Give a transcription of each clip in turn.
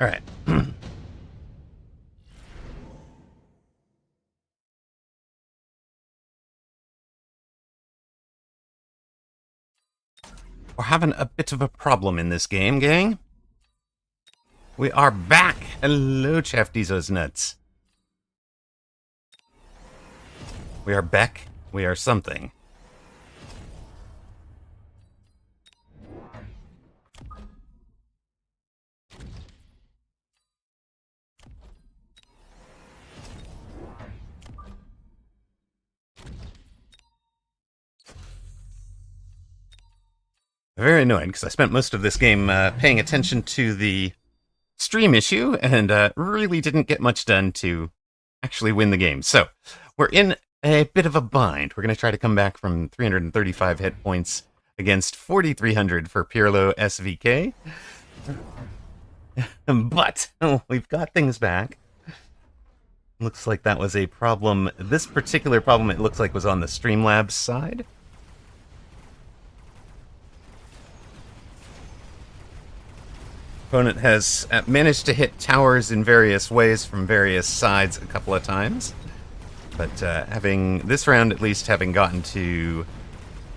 All right. We're having a bit of a problem in this game, gang. We are back. Hello, Chaftizo's nuts. We are back. We are something. Very annoying because I spent most of this game paying attention to the stream issue and really didn't get much done to actually win the game. So we're in a bit of a bind. We're going to try to come back from 335 hit points against 4,300 for Pirlo SVK. But we've got things back. Looks like that was a problem. This particular problem, it looks like, was on the Streamlabs side. Opponent has managed to hit towers in various ways from various sides a couple of times. But having this round, at least having gotten to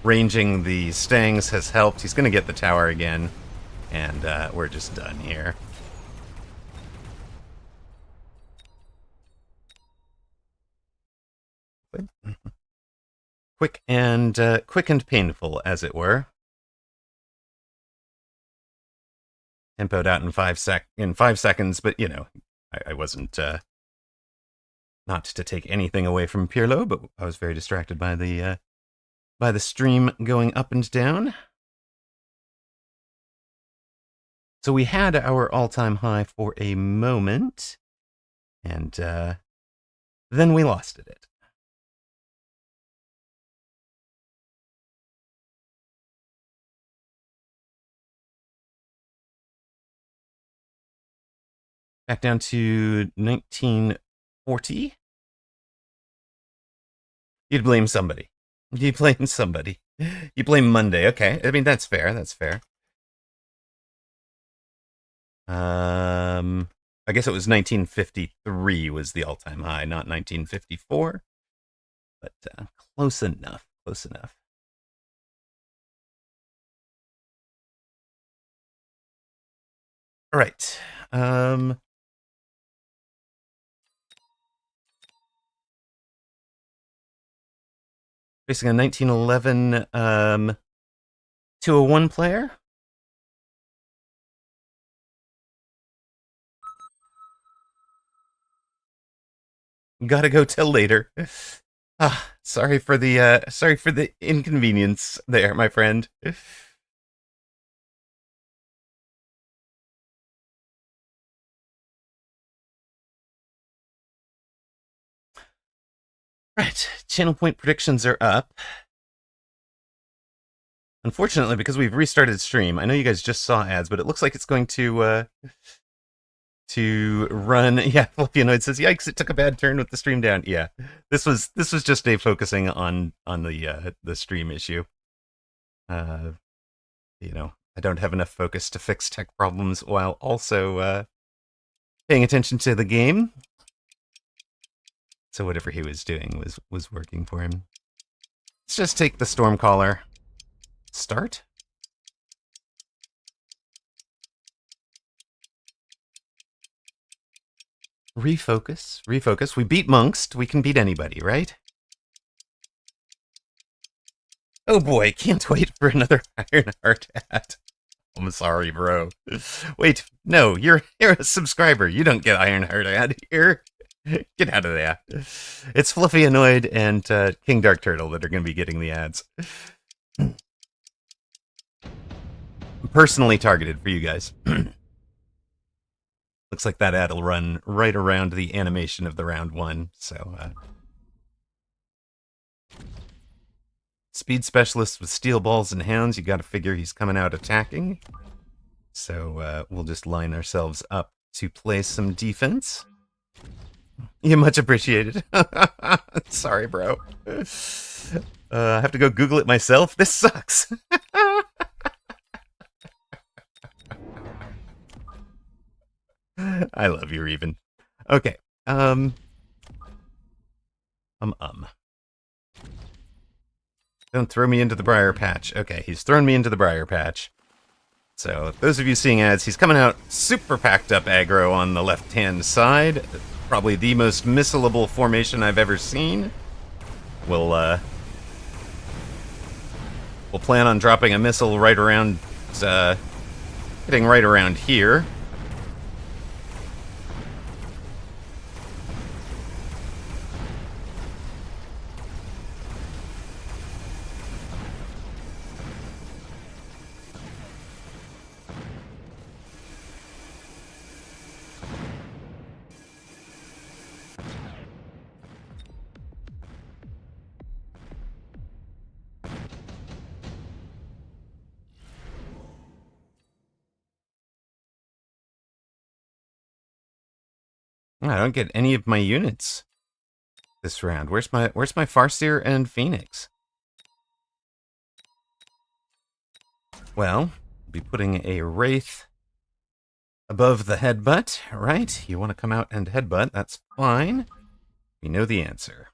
ranging the Stangs has helped. He's going to get the tower again. And we're just done here. Quick and painful, as it were. Tempoed out in 5 seconds, but you know, I wasn't not to take anything away from Pirlo, but I was very distracted by the stream going up and down. So we had our all-time high for a moment, and then we lost it. Back down to 1940. You'd blame somebody. You blame somebody. You blame Monday. Okay. I mean, that's fair. That's fair. I guess it was 1953 was the all-time high, not 1954. But close enough. Close enough. All right. Facing a 1911 201 player. Gotta go till later. Sorry for the inconvenience there, my friend. Right, channel point predictions are up. Unfortunately, because we've restarted stream, I know you guys just saw ads, but it looks like it's going to run. Yeah, Fluffyanoid says, "Yikes! It took a bad turn with the stream down." Yeah, this was just Dave focusing on the stream issue. You know, I don't have enough focus to fix tech problems while also paying attention to the game. So whatever he was doing was working for him. Let's just take the Stormcaller. Start. Refocus. We beat Monks. We can beat anybody, right? Oh boy, can't wait for another Ironheart hat. I'm sorry, bro. Wait, no, you're a subscriber. You don't get Ironheart hat here. Get out of there. It's Fluffyanoid and King Dark Turtle that are going to be getting the ads. Personally targeted for you guys. Looks like that ad will run right around the animation of the round one, so... Speed specialist with steel balls and hounds, you gotta figure he's coming out attacking. So we'll just line ourselves up to play some defense. You much appreciated. Sorry, bro. I have to go Google it myself. This sucks. I love you, Reven. Okay. Um. Don't throw me into the briar patch. Okay, he's thrown me into the briar patch. So, those of you seeing ads, he's coming out super packed up aggro on the left-hand side. Probably the most missile-able formation I've ever seen. We'll plan on dropping a missile right around, hitting right around here. I don't get any of my units this round. Where's my Farseer and Phoenix? Well, I'll be putting a Wraith above the headbutt, right? You want to come out and headbutt, that's fine. We know the answer.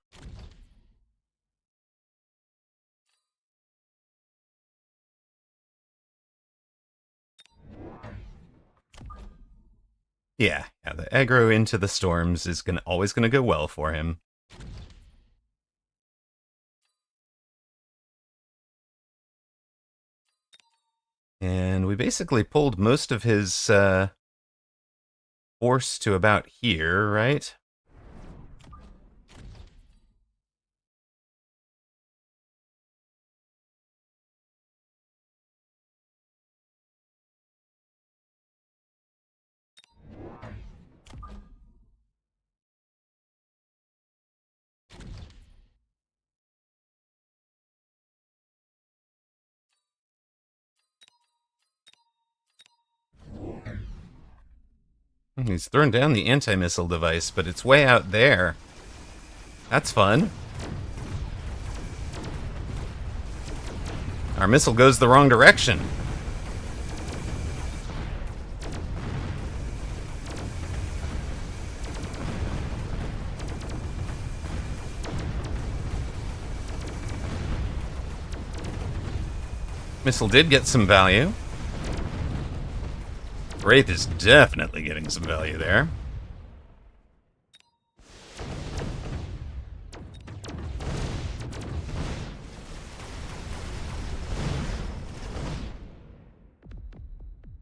Yeah, the aggro into the storms is always gonna go well for him. And we basically pulled most of his force to about here, right? He's thrown down the anti-missile device, but it's way out there. That's fun. Our missile goes the wrong direction. Missile did get some value. Wraith is definitely getting some value there.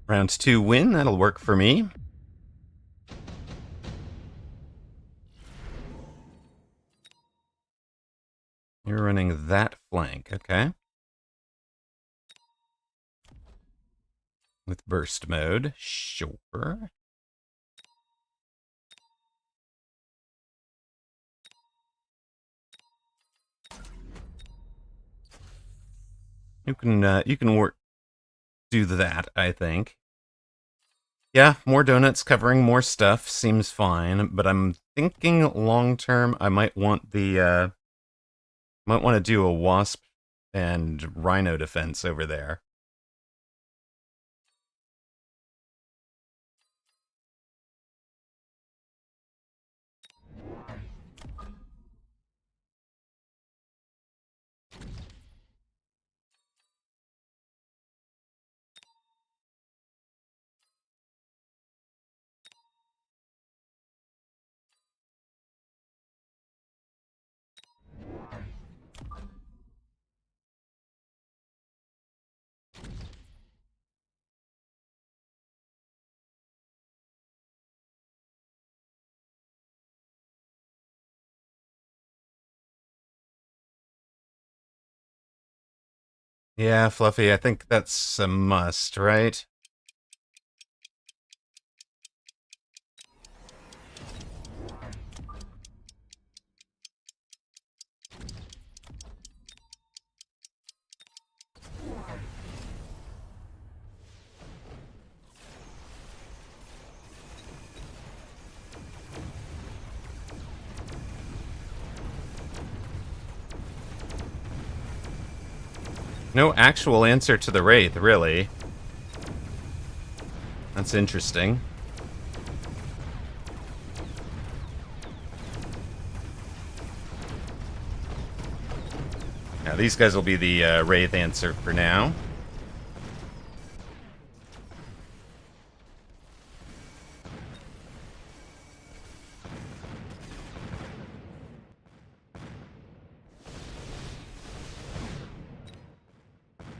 Round 2 win, that'll work for me. You're running that flank, okay. With burst mode, sure. You can work, do that, I think. Yeah, more donuts covering more stuff seems fine, but I'm thinking long term I might want to do a wasp and rhino defense over there. Yeah, Fluffy, I think that's a must, right? No actual answer to the Wraith, really. That's interesting. these guys will be the Wraith answer for now.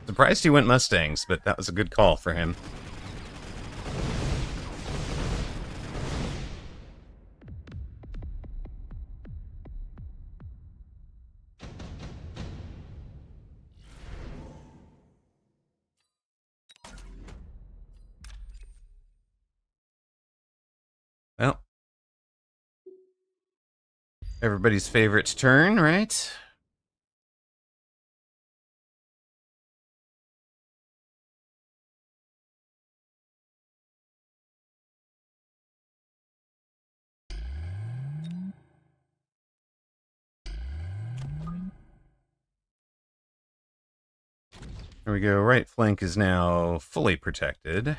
Surprised he went Mustangs, but that was a good call for him. Well, everybody's favorite turn, right? There we go. Right flank is now fully protected.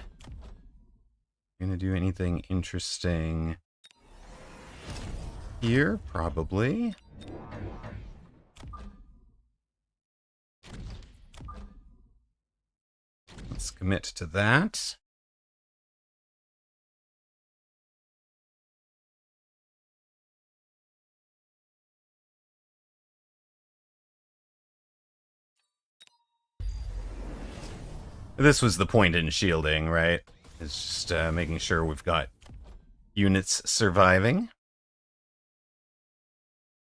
Gonna do anything interesting here? Probably. Let's commit to that. This was the point in shielding, right? It's just making sure we've got units surviving.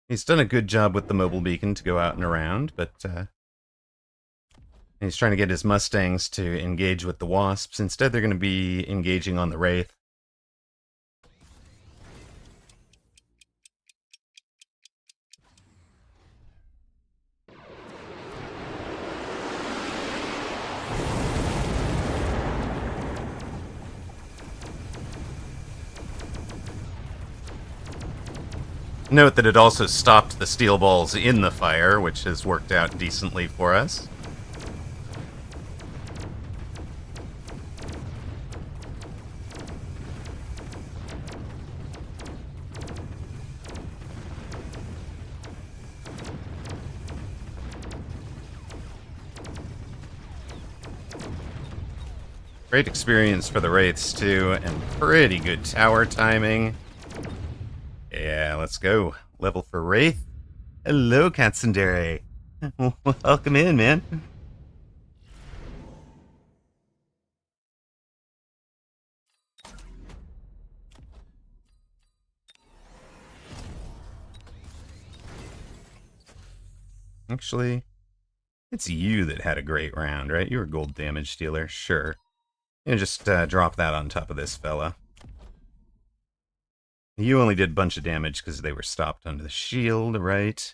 He's done a good job with the mobile beacon to go out and around, but he's trying to get his Mustangs to engage with the Wasps. Instead, they're going to be engaging on the Wraith. Note that it also stopped the steel balls in the fire, which has worked out decently for us. Great experience for the Wraiths, too, and pretty good tower timing. Yeah, let's go. Level for Wraith. Hello, Katsundere. Welcome in, man. Actually, it's you that had a great round, right? You were gold damage dealer, sure. And just drop that on top of this fella. You only did a bunch of damage because they were stopped under the shield, right?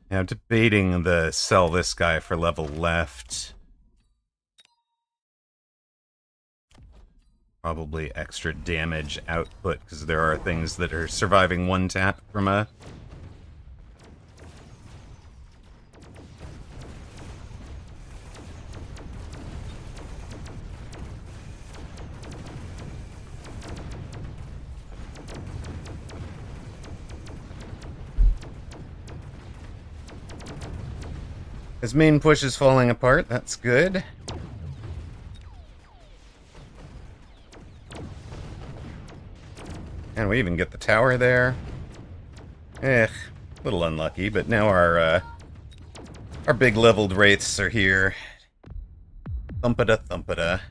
Now, debating the sell this guy for level left. Probably extra damage output, because there are things that are surviving one tap from a... His main push is falling apart, that's good. And we even get the tower there. A little unlucky, but now our big leveled wraiths are here. Thumpada, thumpada.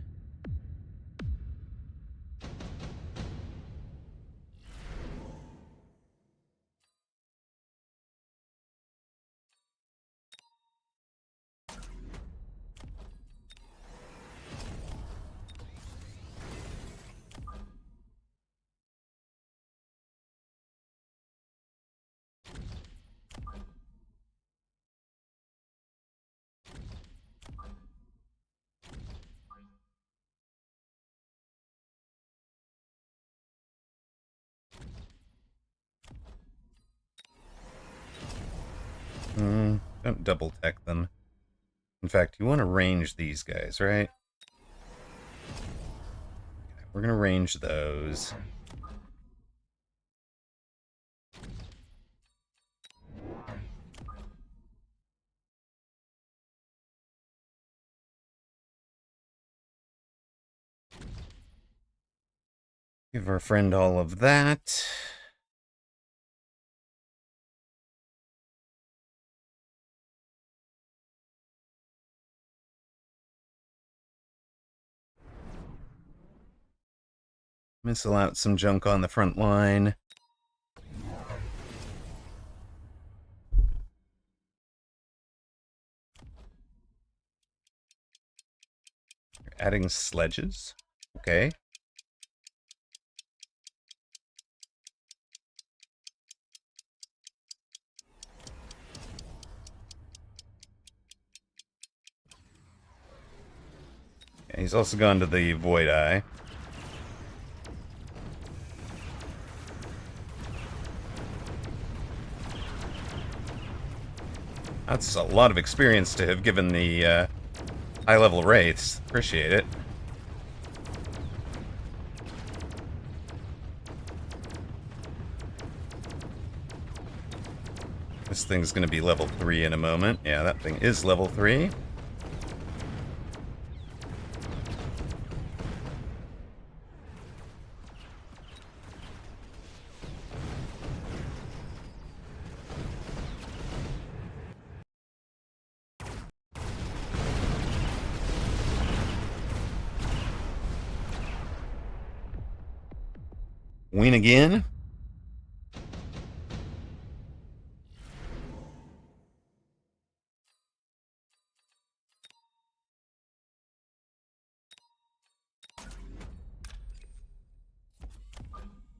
Don't double tech them. In fact, you want to range these guys, right? Okay, we're going to range those. Give our friend all of that. Missile out some junk on the front line. Adding sledges. Okay. Yeah, he's also gone to the Void Eye. That's a lot of experience to have given the high-level wraiths. Appreciate it. This thing's going to be level 3 in a moment. Yeah, that thing is level 3. Win again?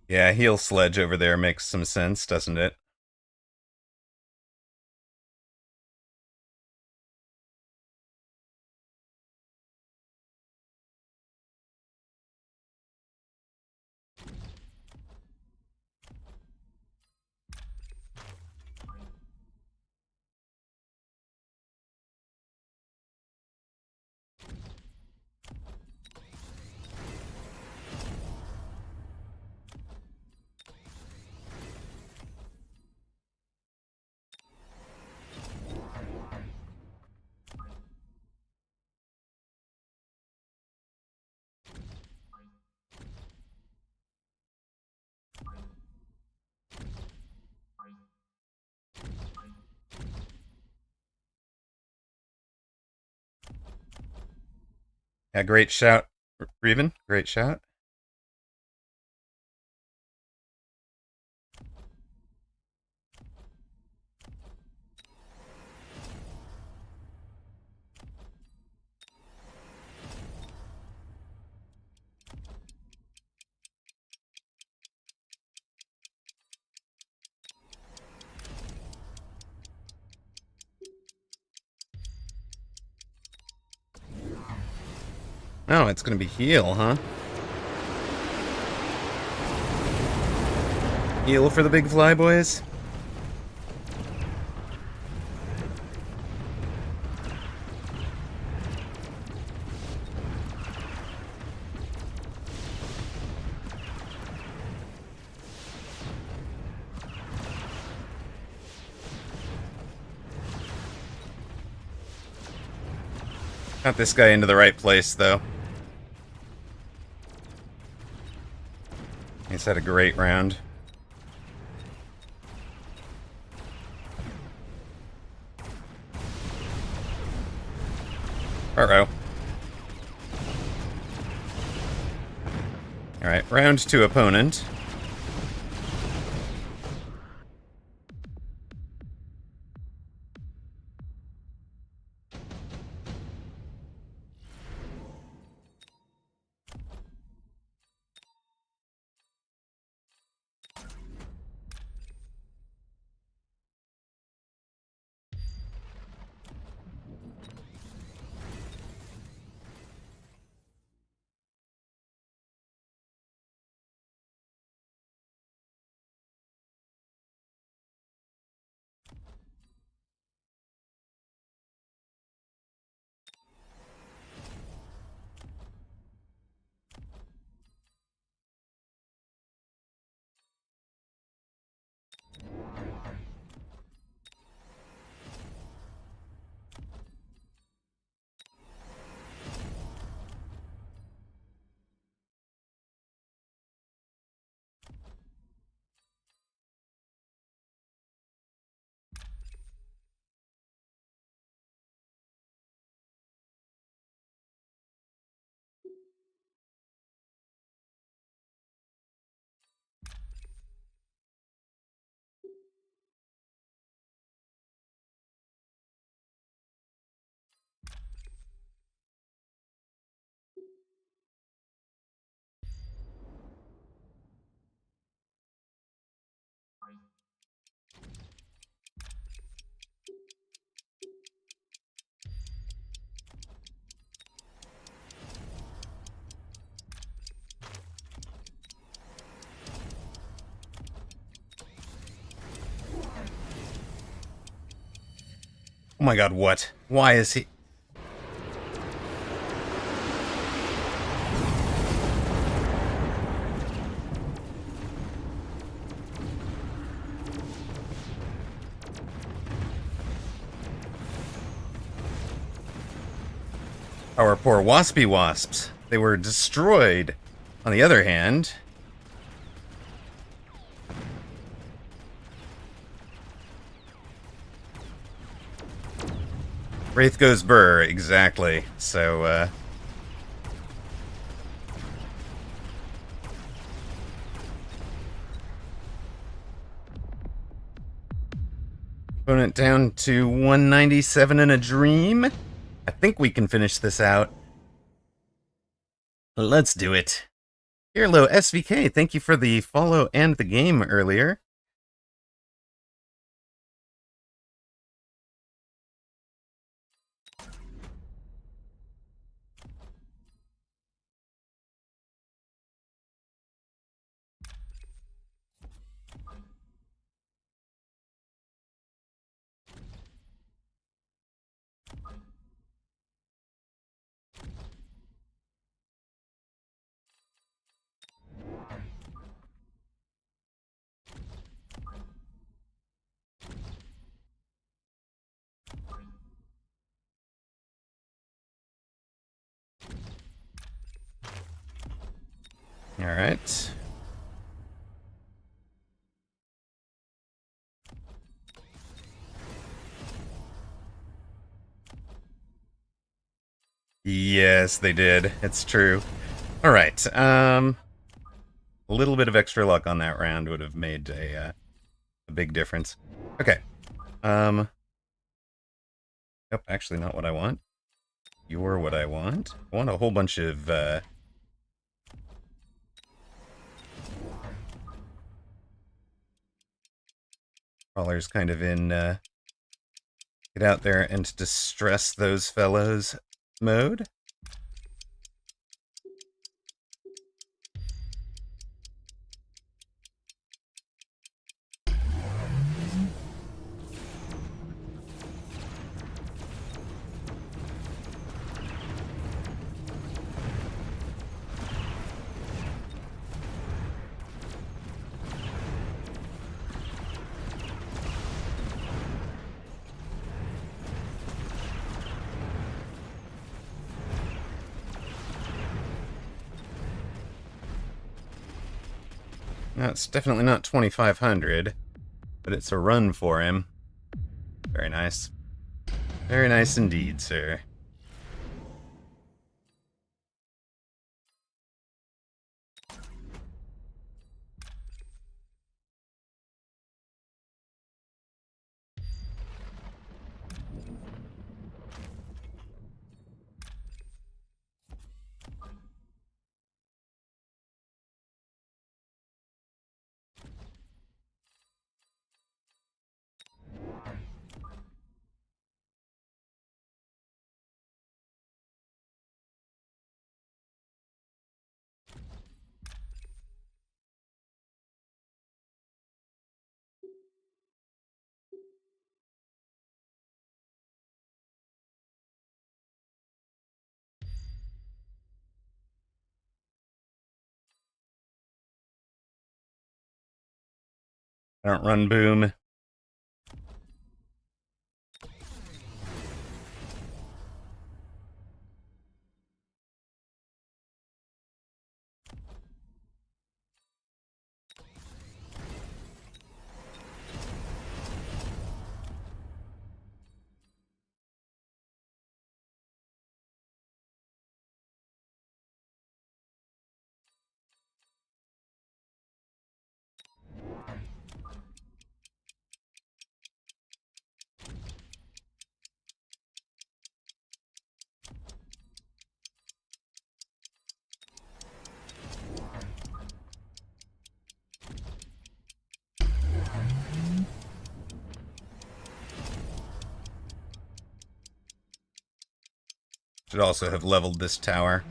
Yeah, heal sledge over there makes some sense, doesn't it? Yeah, great shout, Reven. Great shout. Oh, it's gonna be heal, huh? Heal for the big fly boys? Got this guy into the right place, though. He's had a great round. Uh-oh. Alright, round 2 opponent. Oh my god, what? Why is he... Our poor waspy wasps. They were destroyed. On the other hand... Wraith goes burr, exactly. So, opponent down to 197 in a dream. I think we can finish this out. Let's do it. Hello, SVK. Thank you for the follow and the game earlier. All right. Yes, they did. It's true. All right. A little bit of extra luck on that round would have made a big difference. Okay. Nope, actually not what I want. You're what I want. I want a whole bunch of crawlers kind of in get out there and distress those fellows mode. No, it's definitely not 2,500, but it's a run for him. Very nice. Very nice indeed, sir. I don't run boom. Should also have leveled this tower.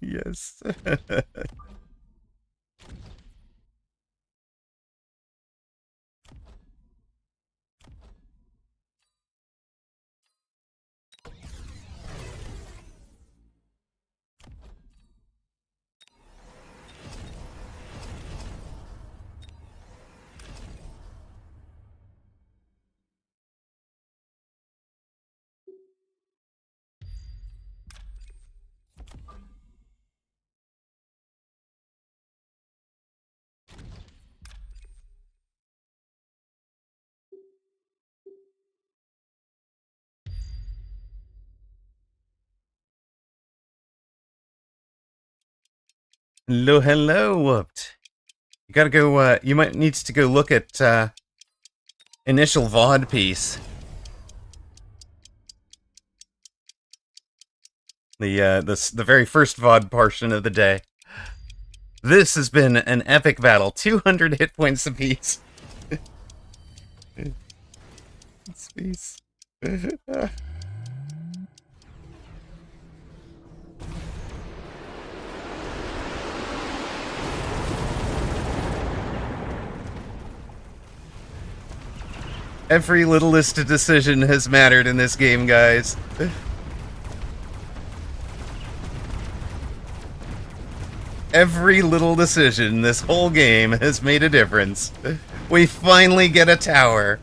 Yes. Hello, hello, Whooped. You gotta go, you might need to go look at, initial VOD piece. The very first VOD portion of the day. This has been an epic battle. 200 hit points apiece. Space. Every littlest decision has mattered in this game, guys. Every little decision this whole game has made a difference. We finally get a tower.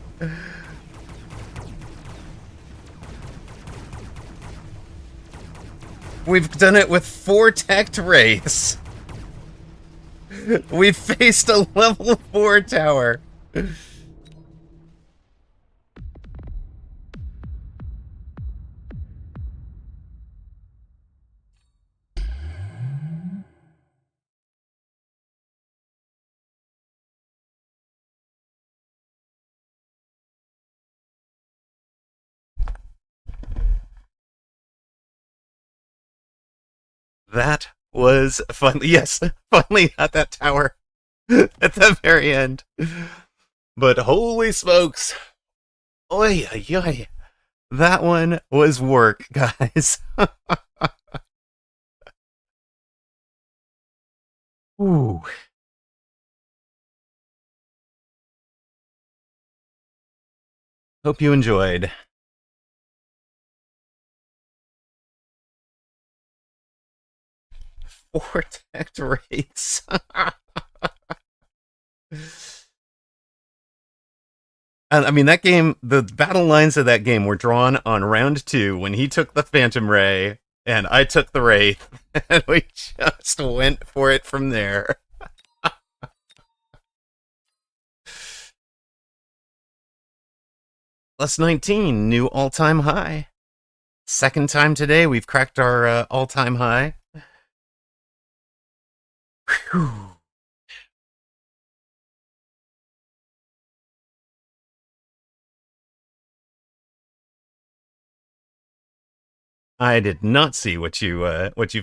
We've done it with 4 teched wraiths. We've faced a level 4 tower. That was fun. Yes, finally got that tower at the very end. But holy smokes. Oy, oy, oy. That one was work, guys. Ooh. Hope you enjoyed. Vortex rates. I mean, that game, the battle lines of that game were drawn on round 2 when he took the Phantom Ray and I took the Wraith, and we just went for it from there. Plus 19, new all-time high. Second time today we've cracked our all-time high. Whew. I did not see what you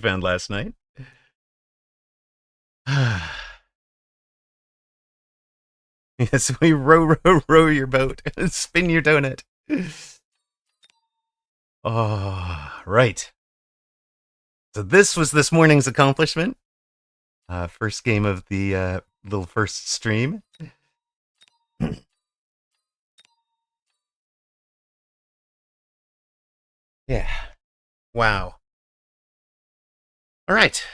found last night. Yes, we row your boat and spin your donut. Oh, right. So this was this morning's accomplishment. First game of the little first stream. Yeah. Wow. All right.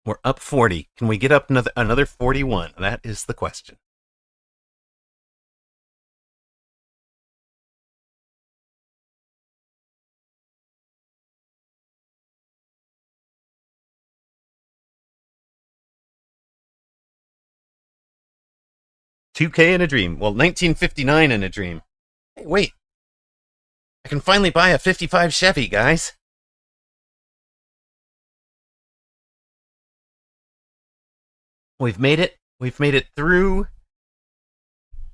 We're up 40. Can we get up another 41? That is the question. 2K in a dream. Well, 1959 in a dream. Hey, wait. I can finally buy a 55 Chevy, guys. We've made it. We've made it through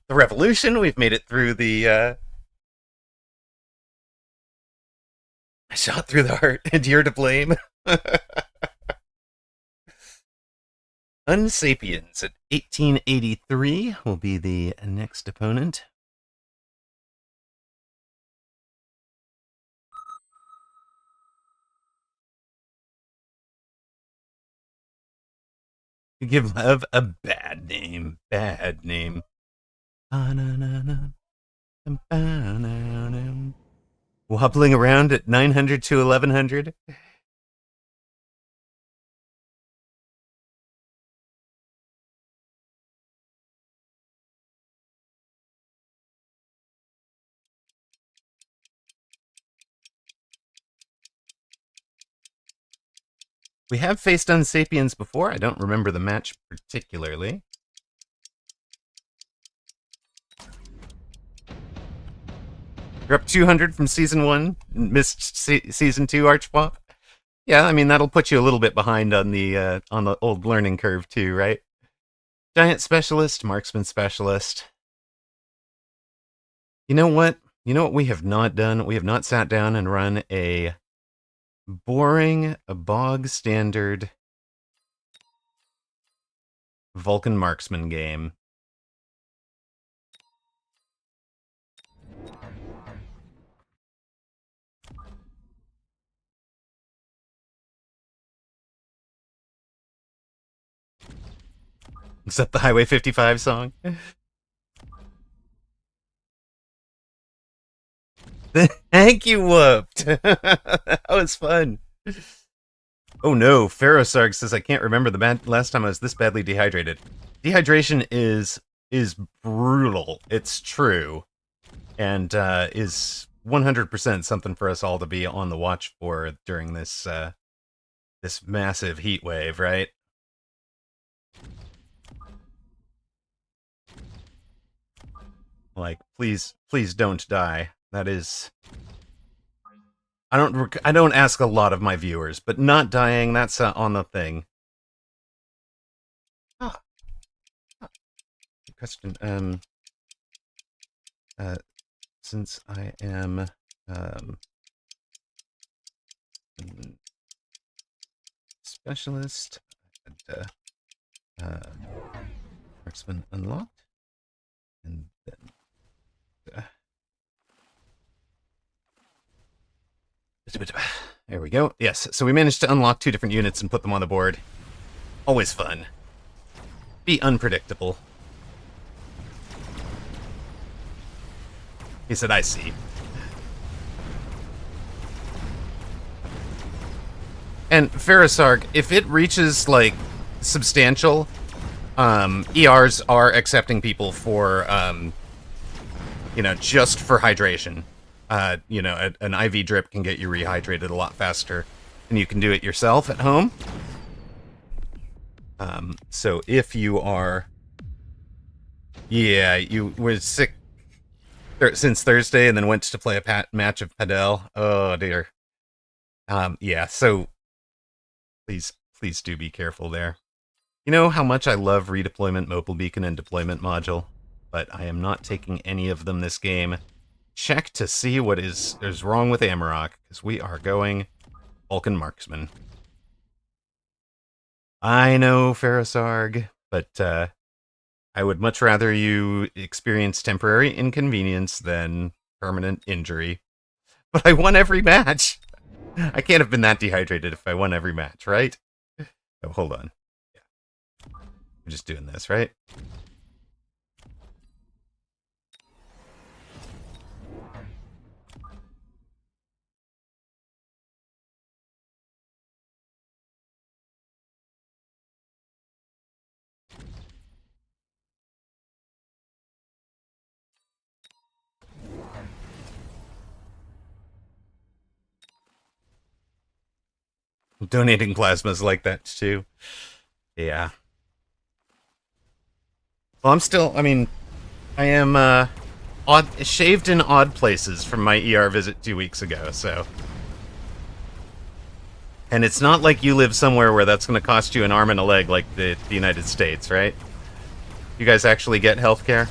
the revolution. We've made it through the I shot through the heart, and you're to blame. Unsapiens at 1883 will be the next opponent. You give love a bad name. Bad name. Wobbling around at 900 to 1100. We have faced Unsapiens before. I don't remember the match particularly. You're up 200 from season 1. Missed season 2 Archpop. Yeah, I mean that'll put you a little bit behind on the old learning curve too, right? Giant specialist, marksman specialist. You know what? You know what we have not done? We have not sat down and run a boring, a bog standard Vulcan marksman game. Except the Highway 55 song. Thank you, Whooped. That was fun. Oh no, Ferrosarg says I can't remember the last time I was this badly dehydrated. Dehydration is brutal. It's true, and is 100% something for us all to be on the watch for during this this massive heat wave, right? Like, please don't die. That is, I don't ask a lot of my viewers, but not dying, that's on the thing. Ah. Question. Since I am specialist, marksman unlocked, and then there we go. Yes, so we managed to unlock 2 different units and put them on the board. Always fun. Be unpredictable. He said, I see. And Ferrosarg, if it reaches, like, substantial, ERs are accepting people for, you know, just for hydration. You know, an IV drip can get you rehydrated a lot faster, and you can do it yourself at home. So if you are, yeah, you were sick since Thursday and then went to play a match of Padel. Oh dear. Yeah, so please do be careful there. You know how much I love redeployment mobile beacon and deployment module, but I am not taking any of them this game. Check to see what is wrong with Amarok, because we are going Vulcan marksman. I know, Ferrosarg, but I would much rather you experience temporary inconvenience than permanent injury. But I won every match. I can't have been that dehydrated if I won every match, right? Oh, hold on. Yeah. We're just doing this, right? Donating plasmas like that, too. Yeah. Well, I'm still. I mean, I am shaved in odd places from my ER visit 2 weeks ago. So, and it's not like you live somewhere where that's going to cost you an arm and a leg like the United States, right? You guys actually get health care?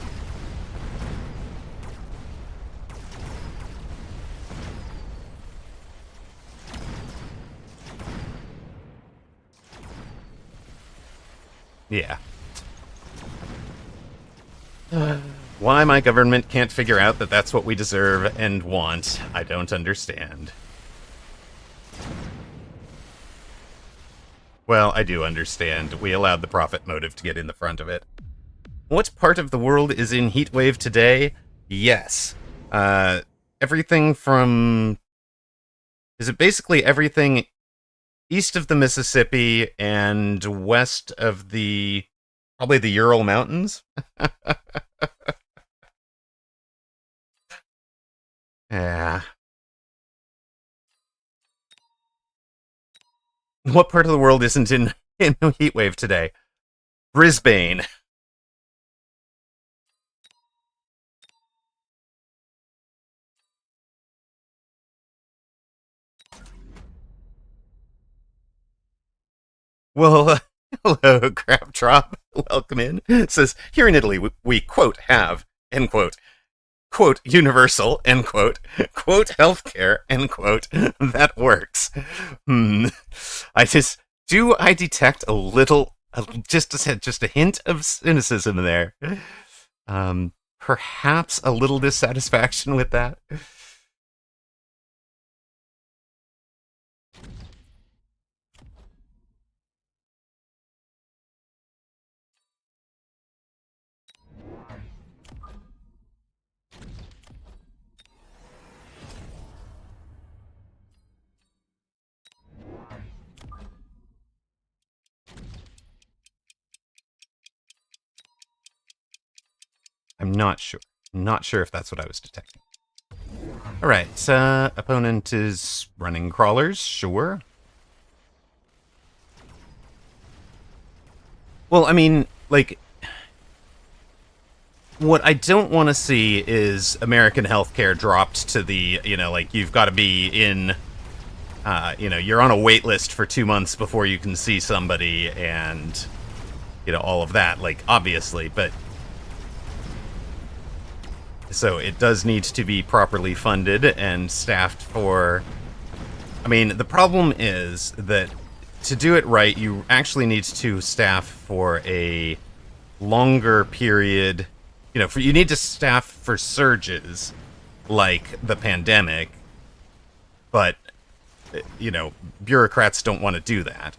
Yeah. Why my government can't figure out that that's what we deserve and want, I don't understand. Well, I do understand. We allowed the profit motive to get in the front of it. What part of the world is in heatwave today? Yes. Everything from... Is it basically everything east of the Mississippi and west of the... probably the Ural Mountains? Yeah. What part of the world isn't in a heatwave today? Brisbane. Well, hello, Crabtrop. Welcome in. It says, here in Italy, we quote, have, end quote, universal, end quote healthcare, end quote. That works. Do I detect a little, just a hint of cynicism there? Perhaps a little dissatisfaction with that? I'm not sure. Not sure if that's what I was detecting. Alright, opponent is running crawlers, sure. Well, I mean, like, what I don't want to see is American healthcare dropped to the, like, you've got to be in, you're on a wait list for 2 months before you can see somebody and, all of that, like, obviously, but... So it does need to be properly funded and staffed for... I mean, the problem is that to do it right, you actually need to staff for a longer period. You need to staff for surges like the pandemic, but, bureaucrats don't want to do that.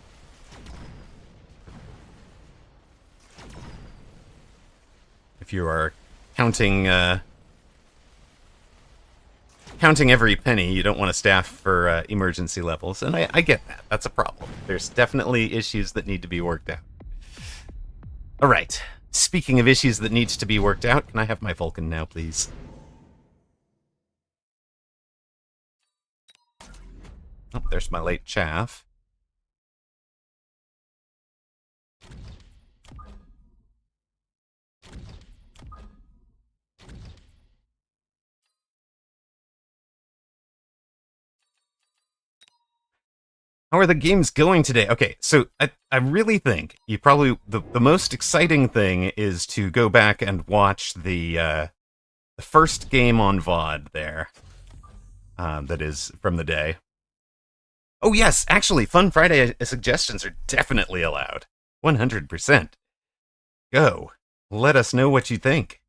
If you are counting every penny, you don't want to staff for emergency levels, and I get that. That's a problem. There's definitely issues that need to be worked out. All right. Speaking of issues that needs to be worked out, can I have my Vulcan now, please? Oh, there's my late chaff. How are the games going today? Okay, so I really think you probably... The most exciting thing is to go back and watch the first game on VOD there. That is from the day. Oh yes, actually, Fun Friday suggestions are definitely allowed. 100%. Go. Let us know what you think.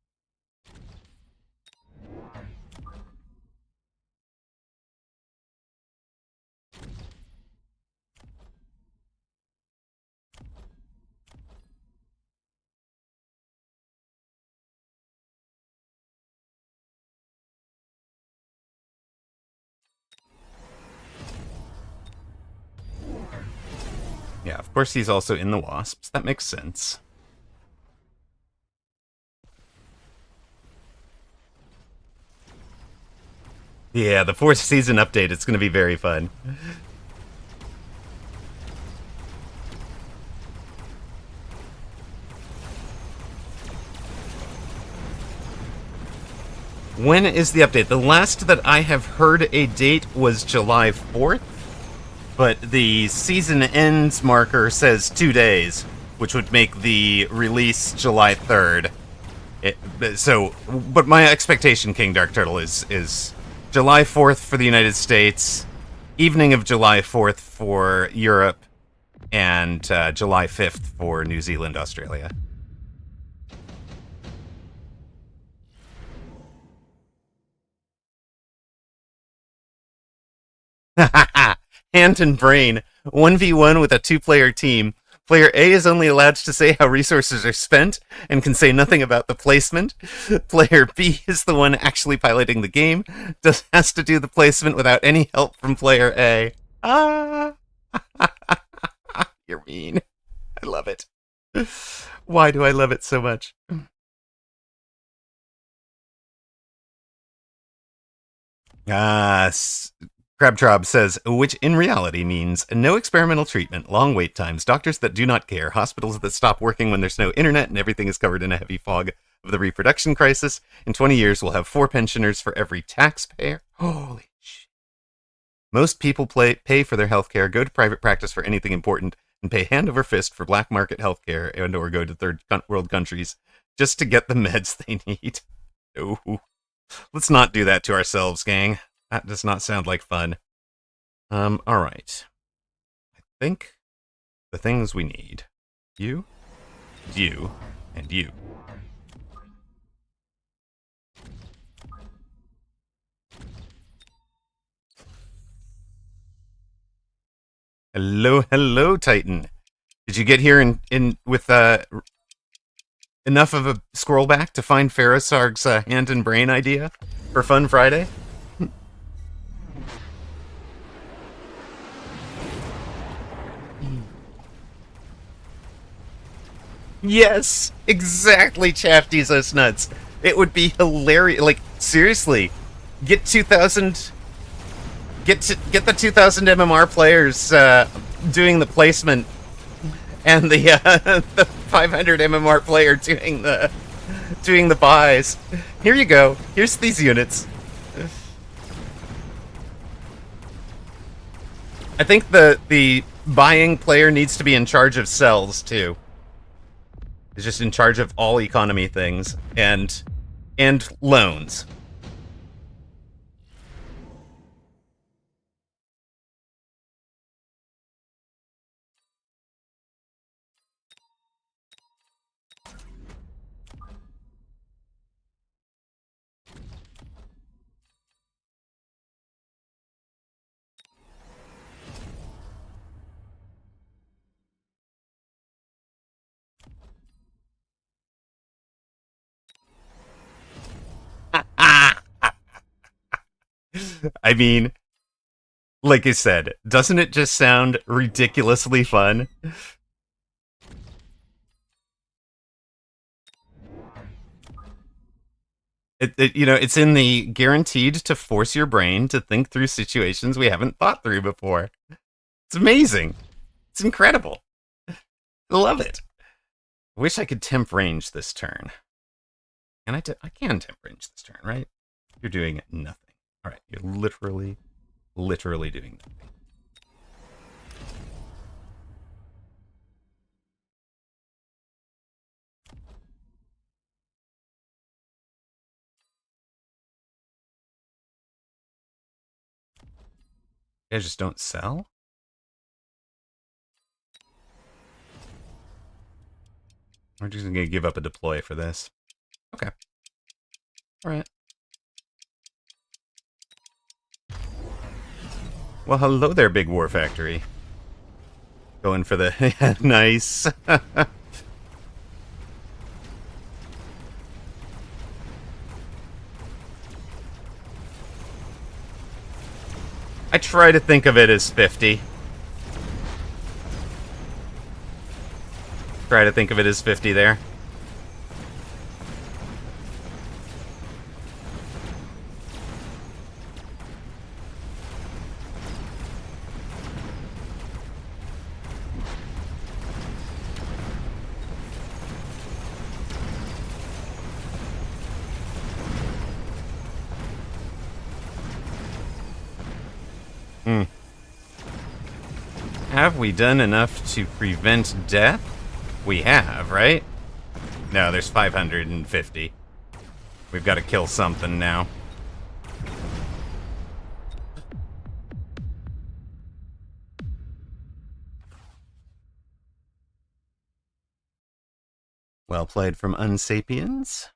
Yeah, of course he's also in the Wasps. That makes sense. Yeah, the 4th season update, it's going to be very fun. When is the update? The last that I have heard a date was July 4th, but the season ends marker says 2 days, which would make the release July 3rd. But my expectation, King Dark Turtle, is July 4th for the United States, evening of July 4th for Europe, and July 5th for New Zealand, Australia. Hand and brain. 1v1 with a 2-player team. Player A is only allowed to say how resources are spent and can say nothing about the placement. Player B is the one actually piloting the game, has to do the placement without any help from player A. Ah! You're mean. I love it. Why do I love it so much? Crabtrob says, which in reality means no experimental treatment, long wait times, doctors that do not care, hospitals that stop working when there's no internet, and everything is covered in a heavy fog of the reproduction crisis. In 20 years, we'll have 4 pensioners for every taxpayer. Holy shit. Most people pay for their healthcare, go to private practice for anything important, and pay hand over fist for black market healthcare and or go to third world countries just to get the meds they need. Oh. Let's not do that to ourselves, gang. That does not sound like fun. Alright. I think the things we need. You, and you. Hello, Titan. Did you get here in with enough of a scroll back to find Ferrosarg's hand and brain idea for Fun Friday? Yes, exactly, Chafty's nuts. It would be hilarious. Like, seriously, get 2,000. Get the 2,000 MMR players doing the placement, and the the 500 MMR player doing the buys. Here you go. Here's these units. I think the buying player needs to be in charge of cells too. Is just in charge of all economy things and loans. I mean, like I said, doesn't it just sound ridiculously fun? It's in the guaranteed to force your brain to think through situations we haven't thought through before. It's amazing. It's incredible. I love it. I wish I could temp range this turn. And I can temp range this turn, right? You're doing nothing. All right, you're literally doing nothing. You guys just don't sell? We're just gonna give up a deploy for this. Okay. Alright. Well, hello there, Big War Factory. Going for the... nice. I try to think of it as 50. Try to think of it as 50 there. have we done enough to prevent death? We have, right? No, there's 550. We've got to kill something now. Well played from Unsapiens.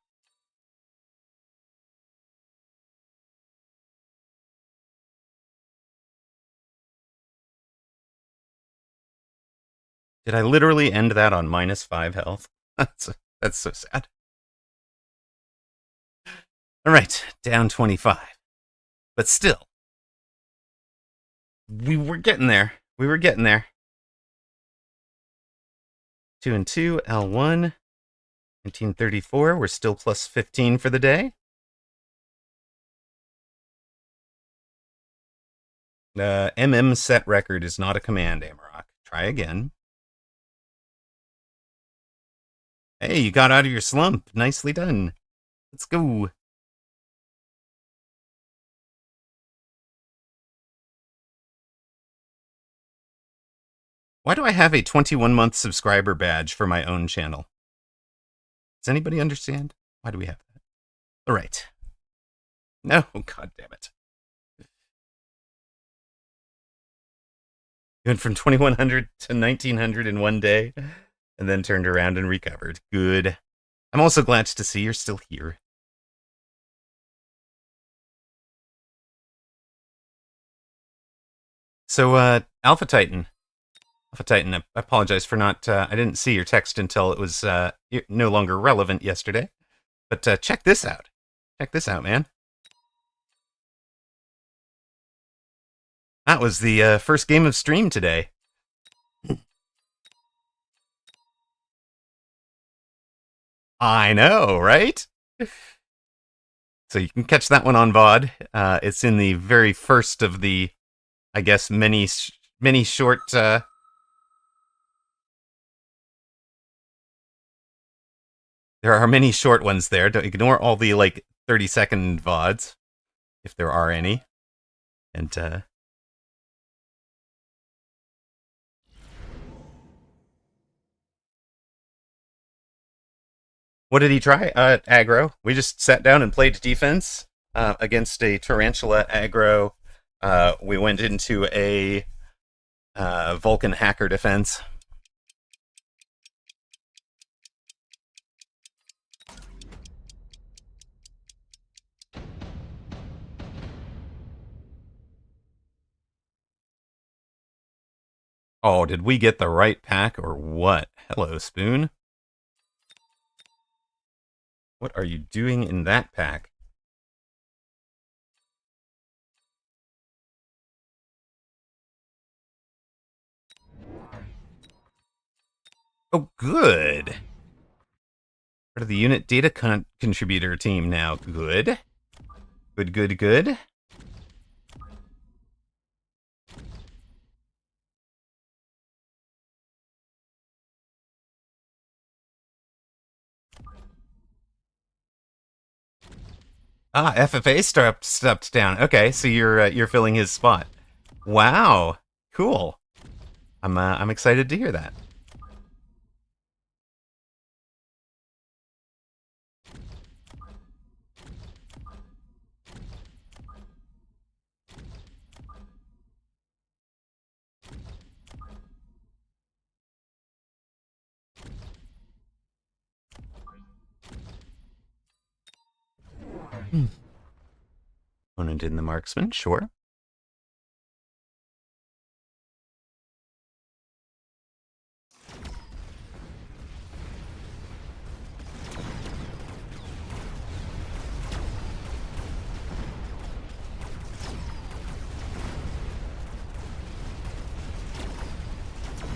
Did I literally end that on -5 health? That's so sad. All right, down 25. But still, we were getting there. We were getting there. 2 and 2, L1, 1934. We're still plus 15 for the day. MM set record is not a command, Amarok. Try again. Hey, you got out of your slump. Nicely done. Let's go. Why do I have a 21-month subscriber badge for my own channel? Does anybody understand? Why do we have that? All right. No, god damn it. Went from 2100 to 1900 in one day, and then turned around and recovered. Good. I'm also glad to see you're still here. So, Alpha Titan, I apologize for not, I didn't see your text until it was no longer relevant yesterday. But check this out. Check this out, man. That was the first game of stream today. I know, right? So you can catch that one on VOD. It's in the very first of the, I guess, many short... There are many short ones there. Don't ignore all the, 30-second VODs, if there are any. And, what did he try? Aggro. We just sat down and played defense against a Tarantula aggro. We went into a Vulcan hacker defense. Oh, did we get the right pack or what? Hello, Spoon. What are you doing in that pack? Oh, good. Part of the unit data contributor team now. Good. Good, good, good. Ah, FFA stepped down. Okay, so you're filling his spot. Wow, cool. I'm excited to hear that. Opponent in the marksman, sure.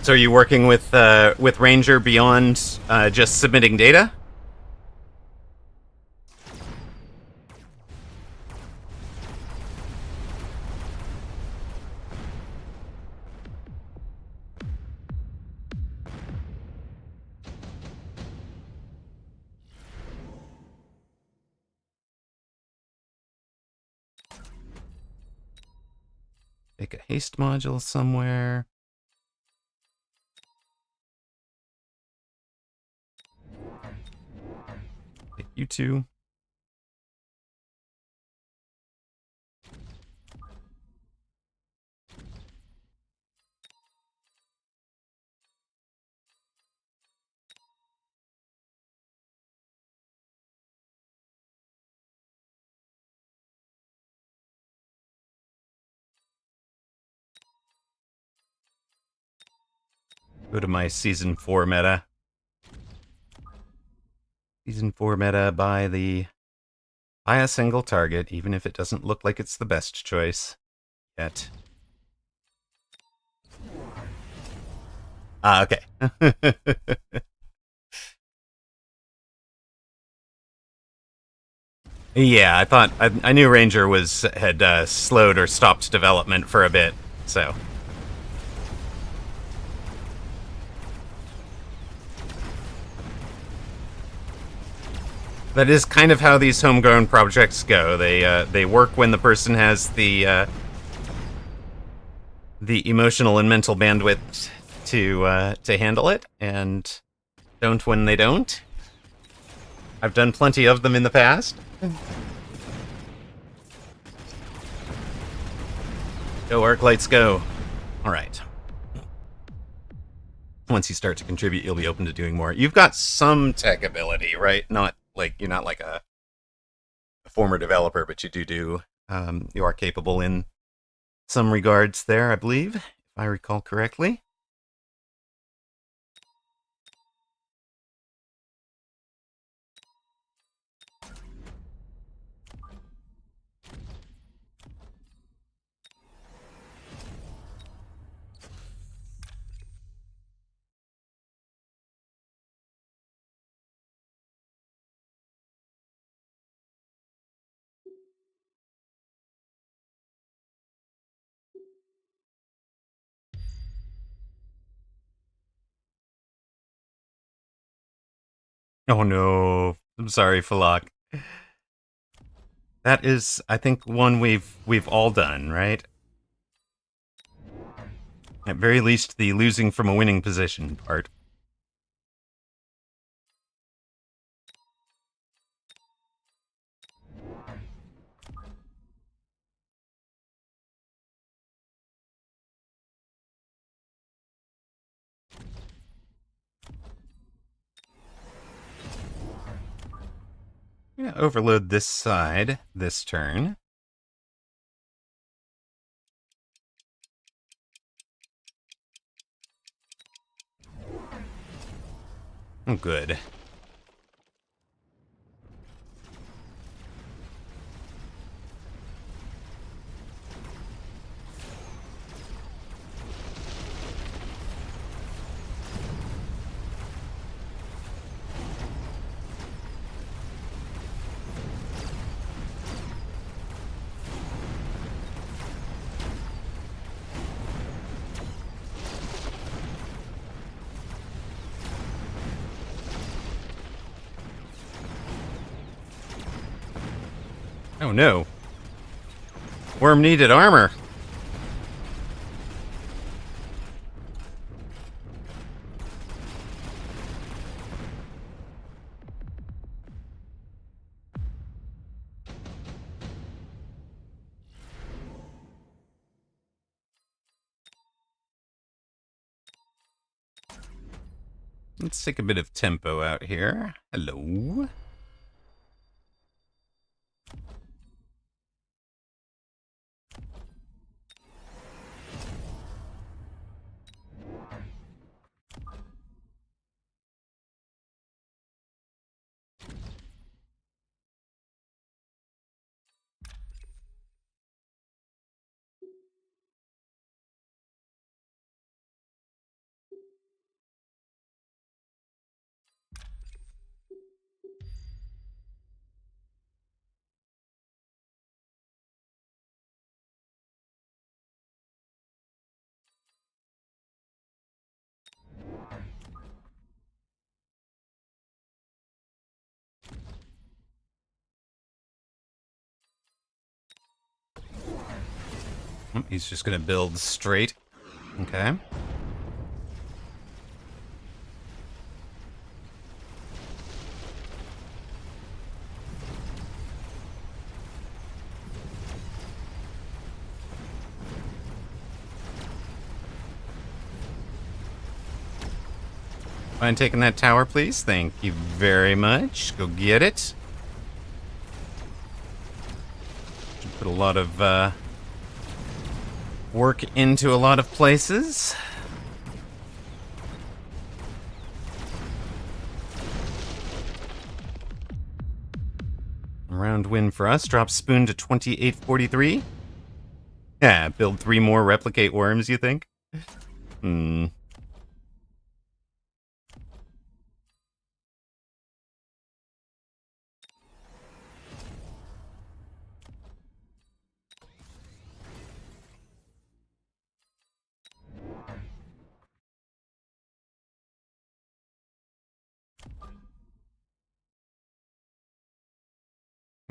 So are you working with Ranger beyond just submitting data? Make a haste module somewhere. you two. Go to my Season 4 meta. Season 4 meta by a single target, even if it doesn't look like it's the best choice yet. Ah, okay. Yeah, I thought I knew Ranger had slowed or stopped development for a bit, so. That is kind of how these homegrown projects go. They work when the person has the emotional and mental bandwidth to handle it, and don't when they don't. I've done plenty of them in the past. Go, Arclights, go. All right. Once you start to contribute, you'll be open to doing more. You've got some tech ability, right? Not like you're not like a former developer, but you do you are capable in some regards there, I believe, if I recall correctly. Oh no, I'm sorry, Falak. That is, I think, one we've all done, right? At very least, the losing from a winning position part. Yeah, overload this side this turn. Oh, good. Oh no. Worm needed armor. Let's take a bit of tempo out here. Hello. He's just gonna build straight. Okay. Mind taking that tower, please? Thank you very much. Go get it. Put a lot of work into a lot of places. Round win for us. Drop spoon to 2843. Yeah, build 3 more replicate worms, you think?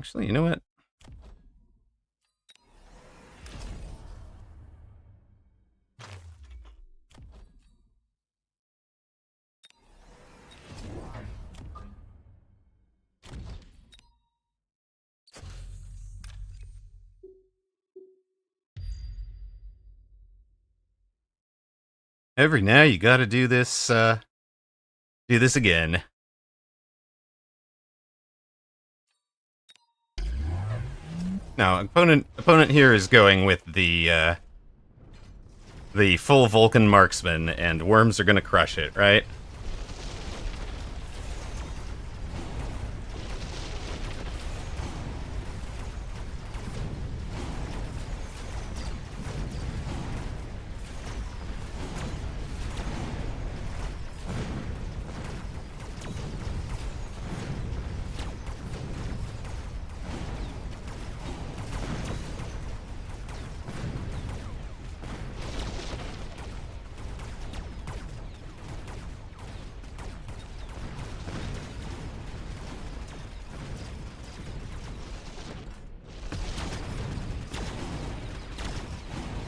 Actually, you know what? Every now you gotta do this again. Now, opponent here is going with the full Vulcan marksman, and worms are gonna crush it, right?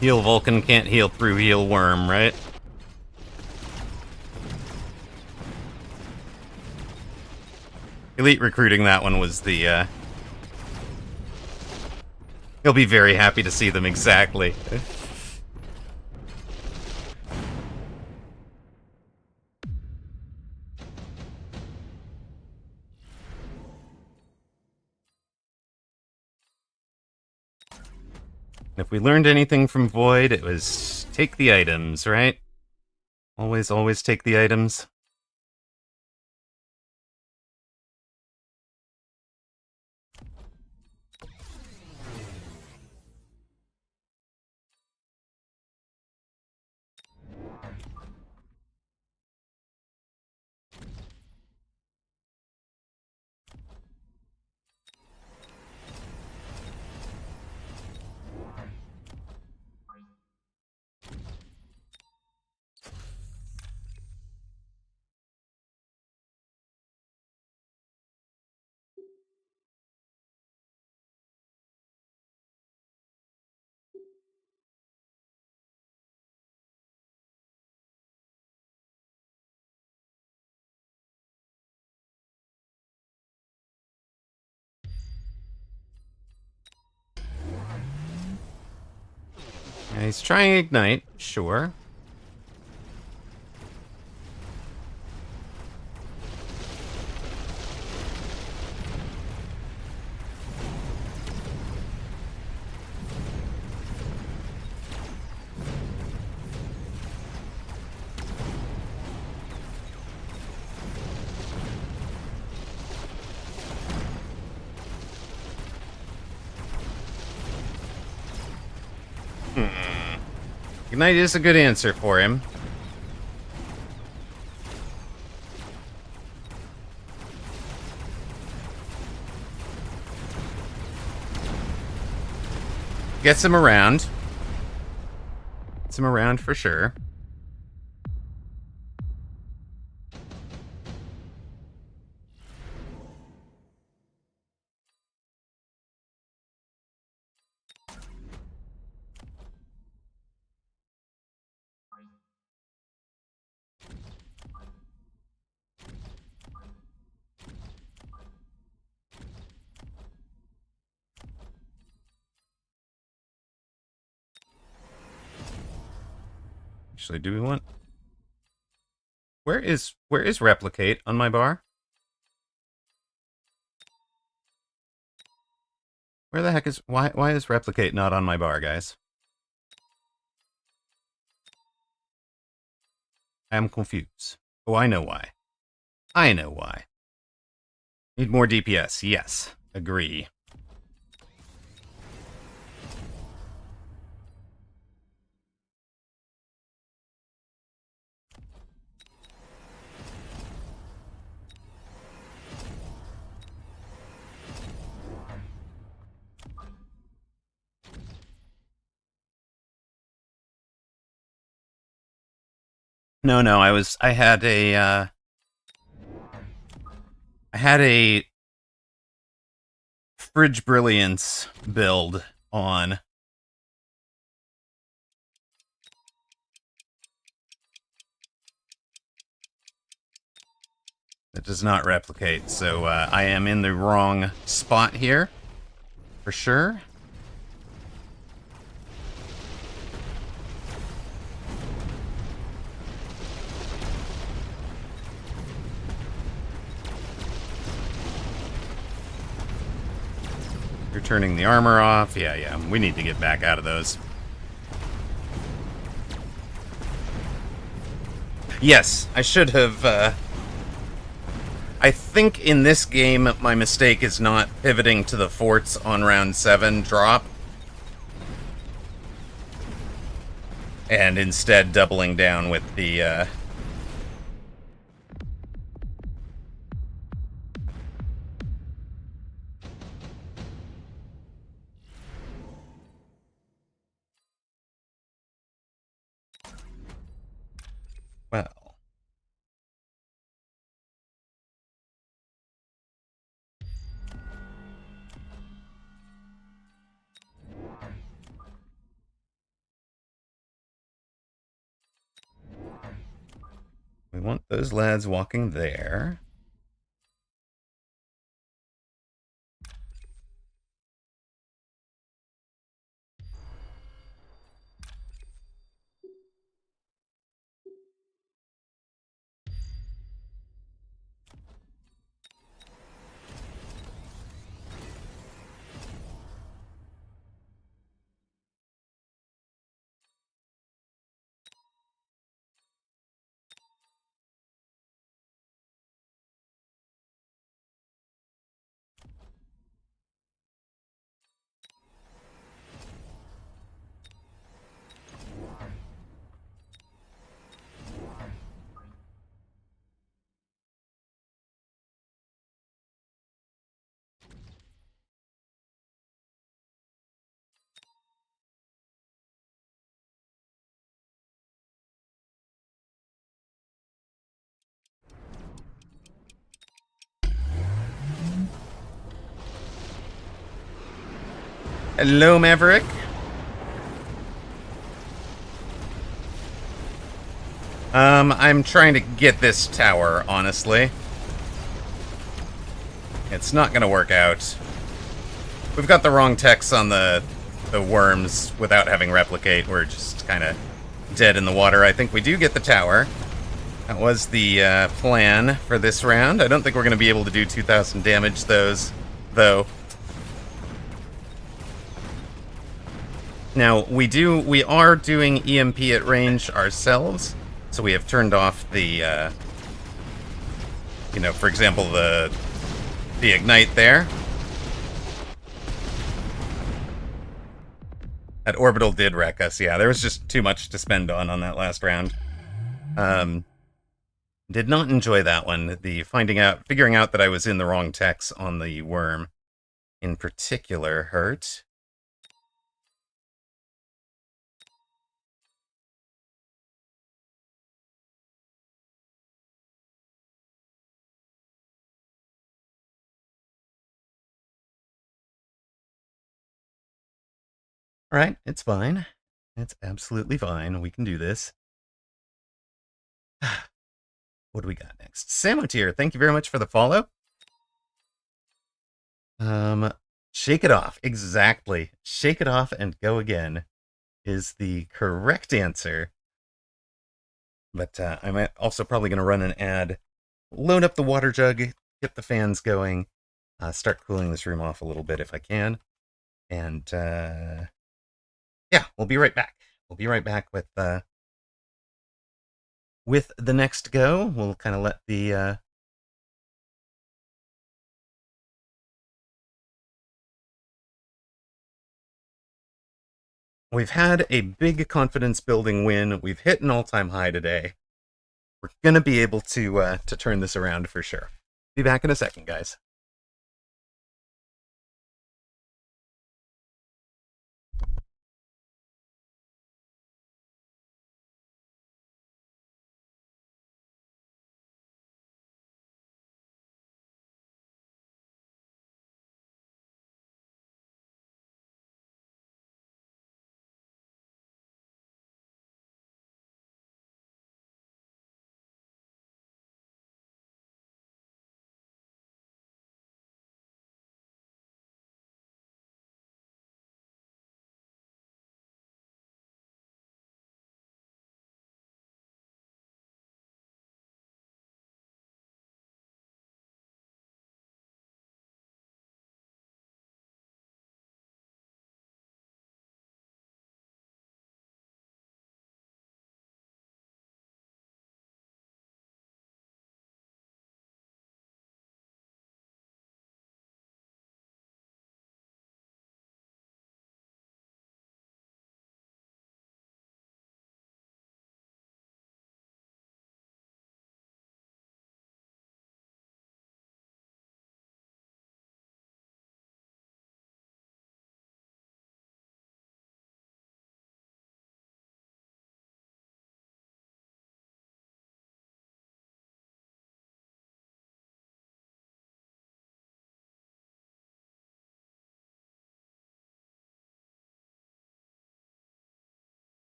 Heal Vulcan can't heal through heal worm, right? Elite recruiting, that one was the, He'll be very happy to see them, exactly. If we learned anything from Void, it was take the items, right? Always take the items. Yeah, he's trying Ignite, sure. Ignite is a good answer for him. Gets him around. Gets him around for sure. Actually, do we want... Where is replicate on my bar? Where the heck is why is replicate not on my bar, guys? I'm confused. Oh, I know why. I know why. Need more DPS. Yes, agree. No, I had a Fridge Brilliance build on. It does not replicate, so I am in the wrong spot here, for sure. You're turning the armor off. Yeah, we need to get back out of those. Yes, I should have... I think in this game, my mistake is not pivoting to the forts on round 7 drop. And instead doubling down with the... Well... We want those lads walking there. Hello, Maverick. I'm trying to get this tower, honestly. It's not gonna work out. We've got the wrong techs on the worms without having replicate. We're just kind of dead in the water. I think we do get the tower. That was the plan for this round. I don't think we're going to be able to do 2,000 damage those, though. Now, we are doing EMP at range ourselves, so we have turned off the, for example, the ignite there. That orbital did wreck us, yeah. There was just too much to spend on that last round. Did not enjoy that one. The figuring out that I was in the wrong techs on the worm in particular hurt. All right, it's fine. It's absolutely fine. We can do this. What do we got next? Samotier, thank you very much for the follow. Shake it off. Exactly. Shake it off and go again is the correct answer. But I'm also probably going to run an ad, load up the water jug, get the fans going, start cooling this room off a little bit if I can. And yeah, we'll be right back. We'll be right back with the next go. We'll kind of let the we've had a big confidence building win. We've hit an all-time high today. We're gonna be able to turn this around for sure. Be back in a second, guys.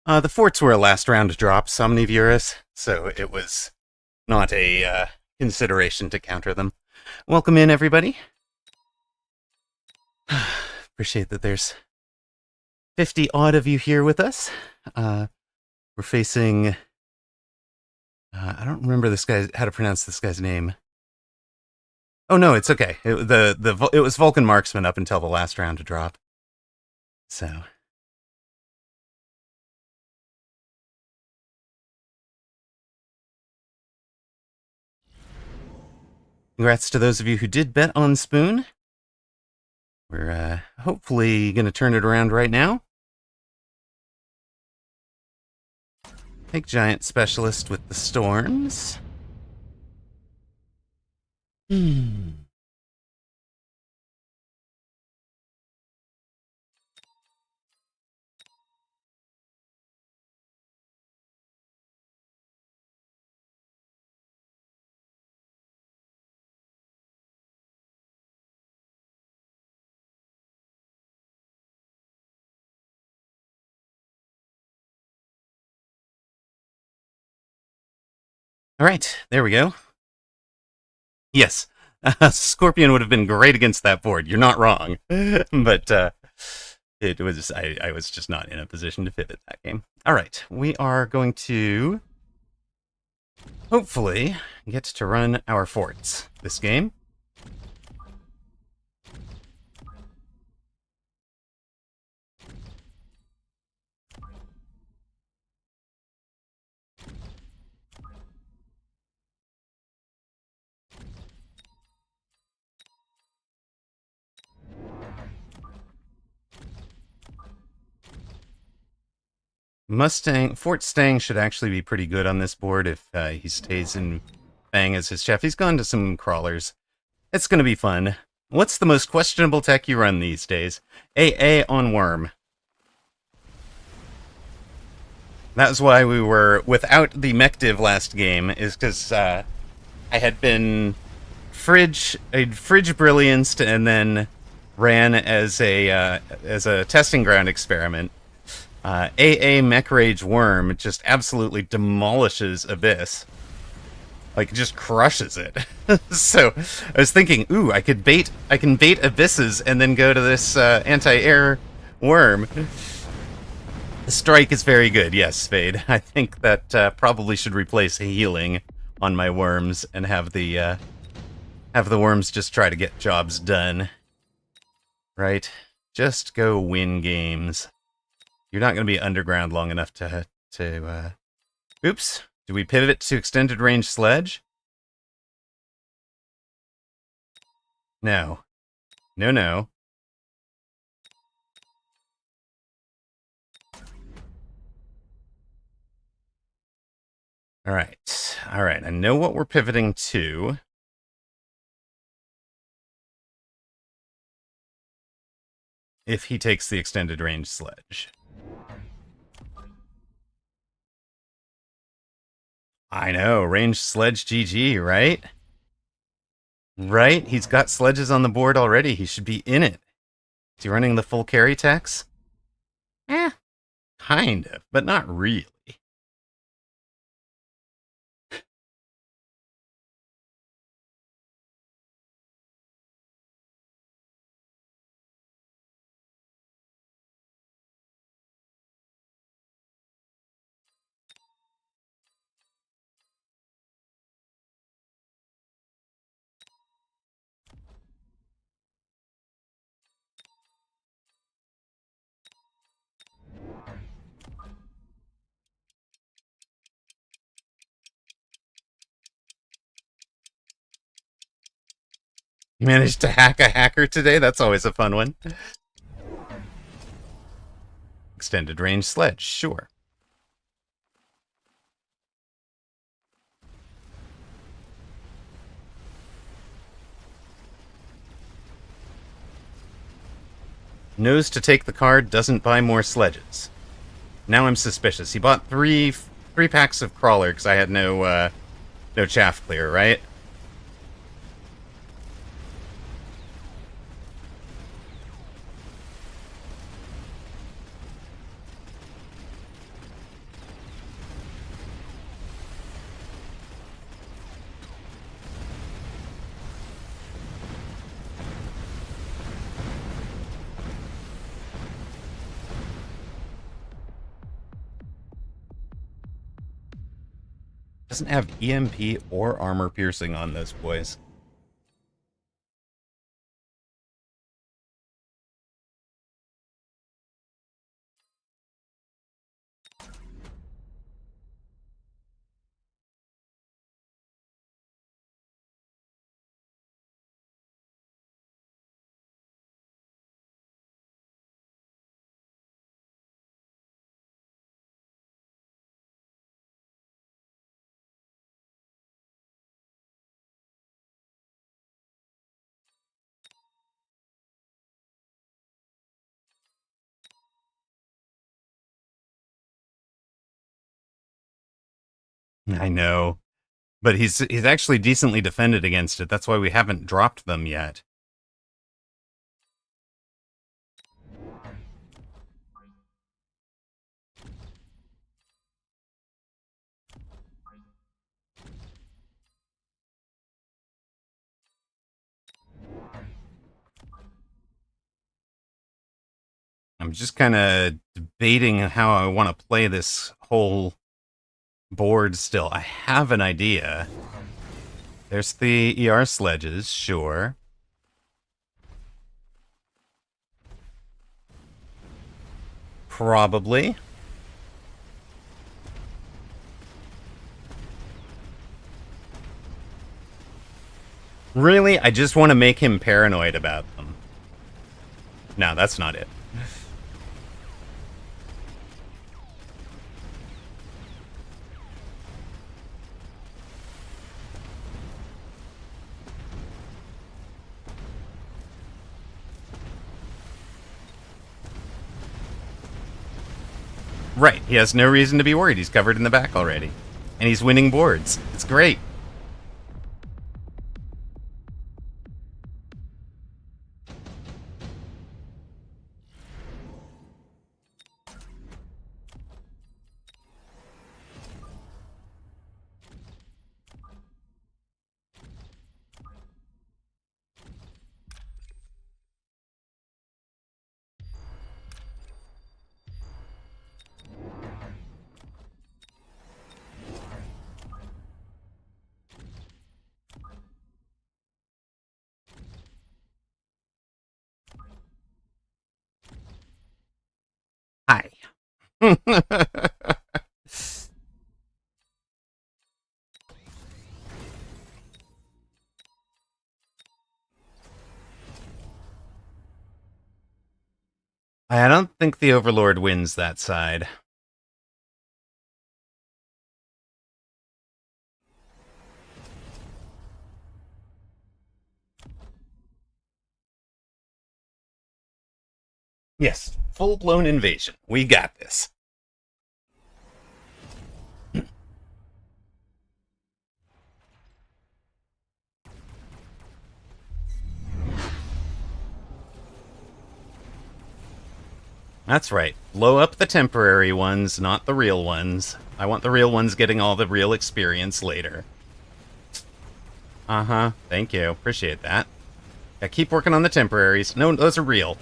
The forts were a last round drop, Somnivorous, so it was not a consideration to counter them. Welcome in, everybody. Appreciate that there's 50 odd of you here with us. We're facing. I don't remember this guy how to pronounce this guy's name. Oh no, it's okay. It was Vulcan Marksman up until the last round to drop. So. Congrats to those of you who did bet on Spoon. We're hopefully going to turn it around right now. Big Giant Specialist with the Storms. All right, there we go. Yes, Scorpion would have been great against that board. You're not wrong. But It was I was just not in a position to pivot that game. All right, we are going to hopefully get to run our forts this game. Fort Stang should actually be pretty good on this board if he stays in Fang as his chef. He's gone to some crawlers. It's going to be fun. What's the most questionable tech you run these days? AA on Worm. That was why we were without the mech div last game, is because I had been fridge brillianced and then ran as a testing ground experiment. AA Mech Rage Worm just absolutely demolishes Abyss. Like, it just crushes it. So, I was thinking, ooh, I can bait Abysses and then go to this anti-air worm. The strike is very good, yes, Spade. I think that probably should replace healing on my worms and have the worms just try to get jobs done. Right? Just go win games. You're not going to be underground long enough to oops. Do we pivot to extended range sledge? No. No. All right. I know what we're pivoting to. If he takes the extended range sledge. I know, range sledge GG, right? Right? He's got sledges on the board already. He should be in it. Is he running the full carry tax? Kind of, but not really. You managed to hack a hacker today? That's always a fun one. Extended range sledge, sure. Knows to take the card, doesn't buy more sledges. Now I'm suspicious. He bought three packs of crawler because I had no chaff clear, right? Doesn't have EMP or armor piercing on those boys. I know. But he's actually decently defended against it. That's why we haven't dropped them yet. I'm just kind of debating how I want to play this whole board still. I have an idea. There's the ER sledges, sure. Probably. Really? I just want to make him paranoid about them. No, that's not it. Right, he has no reason to be worried. He's covered in the back already. And he's winning boards. It's great. Hi. I don't think the Overlord wins that side. Yes, full-blown invasion. We got this. That's right. Blow up the temporary ones, not the real ones. I want the real ones getting all the real experience later. Uh-huh. Thank you. Appreciate that. Yeah, keep working on the temporaries. No, those are real.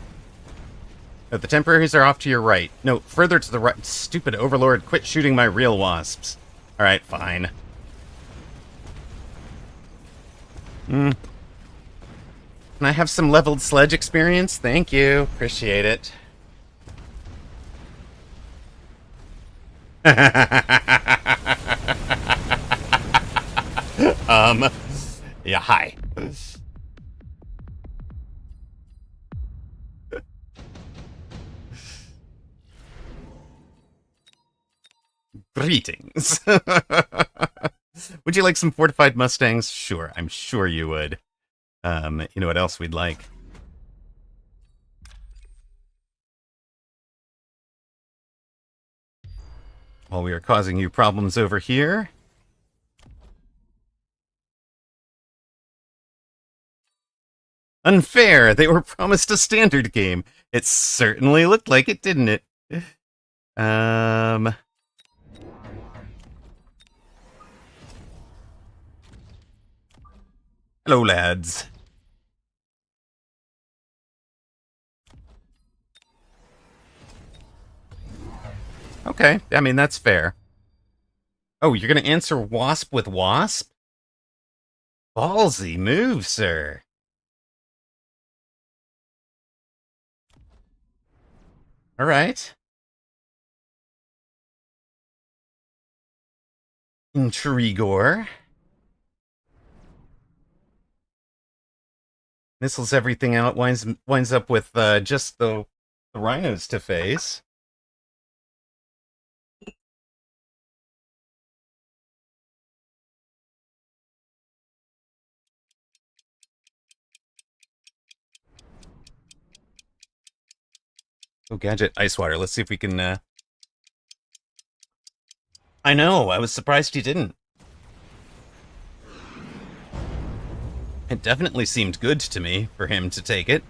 No, the temporaries are off to your right. No, further to the right. Stupid Overlord, quit shooting my real wasps. Alright, fine. Can I have some leveled sledge experience? Thank you. Appreciate it. Yeah, hi. Greetings. Would you like some fortified Mustangs? Sure, I'm sure you would. You know what else we'd like? While we are causing you problems over here. Unfair! They were promised a standard game. It certainly looked like it, didn't it? Hello, lads. Okay, I mean, that's fair. Oh, you're gonna answer Wasp with Wasp? Ballsy move, sir. Alright. Intrigor. Missiles everything out, winds up with just the rhinos to face. Oh, Gadget Icewater. Let's see if we can... I know, I was surprised he didn't. It definitely seemed good to me for him to take it.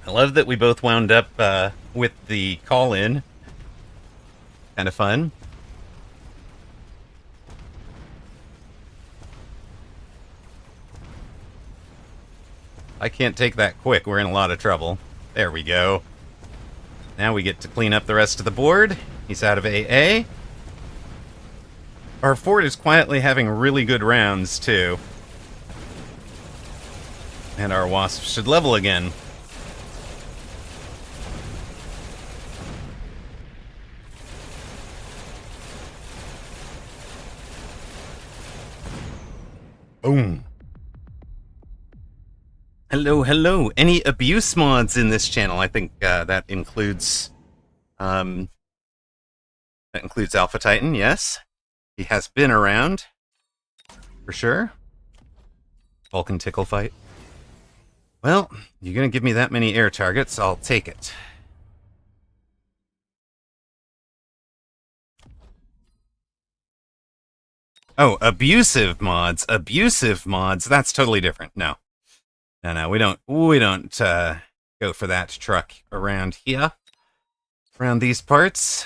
I love that we both wound up with the call-in. Kind of fun. I can't take that quick. We're in a lot of trouble. There we go. Now we get to clean up the rest of the board. He's out of AA. Our fort is quietly having really good rounds, too. And our wasps should level again. Boom. Hello, hello. Any abuse mods in this channel? I think that includes Alpha Titan, yes. He has been around, for sure. Vulcan tickle fight. Well, you're gonna give me that many air targets, I'll take it. Oh, abusive mods. Abusive mods. That's totally different. No. No, we don't go for that truck around here. Around these parts.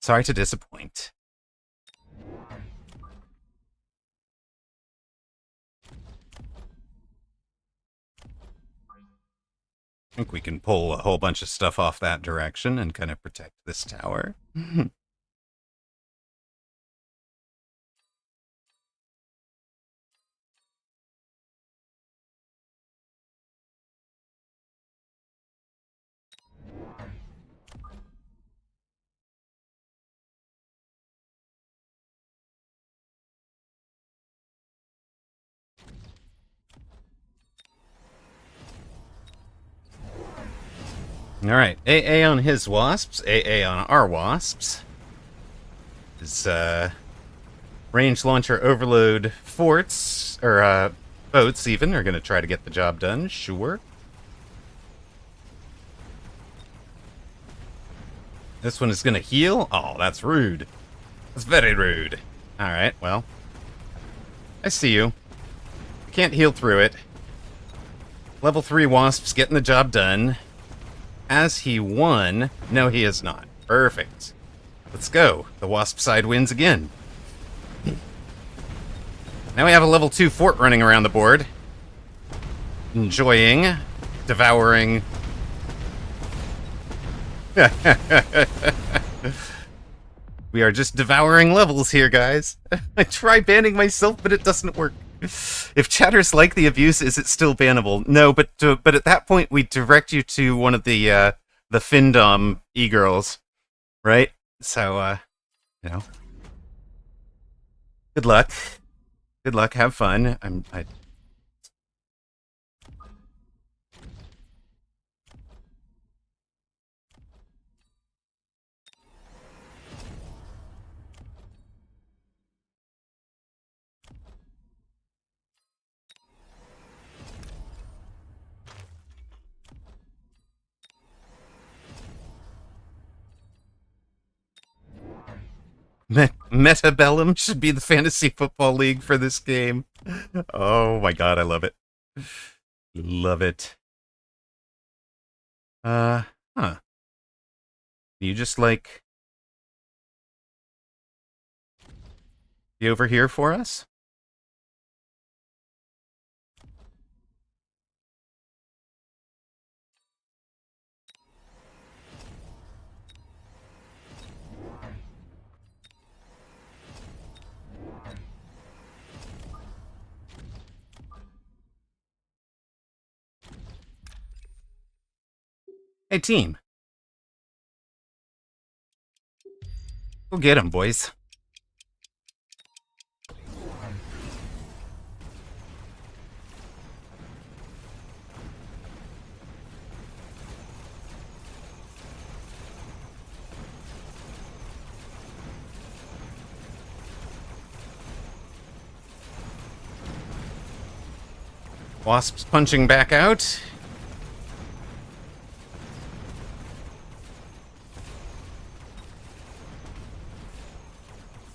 Sorry to disappoint. I think we can pull a whole bunch of stuff off that direction and kind of protect this tower. Alright, AA on his wasps, AA on our wasps. His range launcher overload forts, or boats even, are going to try to get the job done, sure. This one is going to heal? Oh, that's rude. That's very rude. Alright, well. I see you. I can't heal through it. Level 3 wasps getting the job done. Has he won? No, he has not. Perfect. Let's go. The wasp side wins again. Now we have a level 2 fort running around the board. Enjoying. Devouring. We are just devouring levels here, guys. I try banning myself, but it doesn't work. If chatters like the abuse, is it still bannable? No, but at that point we direct you to one of the Findom e-girls, right? So, you know, good luck. Good luck. Have fun. Metabellum should be the fantasy football league for this game. Oh my god, I love it. Love it. Huh. You just like be over here for us? Hey, team. Go get him, boys. Wasps punching back out.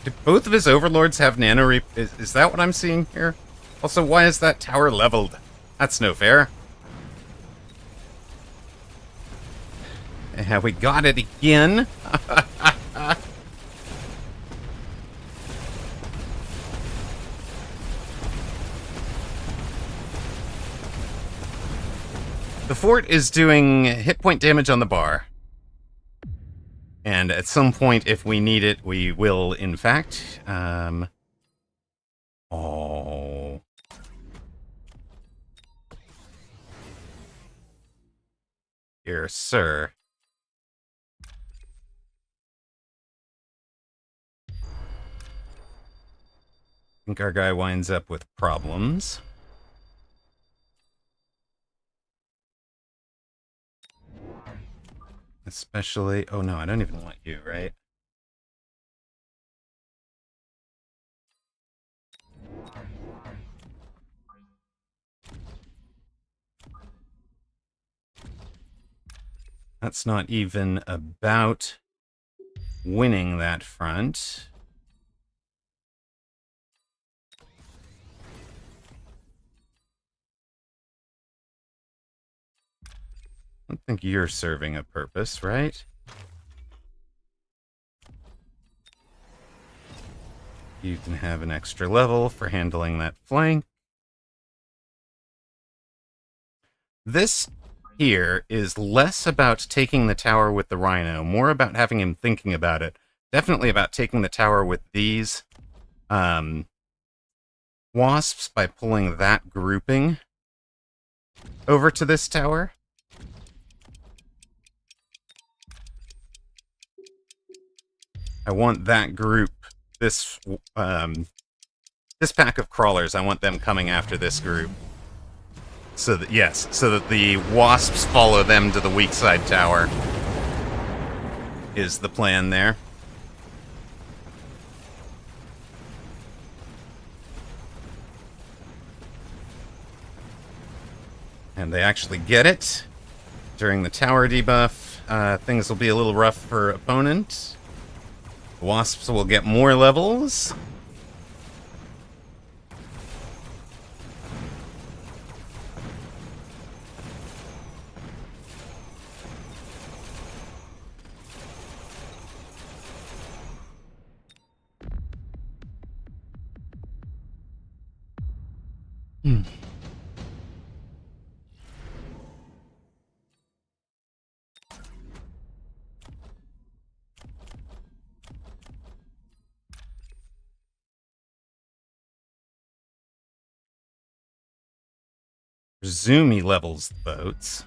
Do both of his overlords have nano is that what I'm seeing here? Also, why is that tower leveled? That's no fair. Yeah, we got it again. The fort is doing hit point damage on the bar. And at some point, if we need it, we will, in fact. Oh. Here, sir. I think our guy winds up with problems. Especially... Oh, no, I don't even want you, right? That's not even about winning that front. I don't think you're serving a purpose, right? You can have an extra level for handling that flank. This here is less about taking the tower with the Rhino, more about having him thinking about it. Definitely about taking the tower with these wasps by pulling that grouping over to this tower. I want that group, this pack of crawlers, I want them coming after this group. So that, yes, so that the wasps follow them to the weak side tower is the plan there. And they actually get it. During the tower debuff, things will be a little rough for opponent. The wasps will get more levels. Presume he levels the boats.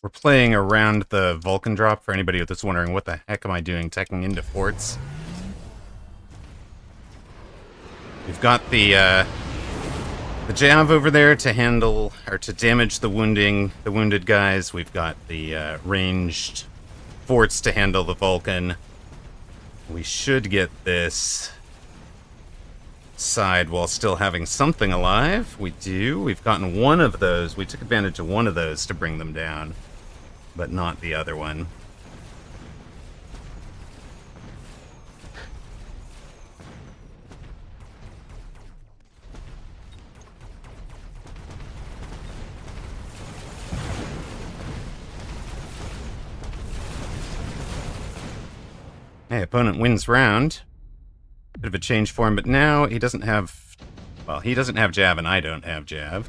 We're playing around the Vulcan drop for anybody that's wondering what the heck am I doing teching into forts. We've got the Jav over there to handle, or to damage the wounded guys. We've got the ranged forts to handle the Vulcan. We should get this side while still having something alive. We do. We've gotten one of those. We took advantage of one of those to bring them down, but not the other one. Hey, opponent wins round. Bit of a change for him, but now he doesn't have... Well, he doesn't have Jav and I don't have Jav.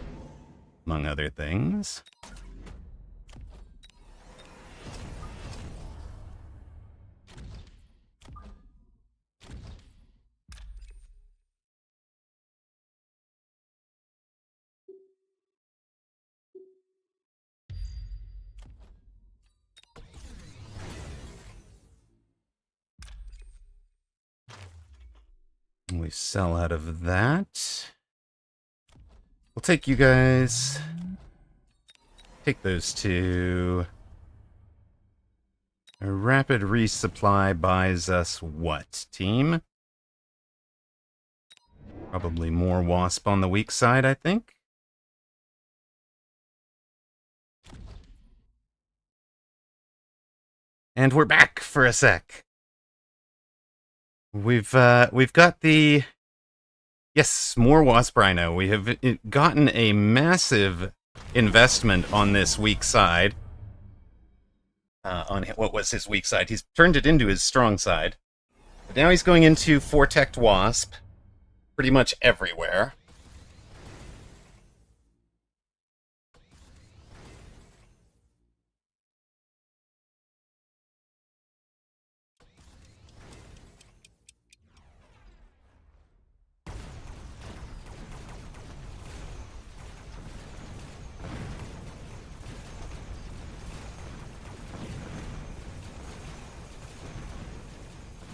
among other things. We sell out of that. We'll take you guys. Take those two. A rapid resupply buys us what, team? Probably more wasp on the weak side, I think. And we're back for a sec. We've got the... Yes, more wasp rhino. We have gotten a massive investment on this weak side. On what was his weak side. He's turned it into his strong side. But now he's going into Vortect Wasp pretty much everywhere.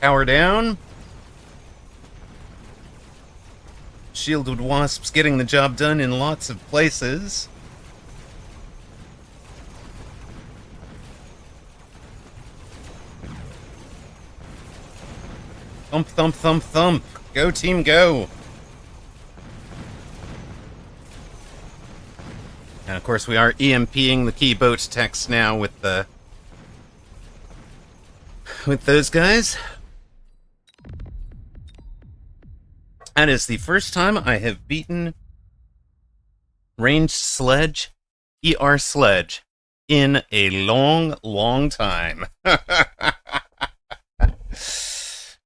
Power down. Shielded wasps getting the job done in lots of places. Thump, thump, thump, thump. Go, team, go. And of course we are EMPing the key boat text now with those guys. That is the first time I have beaten ranged sledge, ER sledge, in a long, long time.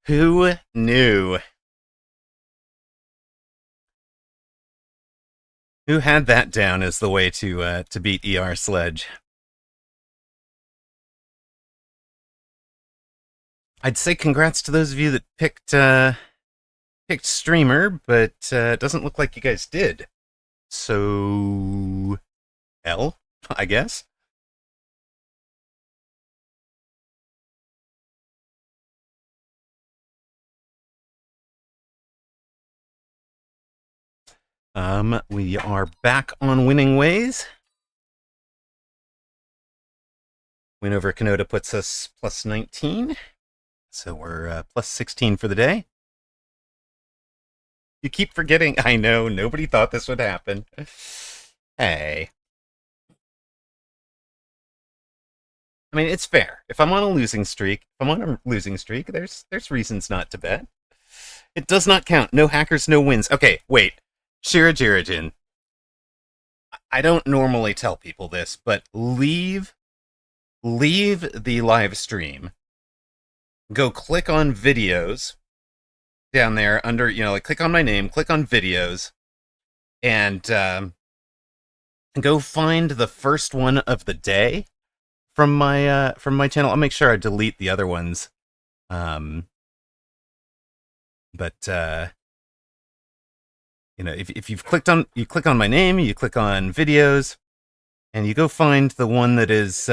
Who knew? Who had that down as the way to beat ER sledge? I'd say congrats to those of you that picked streamer, but it doesn't look like you guys did. So, L, I guess. We are back on winning ways. Win over Canada puts us plus 19. So we're plus 16 for the day. You keep forgetting. I know, nobody thought this would happen. Hey. I mean, it's fair. If I'm on a losing streak, there's reasons not to bet. It does not count. No hackers, no wins. Okay, wait. Shira Jirajin. I don't normally tell people this, but leave the live stream. Go click on videos down there under, like click on my name, click on videos, and go find the first one of the day from my channel. I'll make sure I delete the other ones. But if you click on my name, you click on videos, and you go find the one that is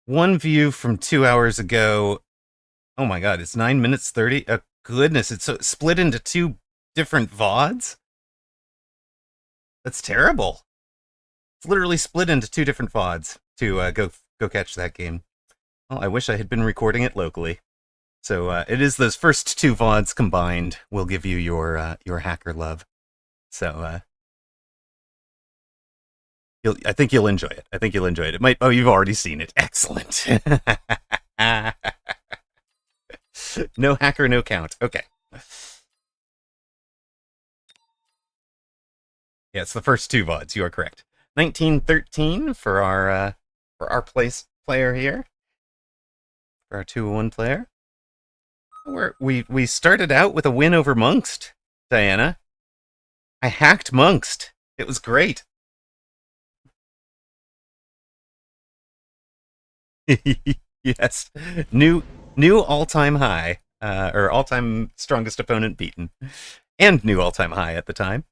one view from 2 hours ago. Oh my god, it's 9 minutes 30. Oh, goodness, it's split into two different VODs? That's terrible. It's literally split into two different VODs to go catch that game. Well, I wish I had been recording it locally. So it is those first two VODs combined will give you your hacker love. So I think you'll enjoy it. It might. Oh, you've already seen it. Excellent. No hacker, no count. Okay. Yeah, it's the first two VODs. You are correct. 1913 for our player here. For our 201 player. We started out with a win over Monkst, Diana. I hacked Monkst. It was great. Yes, new all-time high, or all-time strongest opponent beaten, and new all-time high at the time.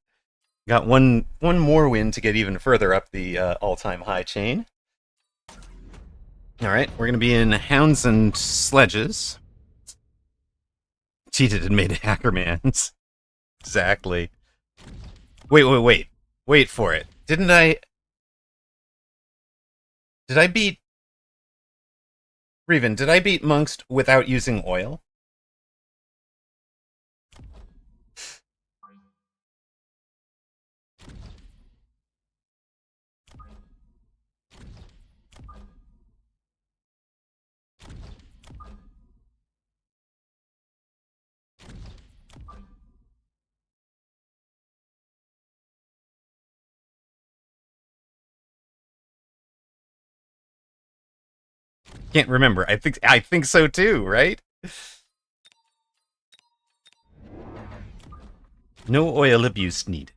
Got one more win to get even further up the all-time high chain. All right, we're gonna be in Hounds and Sledges. Cheated and made Hackermans. Exactly. Wait for it. Didn't I? Did I beat Reven? Did I beat Monkst without using oil? Can't remember. I think so too, right? No oil abuse needed.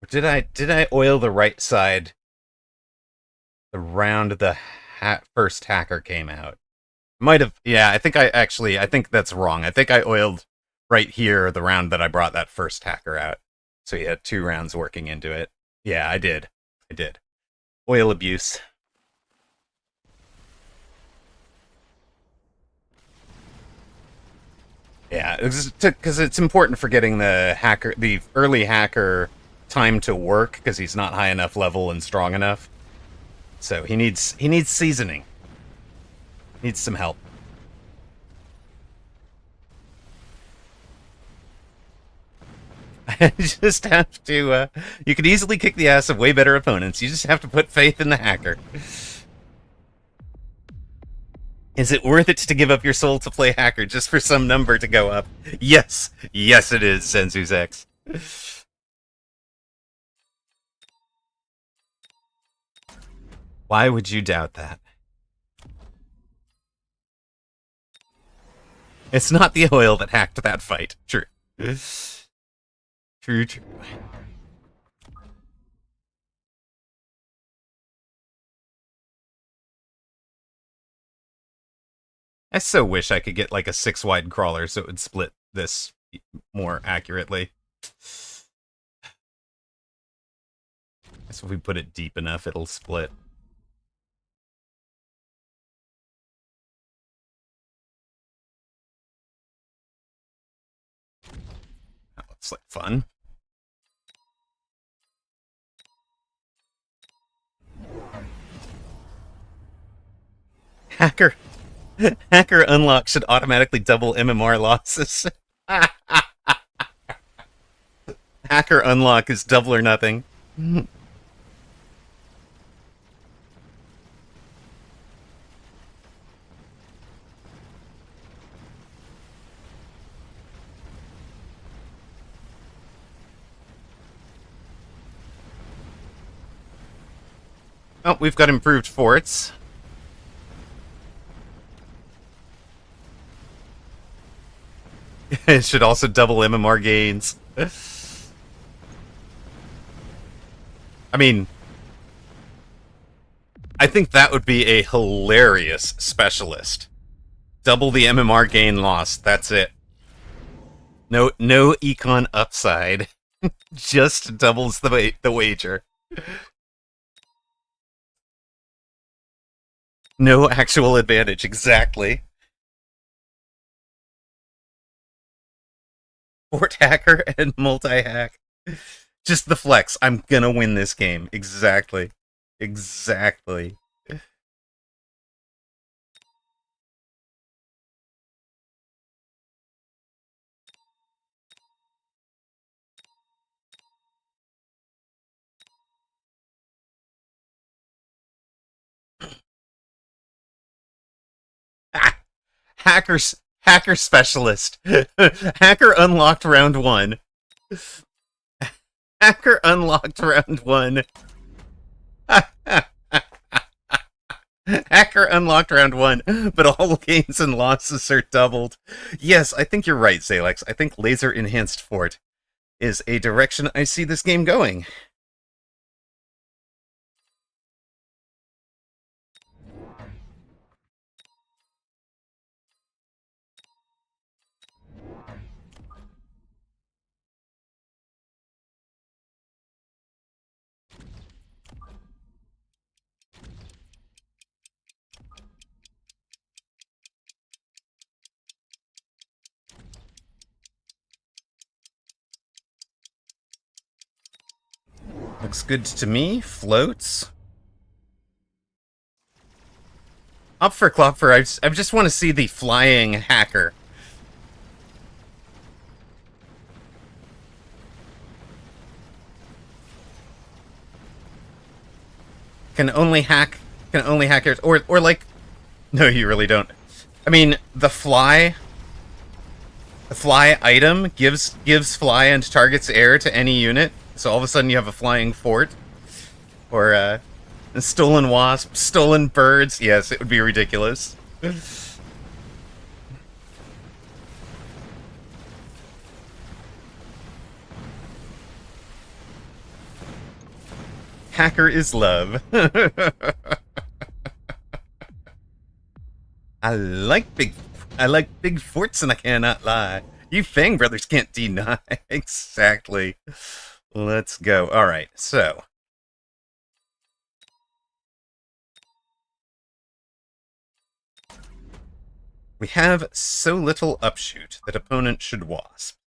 Did I oil the right side the round the first hacker came out? Might have. Yeah, I think that's wrong. I think I oiled right here the round that I brought that first hacker out. So he had 2 rounds working into it. Yeah, I did. Oil abuse. Yeah, because it's important for getting the early hacker time to work because he's not high enough level and strong enough. So he needs seasoning. Needs some help. I just have to. You can easily kick the ass of way better opponents. You just have to put faith in the hacker. Is it worth it to give up your soul to play hacker just for some number to go up? Yes, yes, it is. Senzu's X. Why would you doubt that? It's not the oil that hacked that fight. True. True. I so wish I could get like a 6-wide crawler so it would split this more accurately. So if we put it deep enough, it'll split. That looks like fun. Hacker unlock should automatically double MMR losses. Hacker unlock is double or nothing. Oh, we've got improved forts. It should also double MMR gains. I mean, I think that would be a hilarious specialist. Double the MMR gain loss. That's it. No econ upside. Just doubles the wager. No actual advantage. Exactly. Fort hacker and multi-hack. Just the flex. I'm gonna win this game. Exactly. Ah, hacker specialist. Hacker unlocked round 1. Hacker unlocked round 1. Hacker unlocked round 1, but all gains and losses are doubled. Yes, I think you're right, Zalex. I think laser enhanced fort is a direction I see this game going. Looks good to me. Floats. Up for Klopfer. I just want to see the flying hacker. Can only hack yours. Or like, no, you really don't. I mean, the fly item gives fly and targets air to any unit. So all of a sudden you have a flying fort. Or stolen wasp, stolen birds. Yes, it would be ridiculous. Hacker is love. I like big forts, and I cannot lie. You Fang brothers can't deny. Exactly. Let's go. All right, so we have so little upshoot that opponent should wasp.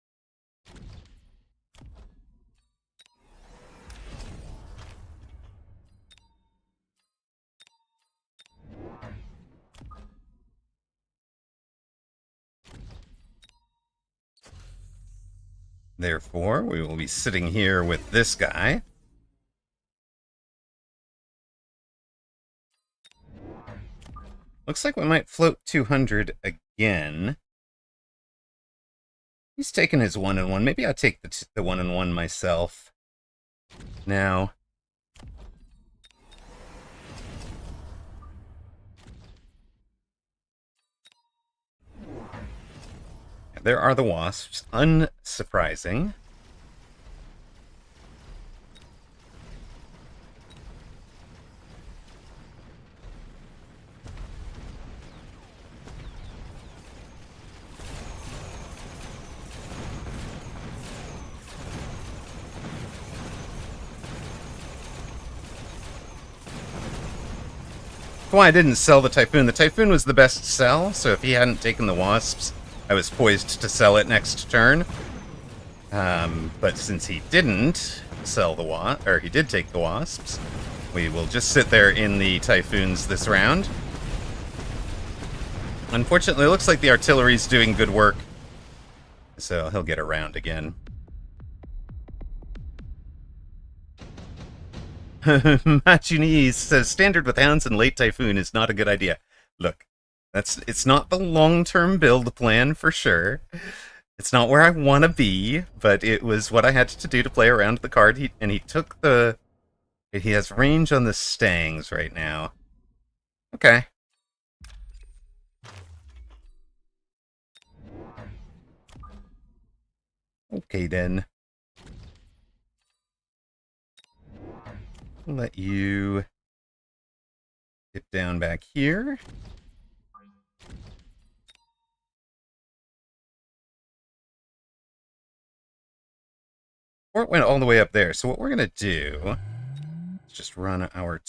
Therefore, we will be sitting here with this guy. Looks like we might float 200 again. He's taking his 1-1. Maybe I'll take the 1-1 myself. Now, there are the wasps. Unsurprising. Why I didn't sell the Typhoon. The Typhoon was the best sell, so if he hadn't taken the wasps, I was poised to sell it next turn. But since he didn't sell the or he did take the wasps, we will just sit there in the Typhoons this round. Unfortunately, it looks like the artillery's doing good work, so he'll get around again. Machunese says standard with hounds and late Typhoon is not a good idea. Look, it's not the long-term build plan for sure. It's not where I want to be, but it was what I had to do to play around the card. He took the... He has range on the Stangs right now. Okay. Okay, then. I'll let you get down back here. Or it went all the way up there. So what we're going to do is just run our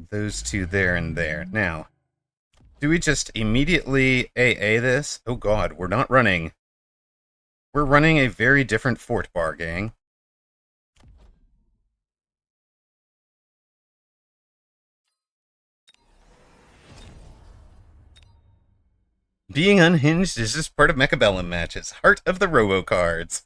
those two there and there. Now, do we just immediately AA this? Oh god, we're not running. We're running a very different fort bar, gang. Being unhinged is just part of Mechabellum matches. Heart of the Robo cards.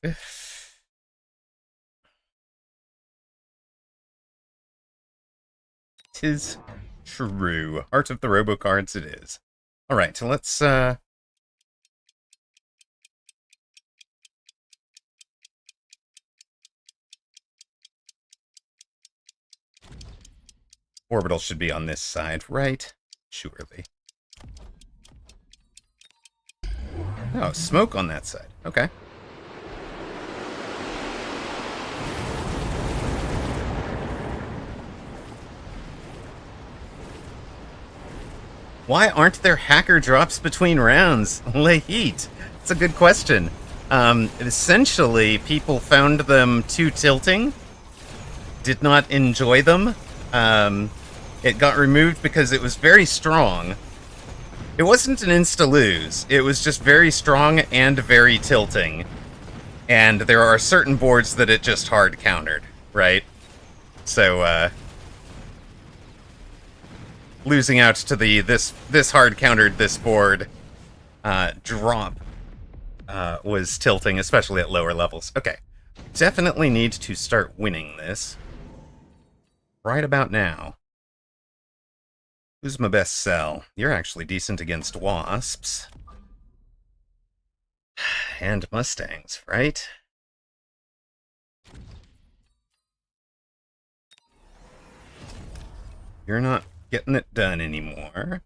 Tis true. Heart of the Robo cards it is. Alright, so let's Orbital should be on this side, right? Surely. Oh, smoke on that side. Okay. Why aren't there hacker drops between rounds? Lahit. It's a good question. Essentially, people found them too tilting, did not enjoy them. It got removed because it was very strong. It wasn't an insta-lose. It was just very strong and very tilting. And there are certain boards that it just hard countered, right? So, losing out to the this hard countered this board drop was tilting, especially at lower levels. Okay, definitely need to start winning this right about now. Who's my best sell? You're actually decent against wasps and mustangs, right? You're not getting it done anymore.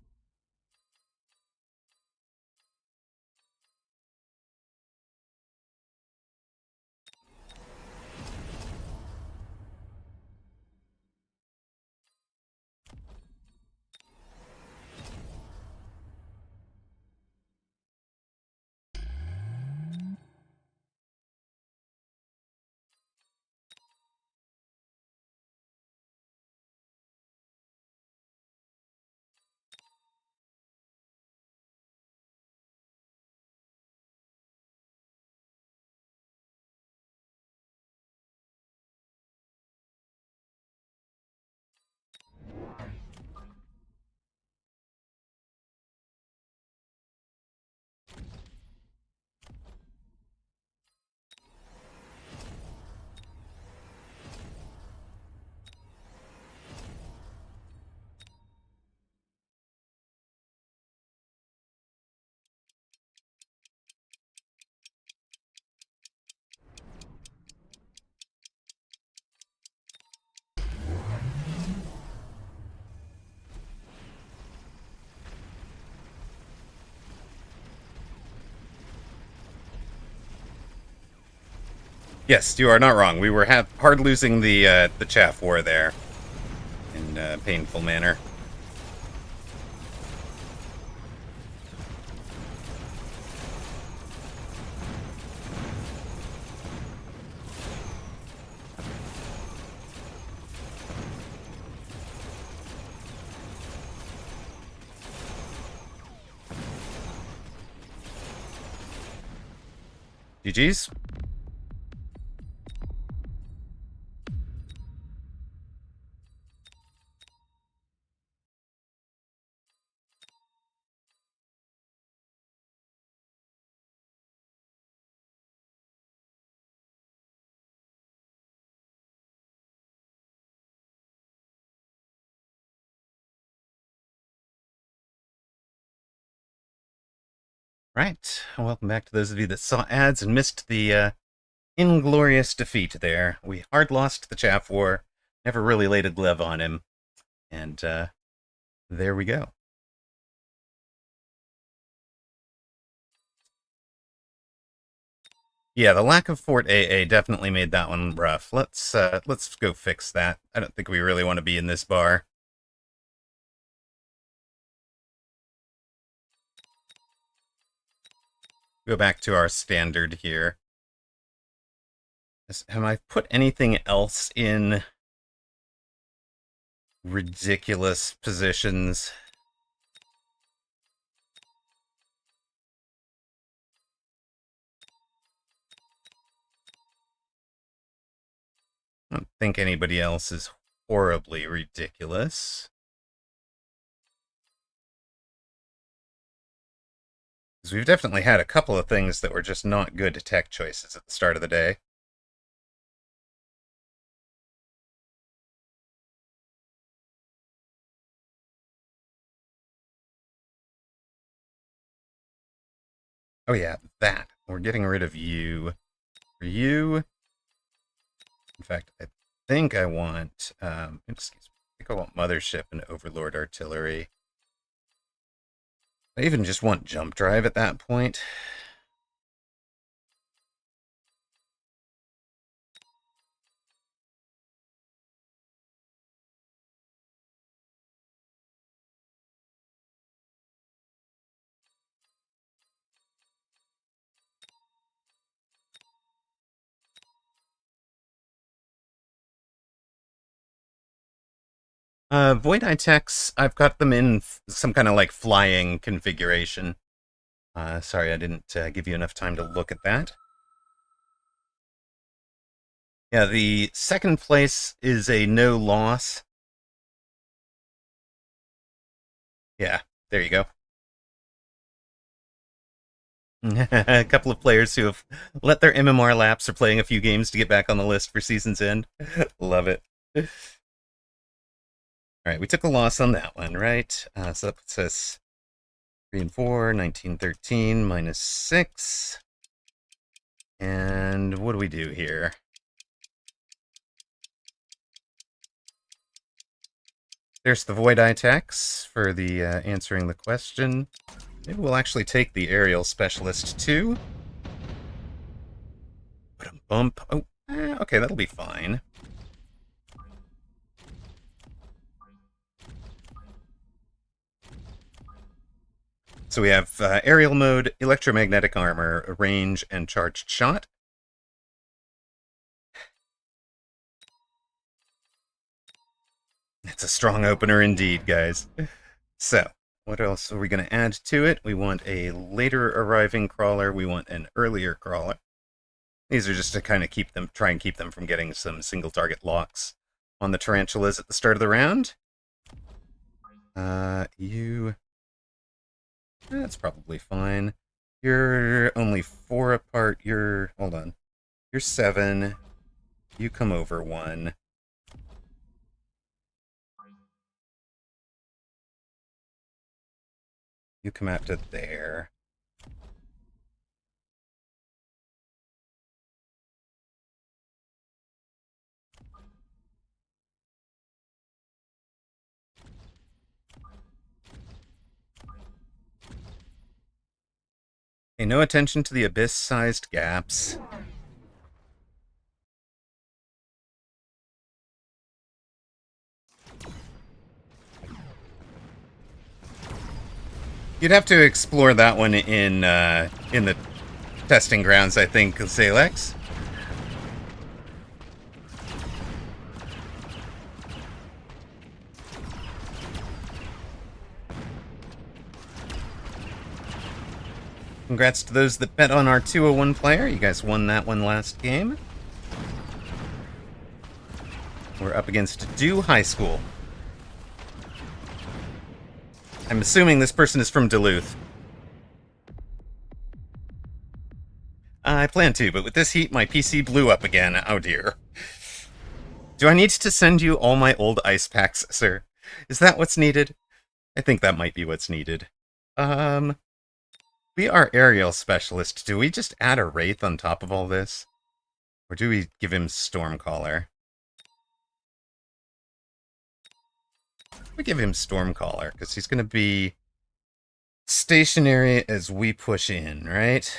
Yes, you are not wrong. We were hard losing the chaff war there in a painful manner. GG's. Right. Welcome back to those of you that saw ads and missed the inglorious defeat there. We hard lost the chaff war, never really laid a glove on him, and there we go. Yeah, the lack of Fort AA definitely made that one rough. Let's go fix that. I don't think we really want to be in this bar. Go back to our standard here. Have I put anything else in ridiculous positions? I don't think anybody else is horribly ridiculous. Because we've definitely had a couple of things that were just not good tech choices at the start of the day. Oh yeah, that. We're getting rid of you. For you. In fact, I think I want, excuse me, think I want Mothership and Overlord Artillery. I even just want Jump Drive at that point. Void Itex, I've got them in some kind of like flying configuration. Sorry, I didn't give you enough time to look at that. Yeah, the second place is a no loss. Yeah, there you go. A couple of players who have let their MMR lapse are playing a few games to get back on the list for season's end. Love it. All right, we took a loss on that one, right? So that puts us 3 and 4, 19, 13, minus 6. And what do we do here? There's the Void Itex for the answering the question. Maybe we'll actually take the Aerial Specialist too. Put a bump. Oh, okay, that'll be fine. So we have aerial mode, electromagnetic armor, range, and charged shot. It's a strong opener indeed, guys. So, what else are we going to add to it? We want a later arriving crawler. We want an earlier crawler. These are just to kind of try and keep them from getting some single target locks on the tarantulas at the start of the round. That's probably fine. You're only 4 apart. Hold on. You're 7. You come over 1. You come out to there. Pay no attention to the abyss-sized gaps. You'd have to explore that one in the testing grounds, I think, Zalex. Congrats to those that bet on our 201 player. You guys won that one last game. We're up against Dew High School. I'm assuming this person is from Duluth. I plan to, but with this heat, my PC blew up again. Oh dear. Do I need to send you all my old ice packs, sir? Is that what's needed? I think that might be what's needed. We are aerial specialist. Do we just add a Wraith on top of all this? Or do we give him Stormcaller? We give him Stormcaller, because he's going to be stationary as we push in, right?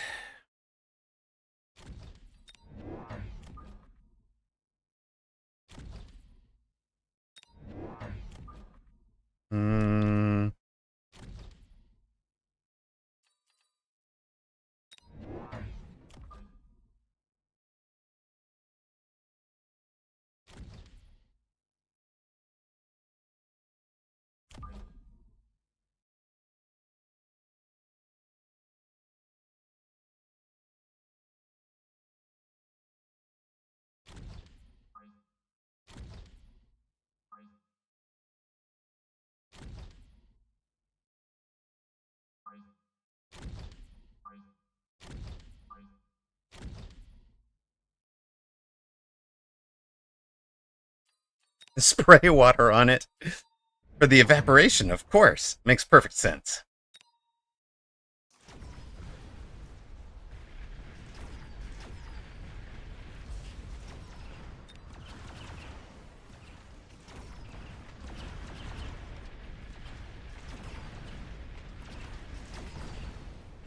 Spray water on it. For the evaporation, of course. Makes perfect sense.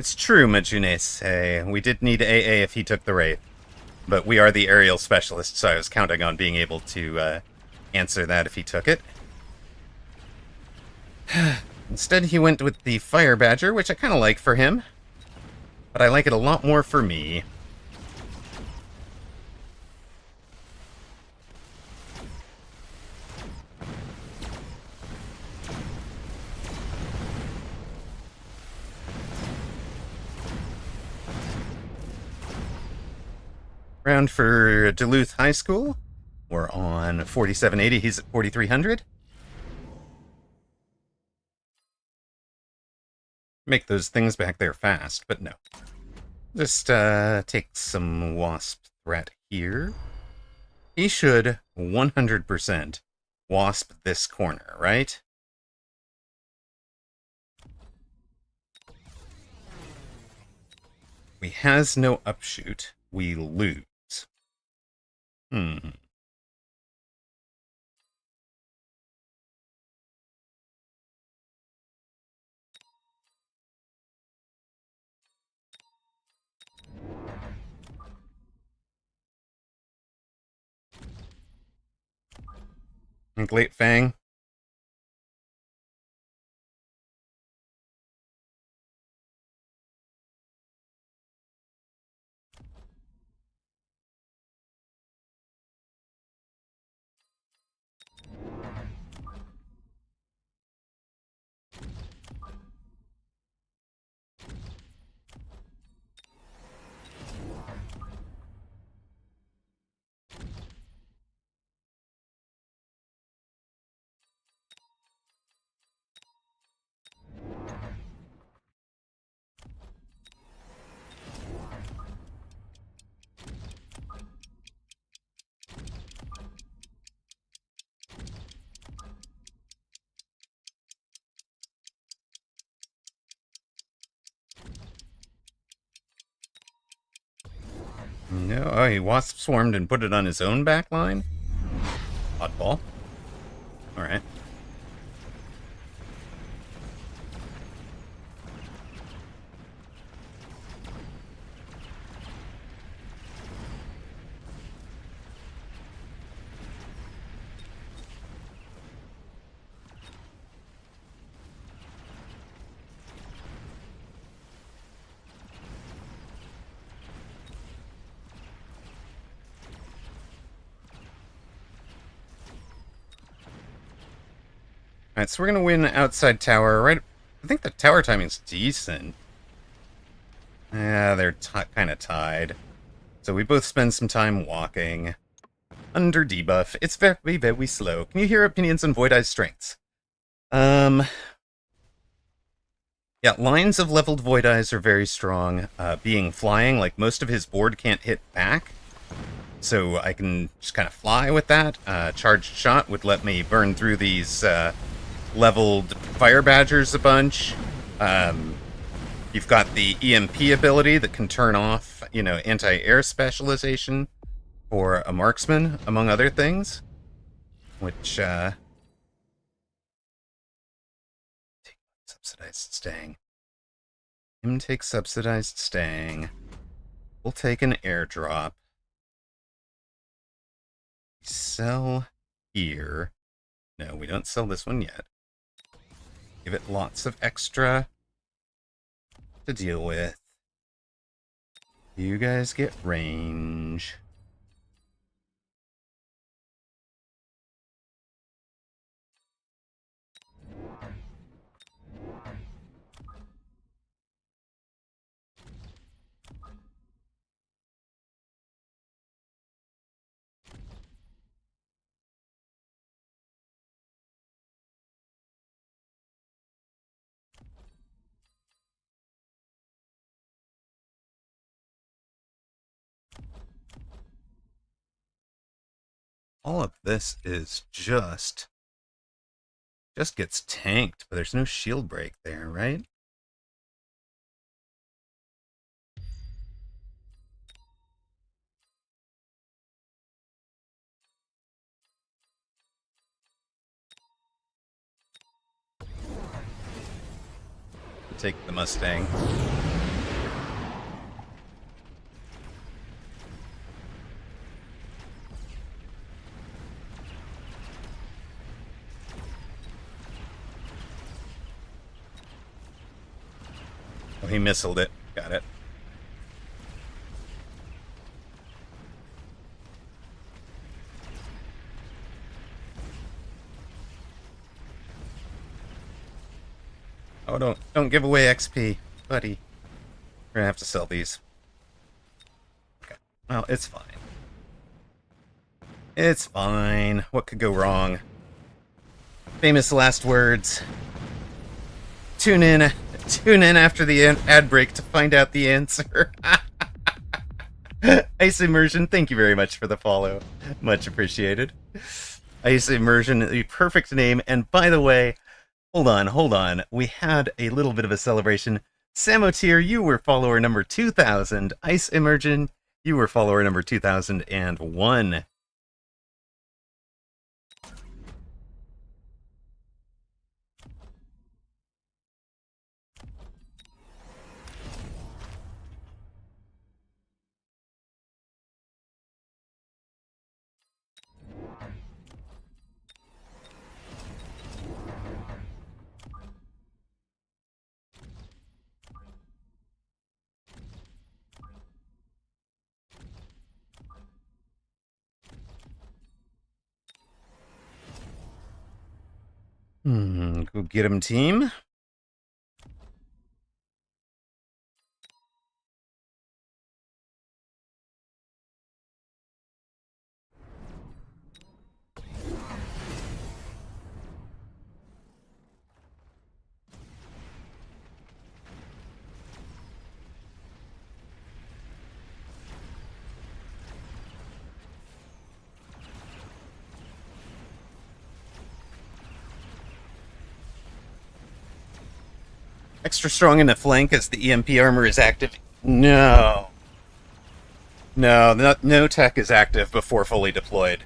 It's true, Majune. We did need AA if he took the Wraith. But we are the aerial specialists, so I was counting on being able to answer that if he took it. Instead, he went with the Fire Badger, which I kind of like for him. But I like it a lot more for me. Round for Duluth High School. We're on 4780. He's at 4300. Make those things back there fast, but no. Just take some Wasp threat here. He should 100% Wasp this corner, right? We has no upshoot. We lose. And Glate Fang. No, oh, he Wasp Swarmed and put it on his own back line? Oddball. Alright. Alright, so we're going to win outside tower, right? I think the tower timing's decent. Yeah, they're kind of tied. So we both spend some time walking. Under debuff. It's very, very slow. Can you hear opinions on Void Eye's strengths? Yeah, lines of leveled Void Eyes are very strong. Being flying, like most of his board can't hit back. So I can just kind of fly with that. Charged Shot would let me burn through these leveled Fire Badgers a bunch. You've got the EMP ability that can turn off, you know, anti-air specialization for a marksman, among other things. Which, take subsidized staying. Him take subsidized staying. We'll take an airdrop. Sell here. No, we don't sell this one yet. Give it lots of extra to deal with. You guys get range. All of this is just gets tanked, but there's no shield break there, right? Take the Mustang. Oh, he missiled it. Got it. Oh, don't give away XP, buddy. We're gonna have to sell these. Okay. Well, it's fine. It's fine. What could go wrong? Famous last words. Tune in after the ad break to find out the answer. Ice Immersion, thank you very much for the follow. Much appreciated. Ice Immersion, the perfect name. And by the way, hold on. We had a little bit of a celebration. Samotier, you were follower number 2000. Ice Immersion, you were follower number 2001. Go get him, team. Extra strong in the flank as the EMP armor is active. No. No tech is active before fully deployed.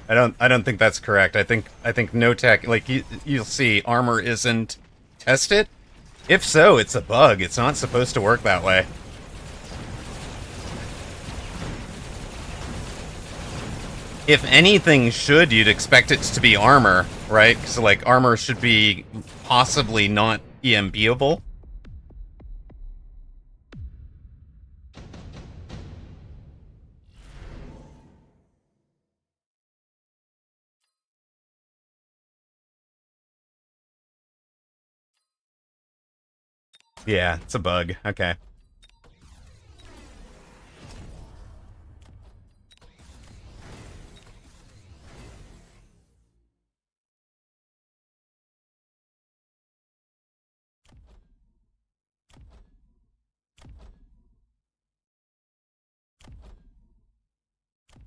I don't think that's correct. I think no tech, like you'll see, armor isn't tested. If so, it's a bug. It's not supposed to work that way. If anything should, you'd expect it to be armor, right? So like armor should be possibly not EMPable. Yeah, it's a bug. Okay.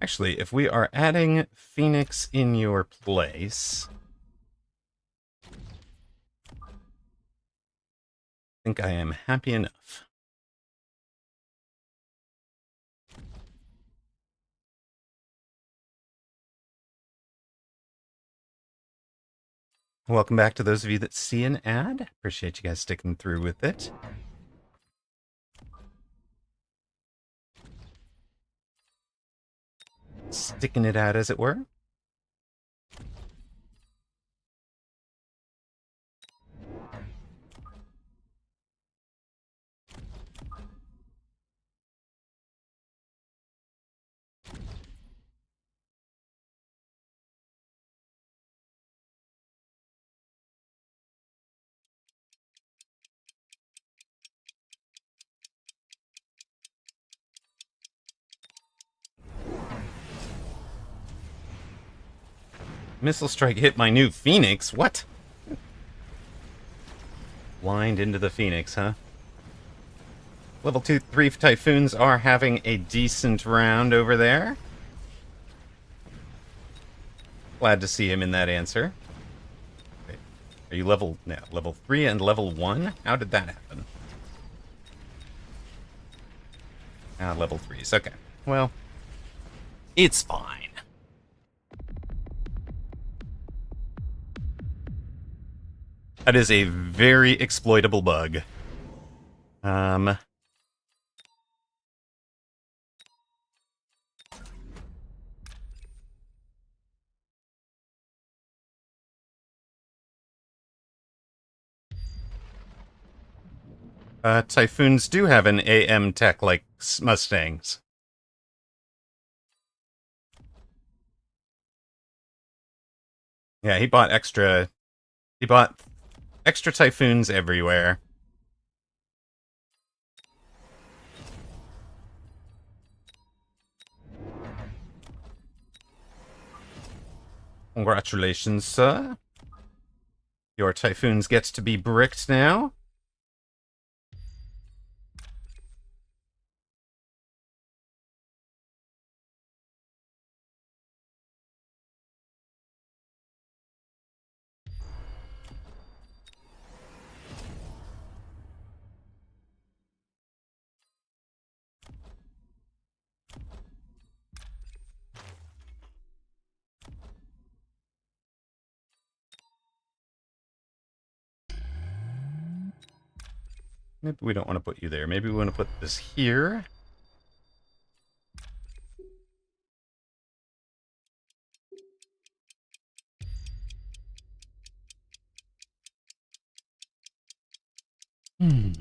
Actually, if we are adding Phoenix in your place, I think I am happy enough. Welcome back to those of you that see an ad. Appreciate you guys sticking through with it. Sticking it out, as it were. Missile strike hit my new Phoenix? What? Blind into the Phoenix, huh? Level 2, 3 Typhoons are having a decent round over there. Glad to see him in that answer. Wait, are you level 3 and level 1? How did that happen? Ah, level 3s. Okay. Well, it's fine. That is a very exploitable bug. Typhoons do have an AM tech like Mustangs. Yeah, he bought extra. He bought extra Typhoons everywhere. Congratulations, sir. Your Typhoons gets to be bricked now. Maybe we don't want to put you there. Maybe we want to put this here. Hmm.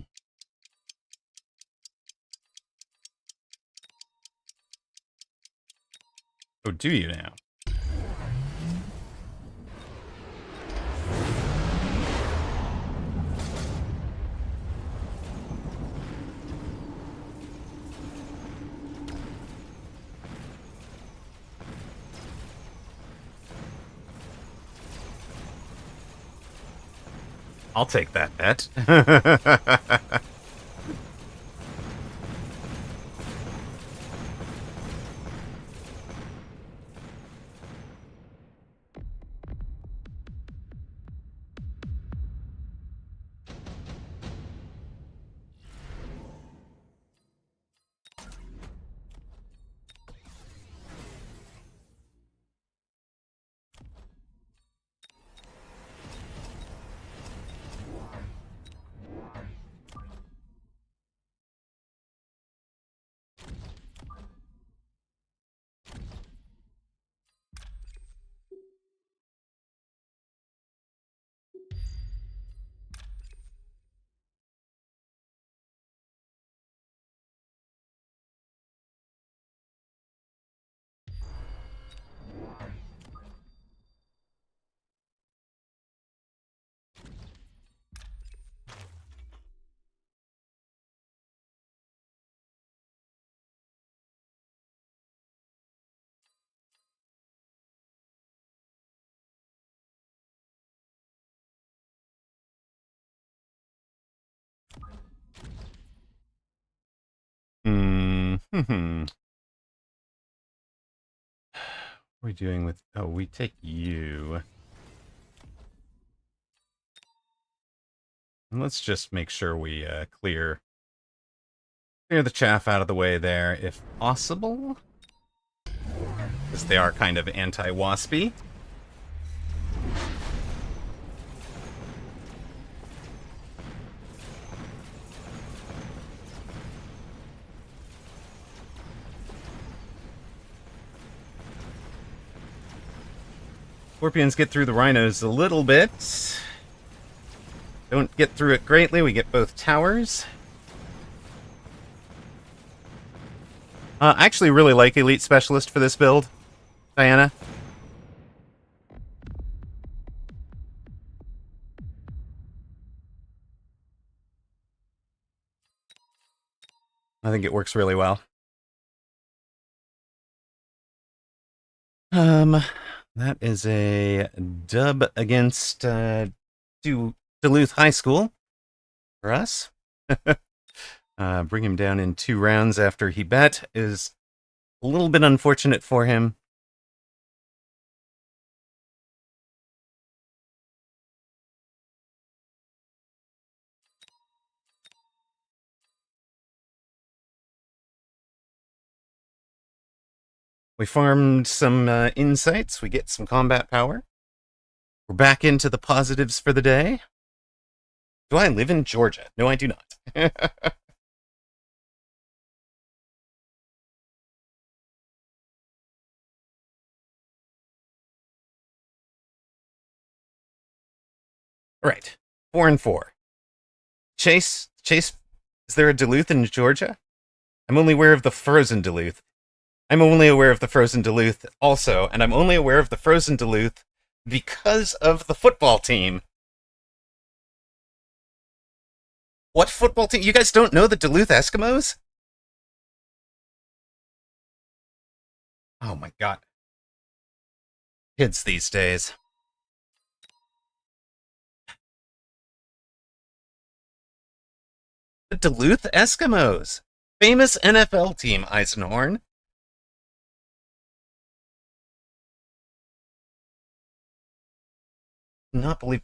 Oh, do you now? I'll take that bet. What are we doing with... Oh, we take you. And let's just make sure we clear the chaff out of the way there, if possible. Because they are kind of anti-waspy. Scorpions get through the rhinos a little bit. Don't get through it greatly. We get both towers. I actually really like Elite Specialist for this build, Diana. I think it works really well. That is a dub against Duluth High School for us. Bring him down in 2 rounds after he bet is a little bit unfortunate for him. We farmed some insights. We get some combat power. We're back into the positives for the day. Do I live in Georgia? No, I do not. All right, 4 and 4. Chase Is there a Duluth in Georgia? I'm only aware of the frozen Duluth. I'm only aware of the frozen Duluth also, and I'm only aware of the frozen Duluth because of the football team. What football team? You guys don't know the Duluth Eskimos? Oh my god. Kids these days. The Duluth Eskimos. Famous NFL team, Eisenhorn. Not believe.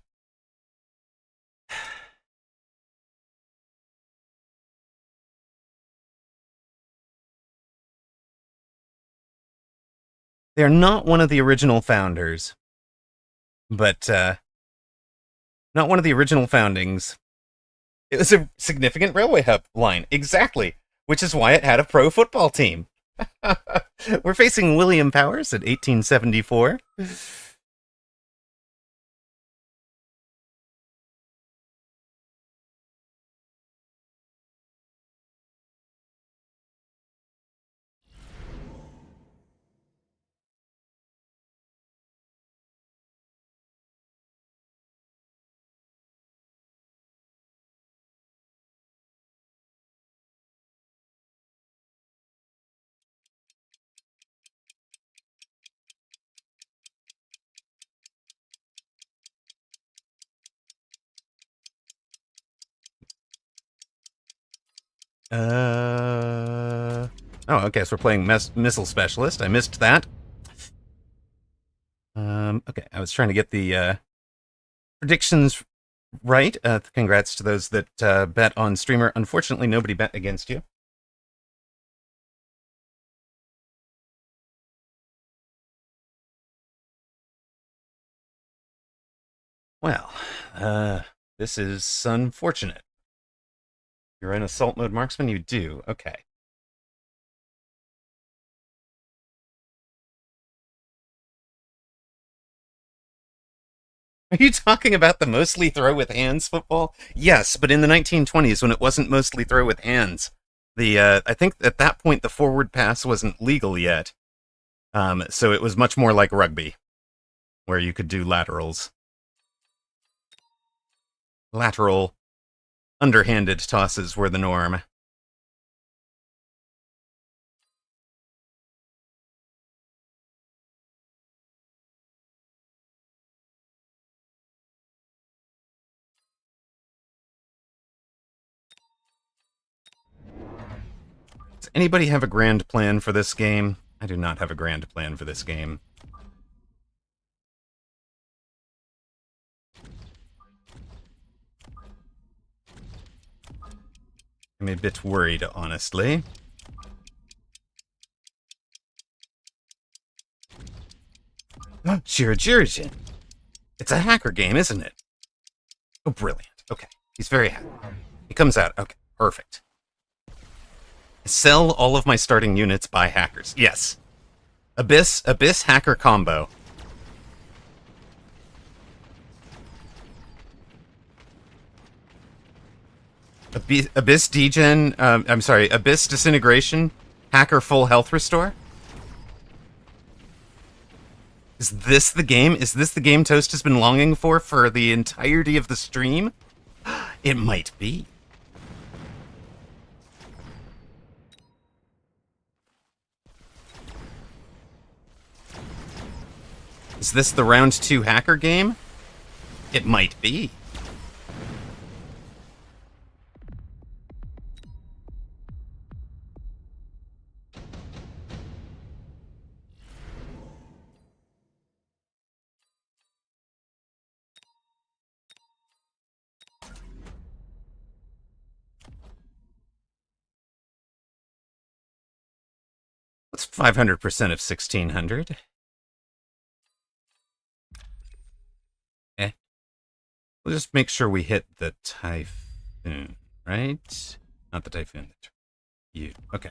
They're not one of the original founders, but not one of the original foundings. It was a significant railway hub line, exactly, which is why it had a pro football team. We're facing William Powers at 1874. Oh, okay, so we're playing Missile Specialist. I missed that. Okay, I was trying to get the predictions right. Congrats to those that bet on Streamer. Unfortunately, nobody bet against you. Well, this is unfortunate. You're in assault mode marksman? You do. Okay. Are you talking about the mostly throw with hands football? Yes, but in the 1920s when it wasn't mostly throw with hands, the I think at that point the forward pass wasn't legal yet. So it was much more like rugby, where you could do laterals. Lateral, underhanded tosses were the norm. Does anybody have a grand plan for this game? I do not have a grand plan for this game. I'm a bit worried, honestly. Shirajirajin. It's a hacker game, isn't it? Oh, brilliant. Okay. He's very happy. He comes out. Okay, perfect. Sell all of my starting units by hackers. Yes. Abyss hacker combo. Abyss degen, I'm sorry, Abyss disintegration, hacker full health restore. Is this the game? Is this the game Toast has been longing for the entirety of the stream? It might be. Is this the round 2 hacker game? It might be. What's 500% of 1600? Eh. We'll just make sure we hit the Typhoon, right? Not the Typhoon. You. Okay.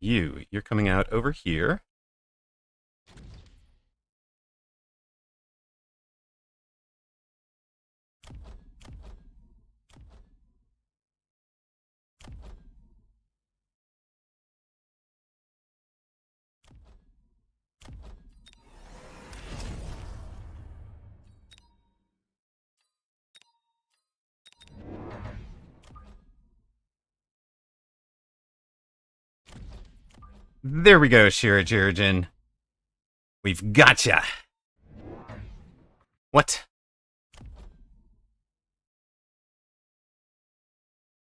You're coming out over here. There we go, Shirajirajin. We've gotcha. What?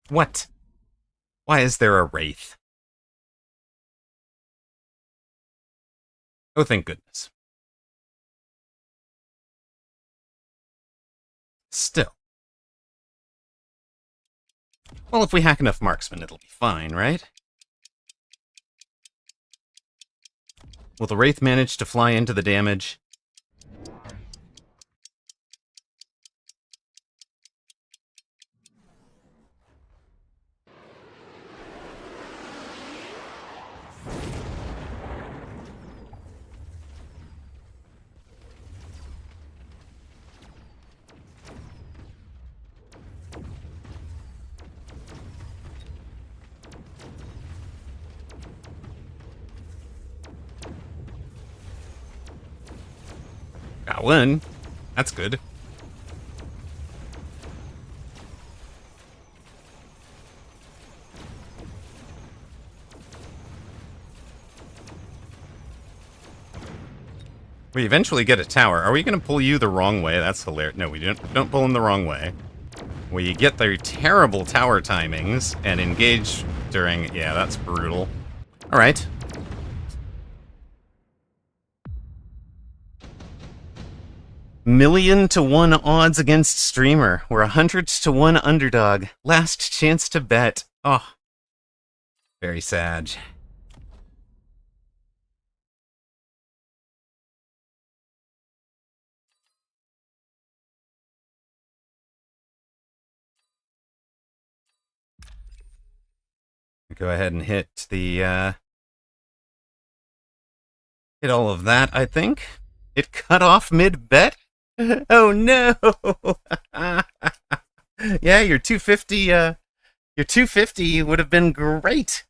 What? Why is there a wraith? Oh, thank goodness. Still. Well, if we hack enough marksmen, it'll be fine, right? Will the wraith manage to fly into the damage? Got one. That's good. We eventually get a tower. Are we going to pull you the wrong way? That's hilarious. No, we don't pull him the wrong way. We get their terrible tower timings and engage during... Yeah, that's brutal. All right. Million to 1 odds against streamer. We're 100 to 1 underdog. Last chance to bet. Oh. Very sad. Go ahead and hit the, hit all of that, I think. It cut off mid-bet? Oh, no! Yeah, your 250, your 250 would have been great.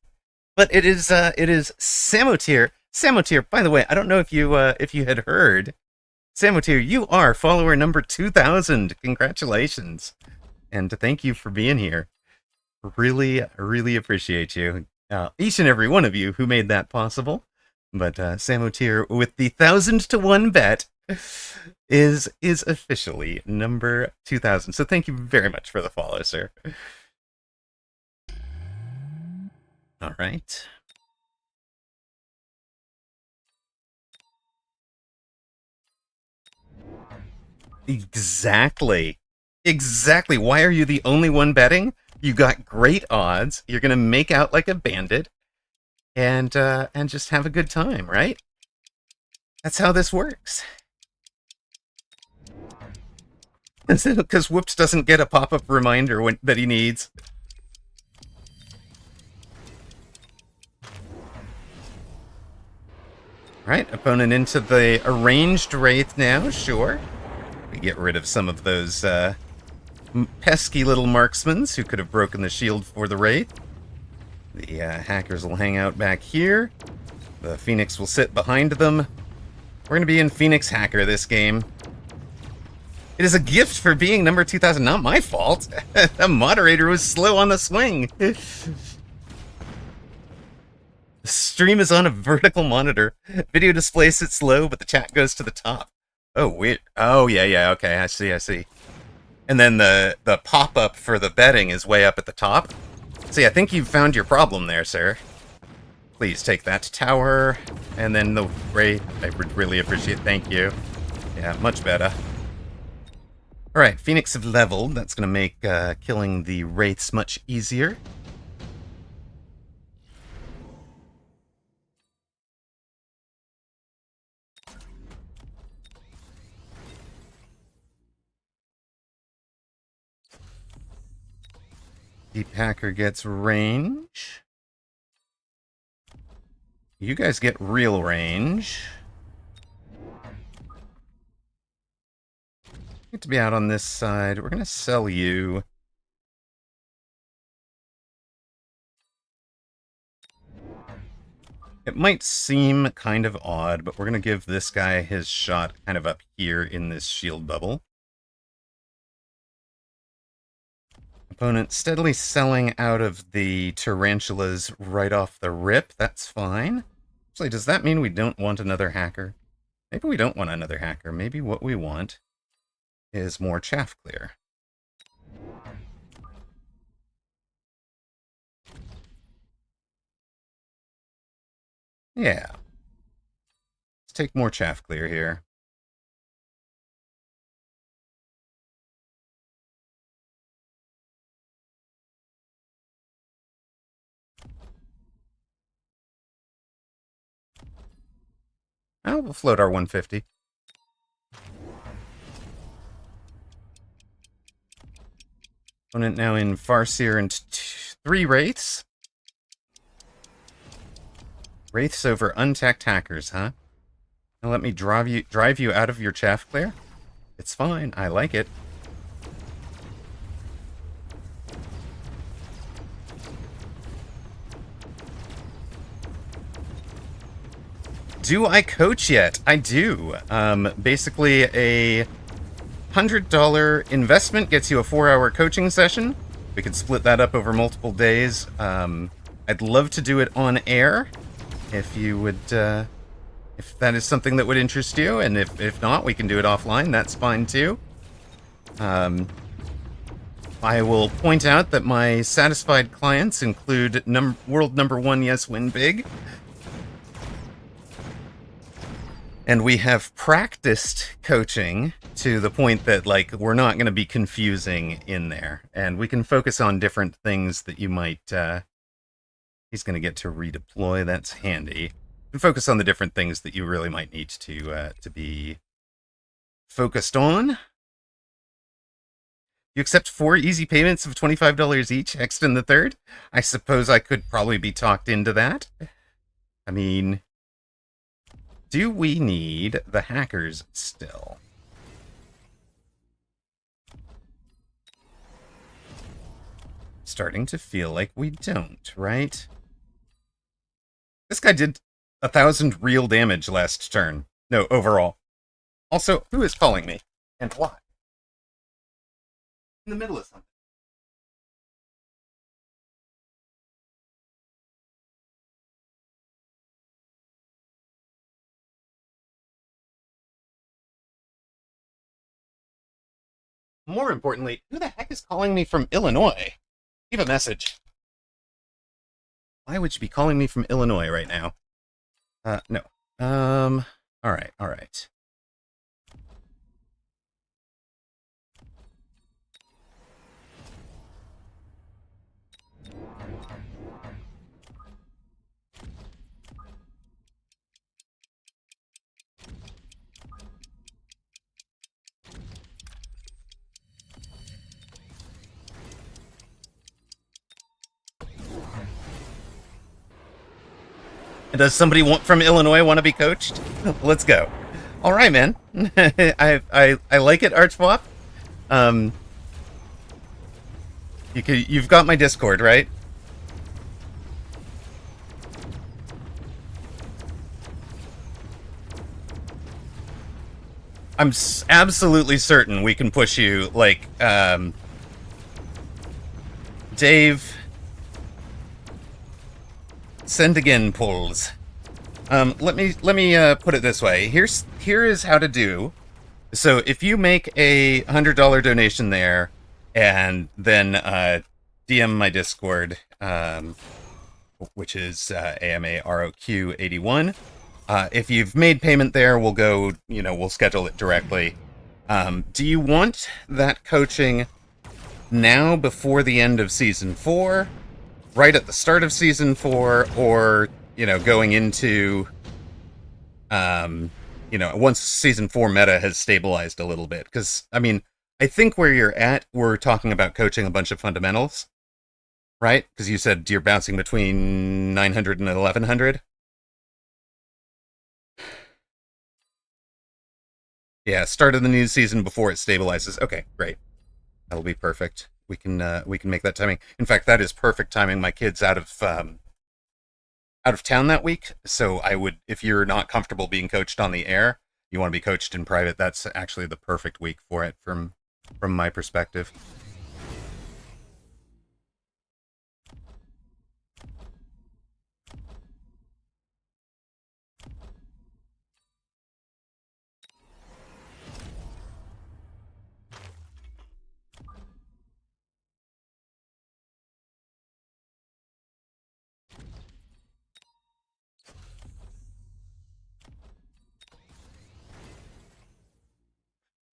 But it is Samotir. Samotir, by the way, I don't know if you had heard. Samotir, you are follower number 2000. Congratulations. And thank you for being here. Really, really appreciate you. Each and every one of you who made that possible. But Samotir, with the 1,000 to 1 bet, is officially number 2000. So thank you very much for the follow, sir. All right. Exactly. Exactly. Why are you the only one betting? You got great odds. You're gonna make out like a bandit, and just have a good time, right? That's how this works. Because Whoops doesn't get a pop-up reminder that he needs. Right, opponent into the arranged wraith now. Sure, we get rid of some of those pesky little marksmans who could have broken the shield for the wraith. The hackers will hang out back here. The Phoenix will sit behind them. We're going to be in Phoenix Hacker this game. It is a gift for being number 2000. Not my fault. The moderator was slow on the swing. The stream is on a vertical monitor. Video display sits low, but the chat goes to the top. Oh, weird. Oh, yeah. Okay, I see. And then the pop-up for the betting is way up at the top. See, I think you've found your problem there, sir. Please take that tower, and then the wraith. I would really appreciate it. Thank you. Yeah, much better. Alright, Phoenix have leveled. That's going to make killing the wraiths much easier. Deep Hacker gets range. You guys get real range. Get to be out on this side. We're going to sell you. It might seem kind of odd, but we're going to give this guy his shot kind of up here in this shield bubble. Opponent steadily selling out of the tarantulas right off the rip. That's fine. Actually, does that mean we don't want another hacker? Maybe we don't want another hacker. Maybe what we want is more chaff clear. Yeah. Let's take more chaff clear here. Oh, we'll float our 150. Opponent now in Farseer and 3 Wraiths. Wraiths over untacked hackers, huh? Now let me drive you out of your chaff clear? It's fine, I like it. Do I coach yet? I do. Basically, a $100 investment gets you a 4-hour coaching session. We could split that up over multiple days. I'd love to do it on air, if you would, if that is something that would interest you, and if not, we can do it offline. That's fine too. I will point out that my satisfied clients include world number 1 Yes Win Big. And we have practiced coaching to the point that, like, we're not going to be confusing in there. And we can focus on different things that you might... he's going to get to redeploy. That's handy. And focus on the different things that you really might need to be focused on. You accept 4 easy payments of $25 each, Hexton the Third? I suppose I could probably be talked into that. I mean... do we need the hackers still? Starting to feel like we don't, right? This guy did 1,000 real damage last turn. No, overall. Also, who is calling me? And why? In the middle of something. More importantly, who the heck is calling me from Illinois? Leave a message. Why would you be calling me from Illinois right now? No. Alright, alright. Does somebody from Illinois want to be coached? Let's go. All right, man. I like it, Archwop. You've got my Discord, right? I'm absolutely certain we can push you, like, Dave. Send again, pulls. Let me put it this way. Here is how to do. So if you make a $100 donation there, and then DM my Discord, which is AMAROQ81. If you've made payment there, we'll go. We'll schedule it directly. Do you want that coaching now before the end of Season 4? Right at the start of Season 4, or, going into, once Season 4 meta has stabilized a little bit? Because, I mean, I think where you're at, we're talking about coaching a bunch of fundamentals, right? Because you said you're bouncing between 900 and 1100? Yeah, start of the new season before it stabilizes. Okay, great. That'll be perfect. We can make that timing. In fact, that is perfect timing. My kid's out of town that week, so I would, if you're not comfortable being coached on the air, you want to be coached in private, that's actually the perfect week for it from my perspective.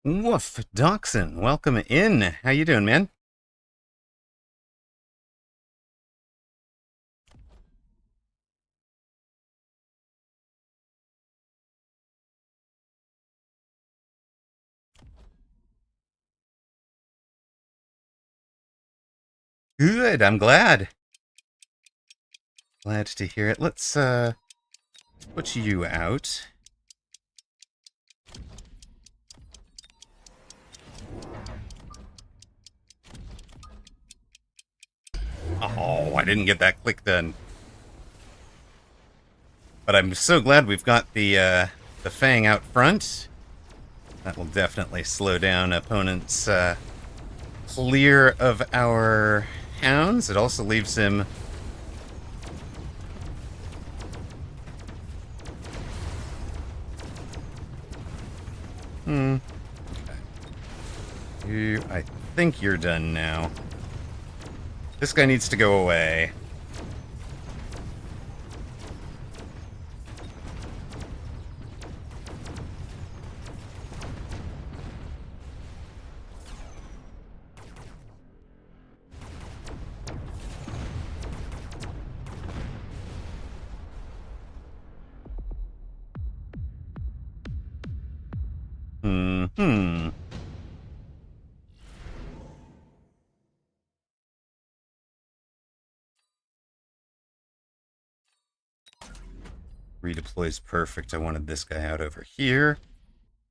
Woof, Dachshund, welcome in. How you doing, man? Good, I'm glad. Glad to hear it. Let's put you out. Oh, I didn't get that click done. But I'm so glad we've got the Fang out front. That will definitely slow down opponents' clear of our hounds. It also leaves him... I think you're done now. This guy needs to go away. Redeploy's perfect. I wanted this guy out over here.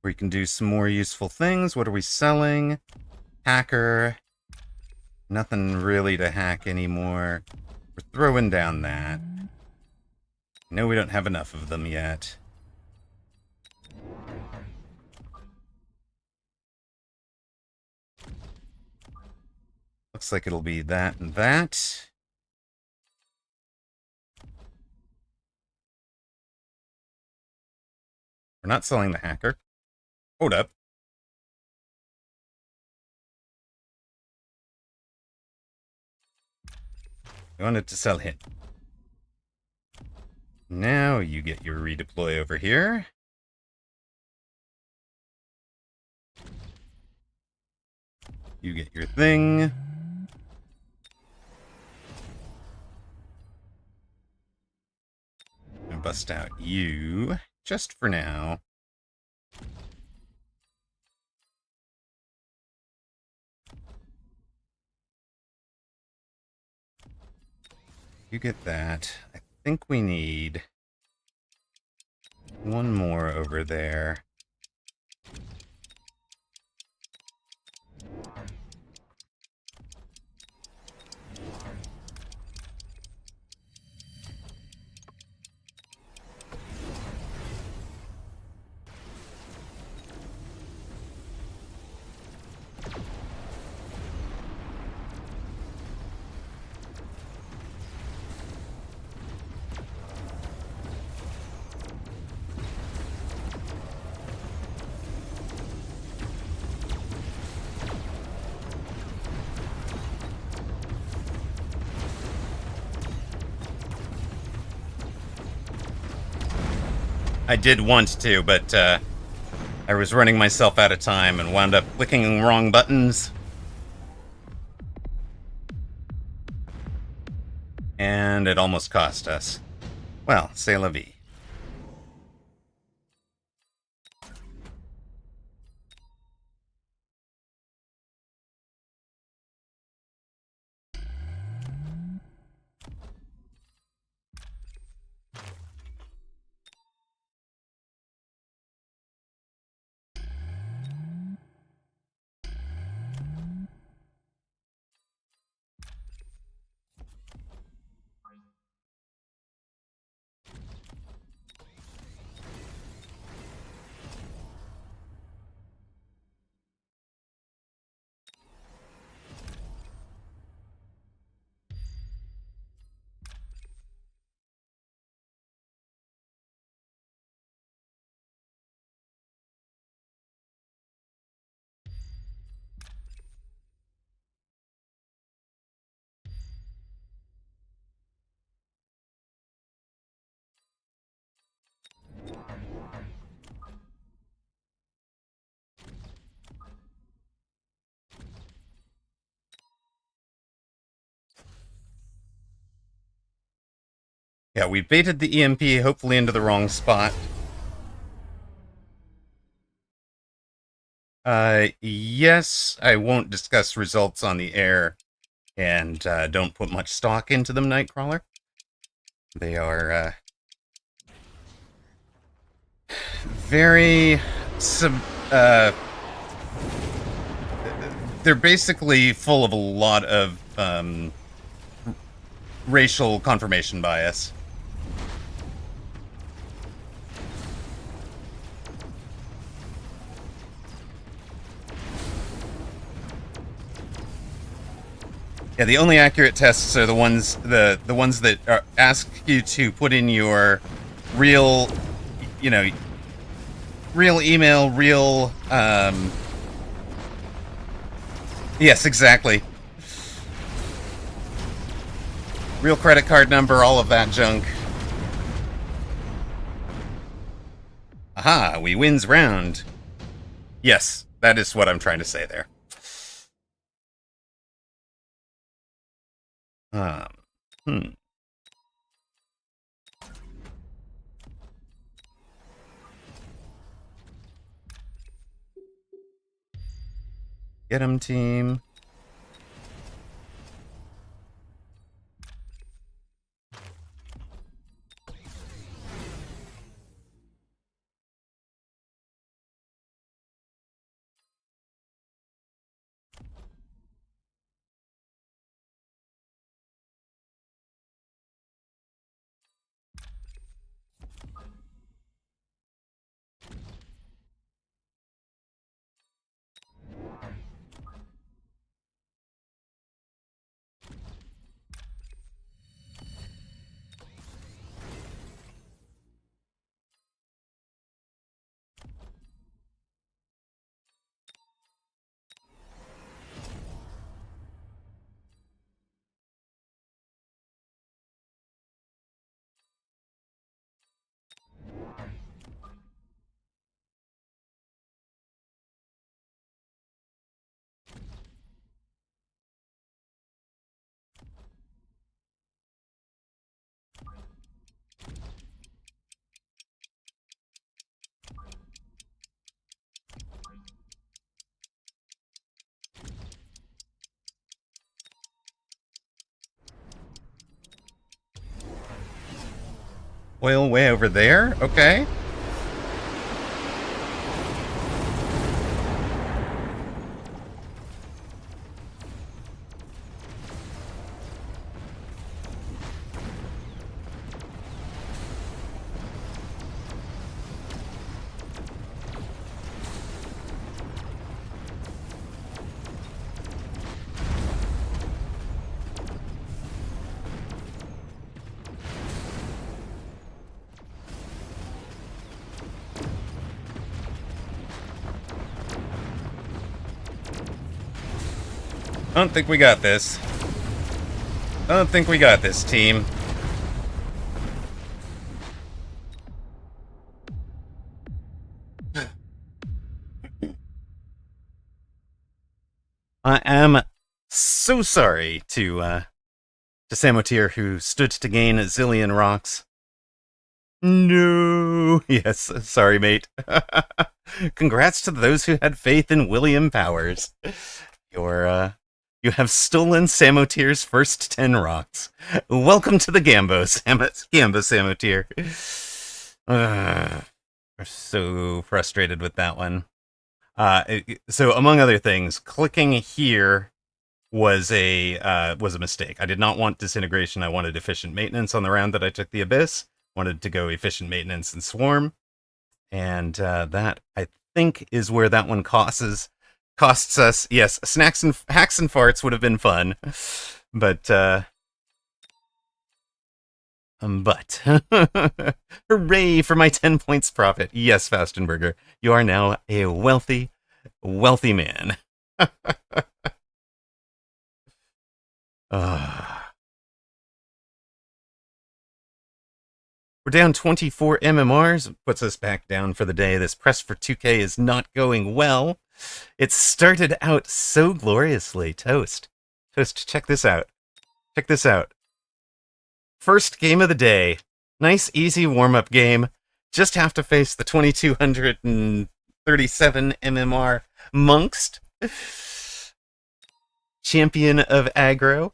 We can do some more useful things. What are we selling? Hacker. Nothing really to hack anymore. We're throwing down that. No, we don't have enough of them yet. Looks like it'll be that and that. We're not selling the hacker. Hold up. I wanted to sell him. Now you get your redeploy over here. You get your thing. And bust out you, just for now. You get that. I think we need one more over there. I did want to, but I was running myself out of time and wound up clicking wrong buttons. And it almost cost us. Well, c'est la vie. Yeah, we baited the EMP, hopefully into the wrong spot. Yes, I won't discuss results on the air, and don't put much stock into them, Nightcrawler. They are very uh, they're basically full of a lot of racial confirmation bias. Yeah, the only accurate tests are the ones that ask you to put in your real, you know, real email, real. Yes, exactly. Real credit card number, all of that junk. Aha, we wins round. Yes, that is what I'm trying to say there. Um, hmm. Get 'em, team. Oil way over there? Okay. I don't think we got this. I don't think we got this, team. I am so sorry to Samotier, who stood to gain a zillion rocks. No. Yes, sorry, mate. Congrats to those who had faith in William Powers. You have stolen Samotier's first 10 rocks. Welcome to the Gambo, Samotier. We're so frustrated with that one. So among other things, clicking here was a mistake. I did not want disintegration. I wanted efficient maintenance on the round that I took the Abyss. Wanted to go efficient maintenance and swarm, and that I think is where that one costs us. Yes, snacks and hacks and farts would have been fun, but hooray for my 10 points profit. Yes, Fastenberger, you are now a wealthy man. We're down 24 MMRs, puts us back down for the day. This press for 2K is not going well. It started out so gloriously. Toast, check this out. First game of the day. Nice, easy warm-up game. Just have to face the 2237 MMR Monks, champion of aggro.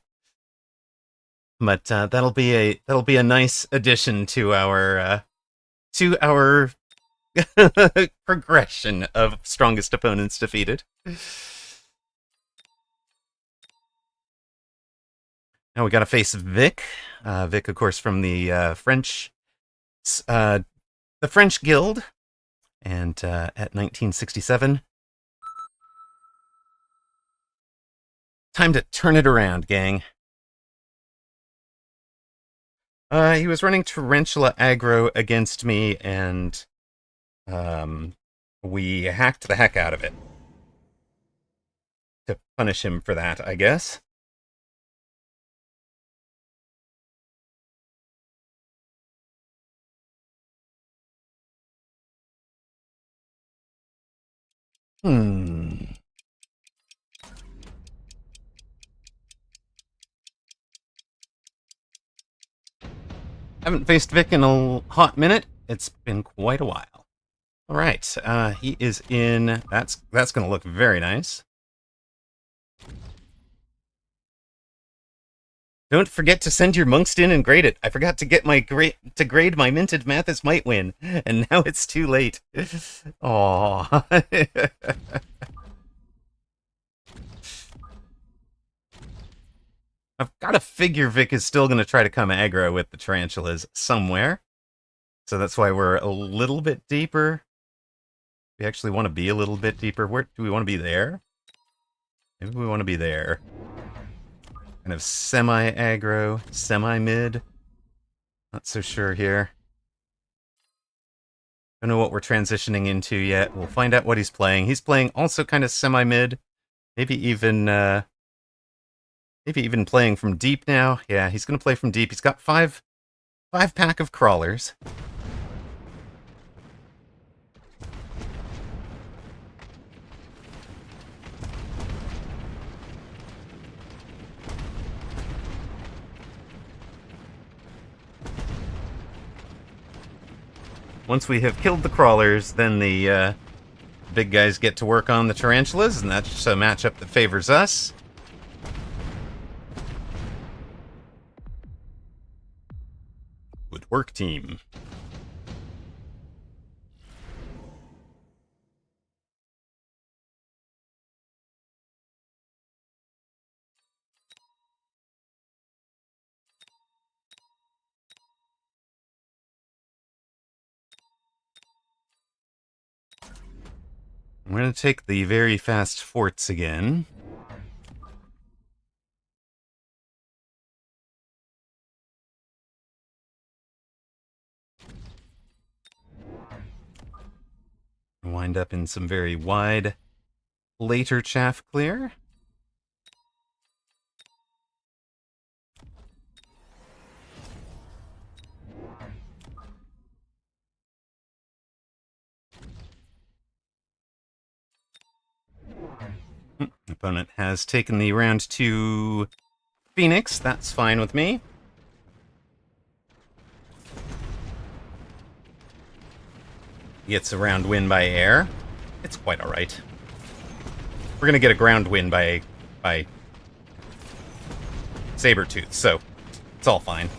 But that'll be a nice addition to our progression of strongest opponents defeated. Now we got to face Vic. Vic, of course, from the French Guild, and at 1967. Time to turn it around, gang. He was running Tarantula aggro against me, and we hacked the heck out of it. To punish him for that, I guess. Haven't faced Vic in a hot minute. It's been quite a while. All right, he is in. That's going to look very nice. Don't forget to send your monks in and grade it. I forgot to get my grade my minted Mathis might win, and now it's too late. Aww. I've got to figure Vic is still going to try to come aggro with the tarantulas somewhere. So that's why we're a little bit deeper. We actually want to be a little bit deeper. Where do we want to be? There? Maybe we want to be there. Kind of semi-aggro, semi-mid. Not so sure here. Don't know what we're transitioning into yet. We'll find out what he's playing. He's playing also kind of semi-mid. Maybe even playing from deep now. Yeah, he's going to play from deep. He's got five pack of crawlers. Once we have killed the crawlers, then the big guys get to work on the tarantulas, and that's a matchup that favors us. Good work, team. We're going to take the very fast forts again. Wind up in some very wide, later chaff clear. Opponent has taken the round 2 Phoenix. That's fine with me. Gets a round win by air. It's quite alright. We're gonna get a ground win by Sabertooth, so it's all fine.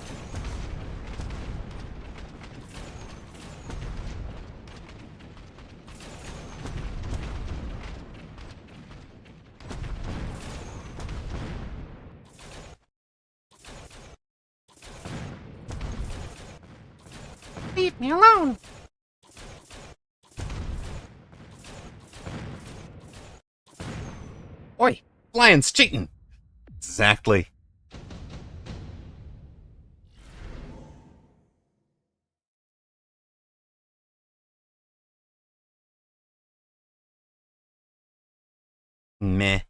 Leave me alone! Oi! Lion's cheating! Exactly. Meh.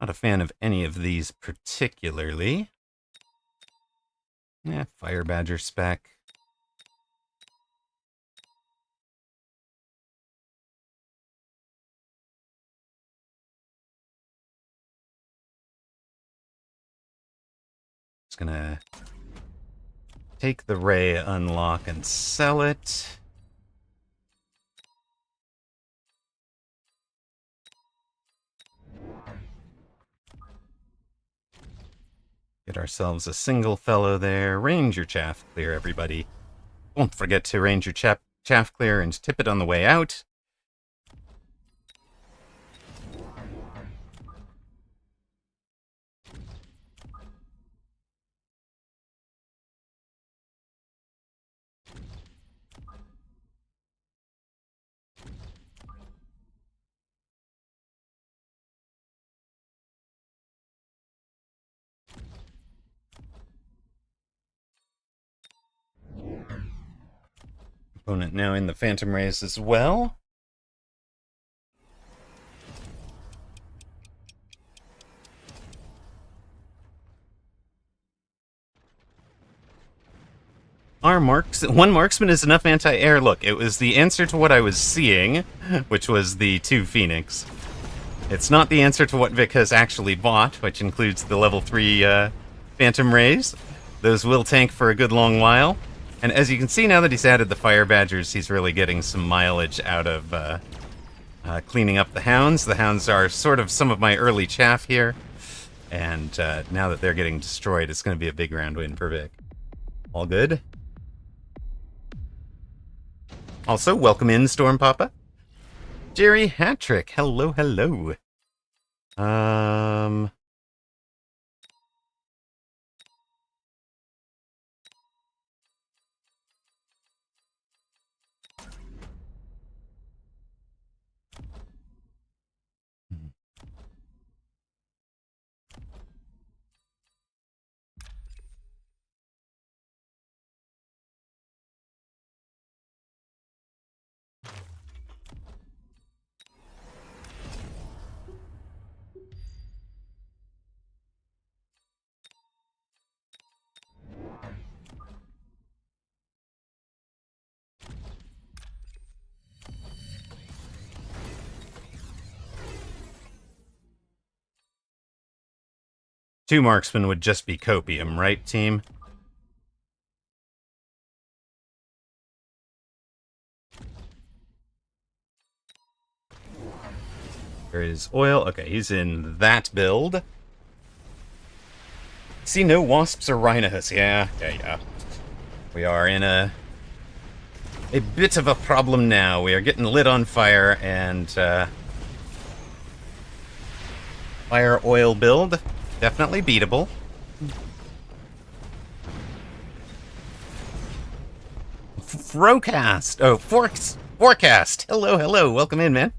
Not a fan of any of these particularly. Fire Badger spec. Just gonna Take the ray, unlock, and sell it. Get ourselves a single fellow there. Range your chaff clear, everybody. Don't forget to range your chaff clear and tip it on the way out. Opponent now in the Phantom Rays as well. One marksman is enough anti-air. Look, it was the answer to what I was seeing, which was the 2 Phoenix. It's not the answer to what Vic has actually bought, which includes the level 3 Phantom Rays. Those will tank for a good long while. And as you can see, now that he's added the Fire Badgers, he's really getting some mileage out of cleaning up the Hounds. The Hounds are sort of some of my early chaff here. And now that they're getting destroyed, it's going to be a big round win for Vic. All good? Also, welcome in, Storm Papa. Jerry Hattrick, hello, hello. Two marksmen would just be copium, right, team? There is oil. Okay, he's in that build. See, no wasps or rhinos. Yeah. We are in a bit of a problem now. We are getting lit on fire, and fire oil build. Definitely beatable. Frocast. Oh, Forecast. Hello. Welcome in, man.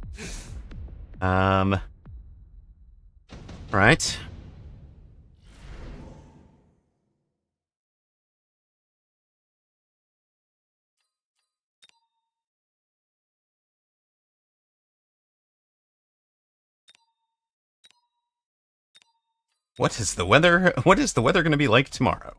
Right. What is the weather going to be like tomorrow?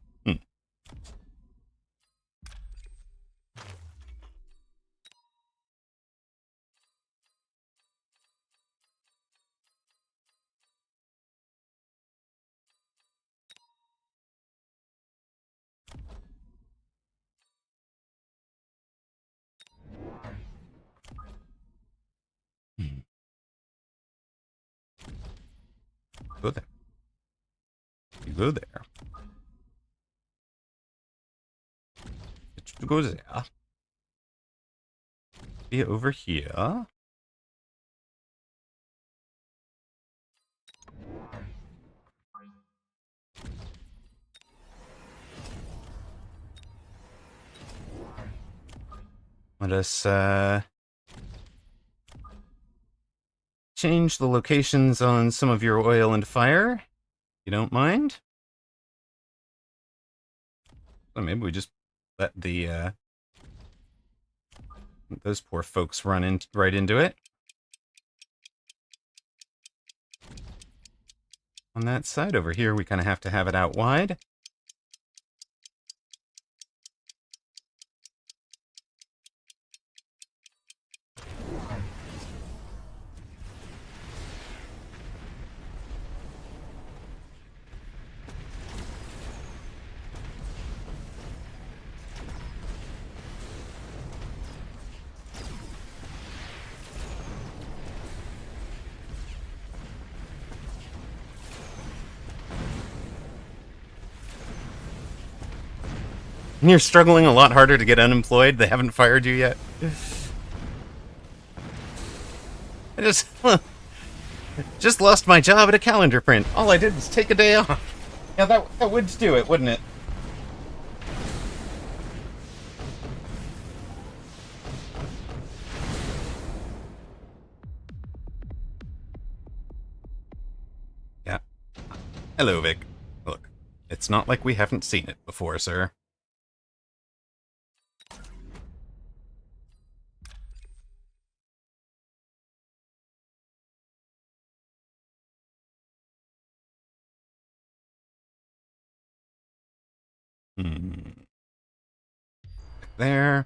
Go there. You go there. You go there. Be over here. Let us change the locations on some of your oil and fire, if you don't mind. So maybe we just let the those poor folks run right into it. On that side over here, we kind of have to have it out wide. You're struggling a lot harder to get unemployed. They haven't fired you yet. I just lost my job at a calendar print. All I did was take a day off. Yeah, that would do it, wouldn't it? Yeah. Hello, Vic. Look, it's not like we haven't seen it before, sir. There.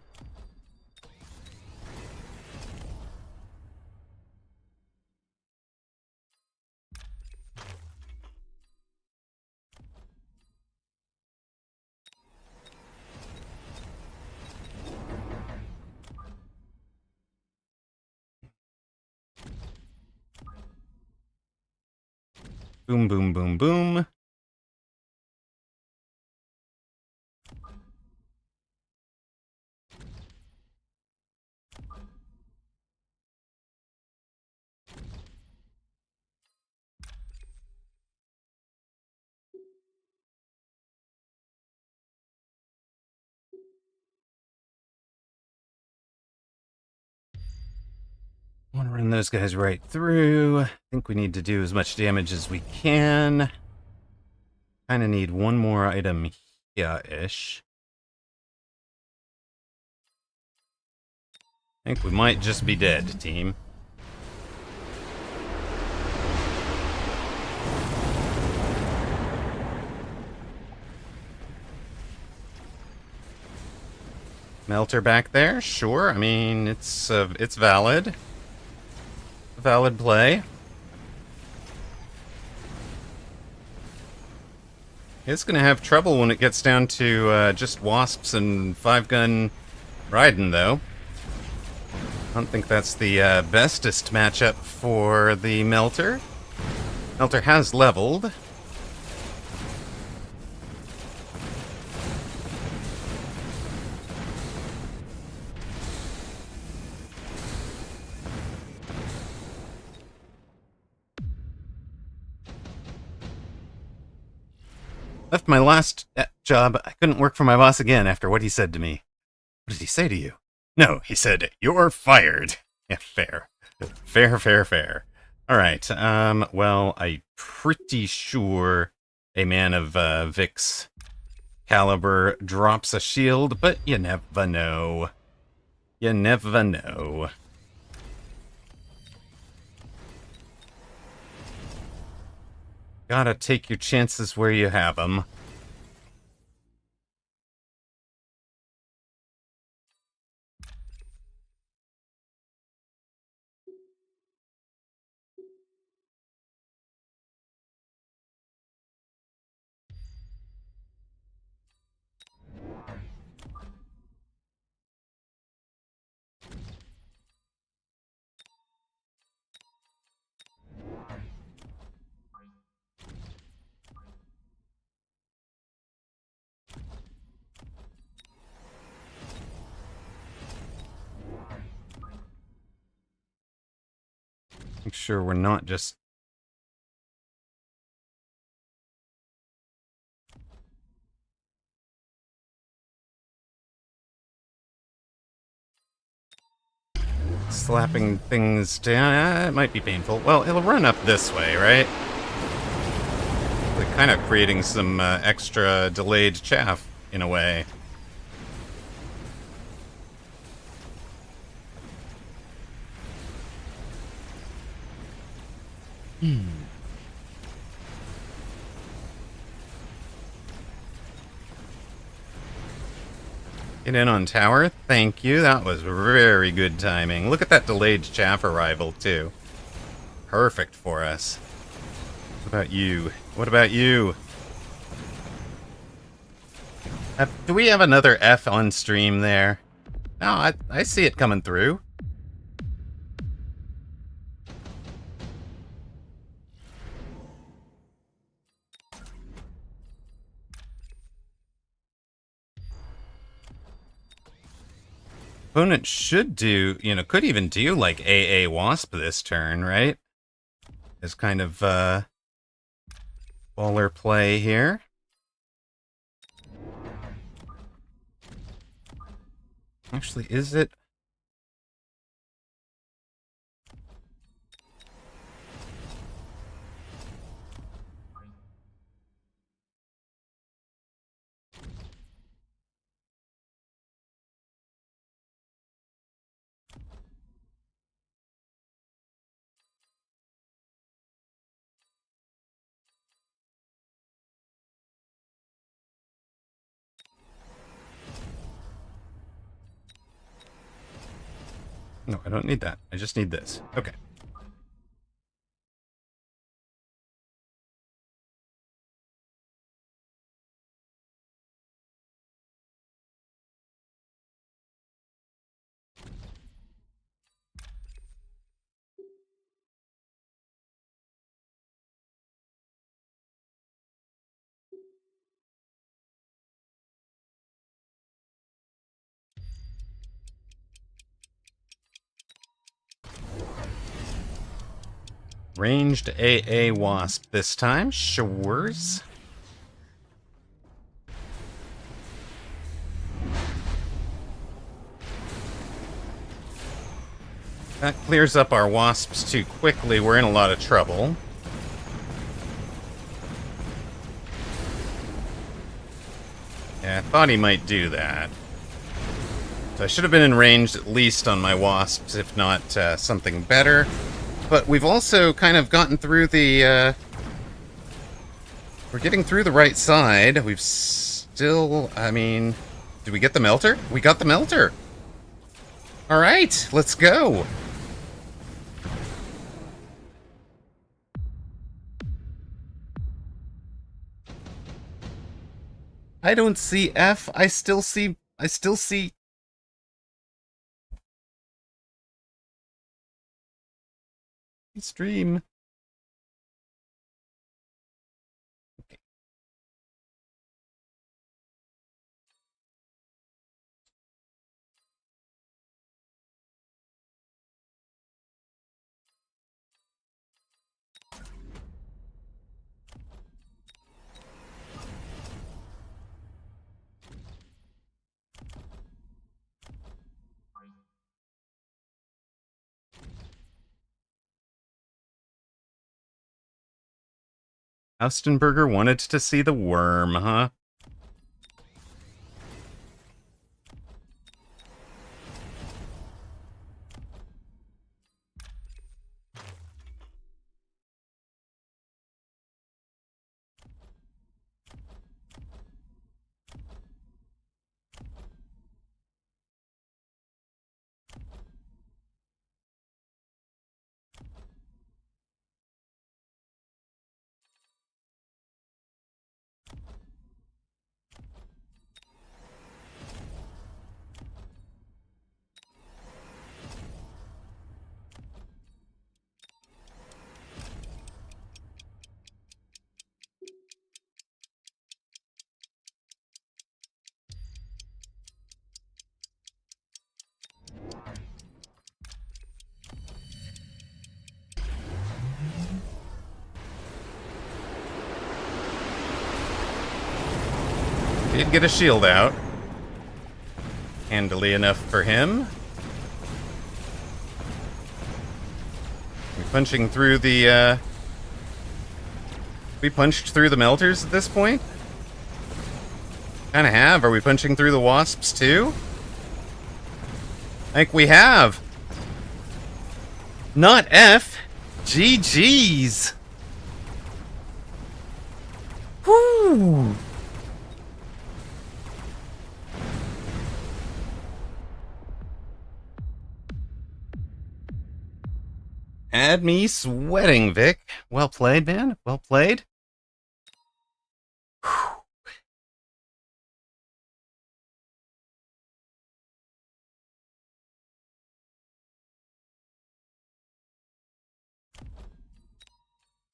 Boom, boom, boom, boom. Want to run those guys right through. I think we need to do as much damage as we can. Kind of need one more item here-ish. I think we might just be dead, team. Melter back there? Sure. I mean, it's valid. Valid play. It's gonna have trouble when it gets down to just wasps and 5-gun riding, though. I don't think that's the bestest matchup for the Melter. Melter has leveled. Left my last job. I couldn't work for my boss again after what he said to me. What did he say to you? No, he said, "You're fired." Yeah, fair. Fair, fair, fair. Alright, well, I'm pretty sure a man of Vic's caliber drops a shield, but you never know. You never know. Gotta take your chances where you have them. Make sure we're not just... slapping things down. It might be painful. Well, it'll run up this way, right? Like, kind of creating some extra delayed chaff, in a way. Get in on tower. Thank you. That was very good timing. Look at that delayed chaff arrival, too. Perfect for us. What about you? What about you? Do we have another F on stream there? No, I see it coming through. opponent should do, could even do like AA Wasp this turn, right? As kind of baller play here. Actually, is it? No, I don't need that. I just need this. Okay. Ranged AA Wasp this time. Shores. That clears up our wasps too quickly. We're in a lot of trouble. Yeah, I thought he might do that. So I should have been in range at least on my wasps, if not something better. But we've also kind of gotten through the... we're getting through the right side. We've still... I mean... Did we get the melter? We got the melter! Alright, let's go! I don't see F. I still see... Stream. Okay. Austenberger wanted to see the worm, huh? Did get a shield out. Handily enough for him. We punching through the, We punched through the melters at this point? Kinda have. Are we punching through the wasps too? I think we have. Not F. GG's. Whoo! Had me sweating, Vic. Well played, man. Well played. Whew.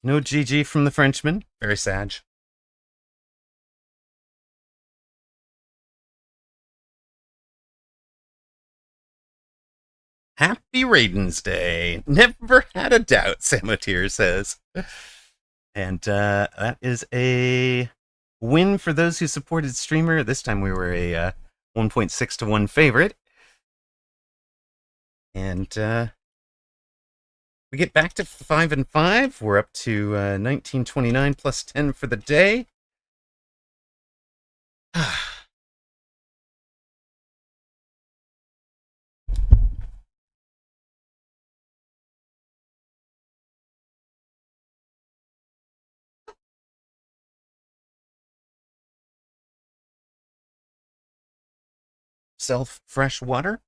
No GG from the Frenchman. Very sad. Happy Raiden's Day. Never had a doubt, Samotir says. And that is a win for those who supported Streamer. This time we were a 1.6 to 1 favorite. And we get back to 5 and 5. We're up to 1929 plus 10 for the day. Self fresh water.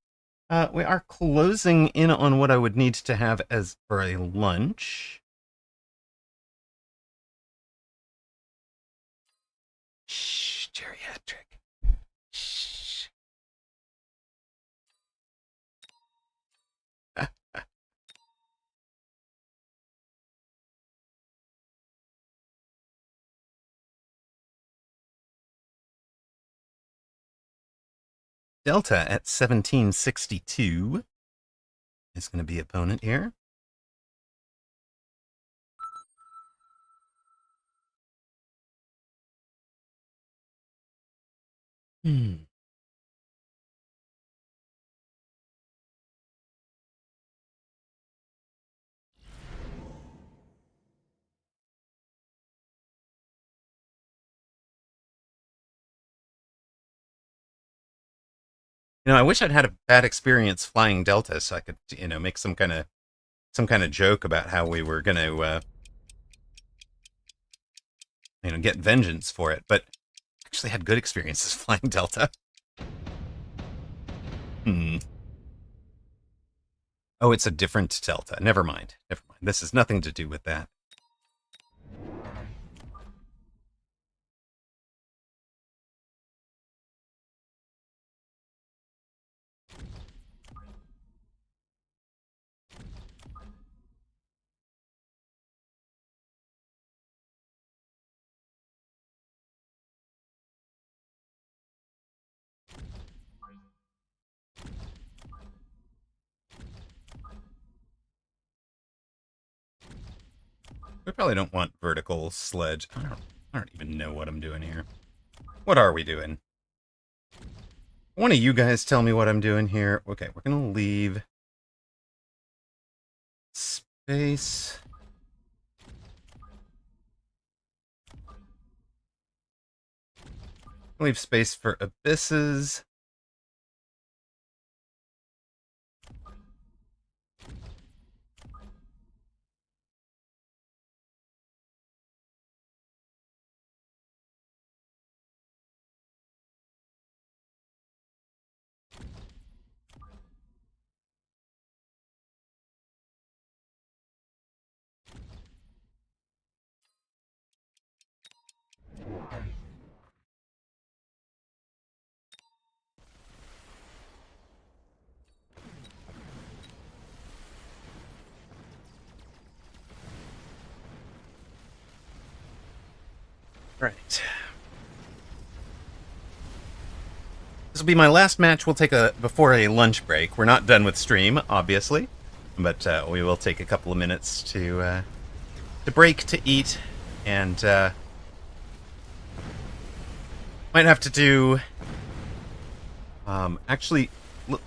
We are closing in on what I would need to have as for a lunch. Shh, geriatric. Shh. Delta at 1762 is going to be opponent here. I wish I'd had a bad experience flying Delta, so I could, make some kind of joke about how we were going to, get vengeance for it. But I actually had good experiences flying Delta. Oh, it's a different Delta. Never mind. This has nothing to do with that. We probably don't want vertical sledge. I don't even know what I'm doing here. What are we doing? One of you guys tell me what I'm doing here. Okay, we're going to leave space. Leave space for abysses. Right. This will be my last match. We'll take before a lunch break. We're not done with stream, obviously, but we will take a couple of minutes to break, to eat, and might have to do. Actually,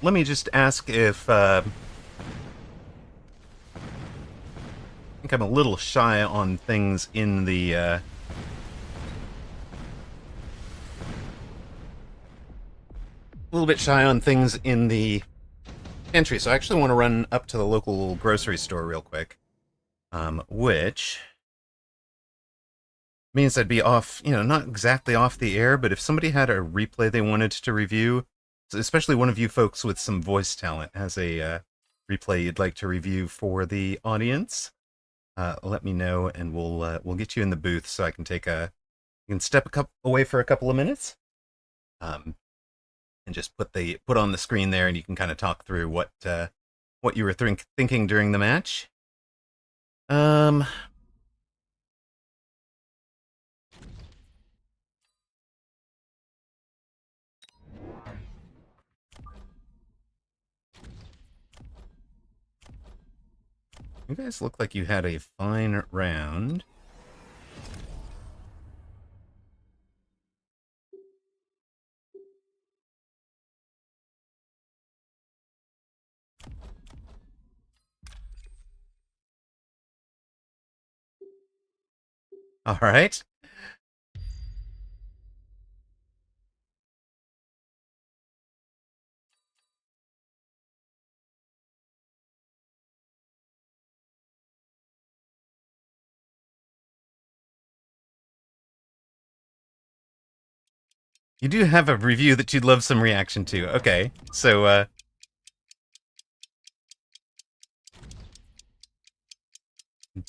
let me just ask if. I think I'm a little shy on things in the. A little bit shy on things in the pantry, so I actually want to run up to the local grocery store real quick, which means I'd be off, not exactly off the air, but if somebody had a replay they wanted to review, especially one of you folks with some voice talent has a replay you'd like to review for the audience, let me know, and we'll get you in the booth so I can step away for a couple of minutes. And just put on the screen there, and you can kind of talk through what you were thinking during the match. You guys look like you had a fine round. All right. You do have a review that you'd love some reaction to. Okay, so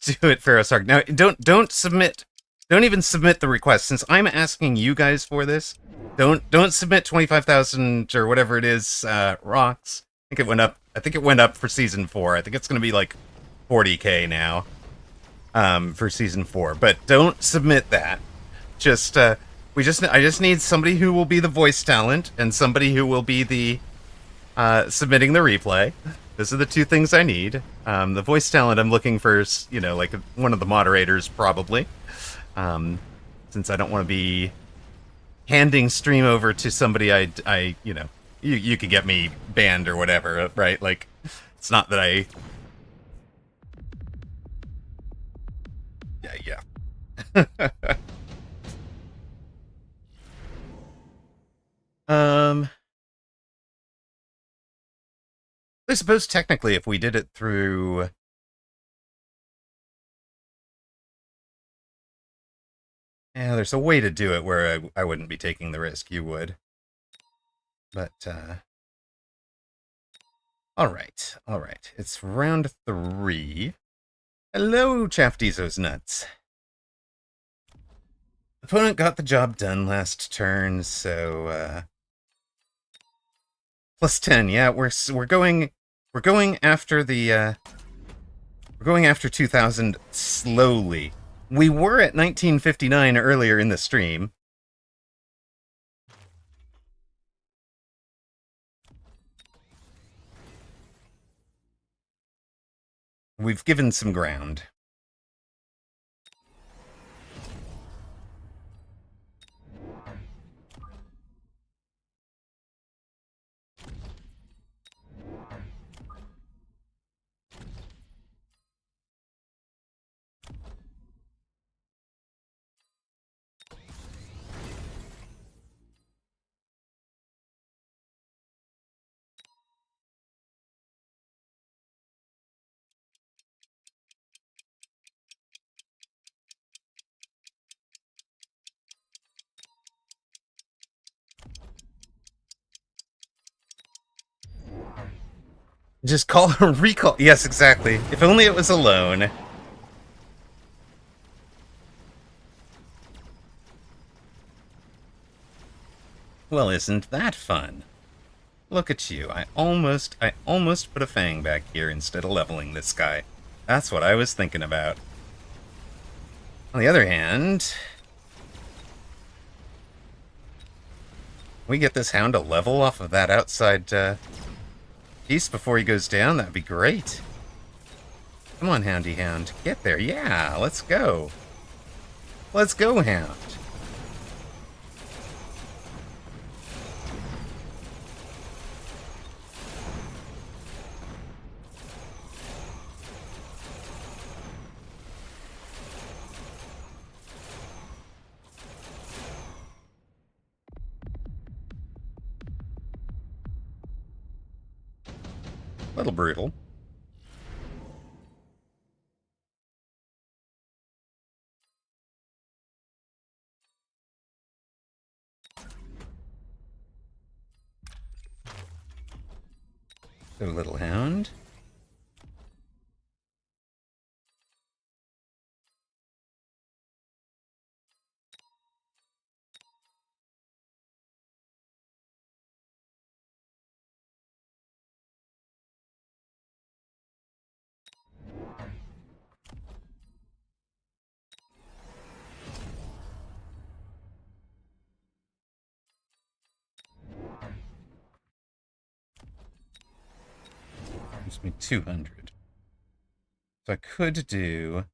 do it, Pharaoh's Hark. Now, don't even submit the request since I'm asking you guys for this. Don't submit 25,000 or whatever it is rocks. I think it went up. I think it went up for season 4. I think it's going to be like 40K now for season 4. But don't submit that. Just I just need somebody who will be the voice talent and somebody who will be the submitting the replay. Those are the two things I need. The voice talent I'm looking for, like one of the moderators probably, since I don't want to be handing stream over to somebody you could get me banned or whatever, right? Like, it's not that I. Yeah. I suppose technically if we did it through... Yeah, there's a way to do it where I wouldn't be taking the risk. You would. But, Alright, alright. It's round 3. Hello, Chaftizo's nuts. Opponent got the job done last turn, so, plus 10, yeah, we're going after the, we're going after 2000 slowly. We were at 1959 earlier in the stream. We've given some ground. Just call a recall. Yes, exactly. If only it was alone. Well, isn't that fun? Look at you. I almost put a fang back here instead of leveling this guy. That's what I was thinking about. On the other hand, we get this hound a level off of that outside piece before he goes down. That'd be great. Come on, Houndy Hound. Get there. Yeah, let's go. Let's go, Hound. A little brutal. So, little hound. Gives me 200. So I could do...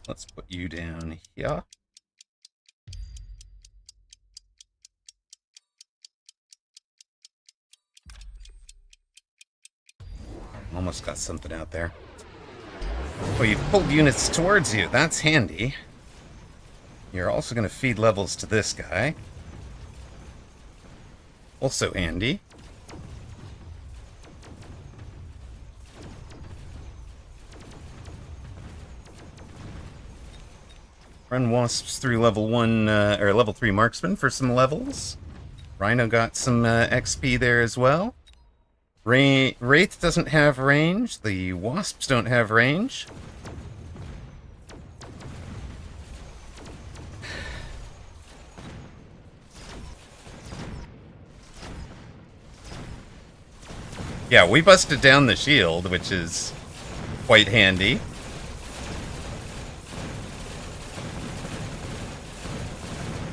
Let's put you down here. Almost got something out there. Oh, you've pulled units towards you. That's handy. You're also going to feed levels to this guy. Also handy. Run wasps through level 1, or level 3 marksman for some levels. Rhino got some XP there as well. Wraith doesn't have range. The wasps don't have range. Yeah, we busted down the shield, which is quite handy.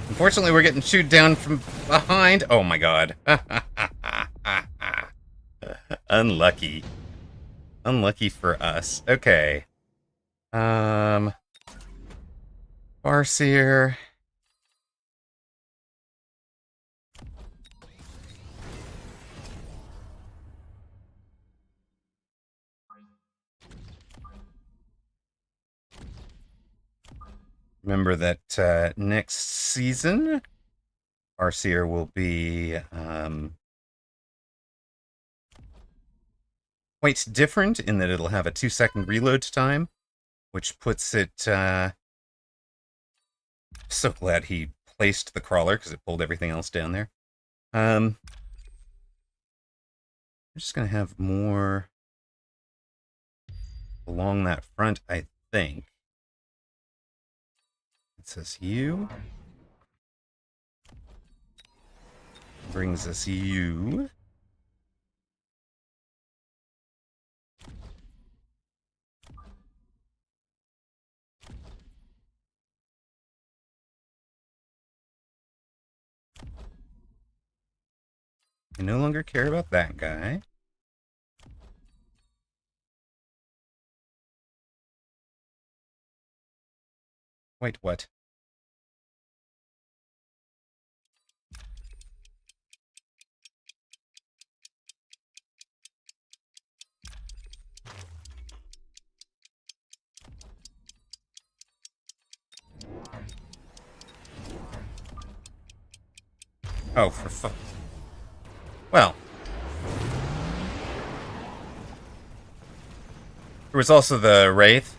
Unfortunately, we're getting chewed down from behind. Oh my god. Unlucky. Unlucky for us. Okay. Farseer. Remember that next season, Farseer will be quite different in that it'll have a 2-second reload time, which puts it... so glad he placed the crawler, because it pulled everything else down there. I'm just going to have more along that front, I think. It says you. Brings us you. I no longer care about that guy. Wait, what? Oh, for fuck. Well. There was also the Wraith.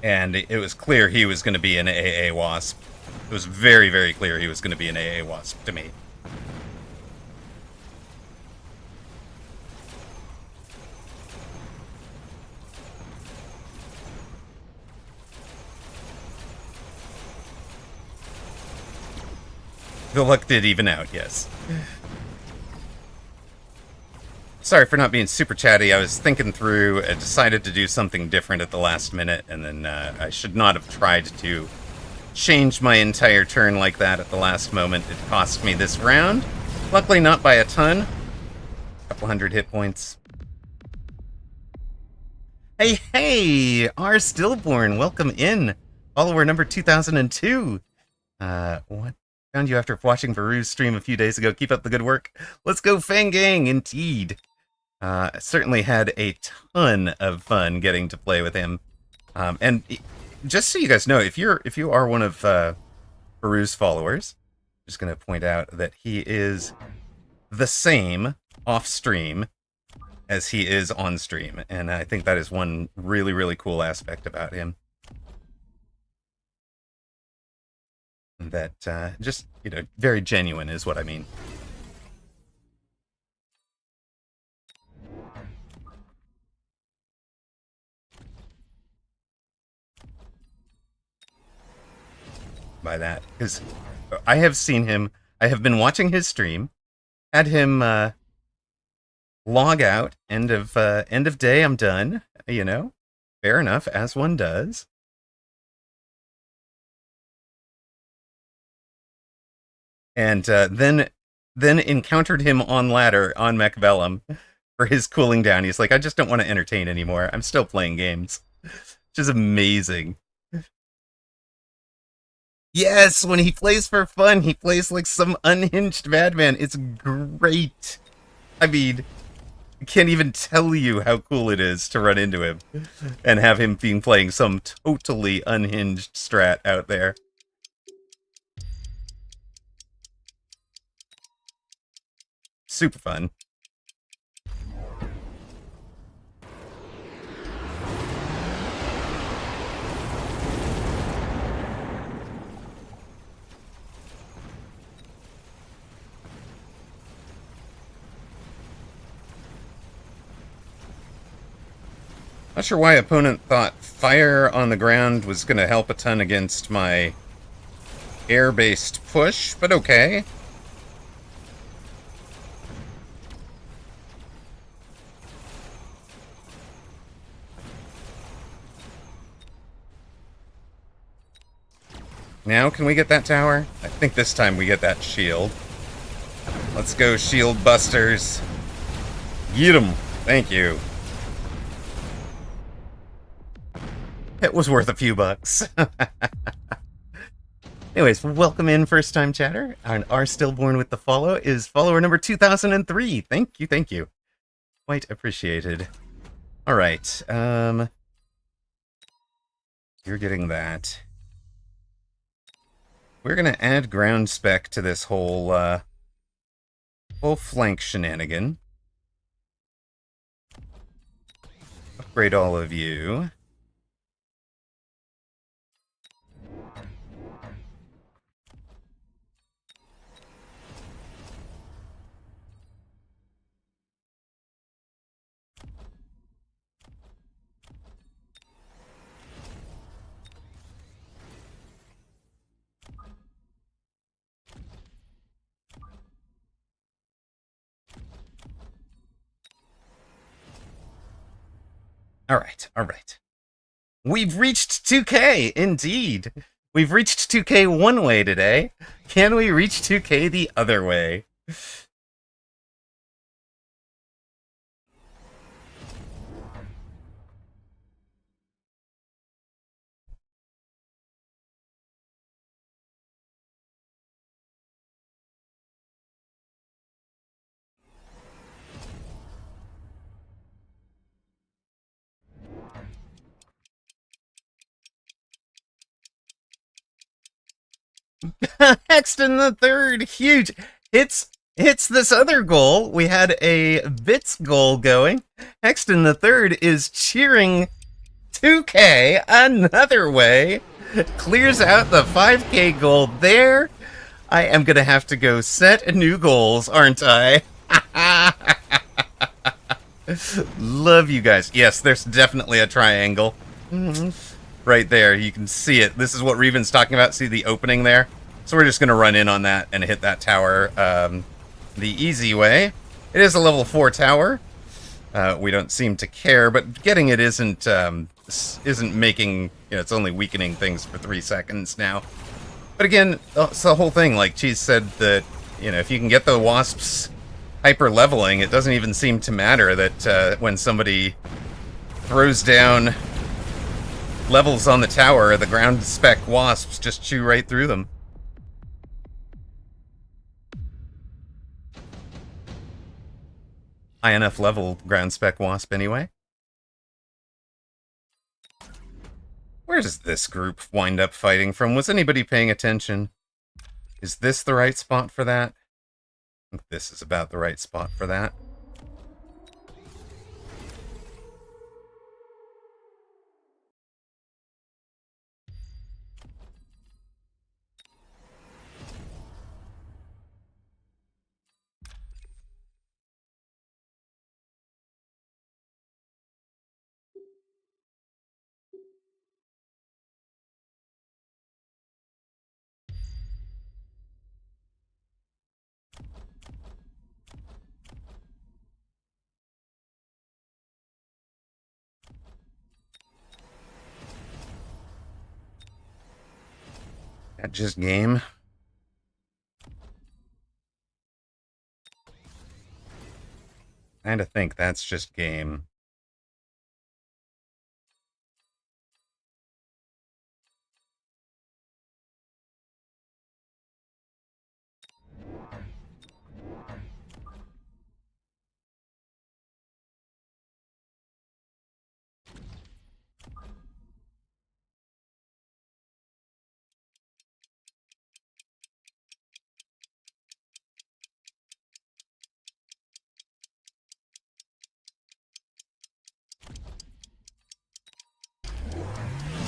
And it was clear he was going to be an AA Wasp. It was very, very clear he was going to be an AA Wasp to me. The luck did even out, yes. Sorry for not being super chatty. I was thinking through, I decided to do something different at the last minute, and then I should not have tried to change my entire turn like that at the last moment. It cost me this round. Luckily not by a ton. A couple hundred hit points. Hey, hey! R. Stillborn, welcome in. Follower number 2002. What? Found you after watching Varu's stream a few days ago. Keep up the good work. Let's go Fangang, indeed. Certainly had a ton of fun getting to play with him. And just so you guys know, if you are one of Varu's followers, I'm just going to point out that he is the same off stream as he is on stream, and I think that is one really, really cool aspect about him. that just, very genuine is what I mean. By that, because I have seen him. I have been watching his stream. Had him log out. End of day. I'm done. Fair enough, as one does. And then encountered him on ladder on Mechbellum for his cooling down. He's like, I just don't want to entertain anymore. I'm still playing games, which is amazing. Yes, when he plays for fun, he plays like some unhinged madman. It's great. I mean, I can't even tell you how cool it is to run into him and have him being playing some totally unhinged strat out there. Super fun. Not sure why opponent thought fire on the ground was going to help a ton against my air-based push, but okay. Now, can we get that tower? I think this time we get that shield. Let's go, shield busters. Get 'em. Thank you. It was worth a few bucks. Anyways, welcome in, first-time chatter. And are stillborn with the follow is follower number 2003. Thank you, thank you. Quite appreciated. All right. You're getting that. We're gonna add ground spec to this whole flank shenanigan. Upgrade all of you. All right. We've reached 2K, indeed. We've reached 2K one way today. Can we reach 2K the other way? Hexton the third, huge. Hits this other goal. We had a bits goal going. Hexton the third is cheering 2K another way. Clears out the 5K goal there. I am going to have to go set new goals, aren't I? Love you guys. Yes, there's definitely a triangle. Right there, you can see it. This is what Reven's talking about. See the opening there? So we're just going to run in on that and hit that tower the easy way. It is a level 4 tower. We don't seem to care, but getting it isn't making, it's only weakening things for 3 seconds now. But again, it's the whole thing. Like Cheese said that, if you can get the wasps hyper leveling, it doesn't even seem to matter that when somebody throws down levels on the tower, the ground spec wasps just chew right through them. High enough level ground spec wasp anyway. Where does this group wind up fighting from? Was anybody paying attention? Is this the right spot for that? I think this is about the right spot for that. That just game. Kinda think that's just game.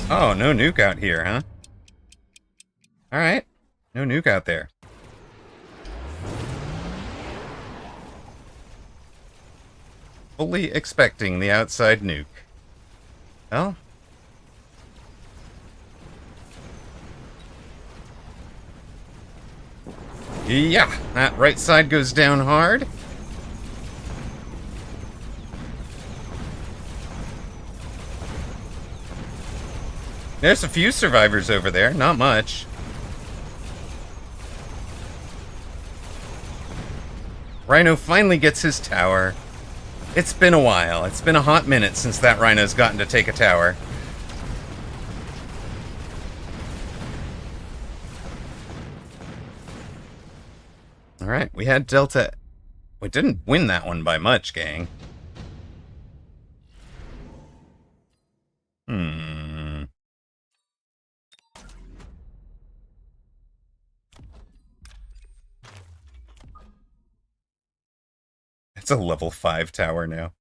Oh, no nuke out here, huh? Alright. No nuke out there. Fully expecting the outside nuke. Well. Yeah, that right side goes down hard. There's a few survivors over there, not much. Rhino finally gets his tower. It's been a while. It's been a hot minute since that Rhino's gotten to take a tower. Alright, we had Delta. We didn't win that one by much, gang. It's a level 5 tower now.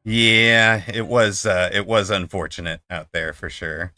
Yeah, it was unfortunate out there for sure.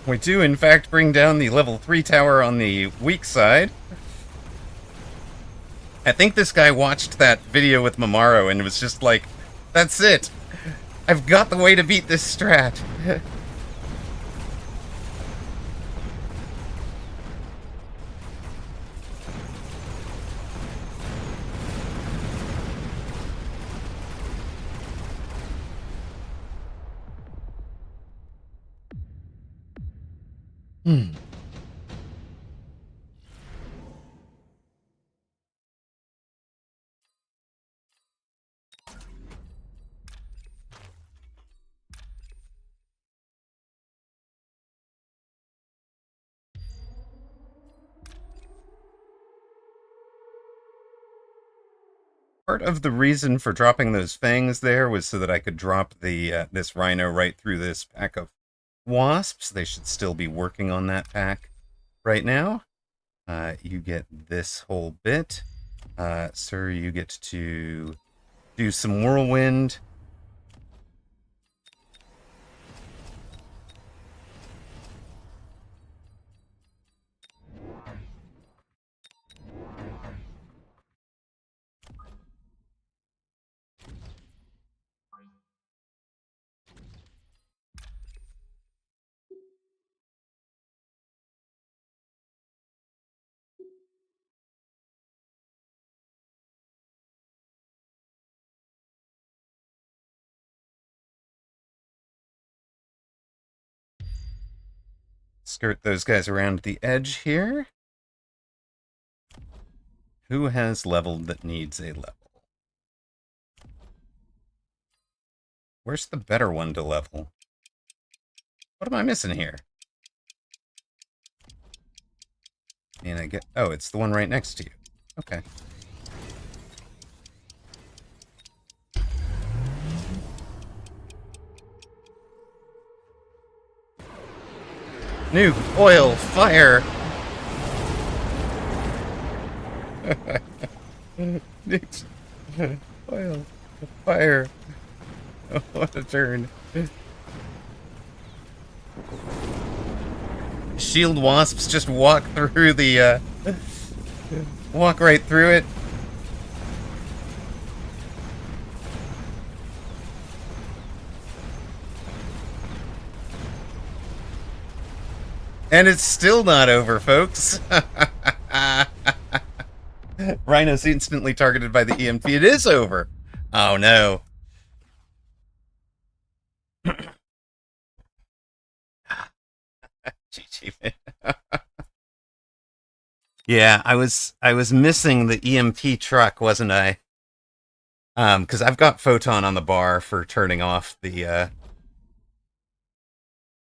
We do, in fact, bring down the level 3 tower on the weak side. I think this guy watched that video with Mamaro and was just like, that's it! I've got the way to beat this strat! Part of the reason for dropping those fangs there was so that I could drop the this rhino right through this pack of wasps. They should still be working on that pack right now. You get this whole bit. Sir, you get to do some whirlwind. skirt those guys around the edge here. Who has leveled that needs a level? Where's the better one to level? What am I missing here? And I get... Oh, it's the one right next to you. Okay. New oil, fire! Nukes, oil, fire. Oh, what a turn. Shield wasps just walk through the, walk right through it. And it's still not over, folks. Rhino's instantly targeted by the EMP. It is over. Oh, no. GG, man. Yeah, I was missing the EMP truck, wasn't I? Because I've got Photon on the bar for turning off the,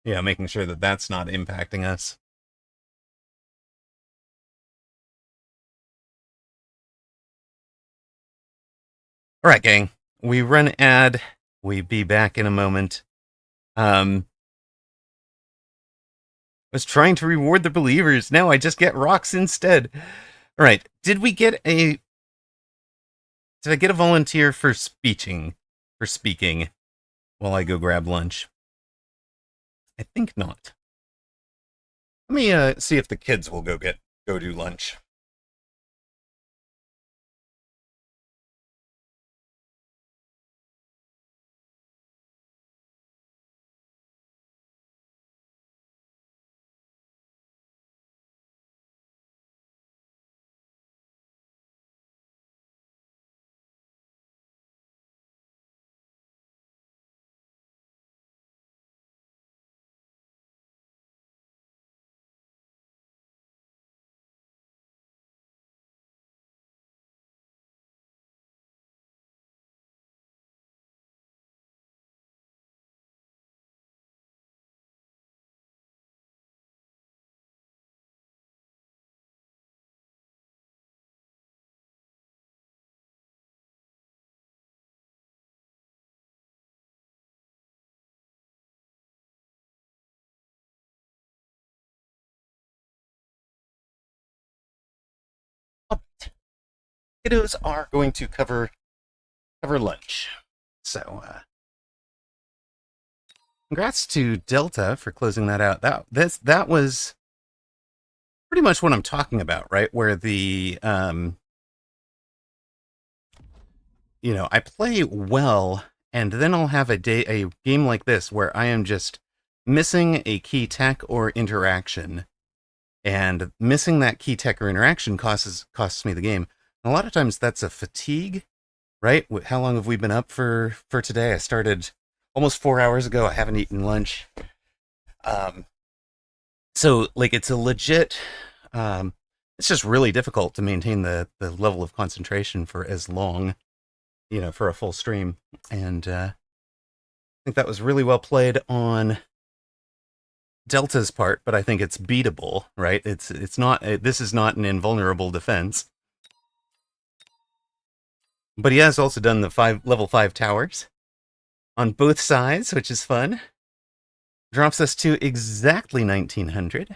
yeah, making sure that that's not impacting us. All right, gang. We run ad. We be back in a moment. I was trying to reward the believers. Now I just get rocks instead. All right. Did I get a volunteer for speaking while I go grab lunch? I think not. Let me see if the kids will go do lunch. Kiddos are going to cover lunch. So, congrats to Delta for closing that out. That was pretty much what I'm talking about, right? Where the I play well, and then I'll have a game like this where I am just missing a key tech or interaction, and missing that key tech or interaction costs me the game. And a lot of times that's a fatigue, right? How long have we been up for today? I started almost 4 hours ago. I haven't eaten lunch. So like it's a legit, it's just really difficult to maintain the level of concentration for as long, for a full stream. And I think that was really well played on Delta's part, but I think it's beatable, right? It's not, this is not an invulnerable defense. But he has also done the level 5 towers on both sides, which is fun. Drops us to exactly 1900.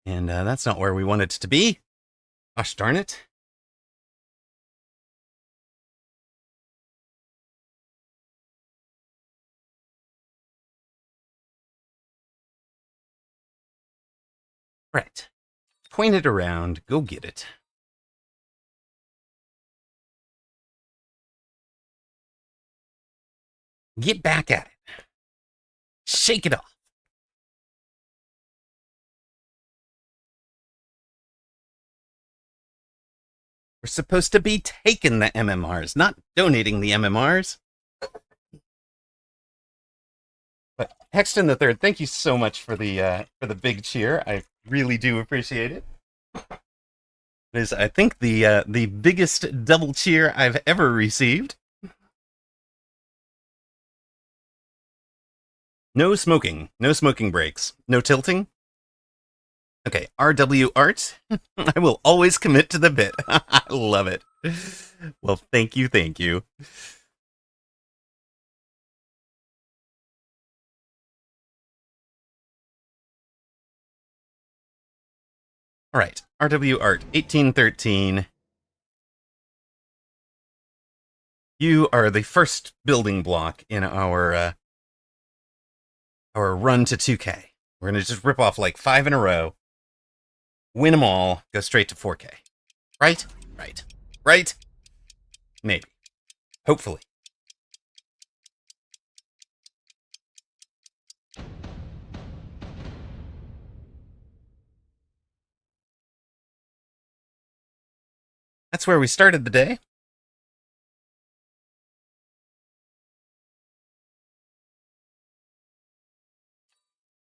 And that's not where we want it to be. Gosh darn it. Right. Point it around. Go get it. Get back at it. Shake it off. We're supposed to be taking the MMRs, not donating the MMRs. But Hexton the Third, thank you so much for the big cheer. I really do appreciate it. It is, I think, the biggest double cheer I've ever received. No smoking. No smoking breaks. No tilting. Okay, RW Art. I will always commit to the bit. I love it. Well, thank you, thank you. All right, RW Art, 1813. You are the first building block in our run to 2K. We're gonna just rip off like 5 in a row, win them all, go straight to 4K. Right? Right. Right? Maybe. Hopefully. That's where we started the day.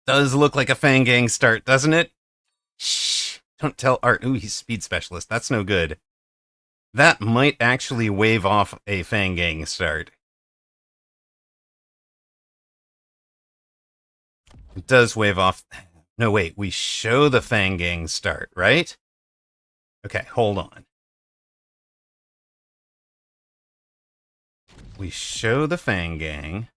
Does look like a Fangang start, doesn't it? Shh. Don't tell Art. Ooh, he's speed specialist. That's no good. That might actually wave off a Fangang start. It does wave off. No, wait. We show the Fangang start, right? Okay, hold on. We show the Fangang.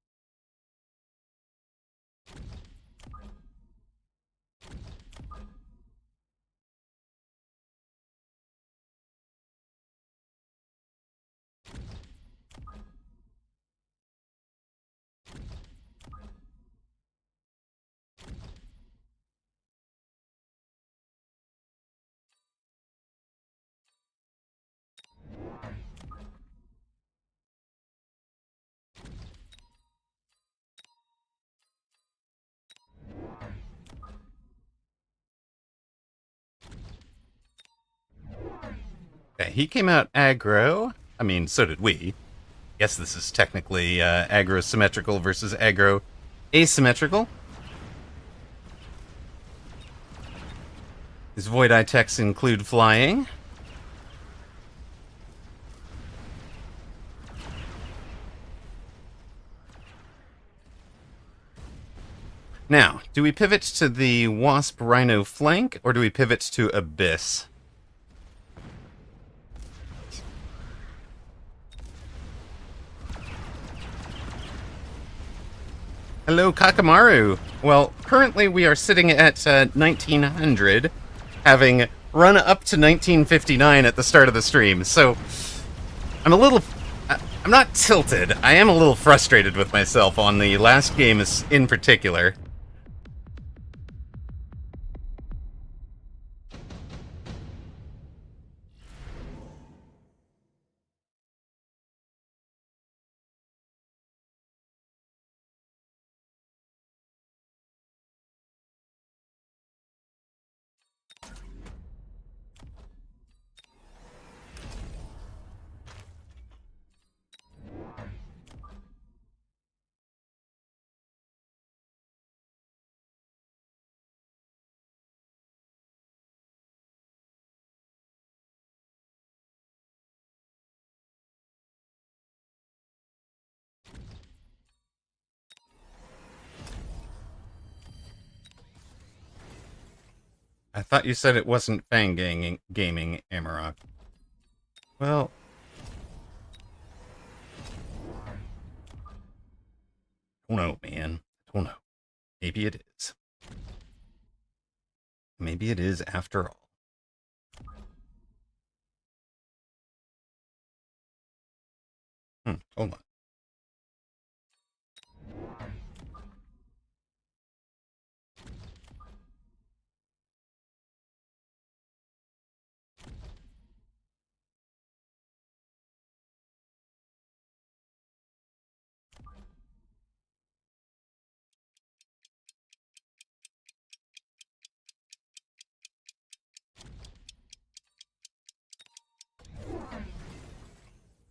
Okay, he came out aggro. I mean, so did we. Guess this is technically aggro symmetrical versus aggro asymmetrical. His Void Eye techs include flying. Now, do we pivot to the Wasp Rhino flank, or do we pivot to Abyss? Hello, Kakamaru. Well, currently we are sitting at 1900, having run up to 1959 at the start of the stream, so I'm not tilted. I am a little frustrated with myself on the last game in particular. I thought you said it wasn't Fangang gaming, Amarok. Well, I don't know, man. I don't know. Maybe it is. Maybe it is after all. Hold on.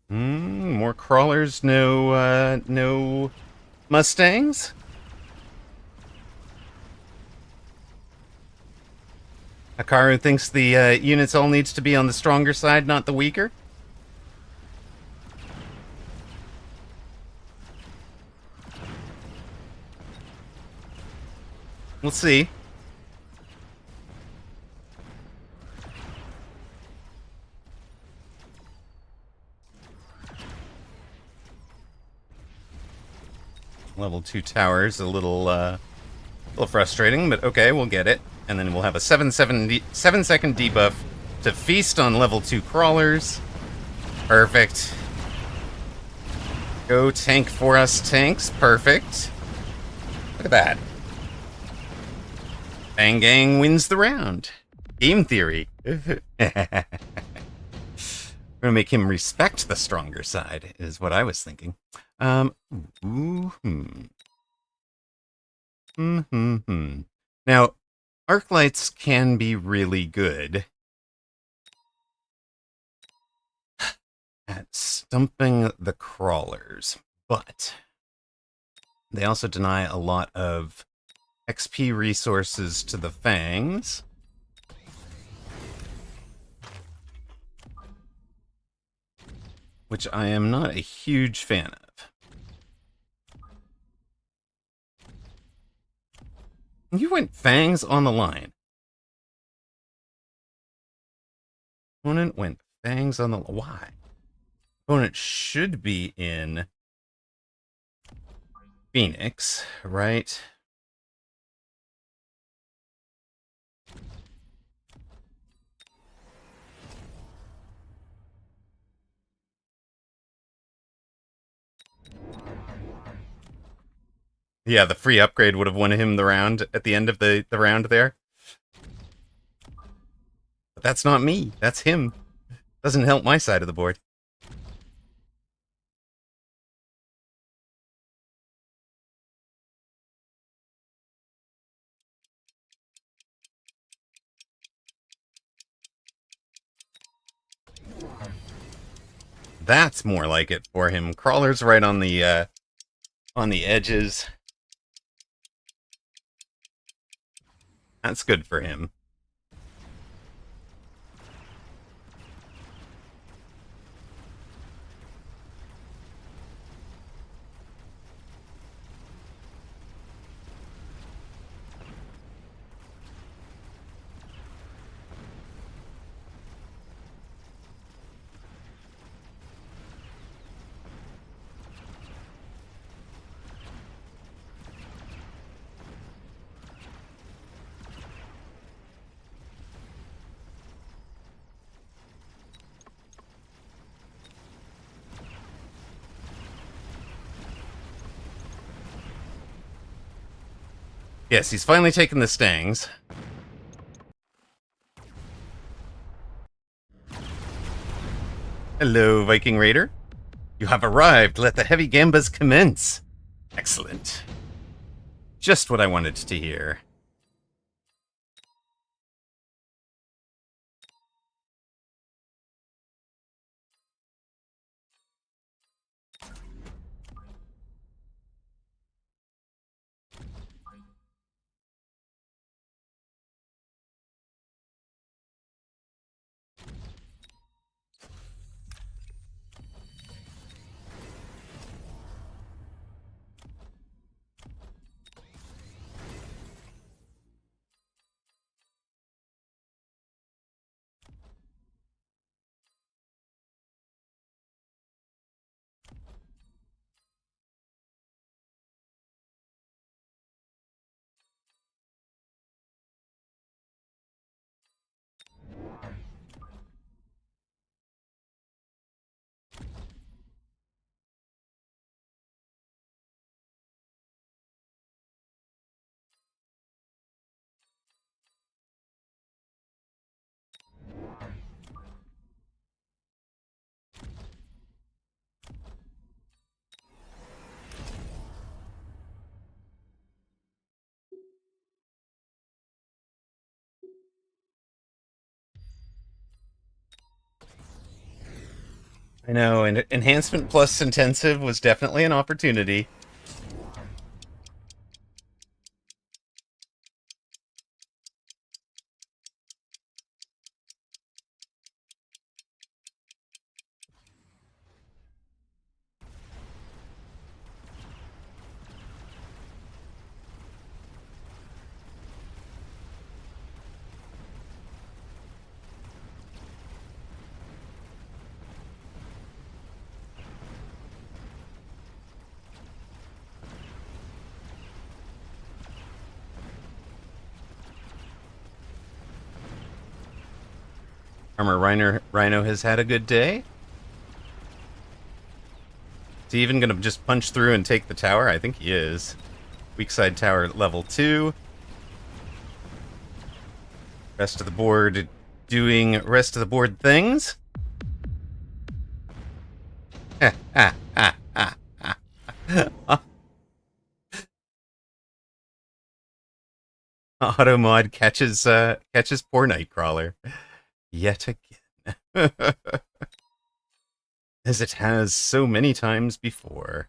More crawlers, no Mustangs? Hikaru thinks the units all needs to be on the stronger side, not the weaker. We'll see. Level 2 towers, a little frustrating, but okay, we'll get it. And then we'll have a 7-second debuff to feast on level 2 crawlers. Perfect. Go tank for us, tanks. Perfect. Look at that. Bang Gang wins the round. Game theory. We're gonna make him respect the stronger side, is what I was thinking. Now, arc lights can be really good at stumping the crawlers, but they also deny a lot of XP resources to the fangs. Which I am not a huge fan of. You went fangs on the line. Opponent went fangs on the line. Why? Opponent should be in Phoenix, right? Yeah, the free upgrade would have won him the round at the end of the round there. But that's not me. That's him. Doesn't help my side of the board. That's more like it for him. Crawler's right on the edges. That's good for him. Yes, he's finally taken the stangs. Hello, Viking Raider. You have arrived. Let the heavy gambas commence. Excellent. Just what I wanted to hear. I know, and enhancement plus intensive was definitely an opportunity. Armor Rhino has had a good day. Is he even going to just punch through and take the tower? I think he is. Weak side tower level 2. Rest of the board doing rest of the board things. Auto mod catches poor Nightcrawler yet again, as it has so many times before.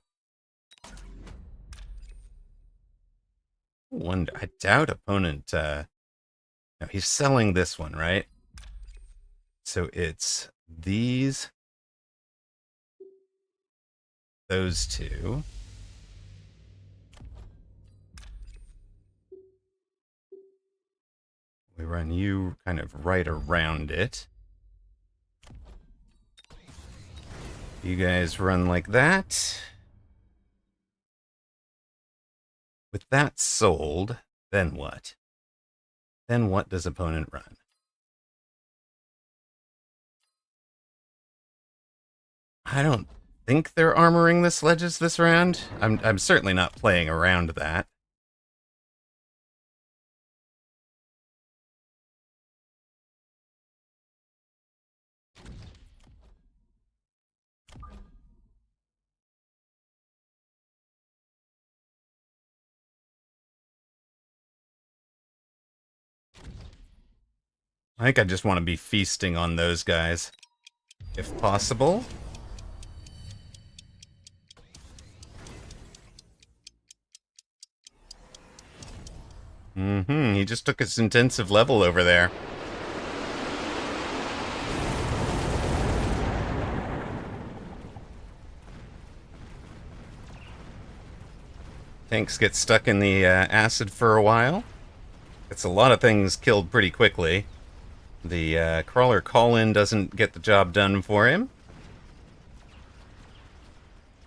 I doubt opponent. No, he's selling this one, right? So it's these, those two. We run you kind of right around it. You guys run like that. With that sold, then what? Then what does opponent run? I don't think they're armoring the sledges this round. I'm certainly not playing around that. I think I just want to be feasting on those guys, if possible. He just took his intensive level over there. Tanks get stuck in the acid for a while. It's a lot of things killed pretty quickly. The crawler call-in doesn't get the job done for him.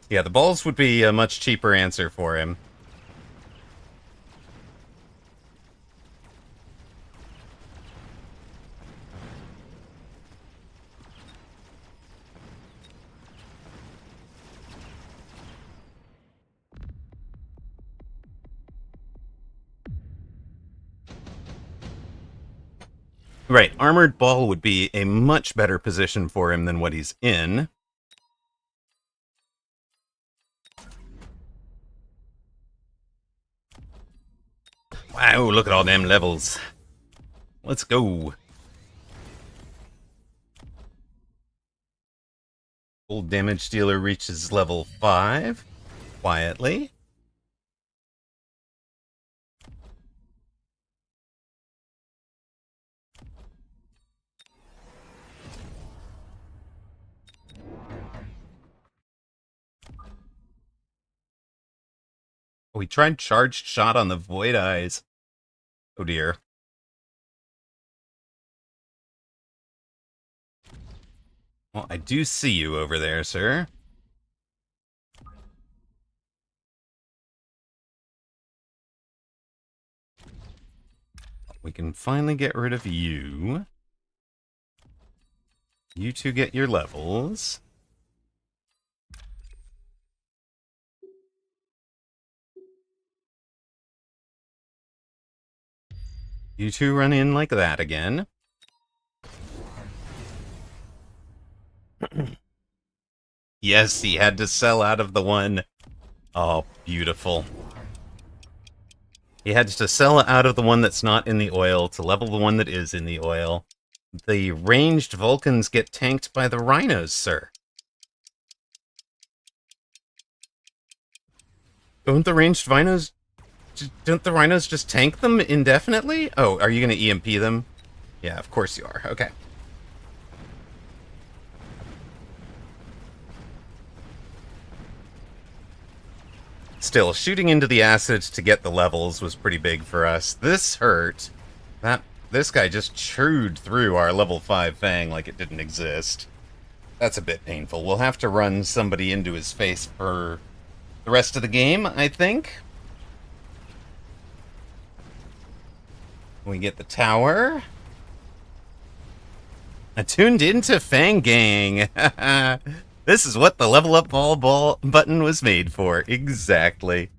Yeah, the balls would be a much cheaper answer for him. Right, Armored Ball would be a much better position for him than what he's in. Wow, look at all them levels. Let's go. Full damage dealer reaches level 5. Quietly. Oh, he tried charged shot on the Void Eyes. Oh dear. Well, I do see you over there, sir. We can finally get rid of you. You two get your levels. You two run in like that again. Yes, he had to sell out of the one. Oh, beautiful. He had to sell out of the one that's not in the oil to level the one that is in the oil. The ranged Vulcans get tanked by the Rhinos, sir. Don't the Rhinos just tank them indefinitely? Oh, are you going to EMP them? Yeah, of course you are. Okay. Still, shooting into the acid to get the levels was pretty big for us. This hurt. This guy just chewed through our level 5 Fang like it didn't exist. That's a bit painful. We'll have to run somebody into his face for the rest of the game, I think. We get the tower. Tuned into Fang Gang. This is what the level up ball button was made for. Exactly.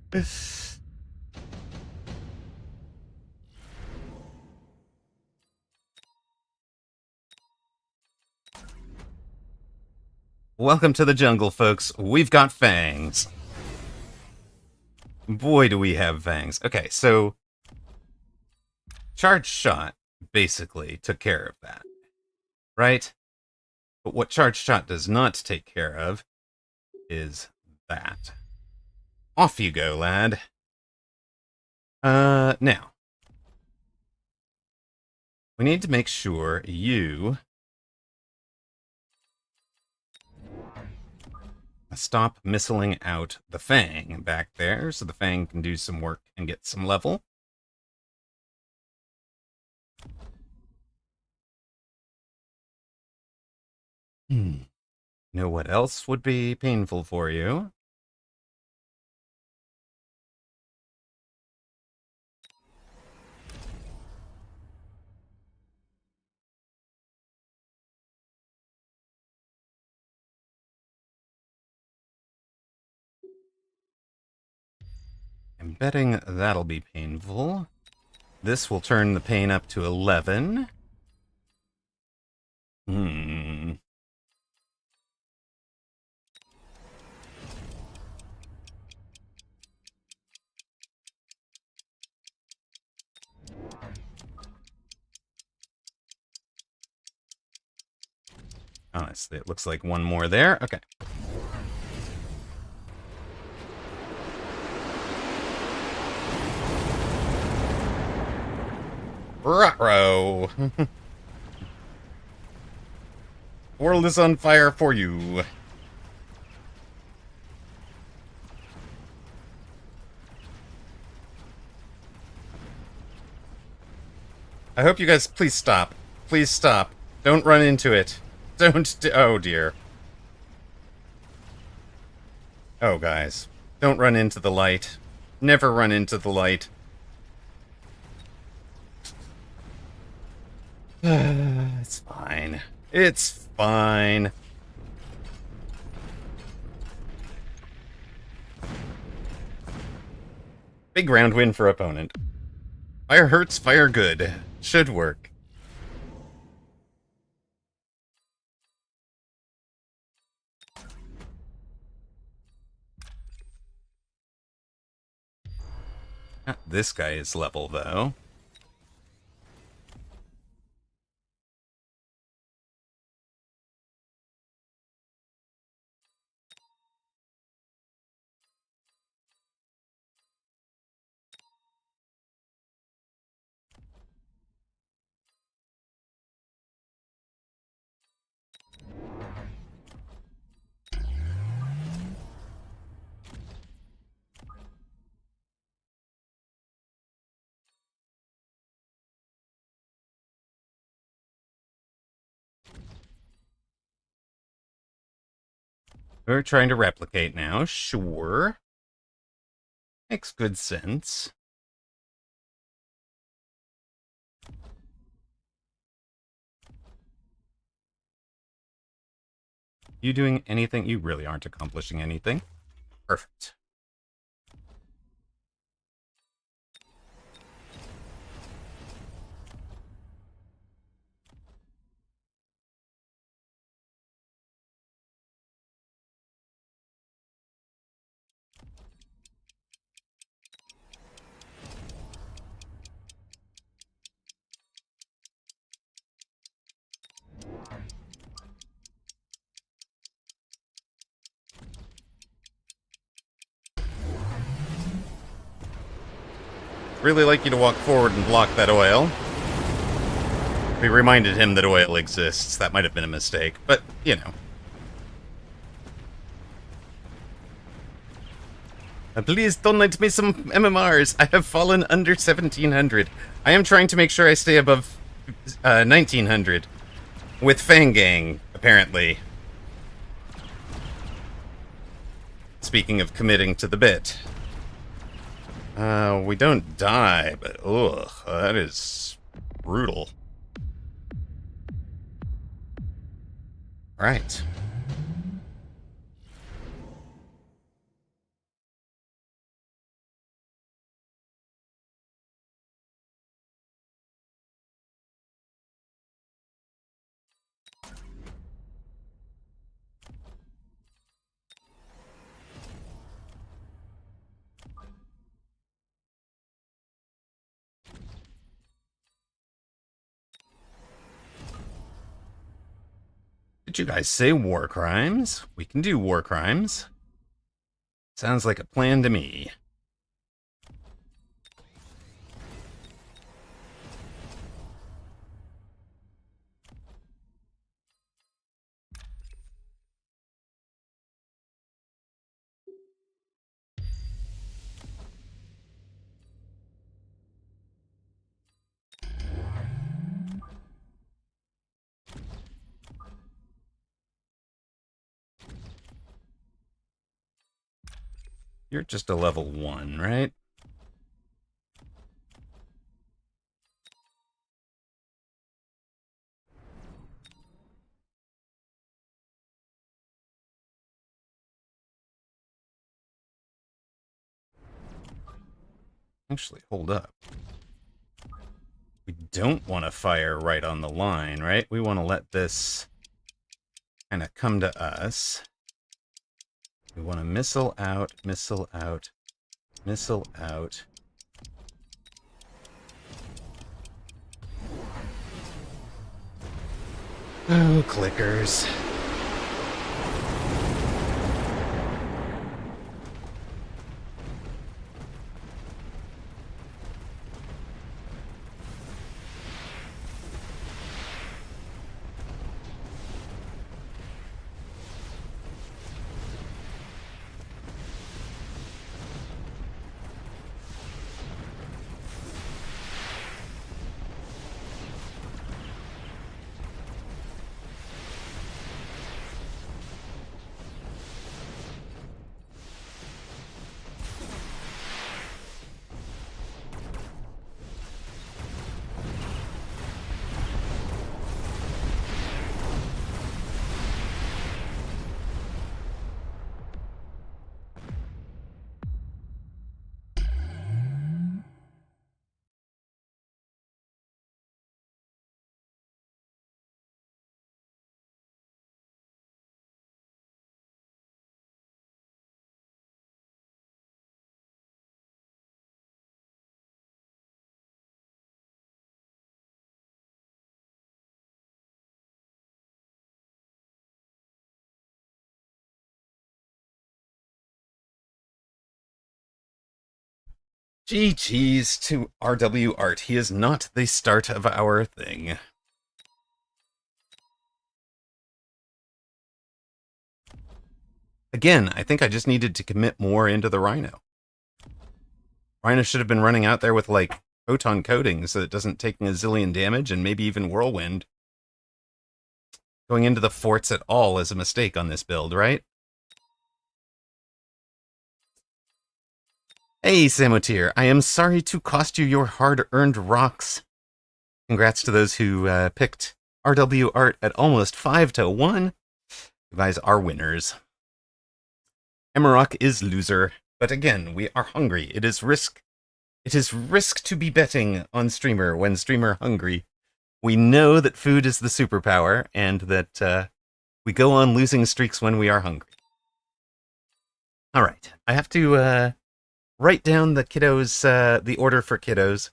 Welcome to the jungle, folks. We've got fangs. Boy, do we have fangs. Okay, so charge shot basically took care of that, right? But what charge shot does not take care of is that. Off you go, lad. Now. We need to make sure you stop missiling out the Fang back there so the Fang can do some work and get some level. Know what else would be painful for you? I'm betting that'll be painful. This will turn the pain up to 11. Honestly, it looks like one more there. Okay. Ruh-roh. World is on fire for you. I hope you guys please stop. Please stop. Don't run into it. Oh dear. Oh guys. Don't run into the light. Never run into the light. It's fine. It's fine. Big round win for opponent. Fire hurts, fire good. Should work. This guy is level, though. We're trying to replicate now, sure. Makes good sense. You doing anything? You really aren't accomplishing anything. Perfect. Really like you to walk forward and block that oil. We reminded him that oil exists. That might have been a mistake, but, you know. Please donate me some MMRs. I have fallen under 1700. I am trying to make sure I stay above 1900. With Fang Gang, apparently. Speaking of committing to the bit. We don't die, but ugh, that is brutal. All right. Did you guys say war crimes? We can do war crimes. Sounds like a plan to me. You're just a level 1, right? Actually, hold up. We don't want to fire right on the line, right? We want to let this kind of come to us. We want to missile out, missile out, missile out. Oh, clickers. GG's to RW Art. He is not the start of our thing. Again, I think I just needed to commit more into the Rhino. Rhino should have been running out there with, like, photon coating so it doesn't take a zillion damage, and maybe even whirlwind. Going into the forts at all is a mistake on this build, right? Hey, Samotir, I am sorry to cost you your hard-earned rocks. Congrats to those who picked RW Art at almost 5-1. You guys are winners. Emerok is loser, but again, we are hungry. It is risk to be betting on streamer when streamer hungry. We know that food is the superpower, and that we go on losing streaks when we are hungry. All right, I have to write down the kiddos, the order for kiddos.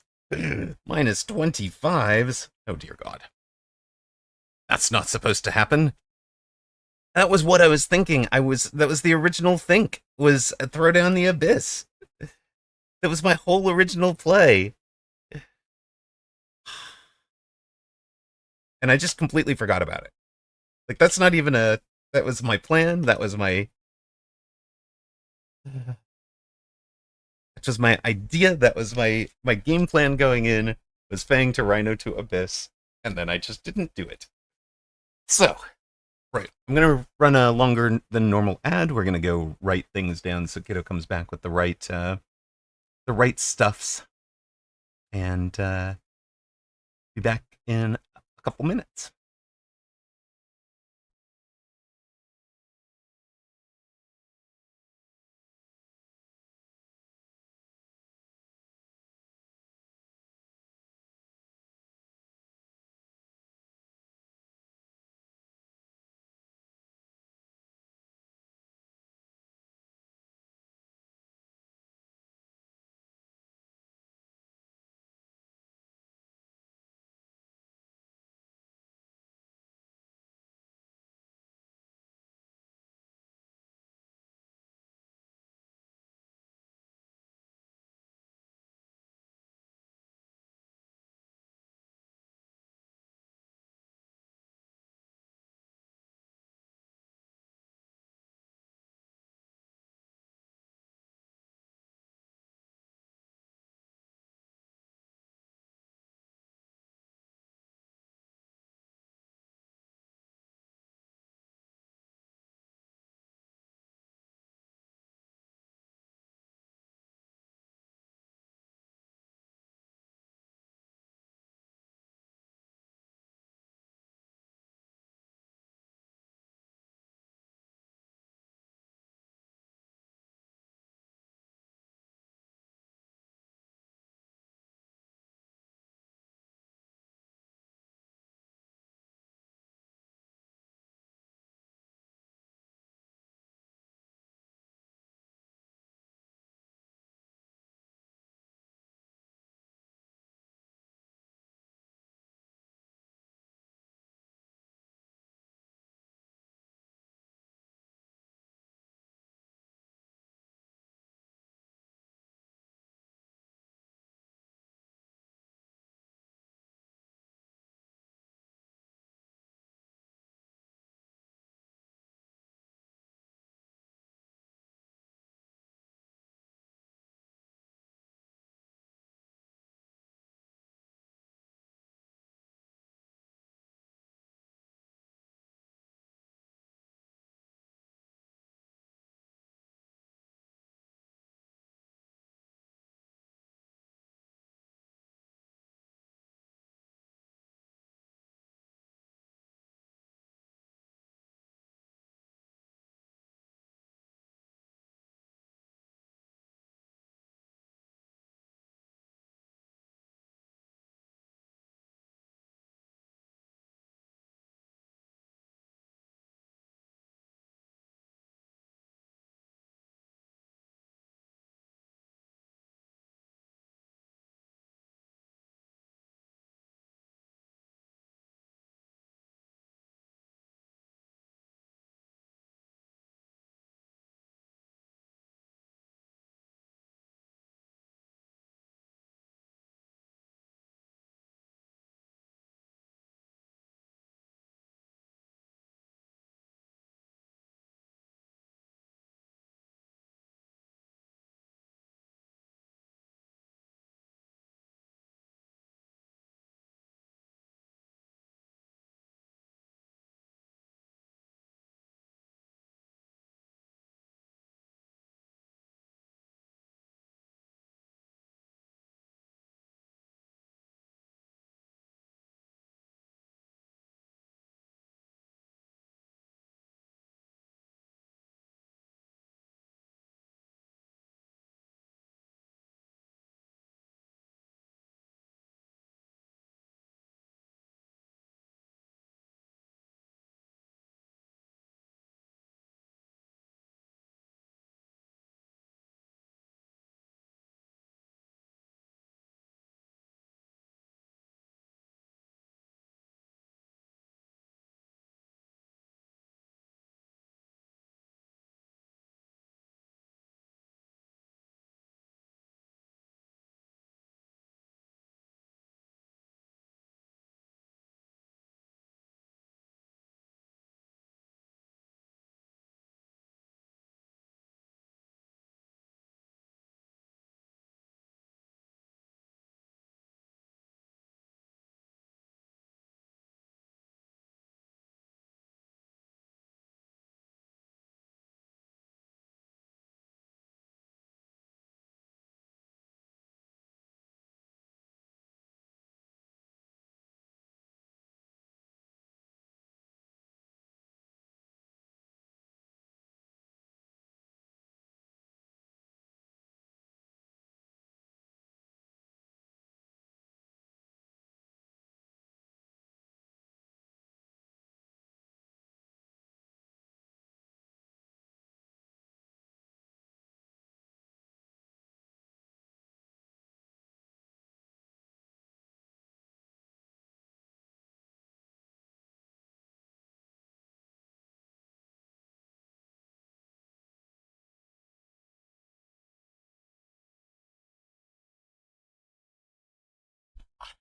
Minus 25s. Oh dear God. That's not supposed to happen. That was what I was thinking. That was the original think, was throw down the abyss. That was my whole original play. And I just completely forgot about it. Like, that's not even that was my plan. That was my idea. That was my game plan going in, was Fang to Rhino to Abyss, and then I just didn't do it. So, right, I'm going to run a longer than normal ad. We're going to go write things down so Kiddo comes back with the right stuffs, and be back in a couple minutes.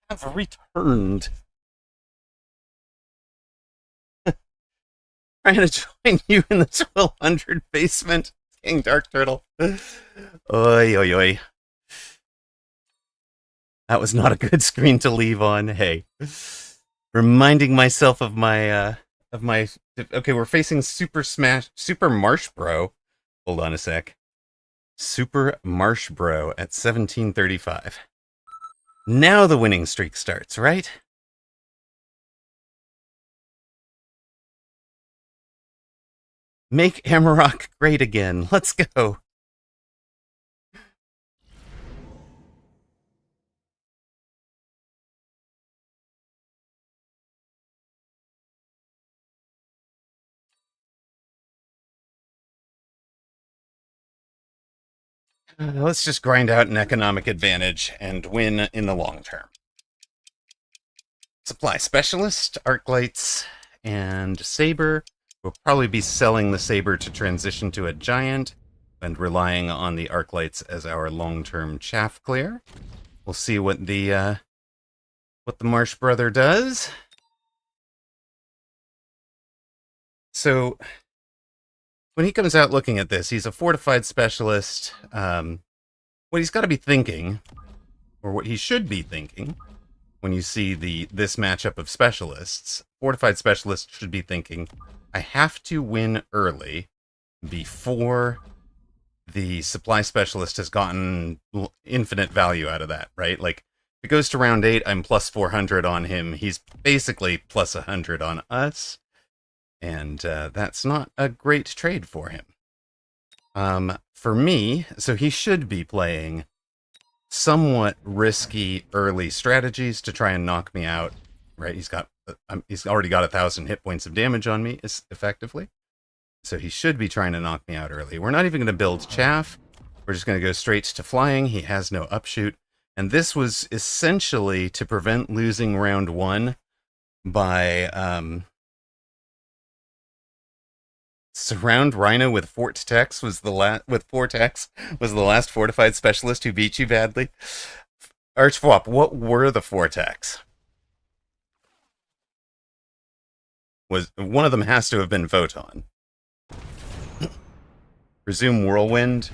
have returned. Trying to join you in the 1200 basement, King Dark Turtle. Oi, oi, oi. That was not a good screen to leave on. Hey, reminding myself of my. Okay, we're facing Super Marsh Bro. Hold on a sec. Super Marsh Bro at 1735. Now the winning streak starts, right? Make Amarok great again. Let's go. Let's just grind out an economic advantage and win in the long term. Supply Specialist, Arc Lights, and Saber. We'll probably be selling the Saber to transition to a Giant and relying on the Arc Lights as our long-term chaff clear. We'll see what the Marsh Brother does. So when he comes out looking at this, he's a Fortified Specialist. What he's got to be thinking, or what he should be thinking, when you see this matchup of specialists, Fortified Specialists should be thinking, I have to win early before the Supply Specialist has gotten infinite value out of that, right? Like, if it goes to round 8, I'm plus 400 on him. He's basically plus 100 on us. And that's not a great trade for him. For me, so he should be playing somewhat risky early strategies to try and knock me out, right? He's already got 1,000 hit points of damage on me, effectively. So he should be trying to knock me out early. We're not even going to build chaff. We're just going to go straight to flying. He has no upshoot. And this was essentially to prevent losing round 1 by surround Rhino with Vortex was the last Fortified Specialist who beat you badly. Archfwop, what were the Vortex? Was one of them has to have been Photon. Resume Whirlwind.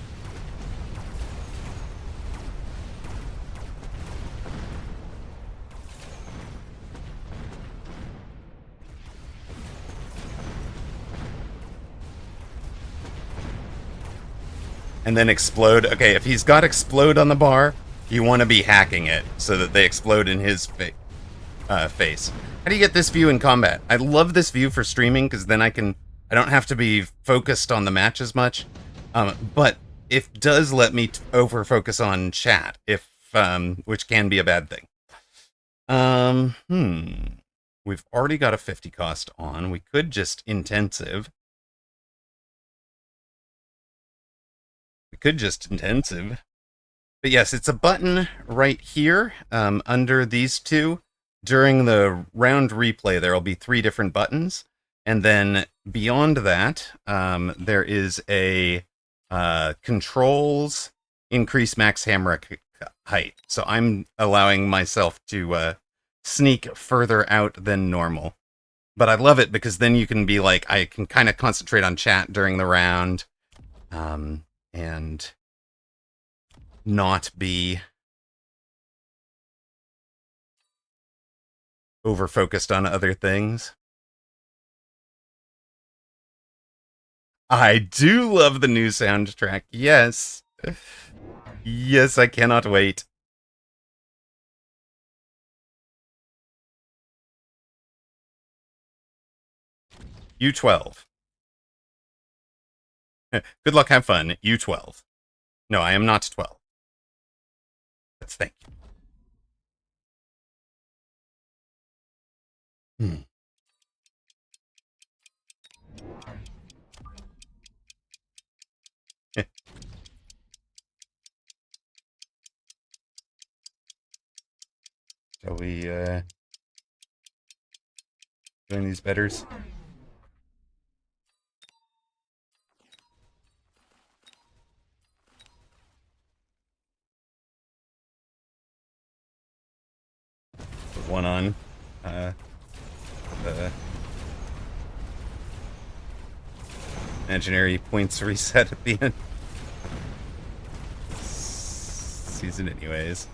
And then explode. Okay, if he's got explode on the bar, you want to be hacking it so that they explode in his face. How do you get this view in combat? I love this view for streaming because then I don't have to be focused on the match as much. But it does let me over focus on chat, which can be a bad thing. We've already got a 50 cost on. We could just intensive. But yes, it's a button right here under these two. During the round replay, there will be 3 different buttons. And then beyond that, there is a controls increase max hammer height. So I'm allowing myself to sneak further out than normal. But I love it because then you can be like, I can kind of concentrate on chat during the round. And not be over focused on other things. I do love the new soundtrack. Yes. Yes, I cannot wait. U12. Good luck, have fun. U12. No, I am not 12. Let's think. Shall we join these betters? imaginary points reset at the end. Season anyways.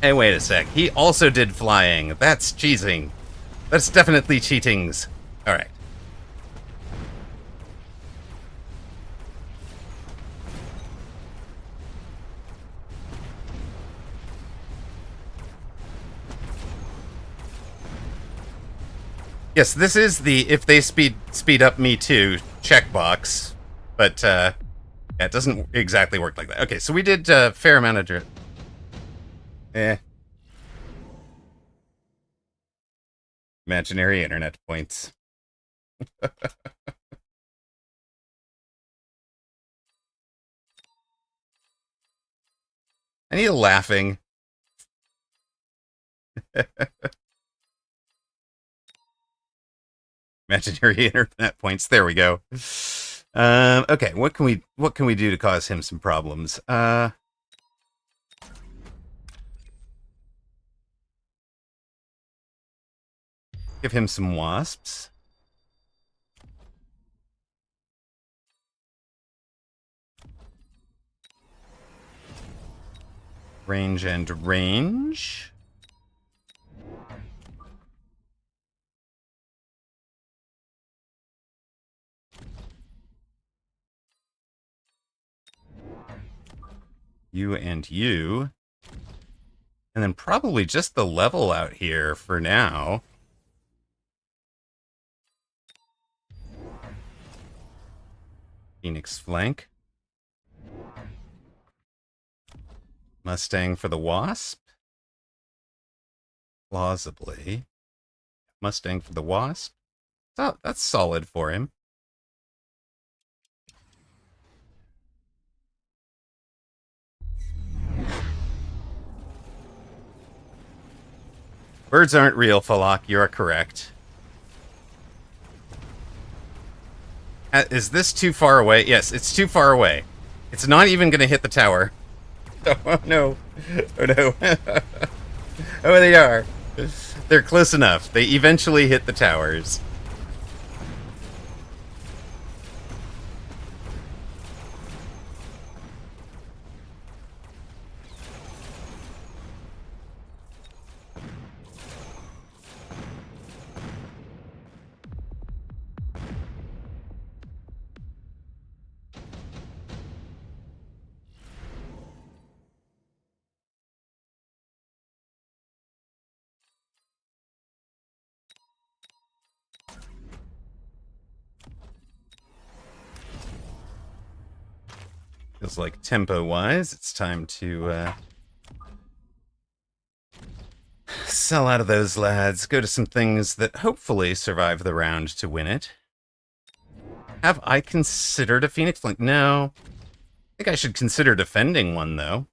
Hey, wait a sec. He also did flying. That's cheating. That's definitely cheatings. Alright. Yes, this is the if they speed up me too checkbox, but yeah, it doesn't exactly work like that. Okay, so we did a fair amount of drift. Imaginary internet points. I need a laughing. Imaginary internet points. There we go. Okay, what can we do to cause him some problems? Give him some wasps. Range and range. You and you. And then probably just the level out here for now. Phoenix flank. Mustang for the wasp. Plausibly. Mustang for the wasp. Oh, that's solid for him. Birds aren't real, Falak. You're correct. Is this too far away? Yes, it's too far away. It's not even going to hit the tower. Oh, no. Oh, no. Oh, they are. They're close enough. They eventually hit the towers. Feels like tempo-wise, it's time to sell out of those lads, go to some things that hopefully survive the round to win it. Have I considered a Phoenix Flank? No. I think I should consider defending one, though.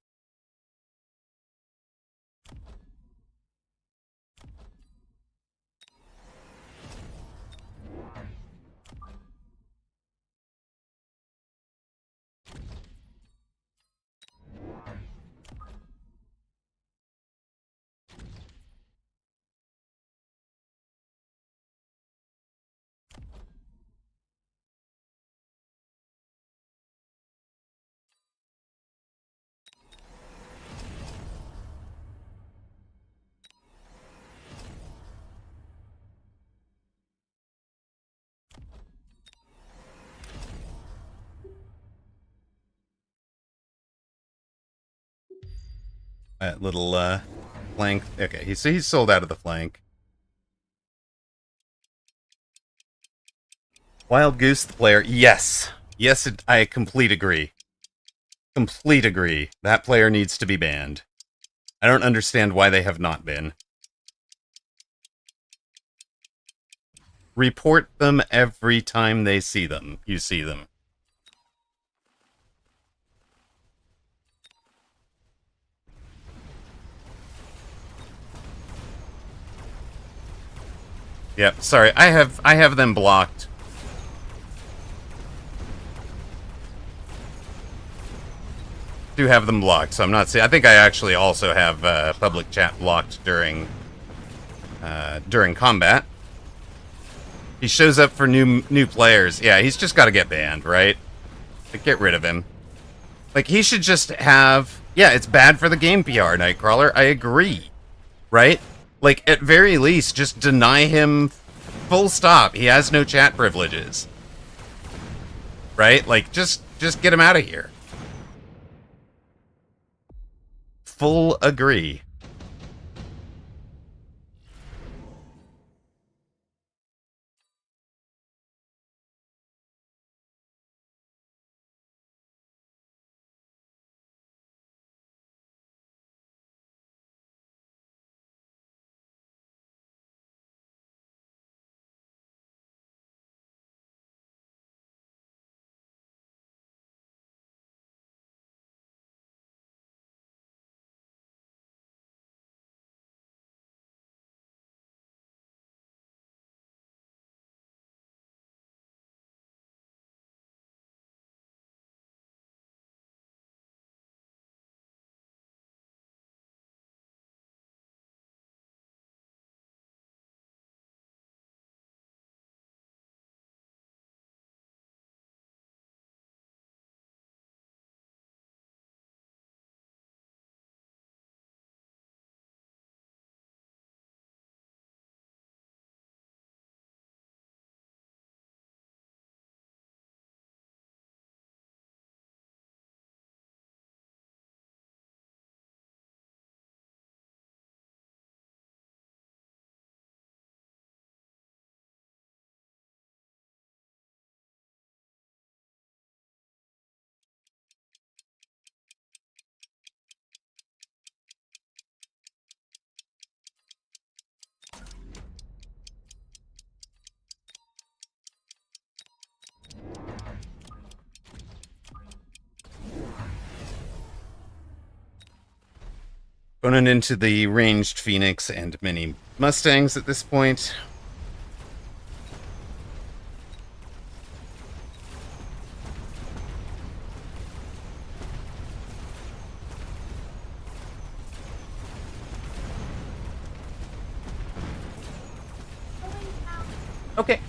That little flank. Okay, he's sold out of the flank. Wild Goose, the player. Yes. Yes, I complete agree. Complete agree. That player needs to be banned. I don't understand why they have not been. Report them every time they see them. You see them. Yep, sorry. I have them blocked. Do have them blocked, so I'm not seeing. I think I actually also have public chat blocked during during combat. He shows up for new players. Yeah, he's just got to get banned, right? Like, get rid of him. Like, he should just have... Yeah, it's bad for the game PR, Nightcrawler. I agree. Right? Like, at very least, just deny him full stop. He has no chat privileges. Right? Like, just get him out of here. Full agree. Going into the ranged Phoenix and mini Mustangs at this point. Okay.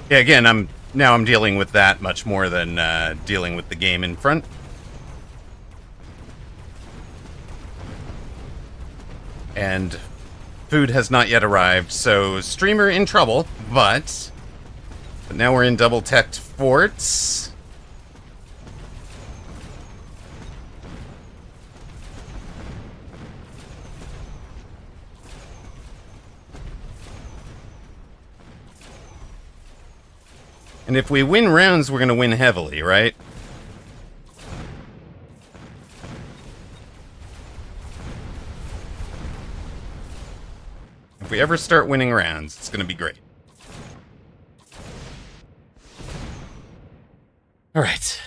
Yeah, again, I'm Now I'm dealing with that much more than dealing with the game in front. And food has not yet arrived, so streamer in trouble, but now we're in double-teched forts. And if we win rounds, we're going to win heavily, right? If we ever start winning rounds, it's going to be great. All right.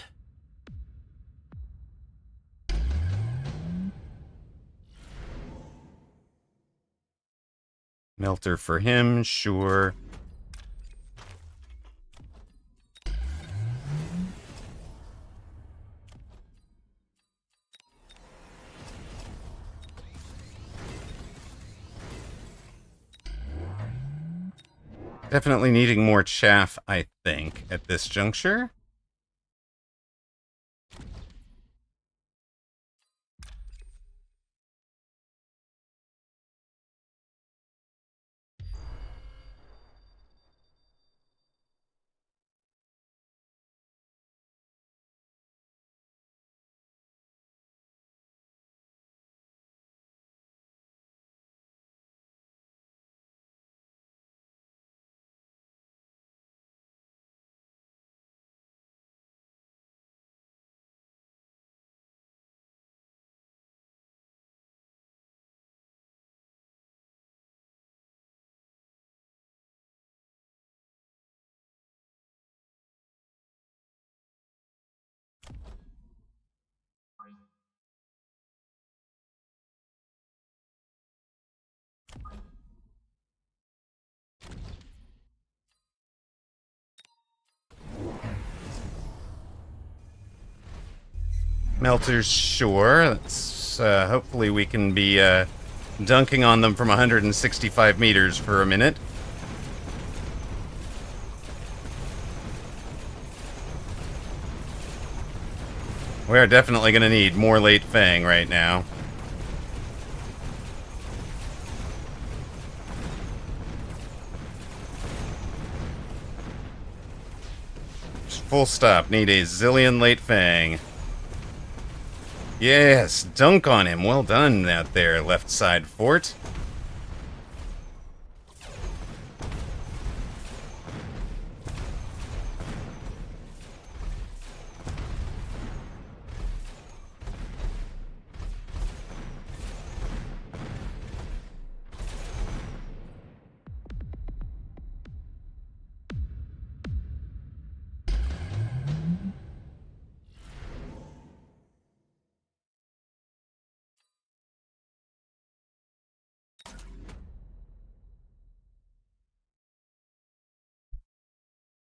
Melter for him, sure. Definitely needing more chaff, I think, at this juncture. Melters, sure. Let's, hopefully we can be dunking on them from 165 meters for a minute. We are definitely going to need more late Fang right now. Just full stop. Need a zillion late Fang. Yes, dunk on him. Well done out there, left side fort.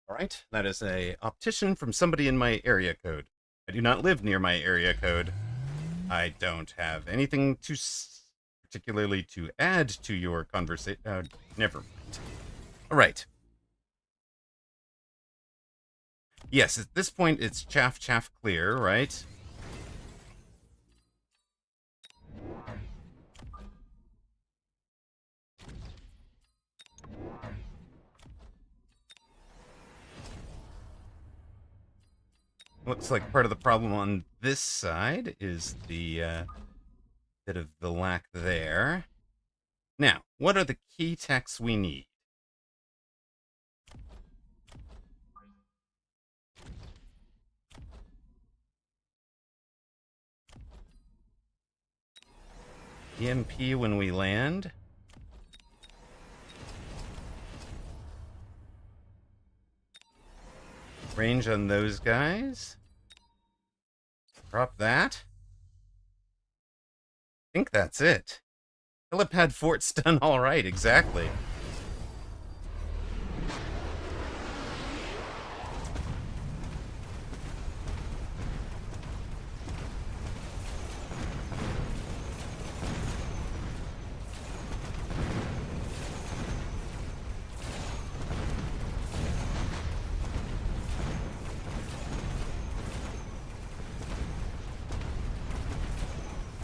All right, that is a optician from somebody in my area code. I do not live near my area code. I don't have anything to particularly to add to your conversation. Never mind. All right. Yes, at this point it's chaff clear, right? Looks like part of the problem on this side is the bit of the lack there. Now, what are the key techs we need? EMP when we land. Range on those guys. Drop that. I think that's it. Helipad fort's done all right, exactly.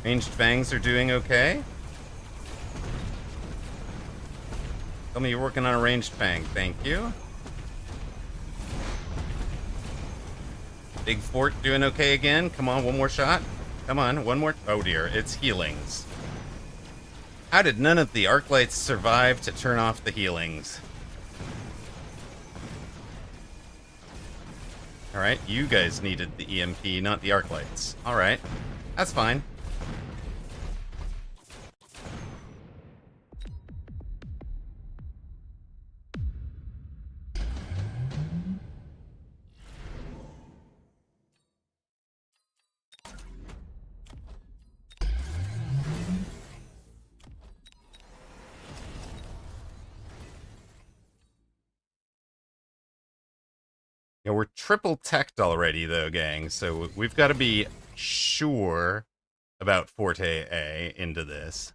Ranged fangs are doing okay. Tell me you're working on a ranged fang. Thank you. Big fort doing okay again. Come on, one more shot. Come on, one more. Oh dear, it's healings. How did none of the arc lights survive to turn off the healings? Alright, you guys needed the EMP, not the arc lights. Alright, that's fine. Yeah, we're triple teched already, though, gang, so we've got to be sure about Forte A into this.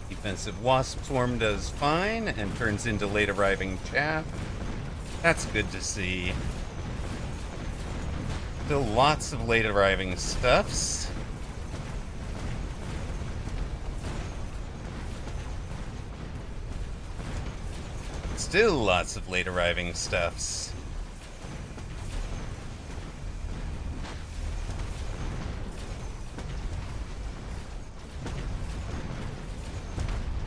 Defensive Wasp Swarm does fine and turns into late arriving chaff. That's good to see. Still lots of late arriving stuffs. Still lots of late arriving stuffs.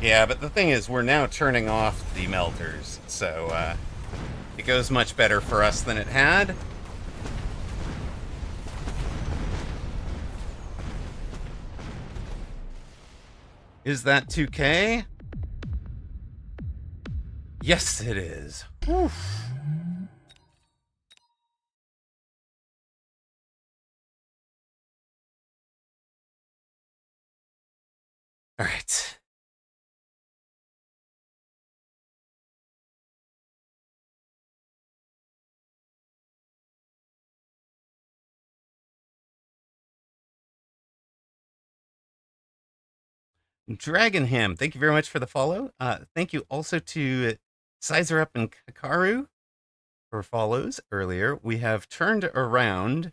Yeah, but the thing is, we're now turning off the melters, so it goes much better for us than it had. Is that 2K? Yes, it is. Oof. All right. Dragonham, thank you very much for the follow. Thank you also to Sizer Up and Kakaru for follows earlier. We have turned around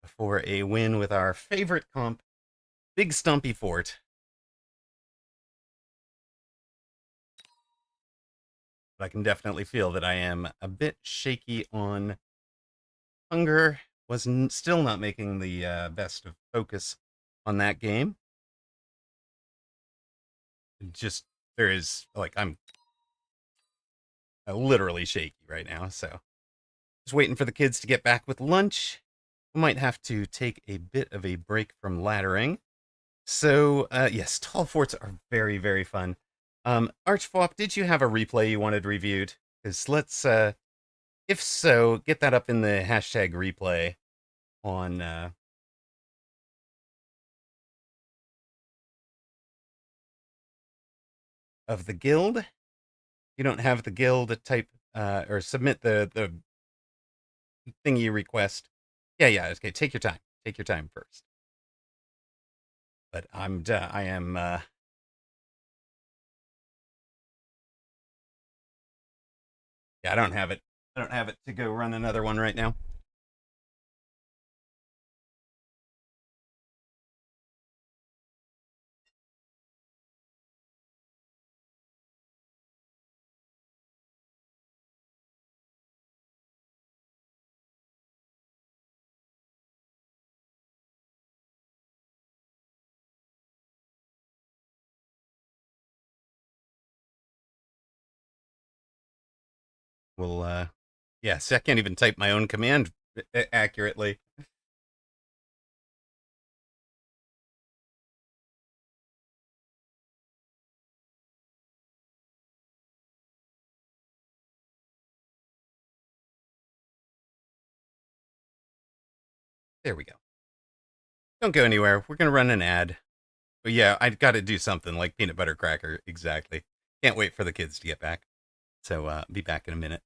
for a win with our favorite comp, Big Stumpy Fort. But I can definitely feel that I am a bit shaky on hunger. Was still not making the best of focus on that game. Just, there is, like, I'm literally shaky right now, so just waiting for the kids to get back with lunch. We might have to take a bit of a break from laddering. So, yes, tall forts are very, very fun. Archfop, did you have a replay you wanted reviewed? Because let's, if so, get that up in the hashtag replay on, of the guild. You don't have the guild, type, or submit the thing you request. Yeah, okay, take your time. Take your time first. But I am, yeah, I don't have it. I don't have it to go run another one right now. Well, yeah, see, I can't even type my own command accurately. There we go. Don't go anywhere. We're going to run an ad. But yeah, I've got to do something like peanut butter cracker. Exactly. Can't wait for the kids to get back. So, be back in a minute.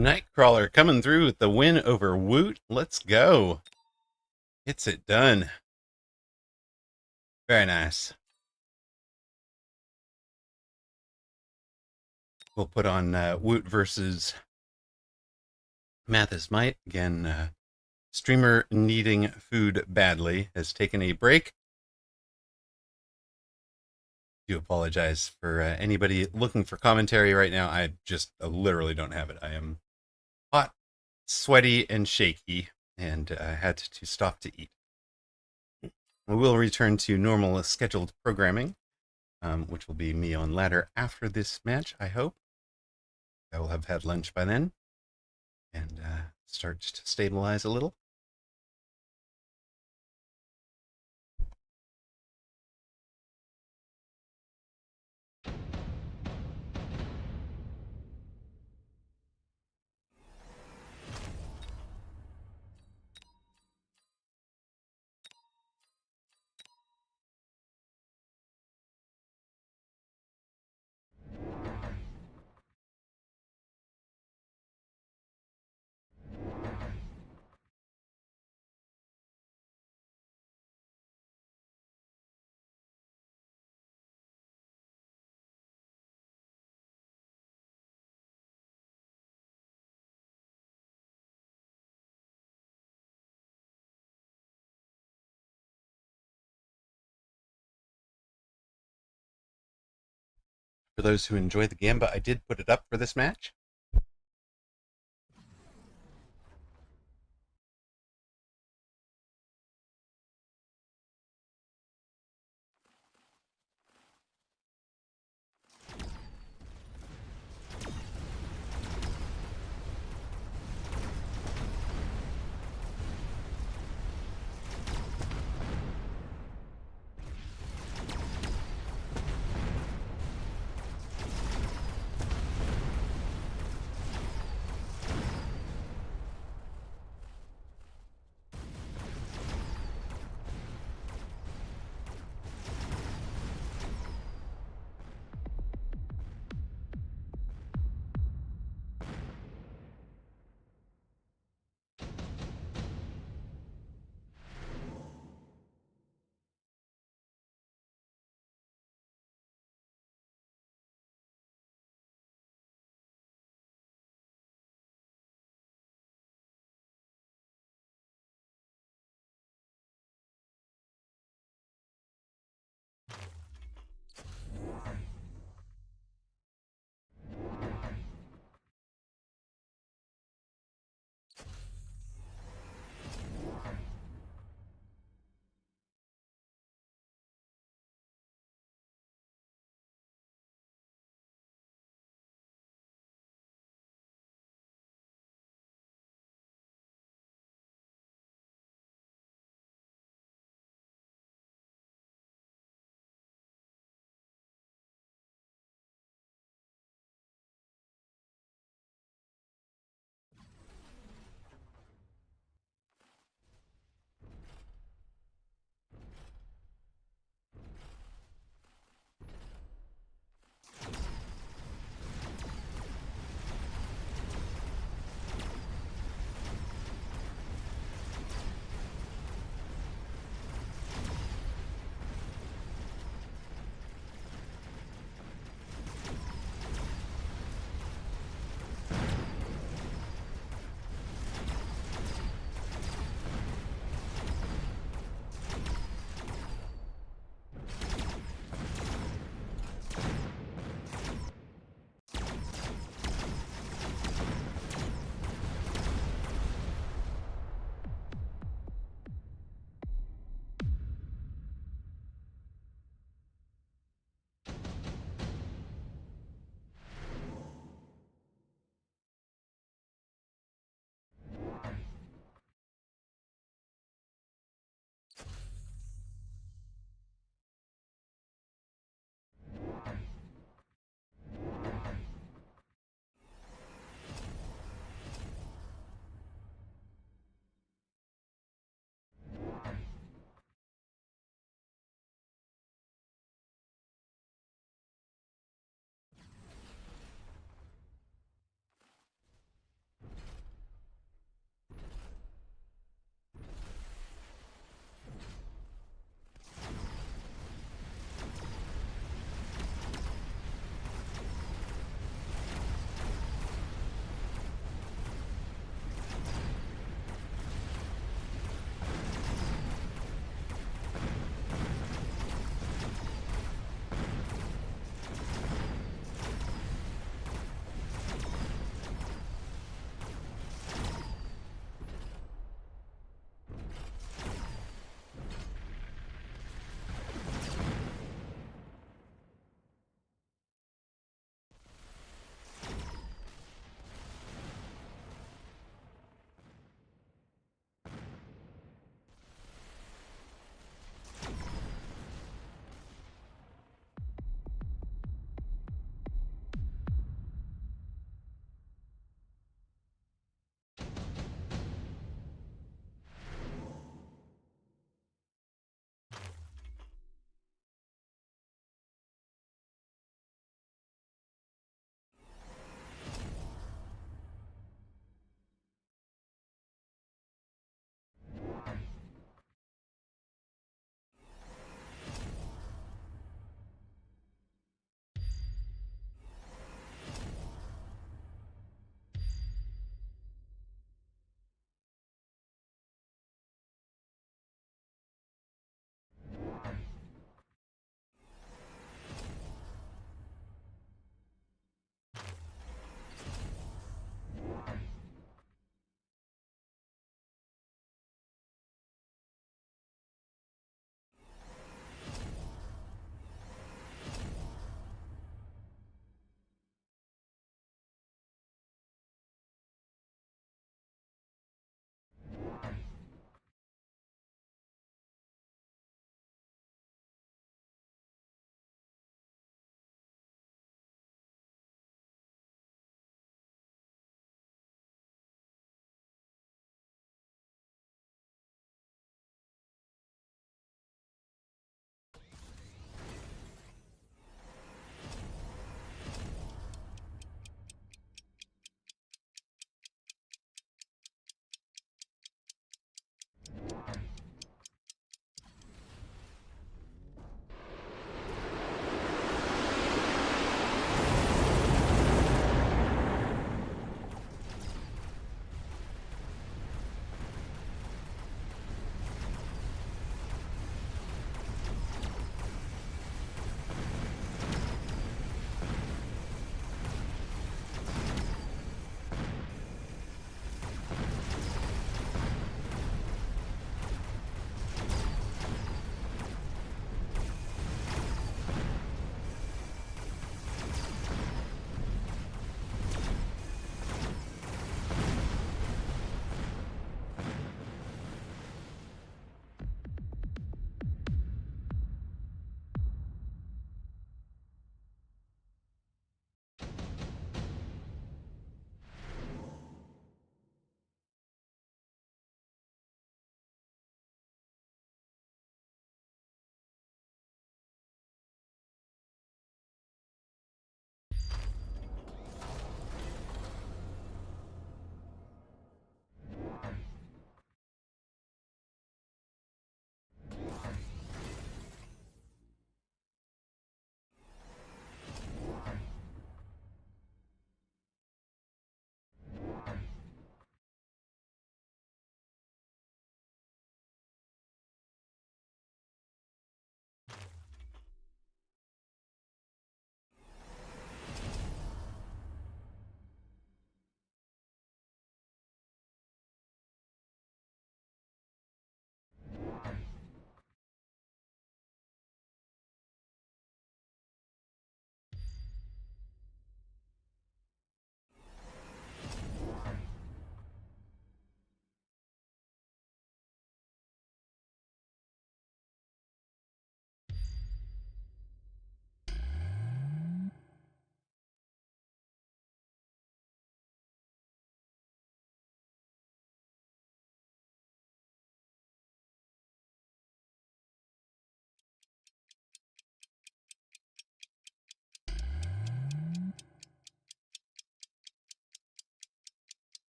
Nightcrawler coming through with the win over Woot. Let's go. Gets it done. Very nice. We'll put on Woot versus Mathis Might. Again, streamer needing food badly has taken a break. I do apologize for anybody looking for commentary right now. I just literally don't have it. I am hot, sweaty, and shaky, and I had to stop to eat. We will return to normal scheduled programming, which will be me on ladder after this match, I hope. I will have had lunch by then and start to stabilize a little. For those who enjoy the Gamba, I did put it up for this match.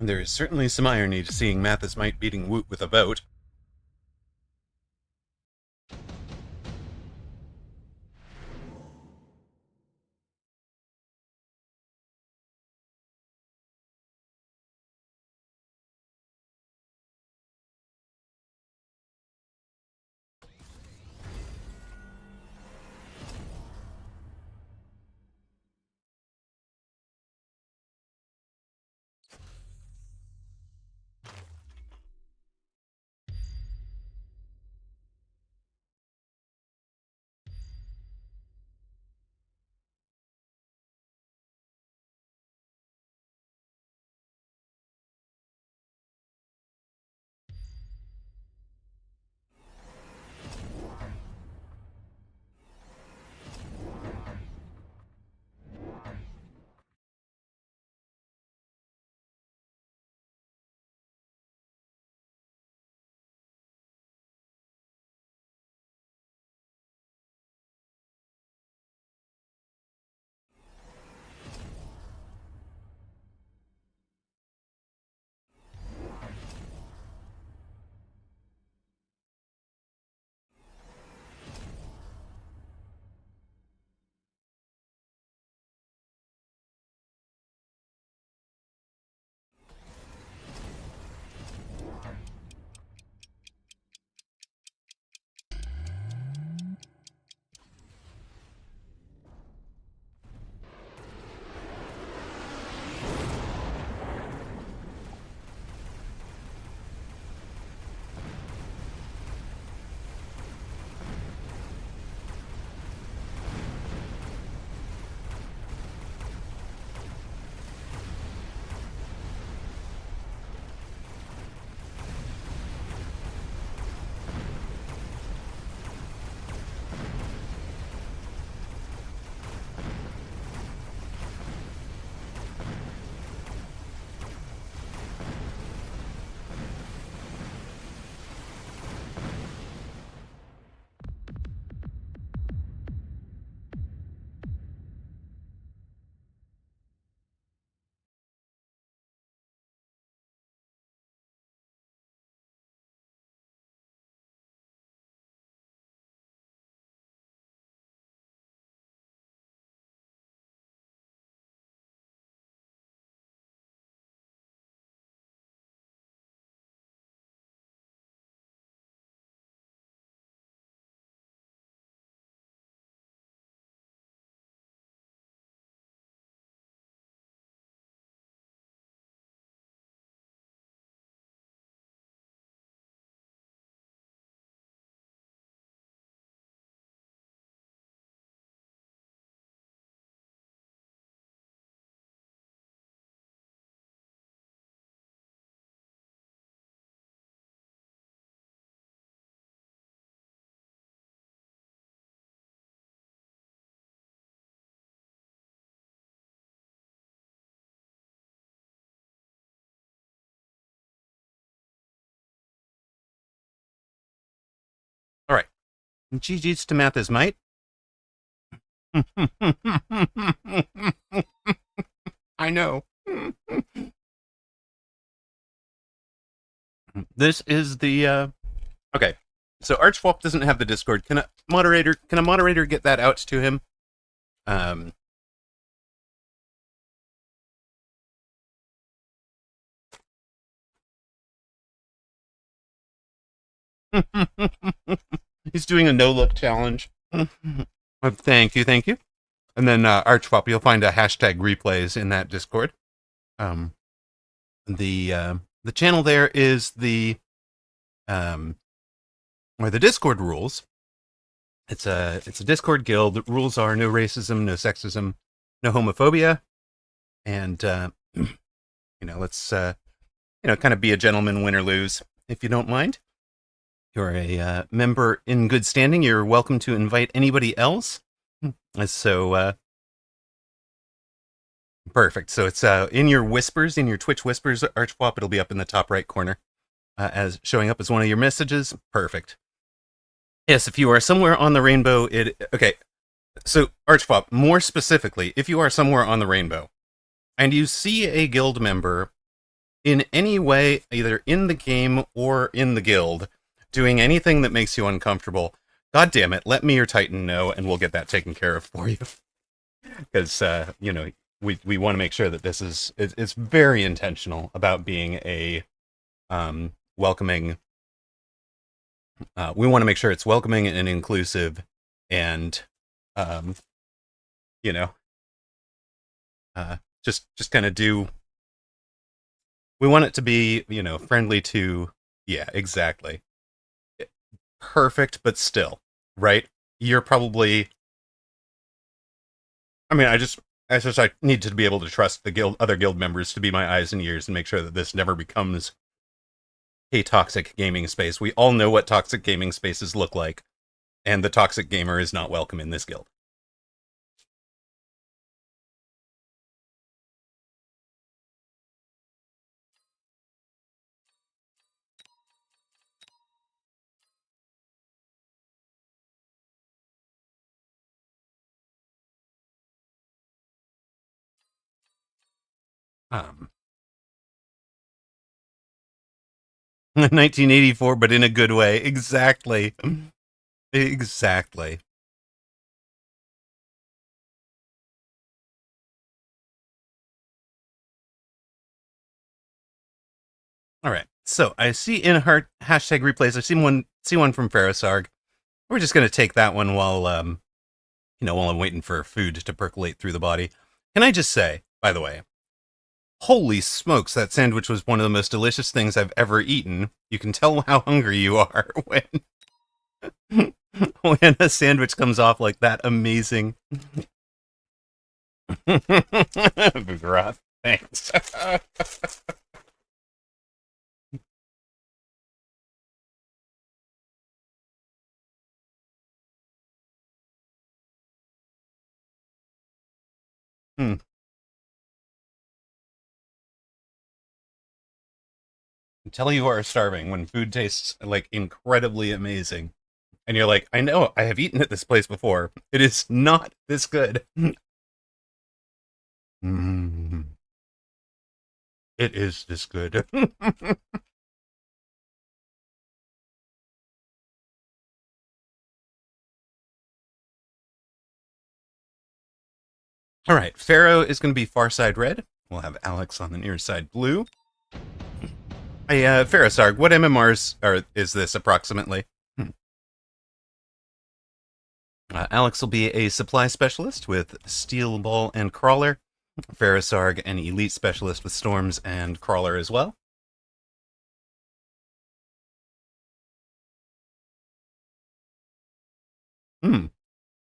There is certainly some irony to seeing Mathis Might beating Woot with a vote. All right. GG's to Mathis Might. I know. This is the okay. So Archwalk doesn't have the Discord. Can a moderator get that out to him? He's doing a no-look challenge. Thank you. And then Archwop, you'll find a hashtag replays in that Discord. The channel there is the Discord rules. It's a Discord guild. The rules are no racism, no sexism, no homophobia, and let's kind of be a gentleman, win or lose, if you don't mind. You're a member in good standing. You're welcome to invite anybody else. So perfect. So it's in your whispers, in your Twitch whispers, Archwop. It'll be up in the top right corner as showing up as one of your messages. Perfect. Yes, if you are somewhere on the rainbow, okay. So Archwop, more specifically, if you are somewhere on the rainbow and you see a guild member in any way, either in the game or in the guild, doing anything that makes you uncomfortable, God damn it, let me or Titan know, and we'll get that taken care of for you. Because, we want to make sure that this is, it's very intentional about being a welcoming. We want to make sure it's welcoming and inclusive, and, you know, just kind of do. We want it to be, friendly to. Yeah, exactly. Perfect, but still, right? You're probably. I mean, I need to be able to trust the other guild members to be my eyes and ears and make sure that this never becomes a toxic gaming space. We all know what toxic gaming spaces look like, and the toxic gamer is not welcome in this guild. Um, 1984, but in a good way. Exactly. Exactly. All right. So I see in her hashtag replays, I see one from Ferrisarg. We're just gonna take that one while while I'm waiting for food to percolate through the body. Can I just say, by the way, holy smokes, that sandwich was one of the most delicious things I've ever eaten. You can tell how hungry you are when when a sandwich comes off like that. Amazing. Groth, thanks. Hmm. Until you are starving when food tastes like incredibly amazing. And you're like, I know, I have eaten at this place before. It is not this good. Mm. It is this good. All right, Pharaoh is going to be far side red. We'll have Alex on the near side blue. Hey, Ferrisarg, what MMRs is this approximately? Alex will be a supply specialist with Steel Ball and Crawler. Ferrisarg, an elite specialist with Storms and Crawler as well.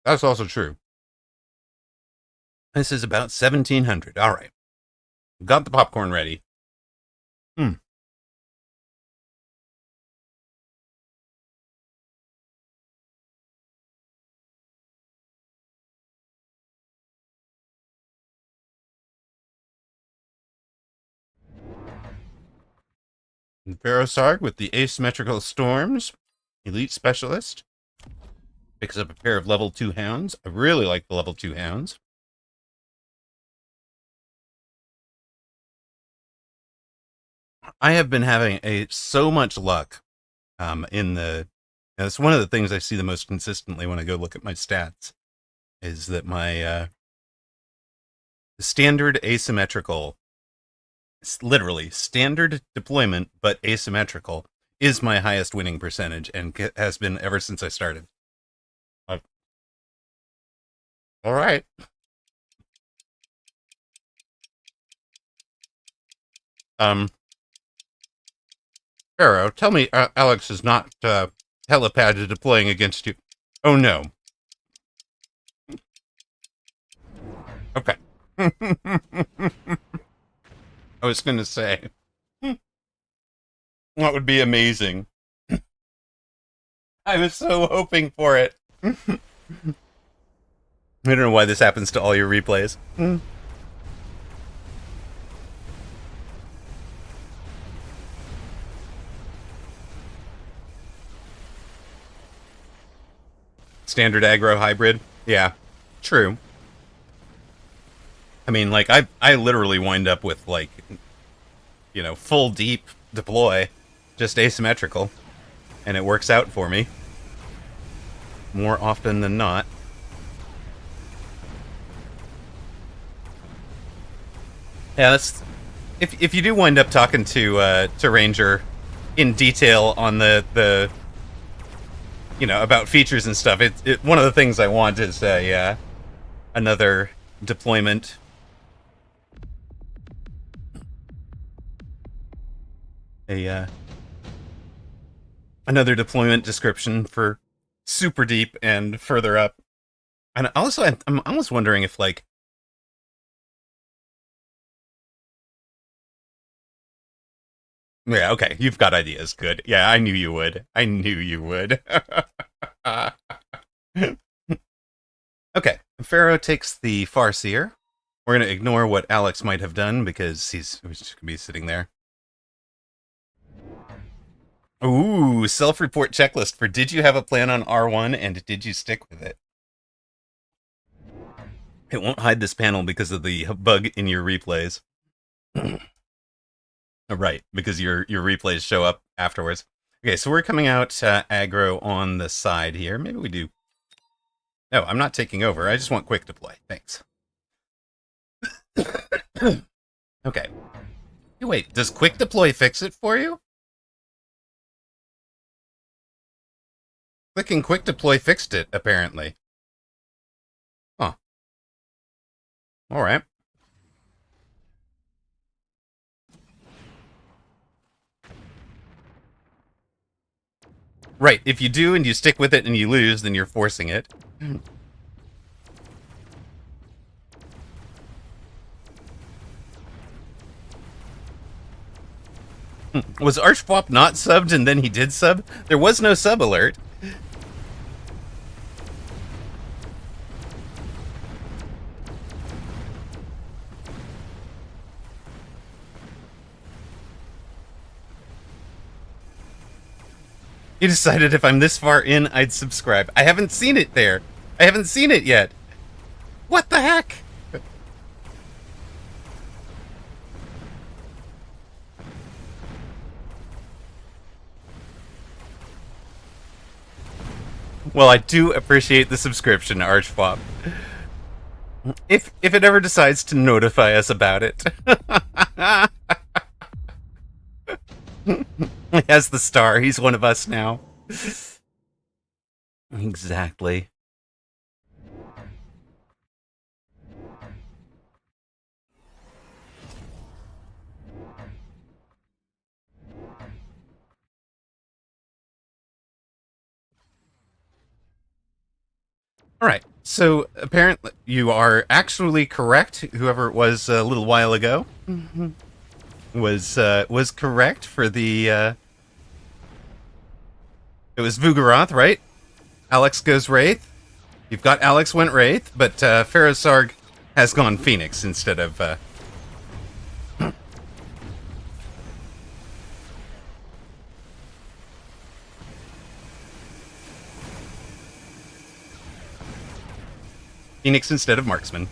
That's also true. This is about 1700. All right. Got the popcorn ready. Ferrosarg with the asymmetrical storms. Elite specialist. Picks up a pair of level 2 hounds. I really like the level 2 hounds. I have been having so much luck in the. It's one of the things I see the most consistently when I go look at my stats, is that my standard asymmetrical, literally standard deployment, but asymmetrical, is my highest winning percentage and has been ever since I started. All right. Arrow, tell me Alex is not telepathed deploying against you. Oh no. Okay. I was going to say, that would be amazing. I was so hoping for it. I don't know why this happens to all your replays. Standard aggro hybrid. Yeah, true. I mean, like, I literally wind up with, like, full deep deploy, just asymmetrical, and it works out for me more often than not. Yeah, that's if you do wind up talking to Ranger in detail on the about features and stuff. One of the things I want is another deployment. Another deployment description for super deep and further up. And also, I'm almost wondering if, like, yeah, okay, you've got ideas. Good. Yeah, I knew you would. I knew you would. Okay, Pharaoh takes the Farseer. We're going to ignore what Alex might have done because he's just going to be sitting there. Ooh, self-report checklist for did you have a plan on R1 and did you stick with it? It won't hide this panel because of the bug in your replays. Right, because your replays show up afterwards. Okay, so we're coming out aggro on the side here. Maybe we do. No, I'm not taking over. I just want quick deploy. Thanks. Okay. Wait, does quick deploy fix it for you? Clicking quick deploy fixed it, apparently. Huh. Alright. Right, if you do and you stick with it and you lose, then you're forcing it. Was Archpop not subbed and then he did sub? There was no sub alert. You decided if I'm this far in, I'd subscribe. I haven't seen it there. I haven't seen it yet. What the heck? Well, I do appreciate the subscription, Archpop. If it ever decides to notify us about it. He has the star. He's one of us now. Exactly. All right. So apparently you are actually correct. Whoever it was a little while ago was correct for the. It was Vugaroth, right? Alex goes Wraith. You've got Alex went Wraith, but Ferrosarg has gone Phoenix instead of. Phoenix instead of Marksman.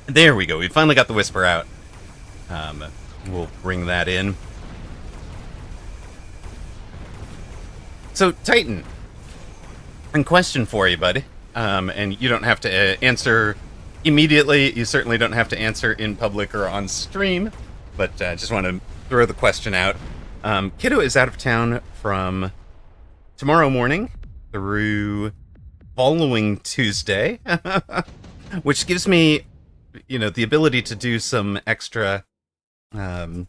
There we go. We finally got the Whisper out. We'll bring that in. So, Titan, and question for you, buddy. And you don't have to answer immediately. You certainly don't have to answer in public or on stream. But just want to throw the question out. Kiddo is out of town from tomorrow morning through following Tuesday, which gives me, the ability to do some extra, either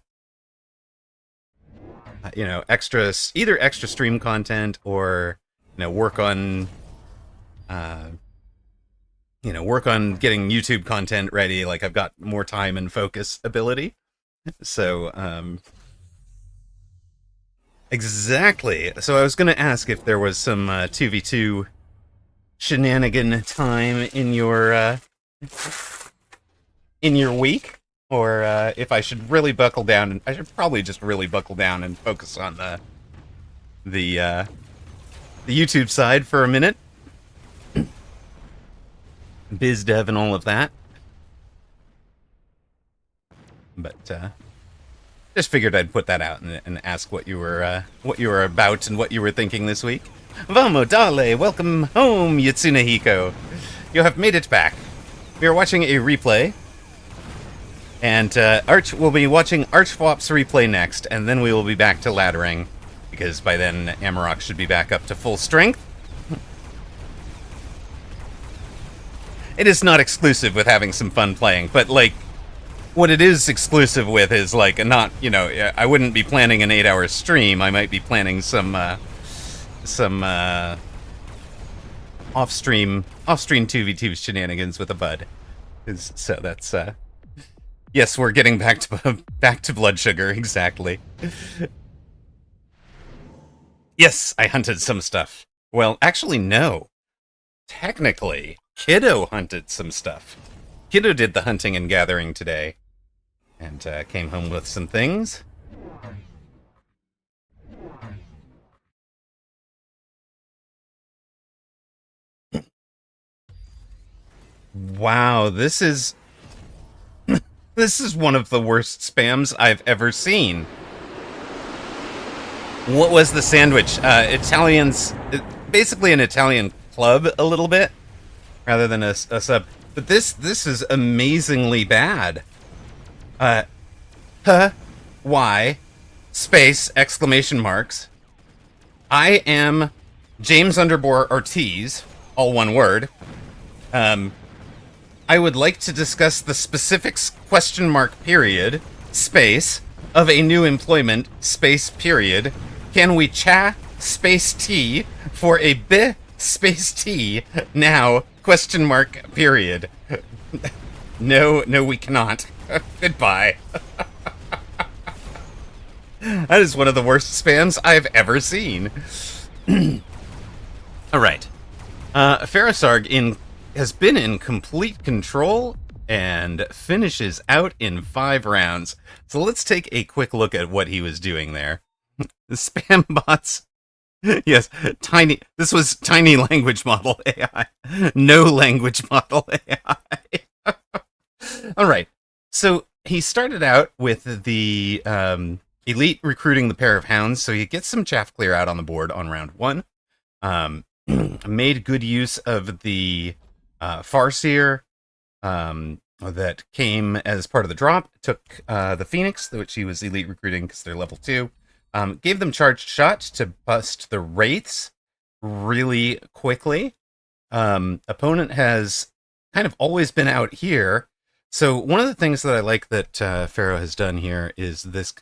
extra stream content or, work on, work on getting YouTube content ready. Like I've got more time and focus ability. So, exactly. So I was going to ask if there was some 2v2 shenanigan time in your week, or if I should really buckle down, and I should probably just really buckle down and focus on the YouTube side for a minute, biz dev and all of that. But Just figured I'd put that out and ask what you were about and what you were thinking this week. Vamo dale, welcome home, Yatsunehiko. You have made it back. We are watching a replay, and Arch will be watching Archflop's replay next, and then we will be back to laddering, because by then Amarok should be back up to full strength. It is not exclusive with having some fun playing, but like, what it is exclusive with is like not, I wouldn't be planning an 8-hour stream. I might be planning some off-stream 2v2 shenanigans with a bud. So that's yes, we're getting back to blood sugar, exactly. Yes, I hunted some stuff. Well, actually, no. Technically, Kiddo hunted some stuff. Kiddo did the hunting and gathering today, and came home with some things. Wow, this is one of the worst spams I've ever seen. What was the sandwich? Italians, basically an Italian club a little bit, rather than a sub. But this is amazingly bad. Why? Space, exclamation marks. I am James Underbore Ortiz, all one word. I would like to discuss the specifics, question mark, period, space, of a new employment, space, period. Can we cha, space T, for a b, space T, now, question mark, period. No, we cannot. Goodbye. That is one of the worst spams I've ever seen. Alright. Ferrosarg has been in complete control and finishes out in 5 rounds. So let's take a quick look at what he was doing there. The spam bots. Yes, this was tiny language model AI. No language model AI. Alright. So he started out with the elite recruiting the pair of hounds, so he gets some chaff clear out on the board on round 1. Made good use of the Farseer that came as part of the drop. Took the Phoenix, which he was elite recruiting because they're level 2. Gave them charged shot to bust the Wraiths really quickly. Opponent has kind of always been out here. So one of the things that I like that Pharaoh has done here is this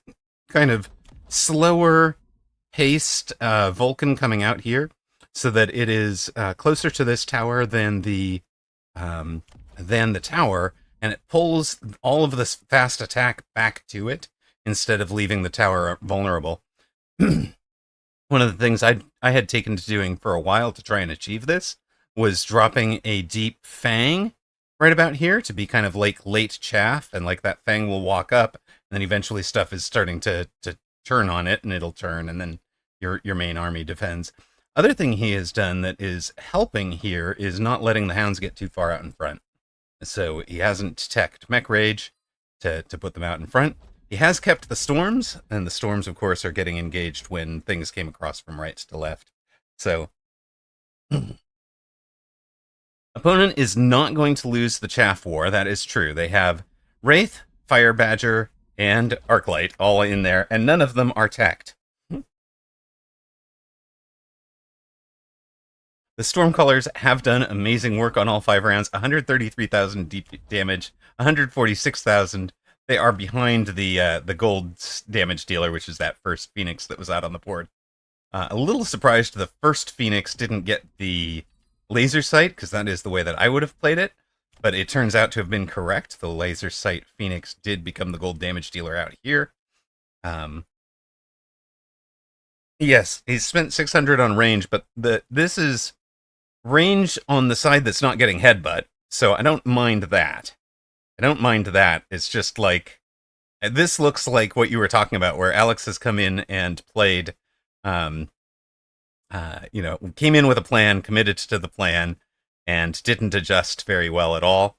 kind of slower paced Vulcan coming out here, so that it is closer to this tower than the tower, and it pulls all of this fast attack back to it instead of leaving the tower vulnerable. One of the things I had taken to doing for a while to try and achieve this was dropping a deep Fang right about here to be kind of like late chaff, and like that Fang will walk up, and then eventually stuff is starting to turn on it, and it'll turn, and then your main army defends. Other thing he has done that is helping here is not letting the hounds get too far out in front. So he hasn't teched Mech Rage to put them out in front. He has kept the storms, and the storms, of course, are getting engaged when things came across from right to left. So opponent is not going to lose the Chaff War. That is true. They have Wraith, Fire Badger, and Arclight all in there, and none of them are teched. The Stormcallers have done amazing work on all 5 rounds. 133,000 deep damage, 146,000. They are behind the gold damage dealer, which is that first Phoenix that was out on the board. A little surprised the first Phoenix didn't get the laser sight, because that is the way that I would have played it. But it turns out to have been correct. The laser sight Phoenix did become the gold damage dealer out here. Yes, he's spent 600 on range, but this is range on the side that's not getting headbutt, so I don't mind that. It's just like, this looks like what you were talking about, where Alex has come in and played, came in with a plan, committed to the plan, and didn't adjust very well at all.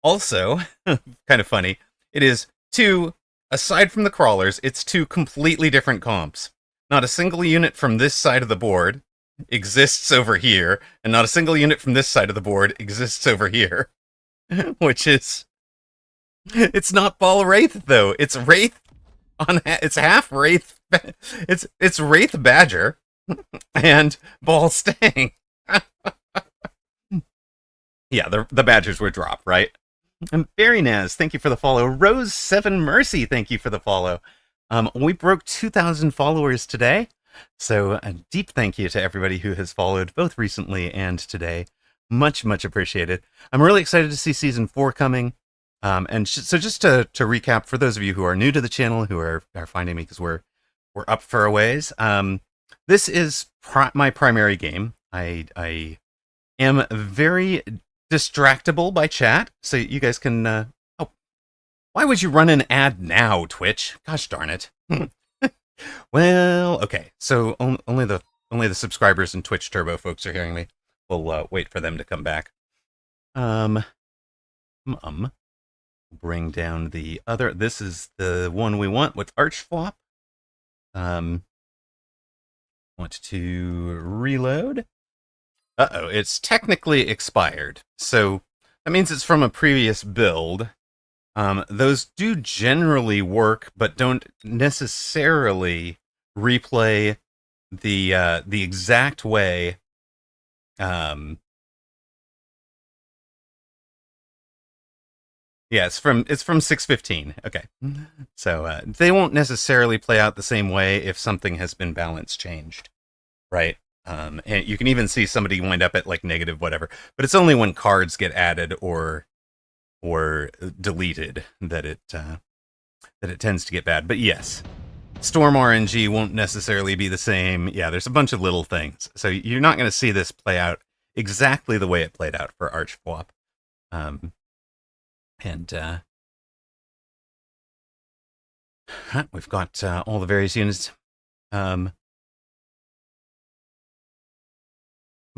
Also, kind of funny, it is 2 aside from the crawlers, it's two completely different comps. Not a single unit from this side of the board exists over here, and not a single unit from this side of the board exists over here. Which is... It's not Ball Wraith, though. It's Wraith on... It's half Wraith... It's Wraith Badger and Ball Stang. Yeah, the Badgers were dropped, right? And Barry Naz, thank you for the follow. Rose 7 Mercy, thank you for the follow. We broke 2,000 followers today, so a deep thank you to everybody who has followed both recently and today. Much, much appreciated. I'm really excited to see Season 4 coming. So just to recap, for those of you who are new to the channel, who are finding me because we're up for a ways, this is my primary game. I am very distractible by chat, so you guys can... oh, why would you run an ad now, Twitch? Gosh darn it. Well, okay, so only the subscribers and Twitch Turbo folks are hearing me. We'll wait for them to come back. Bring down the other... This is the one we want with Archflop. Want to reload. Uh-oh, it's technically expired. So that means it's from a previous build. Those do generally work, but don't necessarily replay the exact way. Yeah, it's from 615. Okay, so they won't necessarily play out the same way if something has been balance changed, right? And you can even see somebody wind up at like negative whatever, but it's only when cards get added or deleted that it tends to get bad. But yes, Storm RNG won't necessarily be the same. Yeah, there's a bunch of little things, so you're not going to see this play out exactly the way it played out for Archflop. We've got all the various units. I'm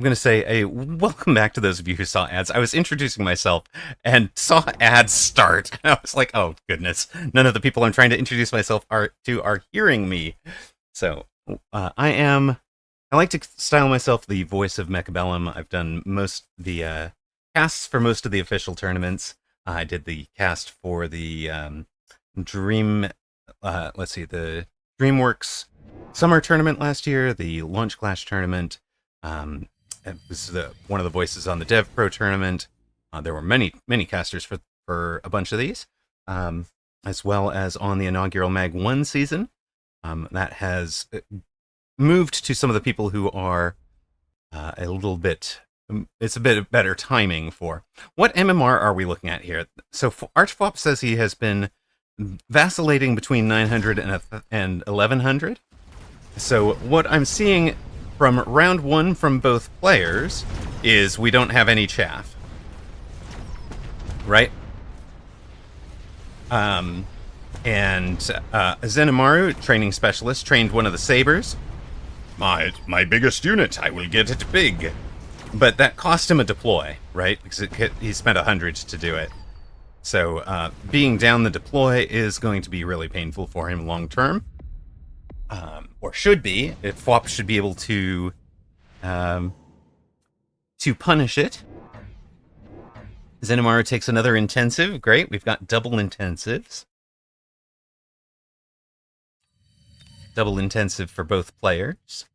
going to say a welcome back to those of you who saw ads. I was introducing myself and saw ads start. And I was like, oh, goodness. None of the people I'm trying to introduce myself are hearing me. So I like to style myself the voice of Mechabellum. I've done most the casts for most of the official tournaments. I did the cast for the the DreamWorks Summer Tournament last year, the Launch Clash Tournament. It was one of the voices on the Dev Pro tournament. There were many casters for a bunch of these, as well as on the inaugural Mag 1 season. That has moved to some of the people who are a little bit... It's a bit better timing for... What MMR are we looking at here? So Archflop says he has been vacillating between 900 and 1100. So what I'm seeing... from round one from both players is we don't have any chaff. Right? And Zenimaru, training specialist, trained one of the sabers. My biggest unit, I will get it big. But that cost him a deploy, right? Because he spent 100 to do it. So being down the deploy is going to be really painful for him long term. Or should be. Flop should be able to punish it. Zenimaru takes another intensive. Great, we've got double intensives. Double intensive for both players.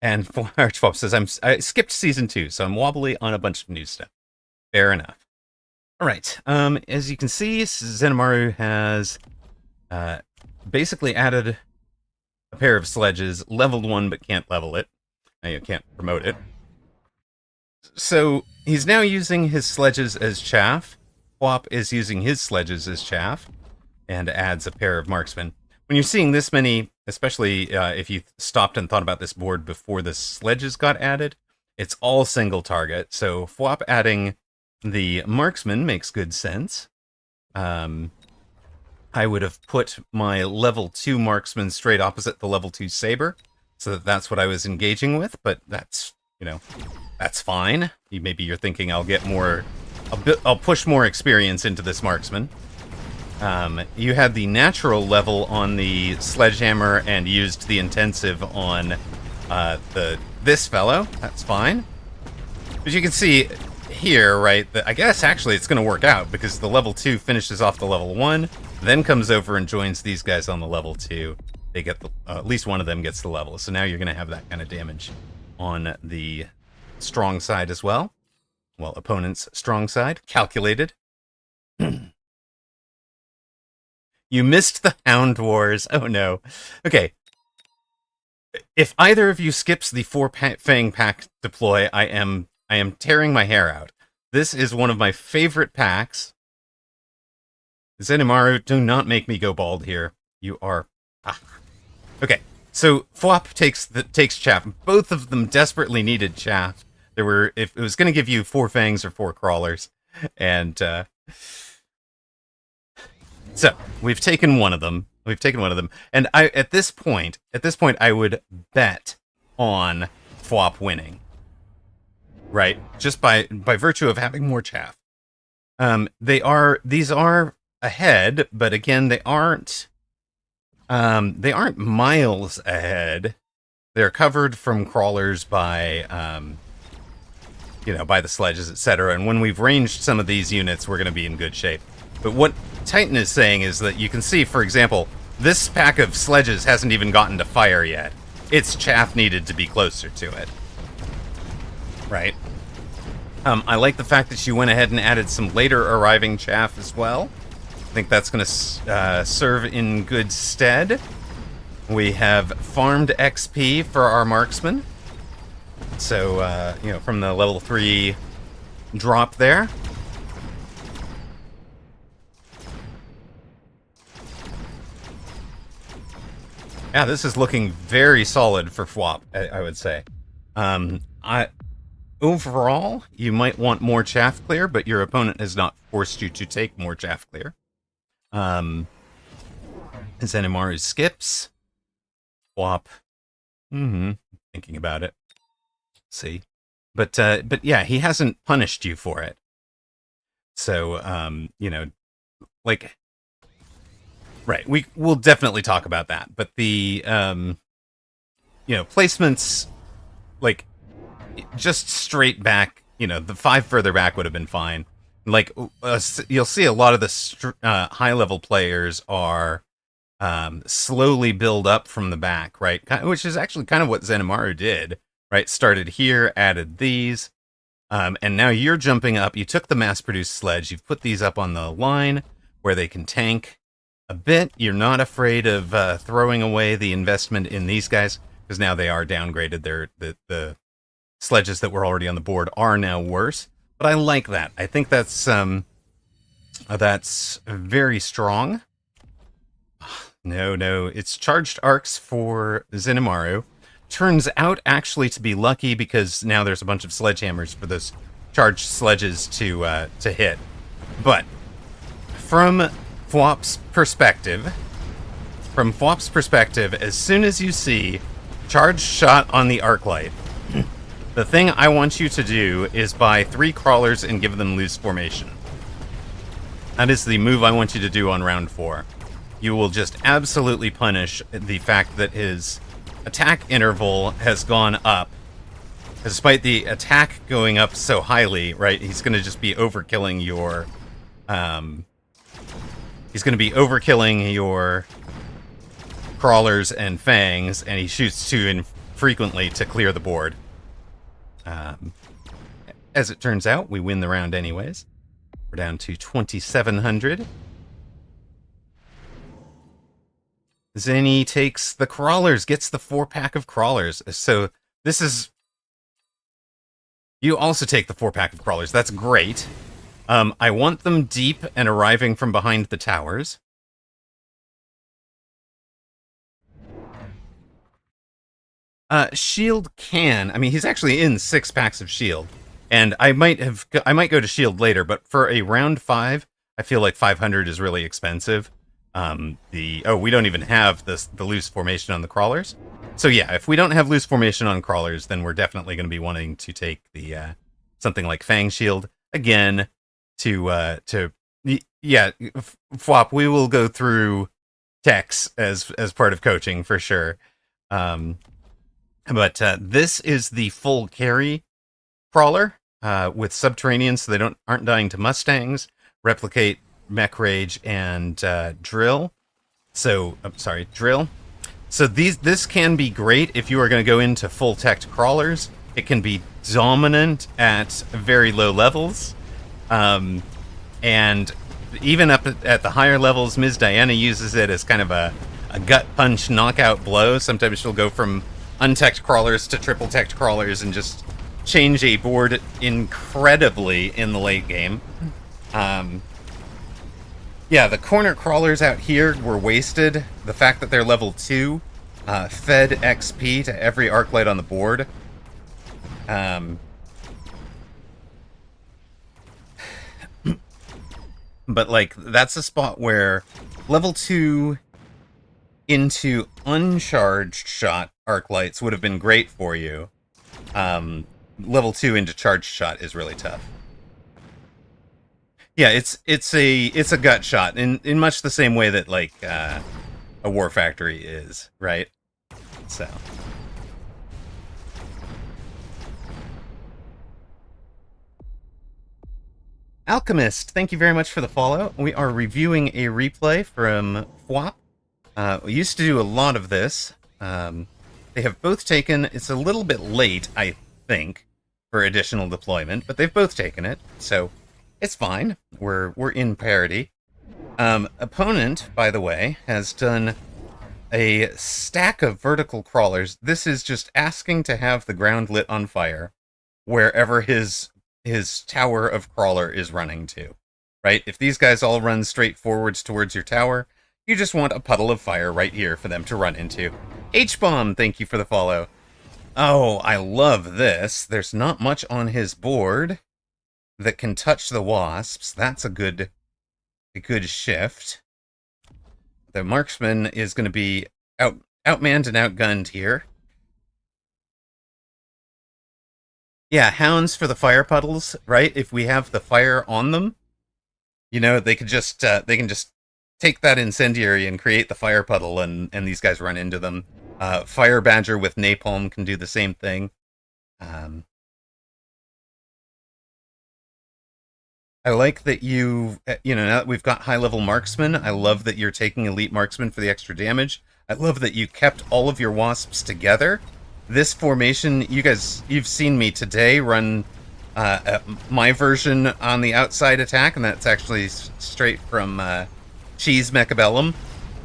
And Archflop says, I skipped season 2, so I'm wobbly on a bunch of new stuff. Fair enough. All right, as you can see, Zenimaru has basically added a pair of sledges, leveled one but can't level it. You can't promote it. So he's now using his sledges as chaff. Flop is using his sledges as chaff and adds a pair of marksmen. When you're seeing this many, especially if you stopped and thought about this board before the sledges got added, it's all single target. So Flop adding the marksman makes good sense. I would have put my level 2 marksman straight opposite the level 2 saber, so that's what I was engaging with, but that's, that's fine. Maybe you're thinking I'll get more I'll push more experience into this marksman. You had the natural level on the sledgehammer and used the intensive on this fellow. That's fine. But you can see here, right, that I guess actually it's going to work out because the level 2 finishes off the level 1, then comes over and joins these guys on the level 2. They get at least one of them gets the level. So now you're going to have that kind of damage on the strong side as well. Well, opponent's strong side. Calculated. You missed the Hound Wars. Oh no. Okay. If either of you skips the 4-Fang pack deploy, I am tearing my hair out. This is one of my favorite packs. Zenimaru, do not make me go bald here. You are... Okay, so Fwop takes chaff. Both of them desperately needed chaff. There were... If it was going to give you 4 fangs or 4 crawlers. And, so, we've taken one of them. And at this point, I would bet on Fwop winning. Right? Just by virtue of having more chaff. These are ahead, but again, they aren't miles ahead. They're covered from crawlers by, by the sledges, etc. And when we've ranged some of these units, we're going to be in good shape. But what Titan is saying is that you can see, for example, this pack of sledges hasn't even gotten to fire yet. Its chaff needed to be closer to it. Right? I like the fact that she went ahead and added some later arriving chaff as well. I think that's going to serve in good stead. We have farmed XP for our marksman. So, from the level 3 drop there. Yeah, this is looking very solid for Fwop, I would say. Overall, you might want more chaff clear, but your opponent has not forced you to take more chaff clear. Zenimaru skips. Fwop. Thinking about it. See. But yeah, he hasn't punished you for it. So, right, we'll definitely talk about that. But the, placements, just straight back, the 5 further back would have been fine. You'll see a lot of the high-level players are slowly build up from the back, right? Which is actually kind of what Zenimaru did, right? Started here, added these, and now you're jumping up. You took the mass-produced sledge. You've put these up on the line where they can tank a bit. You're not afraid of throwing away the investment in these guys, because now they are downgraded. The sledges that were already on the board are now worse. But I like that. I think that's very strong. No, it's charged arcs for Zenimaru. Turns out actually to be lucky because now there's a bunch of sledgehammers for those charged sledges to hit. But from Fwop's perspective, as soon as you see charged shot on the arc light, the thing I want you to do is buy 3 crawlers and give them loose formation. That is the move I want you to do on round 4. You will just absolutely punish the fact that his attack interval has gone up. Despite the attack going up so highly, right, he's going to just be overkilling your... he's going to be overkilling your crawlers and fangs, and he shoots too infrequently to clear the board. As it turns out, we win the round anyways. We're down to 2,700. Zenny takes the crawlers, gets the 4-pack of crawlers. So this is... You also take the 4-pack of crawlers. That's great. I want them deep and arriving from behind the towers. Shield can. I mean, he's actually in 6 packs of shield. And I might go to shield later, but for a round 5, I feel like 500 is really expensive. We don't even have the loose formation on the crawlers. So yeah, if we don't have loose formation on crawlers, then we're definitely going to be wanting to take the something like Fang Shield. Again, yeah, Fwop, we will go through techs as part of coaching for sure. But this is the full carry crawler with subterranean, so they aren't dying to Mustangs, replicate, mech rage, and drill. So I'm sorry, drill. So this can be great if you are going to go into full tech crawlers. It can be dominant at very low levels, and even up at the higher levels, Ms. Diana uses it as kind of a gut punch knockout blow. Sometimes she'll go from untech crawlers to triple tech crawlers and just change a board incredibly in the late game. Yeah, the corner crawlers out here were wasted. The fact that they're level 2 fed XP to every arc light on the board. But, like, that's a spot where level 2 into uncharged shot arc lights would have been great for you. Level 2 into charged shot is really tough. Yeah, it's a gut shot in much the same way that, like, a War Factory is, right? So... Alchemist, thank you very much for the follow. We are reviewing a replay from Fwop. We used to do a lot of this. They have both taken... It's a little bit late, I think, for additional deployment, but they've both taken it, so it's fine. We're in parity. Opponent, by the way, has done a stack of vertical crawlers. This is just asking to have the ground lit on fire wherever his tower of crawler is running to, right? If these guys all run straight forwards towards your tower, you just want a puddle of fire right here for them to run into. H-Bomb, thank you for the follow. Oh, I love this. There's not much on his board that can touch the wasps. That's a good shift. The marksman is going to be outmanned and outgunned here. Yeah, hounds for the fire puddles, right? If we have the fire on them, you know, they can just take that incendiary and create the fire puddle, and these guys run into them. Fire badger with napalm can do the same thing. I like that now that we've got high-level marksman, I love that you're taking elite marksman for the extra damage. I love that you kept all of your wasps together. This formation, you've seen me today run my version on the outside attack, and that's actually straight from Cheese Mechabellum,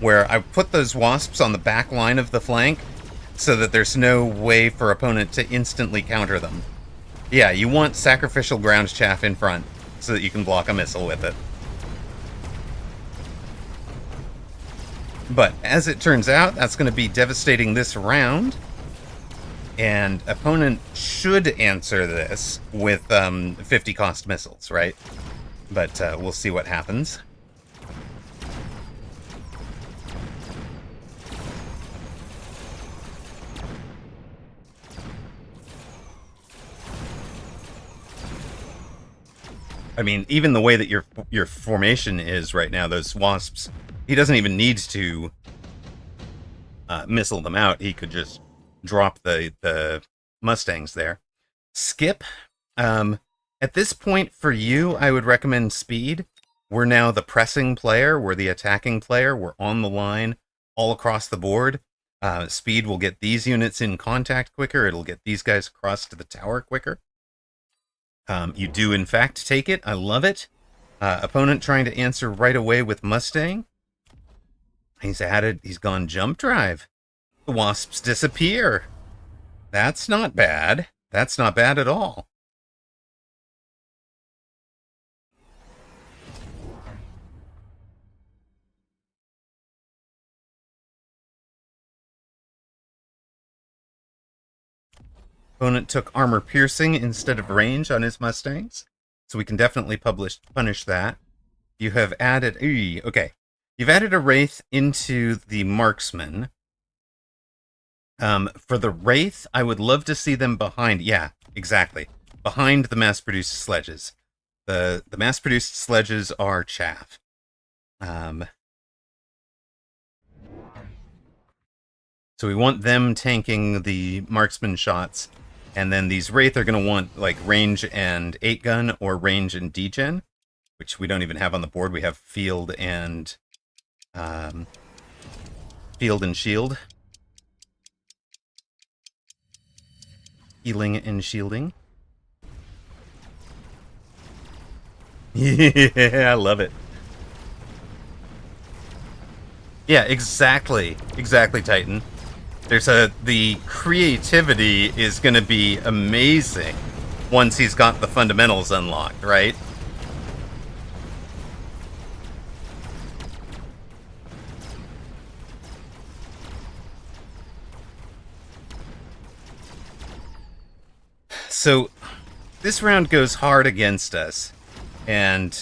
where I put those wasps on the back line of the flank so that there's no way for opponent to instantly counter them. Yeah, you want sacrificial ground chaff in front so that you can block a missile with it. But as it turns out, that's going to be devastating this round. And opponent should answer this with 50 cost missiles, right? But we'll see what happens. I mean, even the way that your formation is right now, those wasps, he doesn't even need to missile them out. He could just drop the Mustangs there. Skip. At this point for you, I would recommend speed. We're now the pressing player. We're the attacking player. We're on the line all across the board. Speed will get these units in contact quicker. It'll get these guys across to the tower quicker. You do, in fact, take it. I love it. Opponent trying to answer right away with Mustang. He's gone jump drive. The wasps disappear. That's not bad. That's not bad at all. Opponent took armor piercing instead of range on his Mustangs, so we can definitely punish that. You have added... okay. You've added a Wraith into the Marksman. For the Wraith, I would love to see them behind... Yeah, exactly. Behind the mass-produced sledges. The mass-produced sledges are chaff. So we want them tanking the marksman shots, and then these Wraith are going to want like range and 8-gun or range and degen, which we don't even have on the board. We have field and shield. Healing and shielding. Yeah, I love it. Yeah, exactly. Exactly, Titan. The creativity is going to be amazing once he's got the fundamentals unlocked, right? So this round goes hard against us, and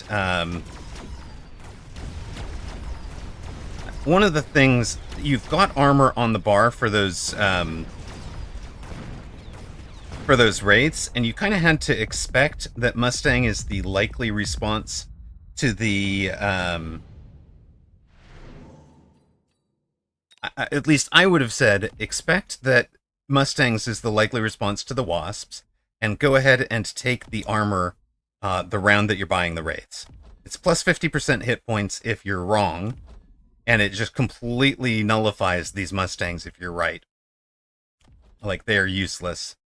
one of the things, you've got armor on the bar for those wraiths, and you kind of had to expect that Mustang is the likely response to the at least I would have said expect that Mustangs is the likely response to the Wasps, and go ahead and take the armor the round that you're buying the Wraiths. It's plus 50% hit points if you're wrong, and it just completely nullifies these Mustangs if you're right. Like, they're useless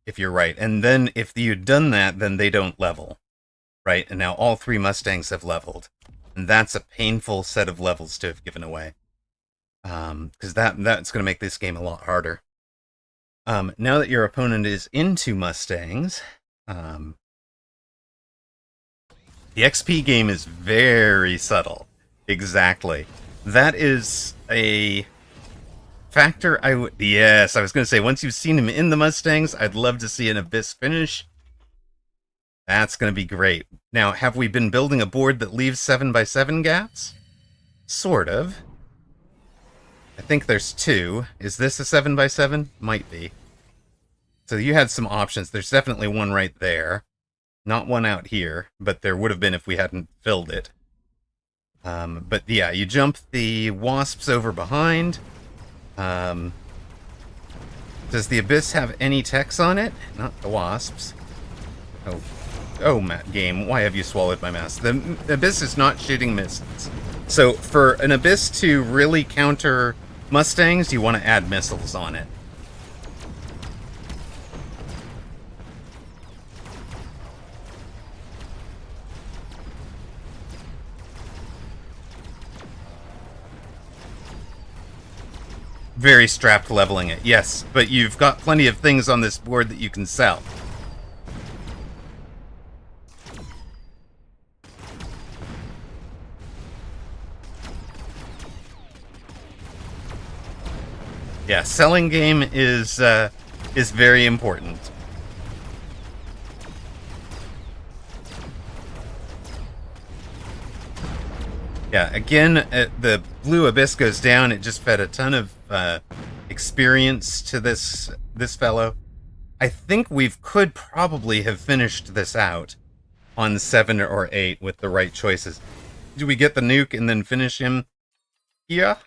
if you're right. And then if you'd done that, then they don't level, right? And now all 3 Mustangs have leveled. And that's a painful set of levels to have given away. Because that's going to make this game a lot harder. Now that your opponent is into Mustangs, the XP game is very subtle. Exactly. That is a factor yes, I was going to say, once you've seen him in the Mustangs, I'd love to see an Abyss finish. That's going to be great. Now, have we been building a board that leaves 7x7 gaps? Sort of. I think there's 2. Is this a 7x7? Might be. So you had some options. There's definitely one right there. Not one out here, but there would have been if we hadn't filled it. But yeah, you jump the Wasps over behind. Does the Abyss have any techs on it? Not the Wasps. Oh, Matt game, why have you swallowed my mask? The Abyss is not shooting missiles. So for an Abyss to really counter Mustangs, you want to add missiles on it. Very strapped leveling it, yes, but you've got plenty of things on this board that you can sell. Yeah, selling game is very important. Yeah, again, the blue Abyss goes down. It just fed a ton of experience to this fellow. I think we could probably have finished this out on 7 or 8 with the right choices. Do we get the nuke and then finish him? Yeah.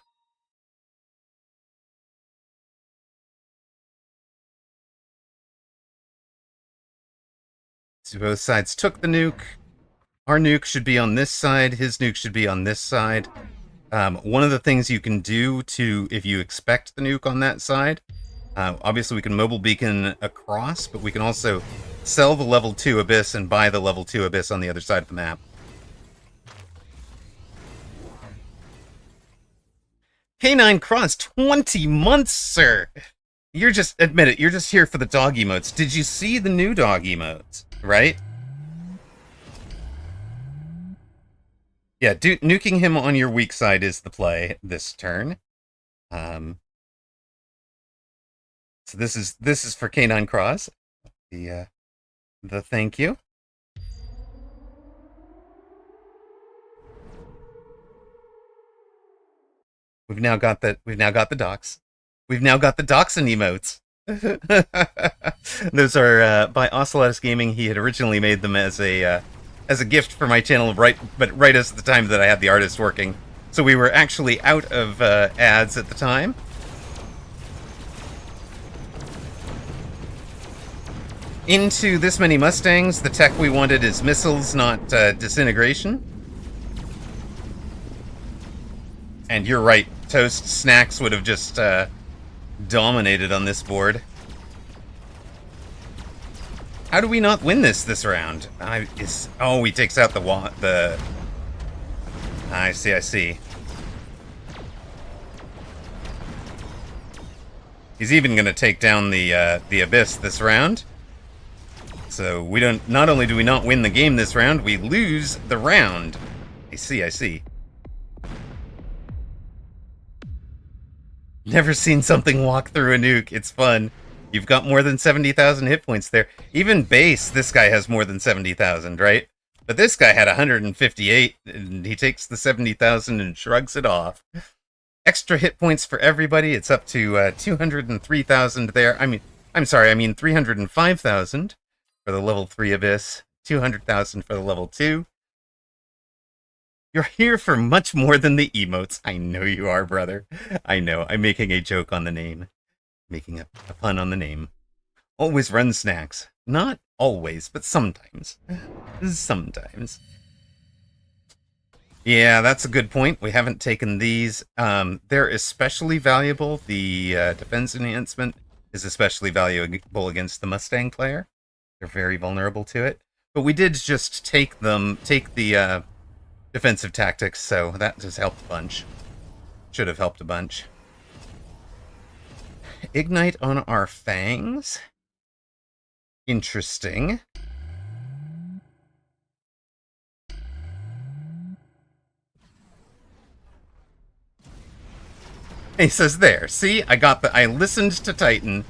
So both sides took the nuke. Our nuke should be on this side. His nuke should be on this side. One of the things you can do if you expect the nuke on that side, obviously we can mobile beacon across, but we can also sell the level 2 Abyss and buy the level 2 Abyss on the other side of the map. K9 Cross, 20 months, sir! Admit it, you're just here for the dog emotes. Did you see the new dog emotes, right? Yeah, nuking him on your weak side is the play this turn. So this is for K9 Cross. The thank you. We've now got the docs. We've now got the docs and emotes. Those are by Ocelotus Gaming. He had originally made them as a gift for my channel, but right as the time that I had the artist working. So we were actually out of ads at the time. Into this many Mustangs, the tech we wanted is missiles, not disintegration. And you're right, Toast Snacks would have just dominated on this board. How do we not win this round? Oh, he takes out the... I see. He's even going to take down the Abyss this round. So we don't... Not only do we not win the game this round, we lose the round. I see. Never seen something walk through a nuke. It's fun. You've got more than 70,000 hit points there. Even base, this guy has more than 70,000, right? But this guy had 158, and he takes the 70,000 and shrugs it off. Extra hit points for everybody. It's up to 203,000 there. I mean 305,000 for the level 3 Abyss. 200,000 for the level 2. You're here for much more than the emotes. I know you are, brother. I know. I'm making a joke on the name. Making a pun on the name. Always run snacks. Not always, but sometimes. Sometimes. Yeah, that's a good point. We haven't taken these. They're especially valuable. The defense enhancement is especially valuable against the Mustang player. They're very vulnerable to it. But we did just take the defensive tactics, so that just helped a bunch. Should have helped a bunch. Ignite on our fangs. Interesting. He says, there, see, I listened to Titan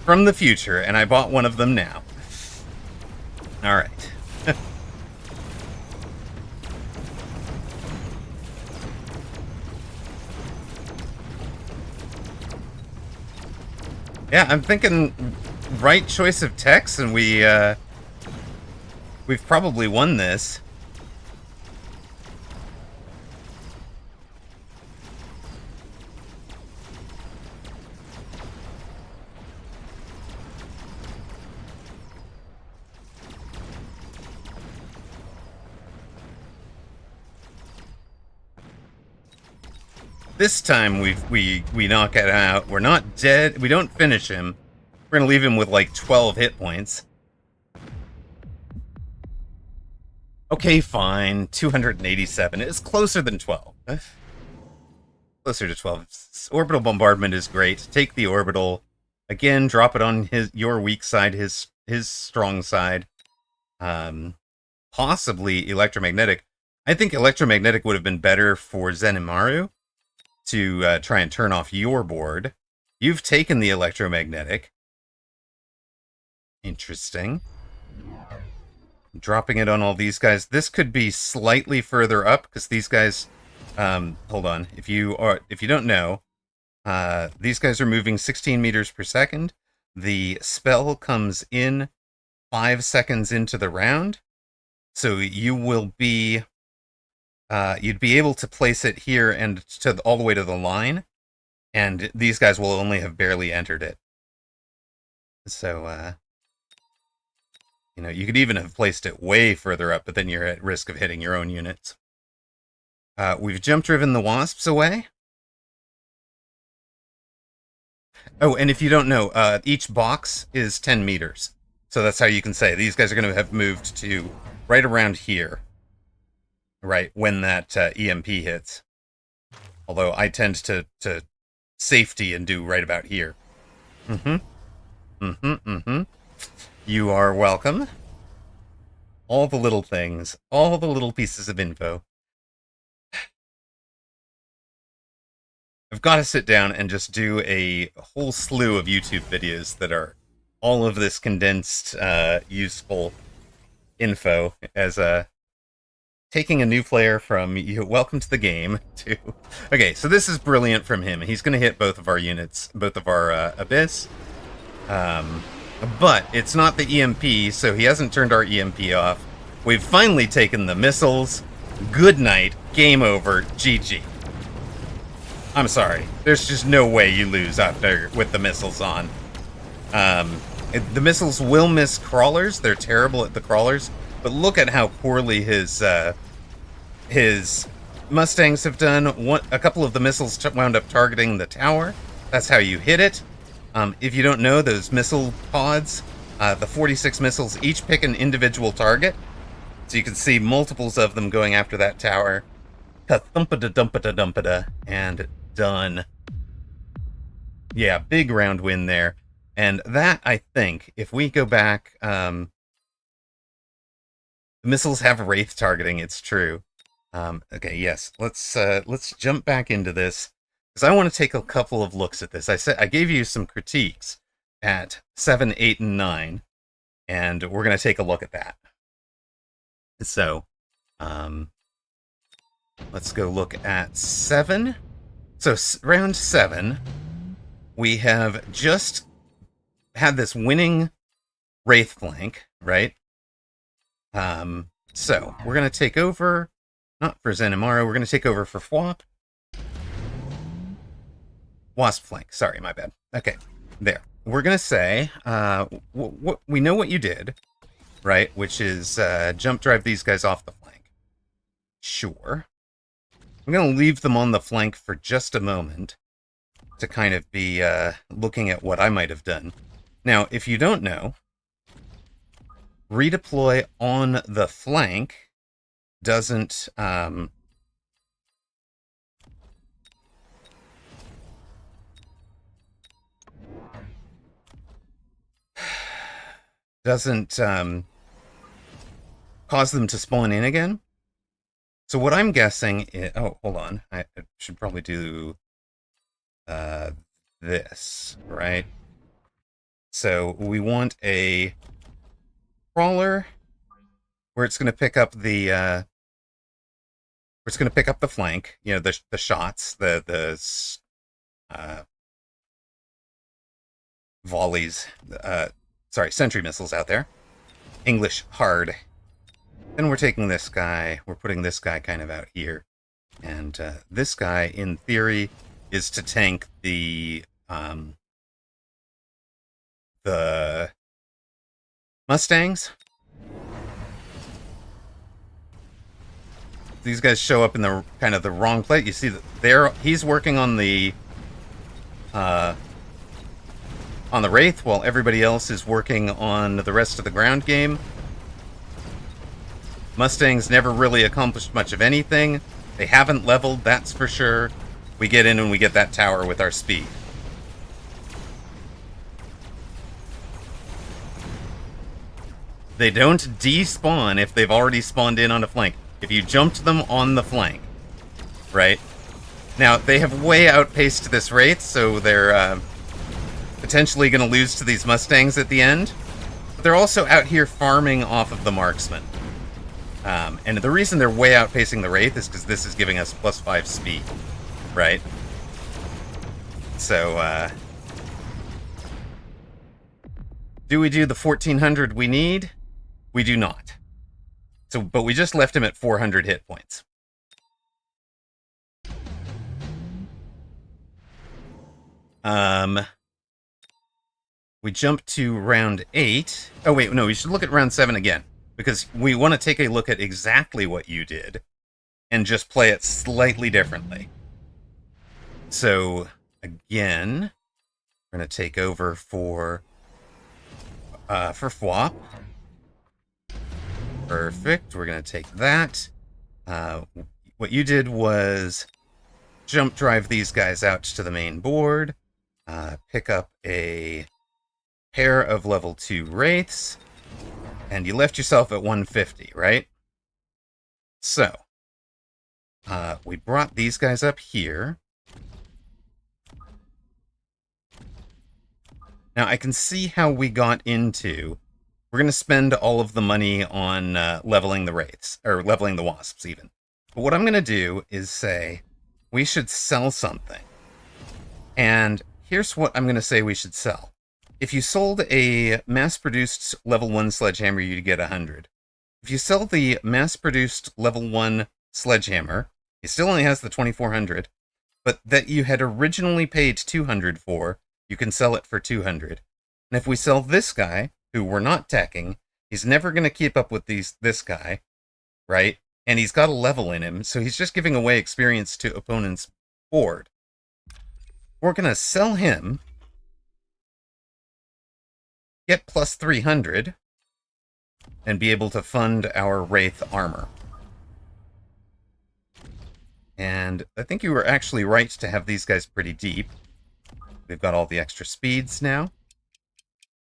from the future, and I bought one of them now. Alright. Yeah, I'm thinking right choice of techs, and we've probably won this. This time we knock it out. We're not dead. We don't finish him. We're gonna leave him with like 12 hit points. Okay, fine. 287. It's closer than 12. Closer to 12. Orbital bombardment is great. Take the orbital. Again, drop it on your weak side, his strong side. Possibly electromagnetic. I think electromagnetic would have been better for Zenimaru to try and turn off your board. You've taken the electromagnetic. Interesting. Dropping it on all these guys. This could be slightly further up, because these guys... hold on. If you don't know, these guys are moving 16 meters per second. The spell comes in 5 seconds into the round. So you will be... you'd be able to place it here and all the way to the line, and these guys will only have barely entered it. So, you could even have placed it way further up, but then you're at risk of hitting your own units. We've jump-driven the wasps away. Oh, and if you don't know, each box is 10 meters. So that's how you can say these guys are going to have moved to right around here. Right, when that EMP hits. Although I tend to safety and do right about here. You are welcome. All the little things. All the little pieces of info. I've got to sit down and just do a whole slew of YouTube videos that are all of this condensed, useful info as a... Taking a new player from welcome to the game to... Okay, so this is brilliant from him. He's going to hit both of our units, both of our Abyss. But it's not the EMP, so he hasn't turned our EMP off. We've finally taken the missiles. Good night. Game over. GG. I'm sorry. There's just no way you lose after with the missiles on. The missiles will miss crawlers. They're terrible at the crawlers. But look at how poorly his Mustangs have done. A couple of the missiles wound up targeting the tower. That's how you hit it. If you don't know, those missile pods, the 46 missiles each pick an individual target. So you can see multiples of them going after that tower. Ka-thumpada-dumpada-dumpada, and done. Yeah, big round win there. And that, I think, if we go back, the missiles have Wraith targeting, it's true. Okay, yes, let's jump back into this, because I want to take a couple of looks at this. I gave you some critiques at 7, 8, and 9, and we're going to take a look at that. So, let's go look at 7. So, round 7, we have just had this winning Wraith flank, right? So, we're going to take over, not for Zenimaro, we're going to take over for Fwop. Wasp flank, sorry, my bad. Okay, there. We're going to say, we know what you did, right? Which is jump drive these guys off the flank. Sure. I'm going to leave them on the flank for just a moment to kind of be looking at what I might have done. Now, if you don't know, redeploy on the flank doesn't cause them to spawn in again. So what I'm guessing is... Oh, hold on. I should probably do this, right? So we want a crawler where it's going to pick up the flank, you know, the shots, the volleys, sorry, sentry missiles out there. English hard. Then we're taking this guy, we're putting this guy kind of out here. And this guy, in theory, is to tank the Mustangs. These guys show up in the kind of the wrong place. You see that he's working on the Wraith, while everybody else is working on the rest of the ground game. Mustangs never really accomplished much of anything. They haven't leveled, that's for sure. We get in and we get that tower with our speed. They don't despawn if they've already spawned in on a flank. If you jumped them on the flank, right? Now, they have way outpaced this Wraith, so they're potentially going to lose to these Mustangs at the end. But they're also out here farming off of the marksman. And the reason they're way outpacing the Wraith is because this is giving us +5 speed, right? So, do we do the 1400 we need? We do not. So, but we just left him at 400 hit points. We jump to round 8. Oh, wait, no, we should look at round 7 again. Because we want to take a look at exactly what you did and just play it slightly differently. So, again, we're going to take over for Fwop. Perfect. We're going to take that. What you did was jump drive these guys out to the main board, pick up a pair of level 2 Wraiths, and you left yourself at 150, right? So, we brought these guys up here. Now, I can see how we got into... We're going to spend all of the money on leveling the Wraiths, or leveling the Wasps, even. But what I'm going to do is say, we should sell something. And here's what I'm going to say we should sell. if you sold a mass-produced level 1 sledgehammer, you'd get 100. If you sell the mass-produced level 1 sledgehammer, it still only has the 2400, but that you had originally paid 200 for, you can sell it for 200. And if we sell this guy, who we're not teching, he's never going to keep up with this guy, right? And he's got a level in him, so he's just giving away experience to opponents' board. We're going to sell him, get plus 300, and be able to fund our Wraith armor. And I think you were actually right to have these guys pretty deep. We've got all the extra speeds now.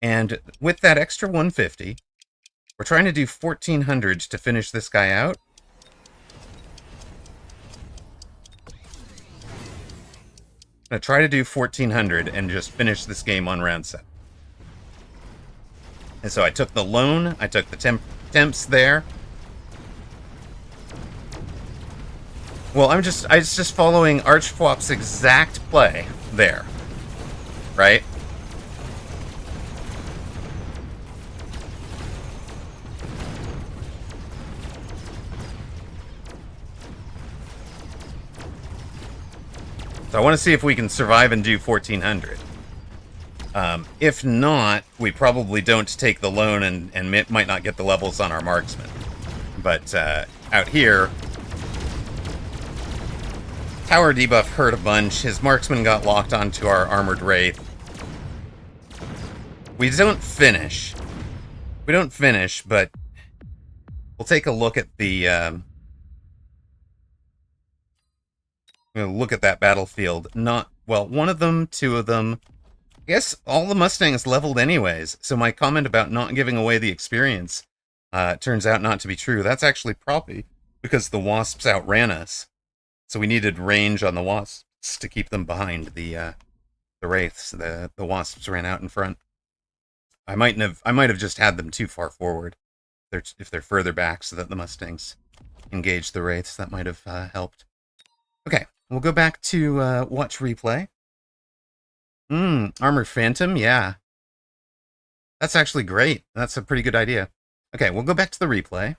And with that extra 150, we're trying to do 1400 to finish this guy out. I'm going to try to do 1400 and just finish this game on round 7. And so I took the loan, I took the temps there. Well, I was just following Archfwop's exact play there, right? So I want to see if we can survive and do 1400. If not, we probably don't take the loan and might not get the levels on our marksman. But out here, tower debuff hurt a bunch. His marksman got locked onto our armored wraith. We don't finish. We don't finish, but we'll take a look at the... look at that battlefield. Not, well, one of them, two of them. I guess all the Mustangs leveled anyways, so my comment about not giving away the experience turns out not to be true. That's actually probably because the Wasps outran us. So we needed range on the Wasps to keep them behind the Wraiths. The Wasps ran out in front. I might have just had them too far forward. If they're further back so that the Mustangs engage the Wraiths, that might have helped. Okay, we'll go back to watch replay. Armored Phantom, yeah. That's actually great. That's a pretty good idea. Okay, we'll go back to the replay.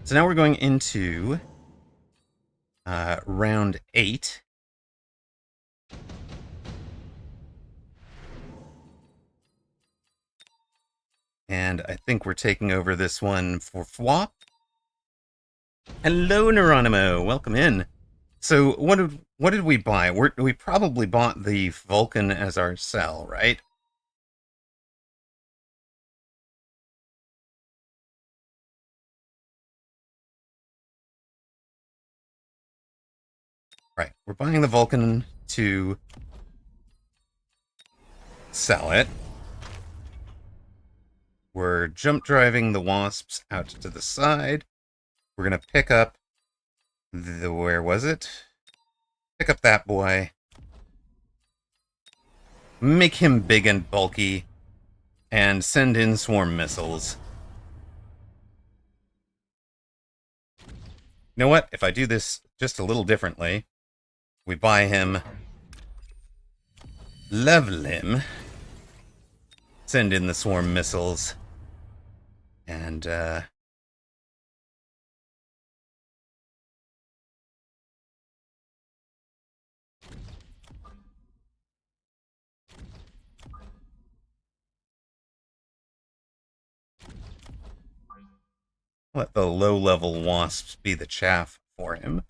So now we're going into round 8. And I think we're taking over this one for Fwop. Hello, Neuronimo. Welcome in. So what did we buy? We probably bought the Vulcan as our cell, right? Right. We're buying the Vulcan to sell it. We're jump driving the Wasps out to the side. We're going to pick up where was it? Pick up that boy. Make him big and bulky. And send in swarm missiles. You know what? If I do this just a little differently, we buy him, level him, send in the swarm missiles, and let the low-level Wasps be the chaff for him.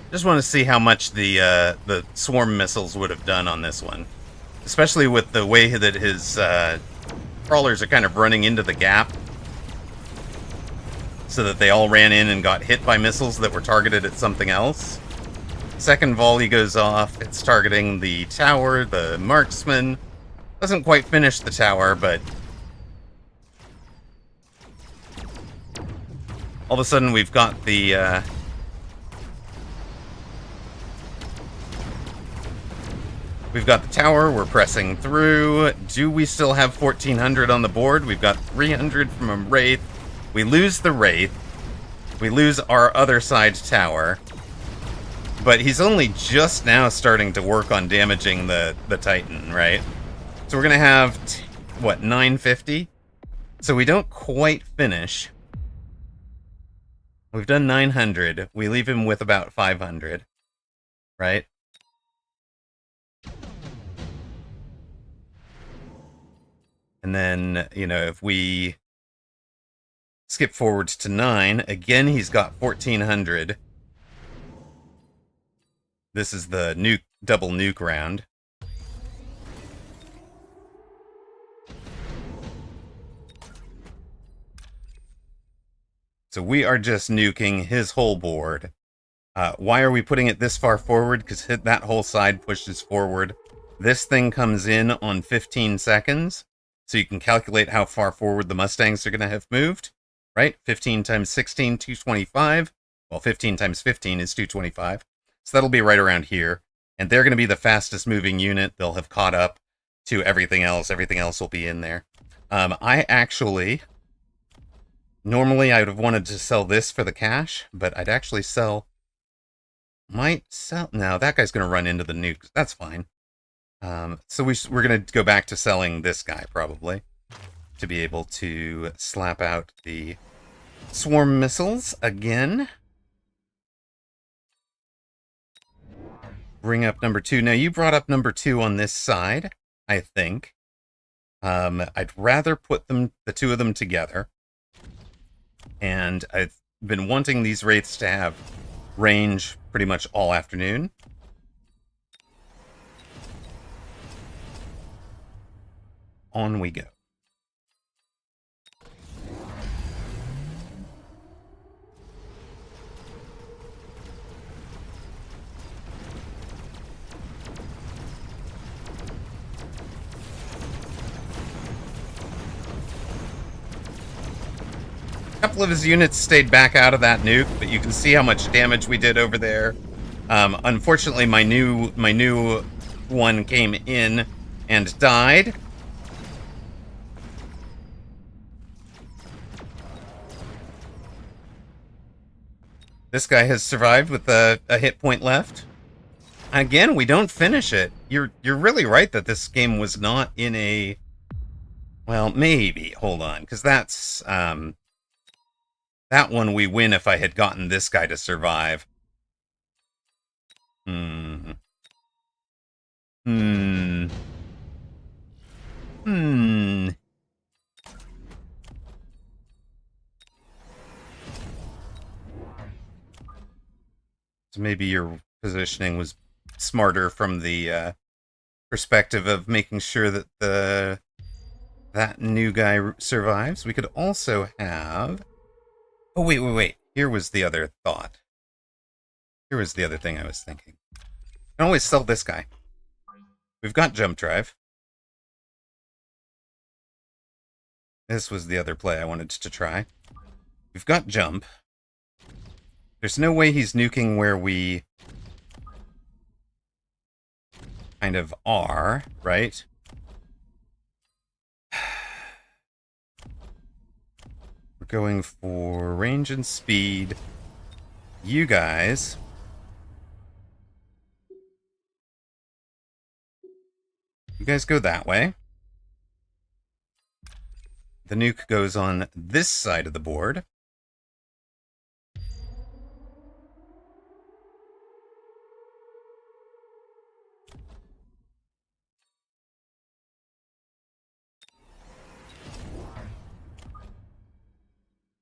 Just want to see how much the swarm missiles would have done on this one. Especially with the way that his crawlers are kind of running into the gap. So that they all ran in and got hit by missiles that were targeted at something else. Second volley goes off. It's targeting the tower, the marksman. Doesn't quite finish the tower, but... All of a sudden, we've got the tower. We're pressing through. Do we still have 1,400 on the board? We've got 300 from a Wraith. We lose the Wraith. We lose our other side tower. But he's only just now starting to work on damaging the Titan, right? So we're going to have, what, 950? So we don't quite finish. We've done 900. We leave him with about 500, right? And then, you know, if we skip forward to 9, again, he's got 1,400. This is the nuke, double nuke round. So we are just nuking his whole board. Why are we putting it this far forward? Because that whole side pushes forward. This thing comes in on 15 seconds. So you can calculate how far forward the Mustangs are going to have moved. Right? 15 times 16, 225. Well, 15 times 15 is 225. So that'll be right around here. And they're going to be the fastest moving unit. They'll have caught up to everything else. Everything else will be in there. I actually... Normally, I would have wanted to sell this for the cash, but I'd actually sell... Might sell... No, that guy's going to run into the nukes. That's fine. So we're going to go back to selling this guy, probably, to be able to slap out the swarm missiles again. Bring up number 2. Now, you brought up number 2 on this side, I think. I'd rather put the two of them together. And I've been wanting these Wraiths to have range pretty much all afternoon. On we go. A couple of his units stayed back out of that nuke, but you can see how much damage we did over there. Unfortunately, my new one came in and died. This guy has survived with a hit point left. Again, we don't finish it. You're really right that this game was not in a... Well, maybe. Hold on, because that's... That one we win if I had gotten this guy to survive. So maybe your positioning was smarter from the perspective of making sure that that new guy survives. We could also have... Oh, wait. Here was the other thought. Here was the other thing I was thinking. I can always sell this guy. We've got jump drive. This was the other play I wanted to try. We've got jump. There's no way he's nuking where we kind of are, right? Going for range and speed. You guys. You guys go that way. The nuke goes on this side of the board.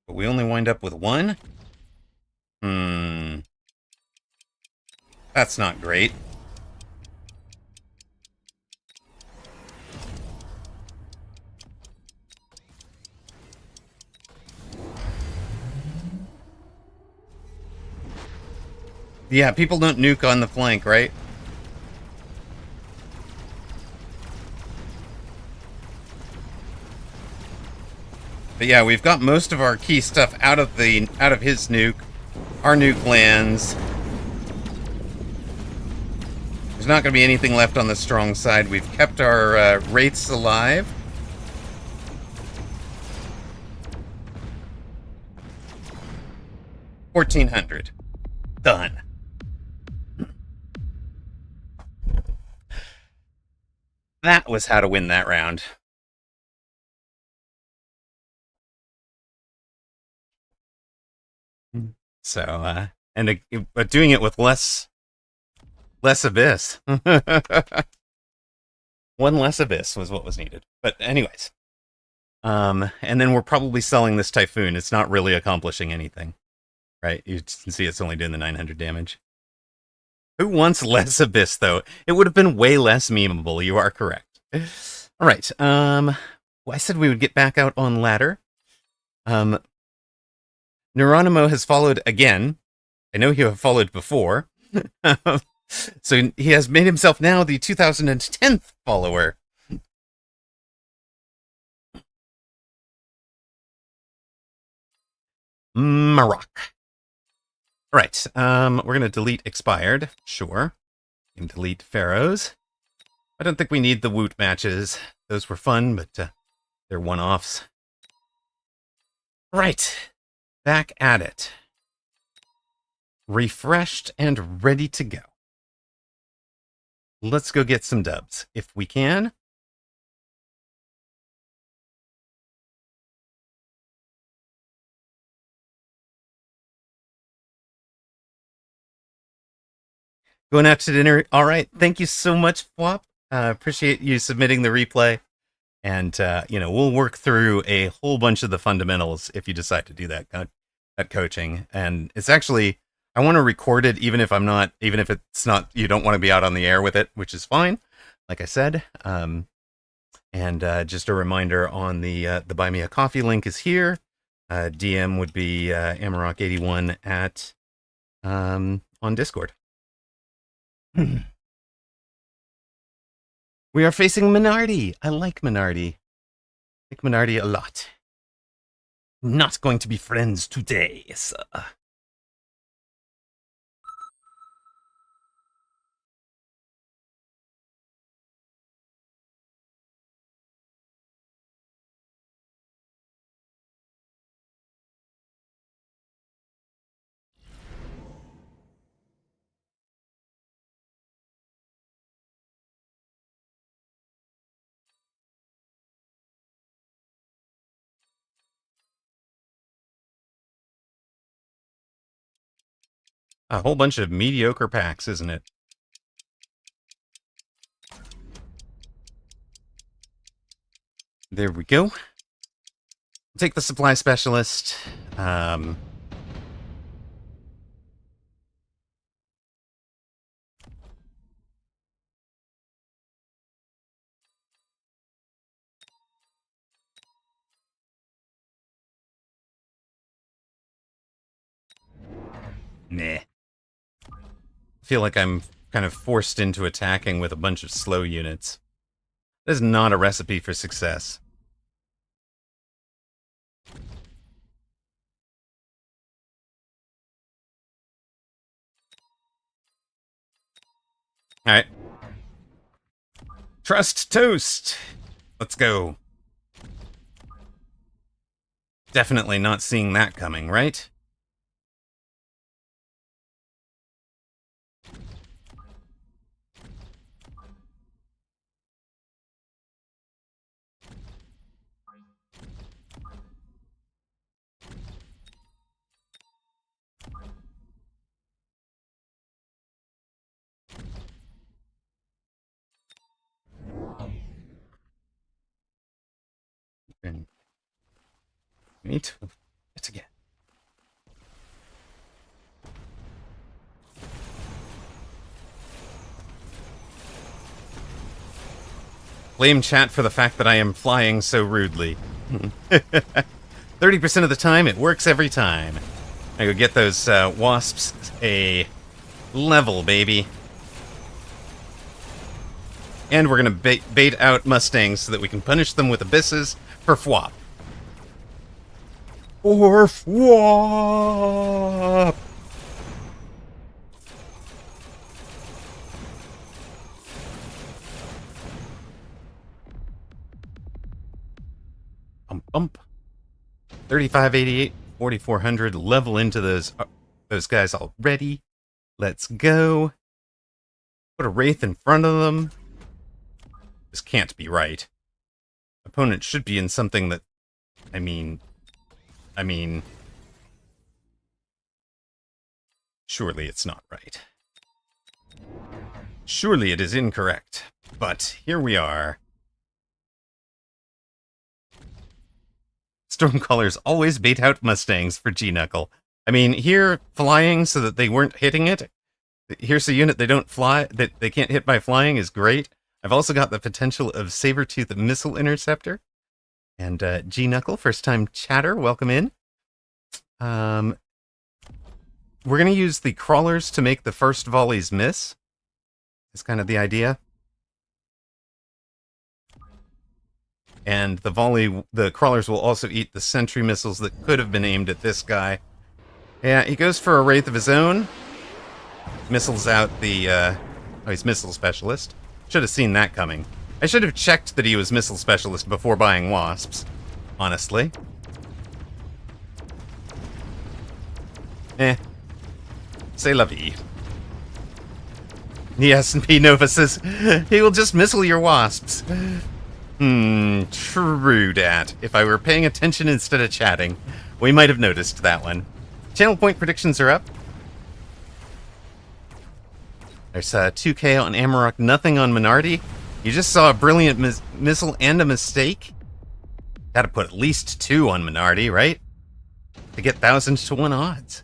But we only wind up with one? That's not great. Yeah, people don't nuke on the flank, right? But yeah, we've got most of our key stuff out of his nuke. Our nuke lands. There's not going to be anything left on the strong side. We've kept our wraiths alive. $1,400. Done. That was how to win that round. So, but doing it with less abyss. One less abyss was what was needed. But anyways. And then we're probably selling this Typhoon. It's not really accomplishing anything. Right? You can see it's only doing the 900 damage. Who wants less abyss, though? It would have been way less memeable. You are correct. All right. Well, I said we would get back out on ladder. Neuronimo has followed again. I know you have followed before. So he has made himself now the 2010th follower. Maroc. All right. We're going to delete expired. Sure. We can delete pharaohs. I don't think we need the Woot matches. Those were fun, but they're one-offs. Right. Back at it. Refreshed and ready to go. Let's go get some dubs, if we can. Going out to dinner. All right. Thank you so much, Flop. Appreciate you submitting the replay. And, we'll work through a whole bunch of the fundamentals if you decide to do that coaching. And it's actually, I want to record it even if it's not, you don't want to be out on the air with it, which is fine. Like I said. And just a reminder on the Buy Me a Coffee link is here. DM would be Amarok81 at on Discord. We are facing Minardi. I like Minardi. I like Minardi a lot. Not going to be friends today, sir. A whole bunch of mediocre packs, isn't it? There we go. Take the supply specialist. Meh. I feel like I'm kind of forced into attacking with a bunch of slow units. That is not a recipe for success. Alright. Trust toast! Let's go. Definitely not seeing that coming, right? We need to... It's again. Blame chat for the fact that I am flying so rudely. 30% of the time, it works every time. I go get those wasps a level, baby. And we're going to bait out Mustangs so that we can punish them with abysses for FWAP. Orf Wop! Bump. 3588, 4400. Level into those guys already. Let's go. Put a Wraith in front of them. This can't be right. Opponent should be in something that... I mean... Surely it's not right. Surely it is incorrect. But here we are. Stormcallers always bait out Mustangs for G-Knuckle. I mean, here, flying so that they weren't hitting it. Here's a unit they don't fly, that they can't hit by flying is great. I've also got the potential of Sabertooth Missile Interceptor. And G-Knuckle, first time chatter, welcome in. We're going to use the crawlers to make the first volleys miss. That's kind of the idea. And the crawlers will also eat the sentry missiles that could have been aimed at this guy. Yeah, he goes for a Wraith of his own. Missiles out the, oh, he's missile specialist. Should have seen that coming. I should have checked that he was missile specialist before buying wasps, honestly. C'est la vie. The S&P Nova says, he will just missile your wasps. True dat. If I were paying attention instead of chatting, we might have noticed that one. Channel point predictions are up. There's 2k on Amarok, nothing on Minardi. You just saw a brilliant missile and a mistake. Gotta put at least 2 on Minardi, right? To get 1,000 to 1 odds.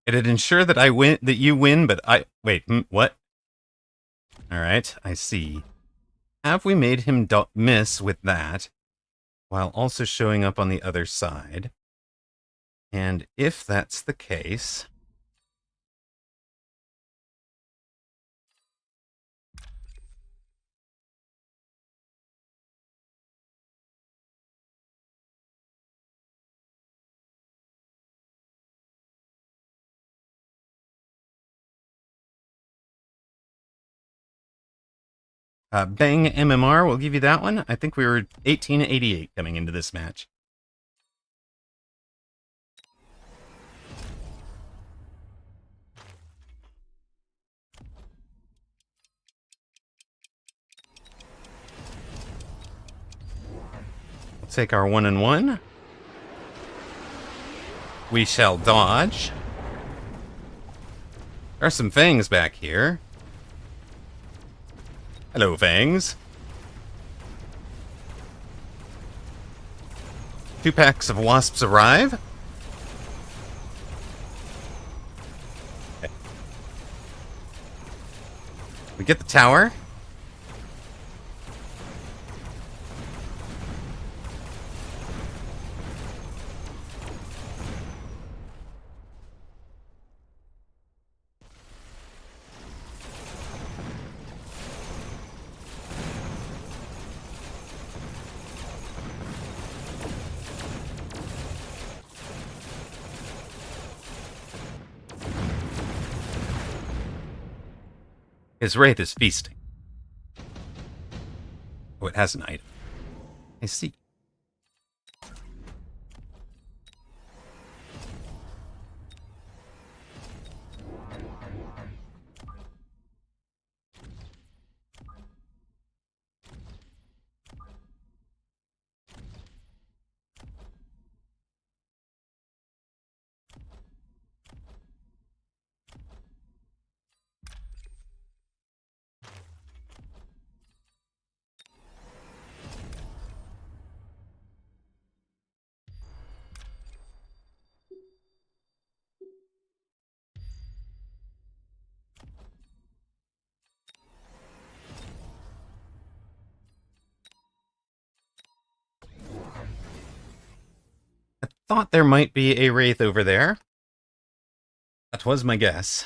It'd ensure that you win, but wait, what? Alright, I see. Have we made him miss with that, while also showing up on the other side? And if that's the case... Bang MMR, we'll give you that one. I think we were 1888 coming into this match. We'll take our 1-1. We shall dodge. There are some fangs back here. Hello, fangs. 2 packs of wasps arrive. Okay. We get the tower. His Wraith is feasting. Oh, it has an item. I see. Thought there might be a wraith over there. That was my guess.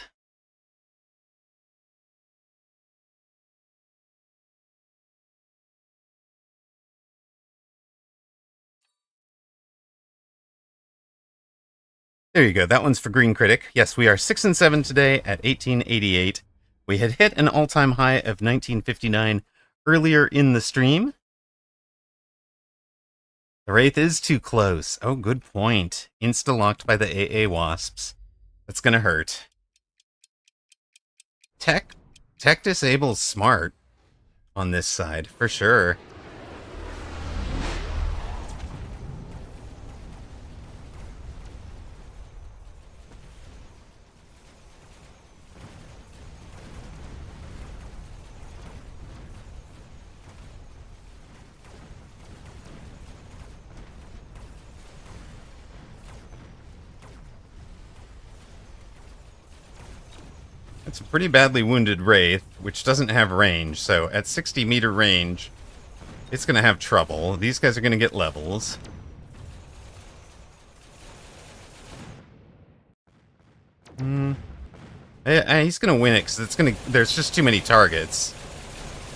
There you go. That one's for Green Critic. Yes, we are 6 and 7 today at 1888. We had hit an all-time high of 1959 earlier in the stream. The Wraith is too close. Oh, good point. Insta-locked by the AA Wasps. That's gonna hurt. Tech disable's smart on this side, for sure. It's a pretty badly wounded Wraith, which doesn't have range, so at 60-meter range, it's going to have trouble. These guys are going to get levels. He's going to win it, because there's just too many targets.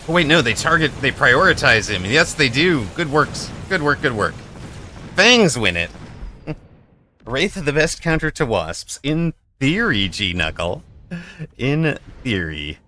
Oh, wait, no, they prioritize him. Yes, they do. Good works. Good work, good work. Fangs win it. Wraith the best counter to Wasps. In theory, G-Knuckle. In theory.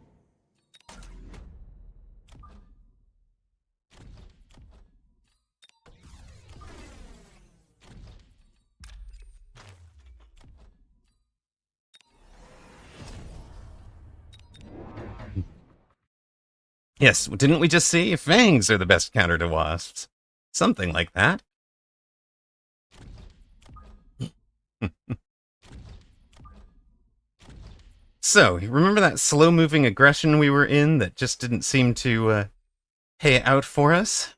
Yes, didn't we just see? Fangs are the best counter to Wasps. Something like that. So, remember that slow-moving aggression we were in that just didn't seem to pay out for us?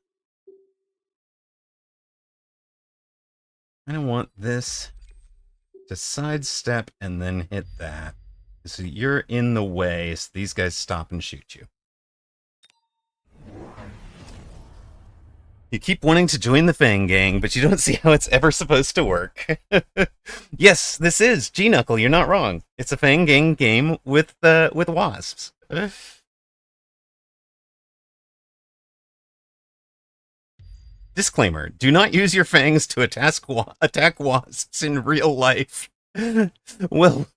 I don't want this to sidestep and then hit that. So you're in the way, so these guys stop and shoot you. You keep wanting to join the Fang Gang, but you don't see how it's ever supposed to work. Yes, this is G-Knuckle, you're not wrong. It's a Fang Gang game with Wasps. Disclaimer, do not use your fangs to attack Wasps in real life. Well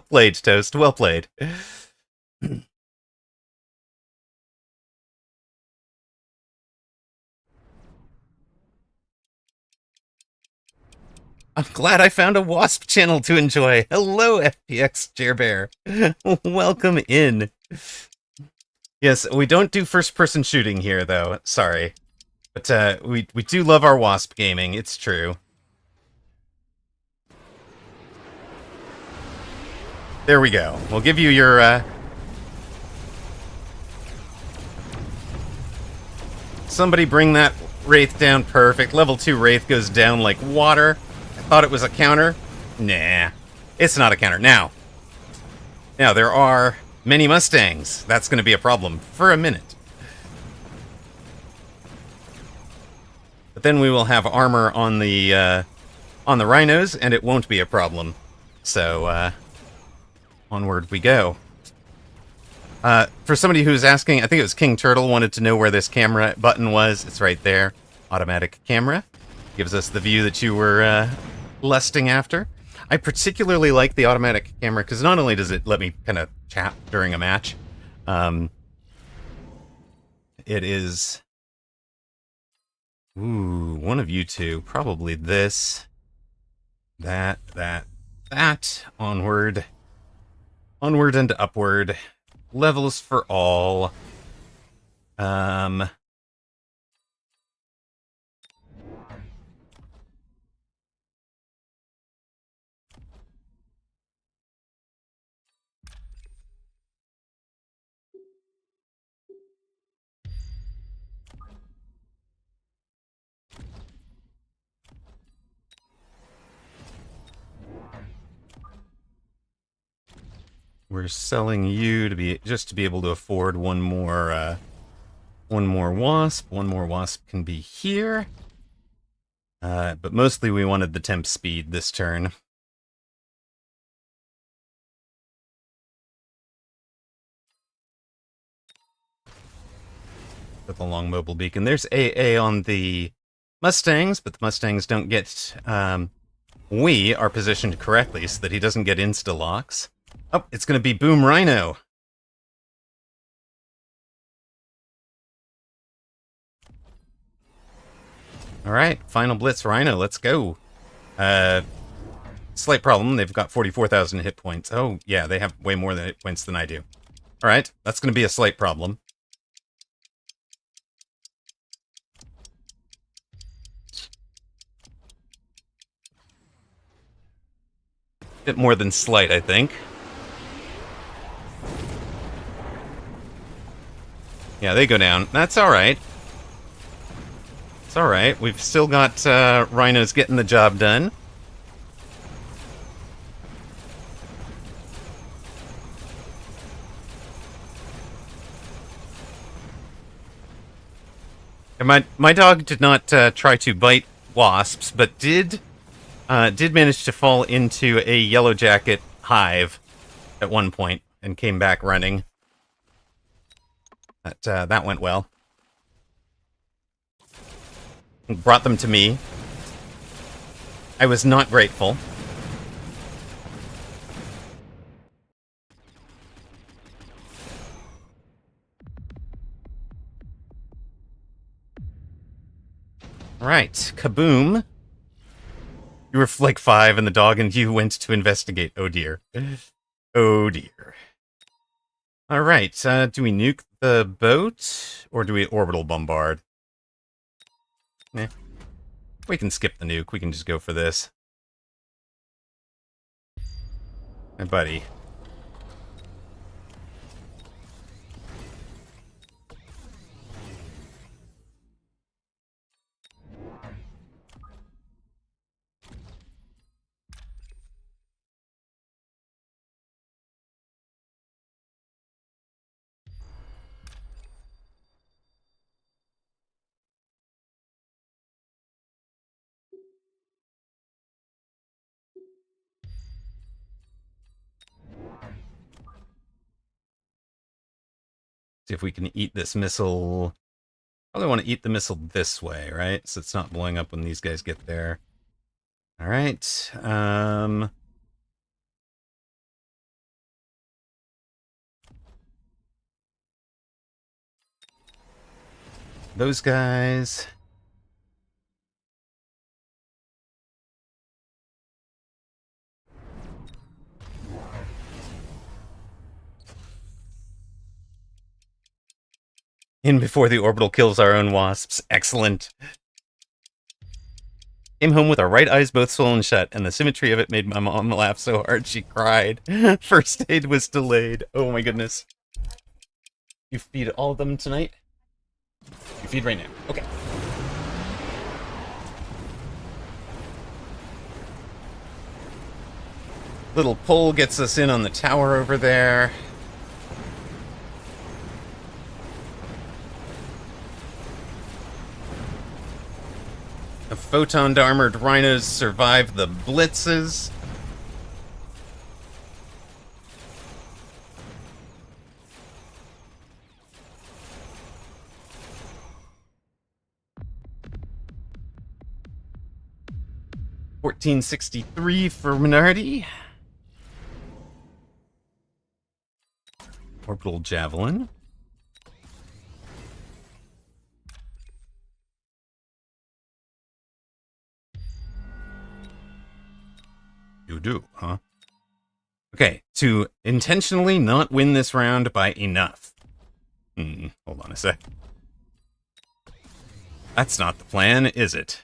played, Toast, well played. I'm glad I found a Wasp channel to enjoy. Hello, FPX Chairbear. Welcome in. Yes, we don't do first-person shooting here, though. Sorry. But we do love our Wasp gaming. It's true. There we go. We'll give you your... Somebody bring that Wraith down perfect. Level 2 Wraith goes down like water. Thought it was a counter? Nah, it's not a counter. Now, there are many Mustangs. That's going to be a problem for a minute. But then we will have armor on the rhinos, and it won't be a problem. So, onward we go. For somebody who's asking, I think it was King Turtle wanted to know where this camera button was. It's right there. Automatic camera. Gives us the view that you were... lusting after. I particularly like the automatic camera because not only does it let me kind of chat during a match, it is... Ooh, one of you two. Probably this. That. Onward. Onward and upward. Levels for all. We're selling you to be able to afford one more wasp. One more wasp can be here. But mostly we wanted the temp speed this turn. With a long mobile beacon. There's AA on the Mustangs, but the Mustangs don't get... we are positioned correctly so that he doesn't get insta-locks. Oh, it's going to be Boom Rhino. Alright, final blitz Rhino, let's go. Slight problem, they've got 44,000 hit points. Oh, yeah, they have way more hit points than I do. Alright, that's going to be a slight problem. Bit more than slight, I think. Yeah, they go down. That's alright. It's alright. We've still got Rhinos getting the job done. And my dog did not try to bite wasps, but did manage to fall into a yellow jacket hive at one point and came back running. That went well. Brought them to me. I was not grateful. Right, kaboom. You were like 5 and the dog and you went to investigate. Oh dear. Oh dear. Alright, do we nuke the boat? Or do we orbital bombard? Eh. We can skip the nuke, we can just go for this. Hey, buddy. See if we can eat this missile. Probably want to eat the missile this way, right? So it's not blowing up when these guys get there. Alright, those guys. In before the orbital kills our own wasps. Excellent. Came home with our right eyes both swollen shut, and the symmetry of it made my mom laugh so hard she cried. First aid was delayed. Oh my goodness. You feed all of them tonight? You feed right now. Okay. Little pole gets us in on the tower over there. The photon-armored rhinos survive the blitzes. $14.63 for Minardi. Orbital Javelin. You do, huh? Okay, to intentionally not win this round by enough. Hold on a sec. That's not the plan, is it?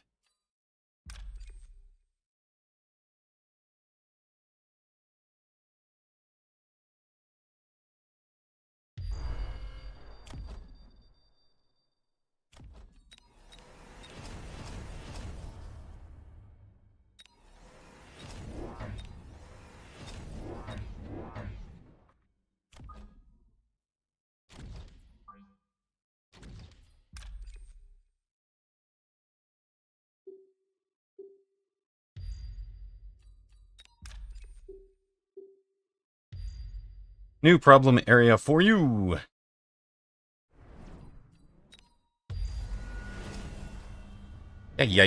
New problem area for you. Yeah.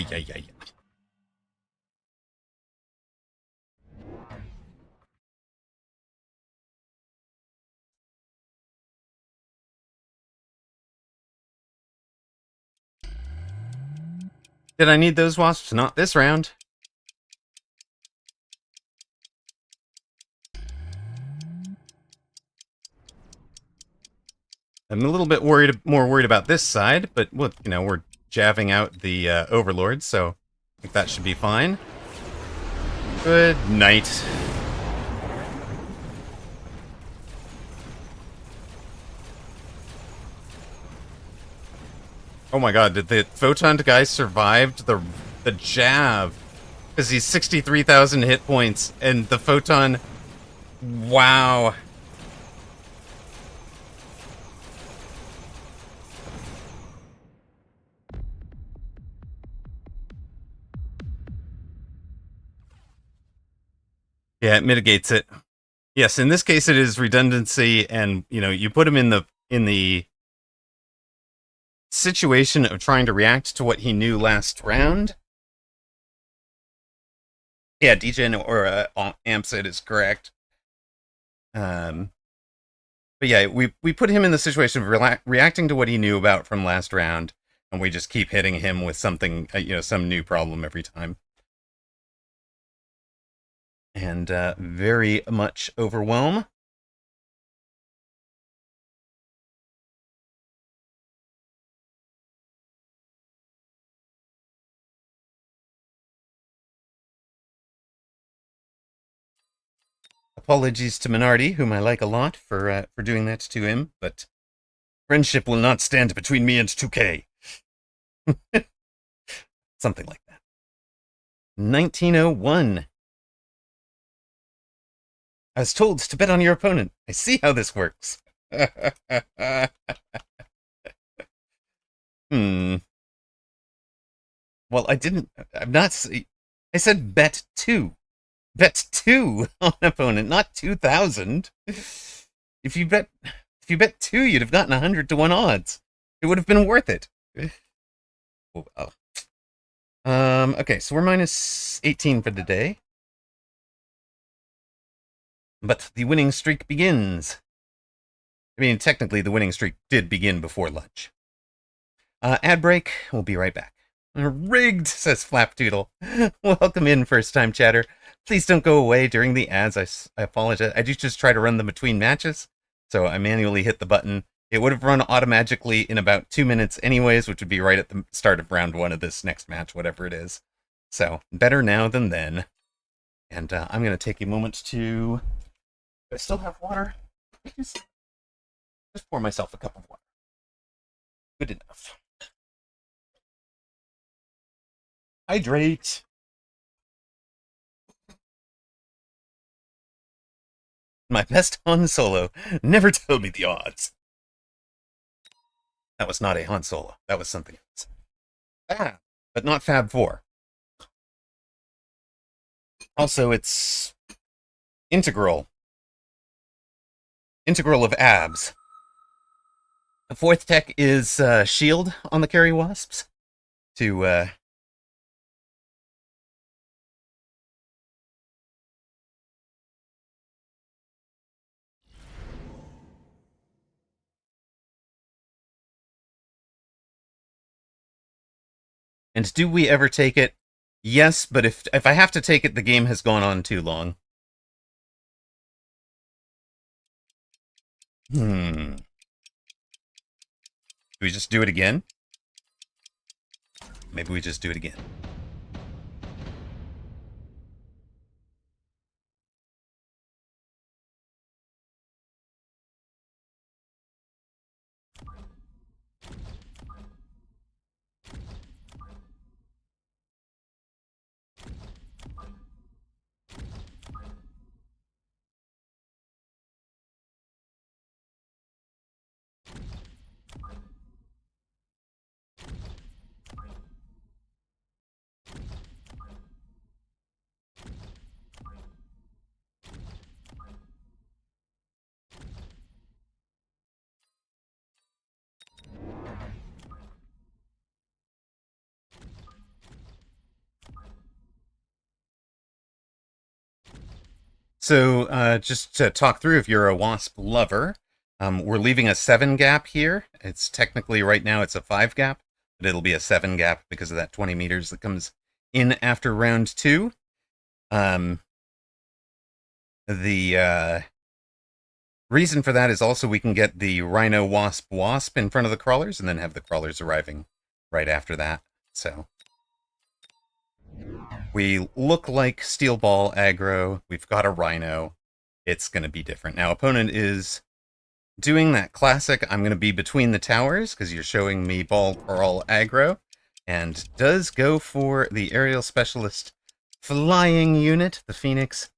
Did I need those wasps? Not this round. I'm a little bit more worried about this side, but look, we're jabbing out the overlords, so I think that should be fine. Good night. Oh my god, did the photon guy survived the jab? Because he's 63,000 hit points, and the photon... Wow. Yeah, it mitigates it. Yes, in this case it is redundancy, and you put him in the situation of trying to react to what he knew last round. Yeah, DJ or Ampsit is correct. But yeah, we put him in the situation of reacting to what he knew about from last round, and we just keep hitting him with something, some new problem every time. And very much overwhelm. Apologies to Minardi, whom I like a lot, for doing that to him, but friendship will not stand between me and 2K. Something like that. 1901. I was told to bet on your opponent. I see how this works. Hmm. Well, I'm not. I said bet two. Bet two on opponent, not 2,000. If you bet two, you'd have gotten 100 to 1 odds. It would have been worth it. Oh. Okay, so we're minus 18 for the day. But the winning streak begins. I mean, technically, the winning streak did begin before lunch. Ad break. We'll be right back. Rigged, says Flapdoodle. Welcome in, first-time chatter. Please don't go away during the ads. I apologize. I do just try to run them between matches, so I manually hit the button. It would have run automatically in about 2 minutes anyways, which would be right at the start of round 1 of this next match, whatever it is. So, better now than then. And I'm going to take a moment to... Do I still have water? Just pour myself a cup of water. Good enough. Hydrate. My best Han Solo. Never tell me the odds. That was not a Han Solo. That was something else. But not Fab 4. Also, it's integral. Integral of abs. The 4th tech is shield on the carry wasps to And do we ever take it? Yes, but if I have to take it, the game has gone on too long. Do we just do it again? Maybe we just do it again. So, just to talk through, if you're a wasp lover, we're leaving a 7 gap here. It's technically right now it's a 5 gap, but it'll be a 7 gap because of that 20 meters that comes in after round 2. The reason for that is also we can get the Rhino Wasp in front of the crawlers and then have the crawlers arriving right after that. So we look like Steel Ball aggro. We've got a Rhino. It's going to be different. Now, opponent is doing that classic, I'm going to be between the towers because you're showing me ball crawl aggro, and does go for the aerial specialist flying unit, the Phoenix.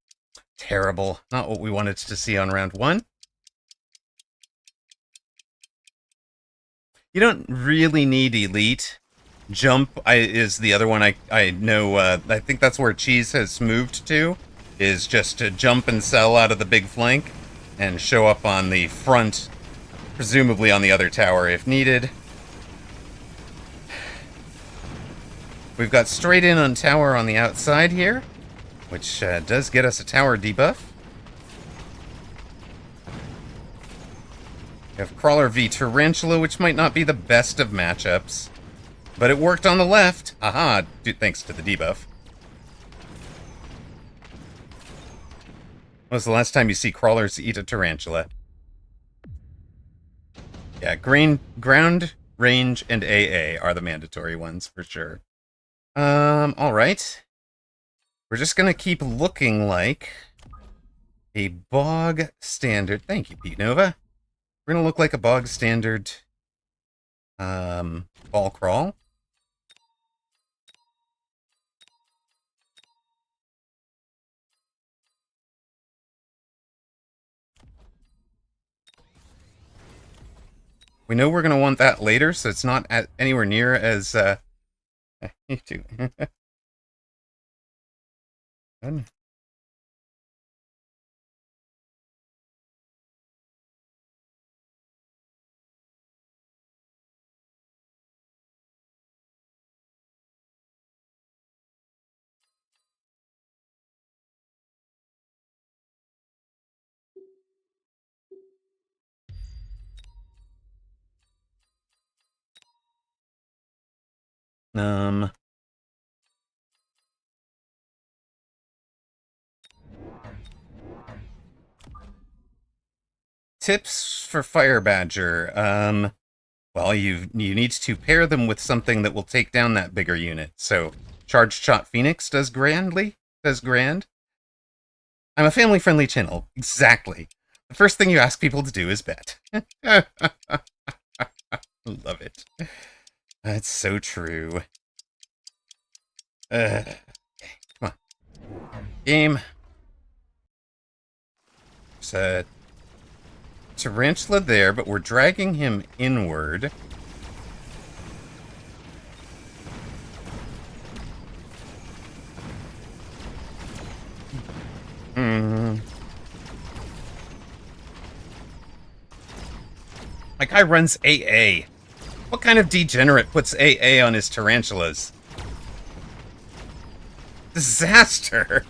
Terrible. Not what we wanted to see on round 1. You don't really need elite. Jump is the other one I know. I think that's where Cheese has moved to, is just to jump and sell out of the big flank and show up on the front, presumably on the other tower if needed. We've got straight in on tower on the outside here, which does get us a tower debuff. We have Crawler v Tarantula, which might not be the best of matchups, but it worked on the left. Aha, thanks to the debuff. When was the last time you see Crawlers eat a Tarantula? Yeah, ground, range, and AA are the mandatory ones for sure. Alright. We're just gonna keep looking like a bog standard. Thank you, Pete Nova. We're gonna look like a bog standard ball crawl. We know we're gonna want that later, so it's not anywhere near as you too. Good. Tips for Fire Badger. Well, you need to pair them with something that will take down that bigger unit. So, Charged Shot Phoenix does grand. I'm a family-friendly channel. Exactly. The first thing you ask people to do is bet. Love it. That's so true. Okay, come on. Game. There's a Tarantula there, but we're dragging him inward. My guy runs AA. What kind of degenerate puts AA on his tarantulas? Disaster!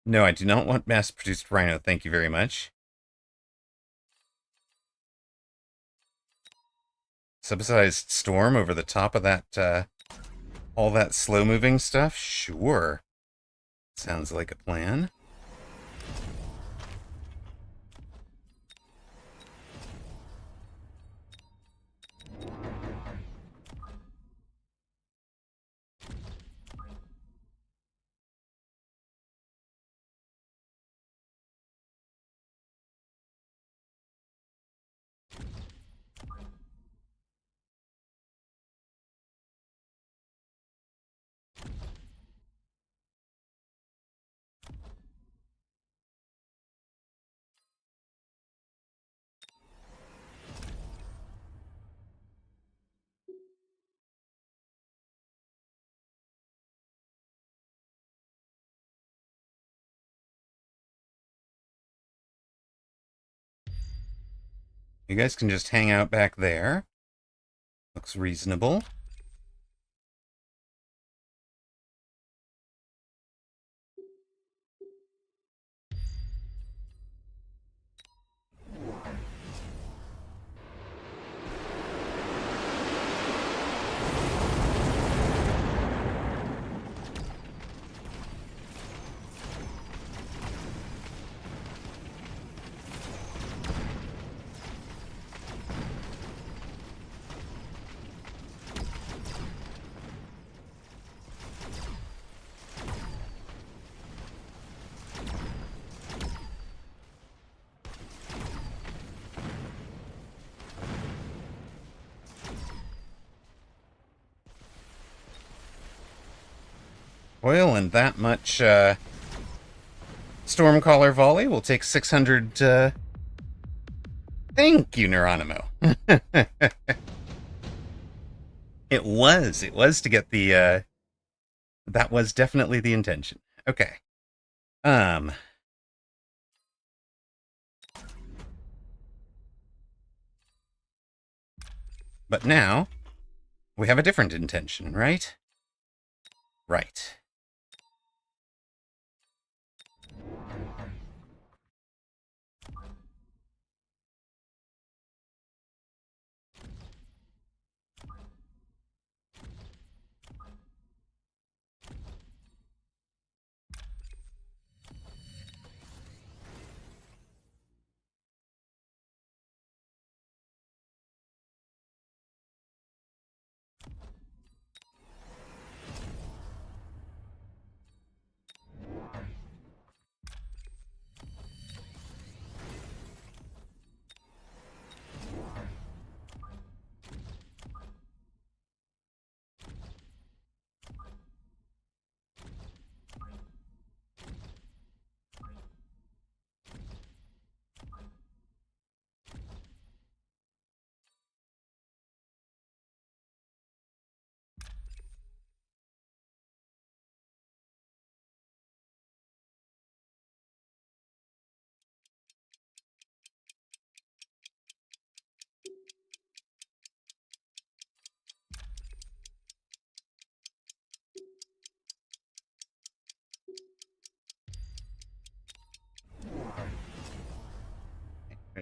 No, I do not want mass-produced Rhino, thank you very much. Subsidized Storm over the top of that, all that slow-moving stuff? Sure. Sounds like a plan. You guys can just hang out back there. Looks reasonable. Oil and that much Stormcaller volley will take 600. Thank you, Neuronimo. It was to get the. That was definitely the intention. Okay. But now we have a different intention, right? Right.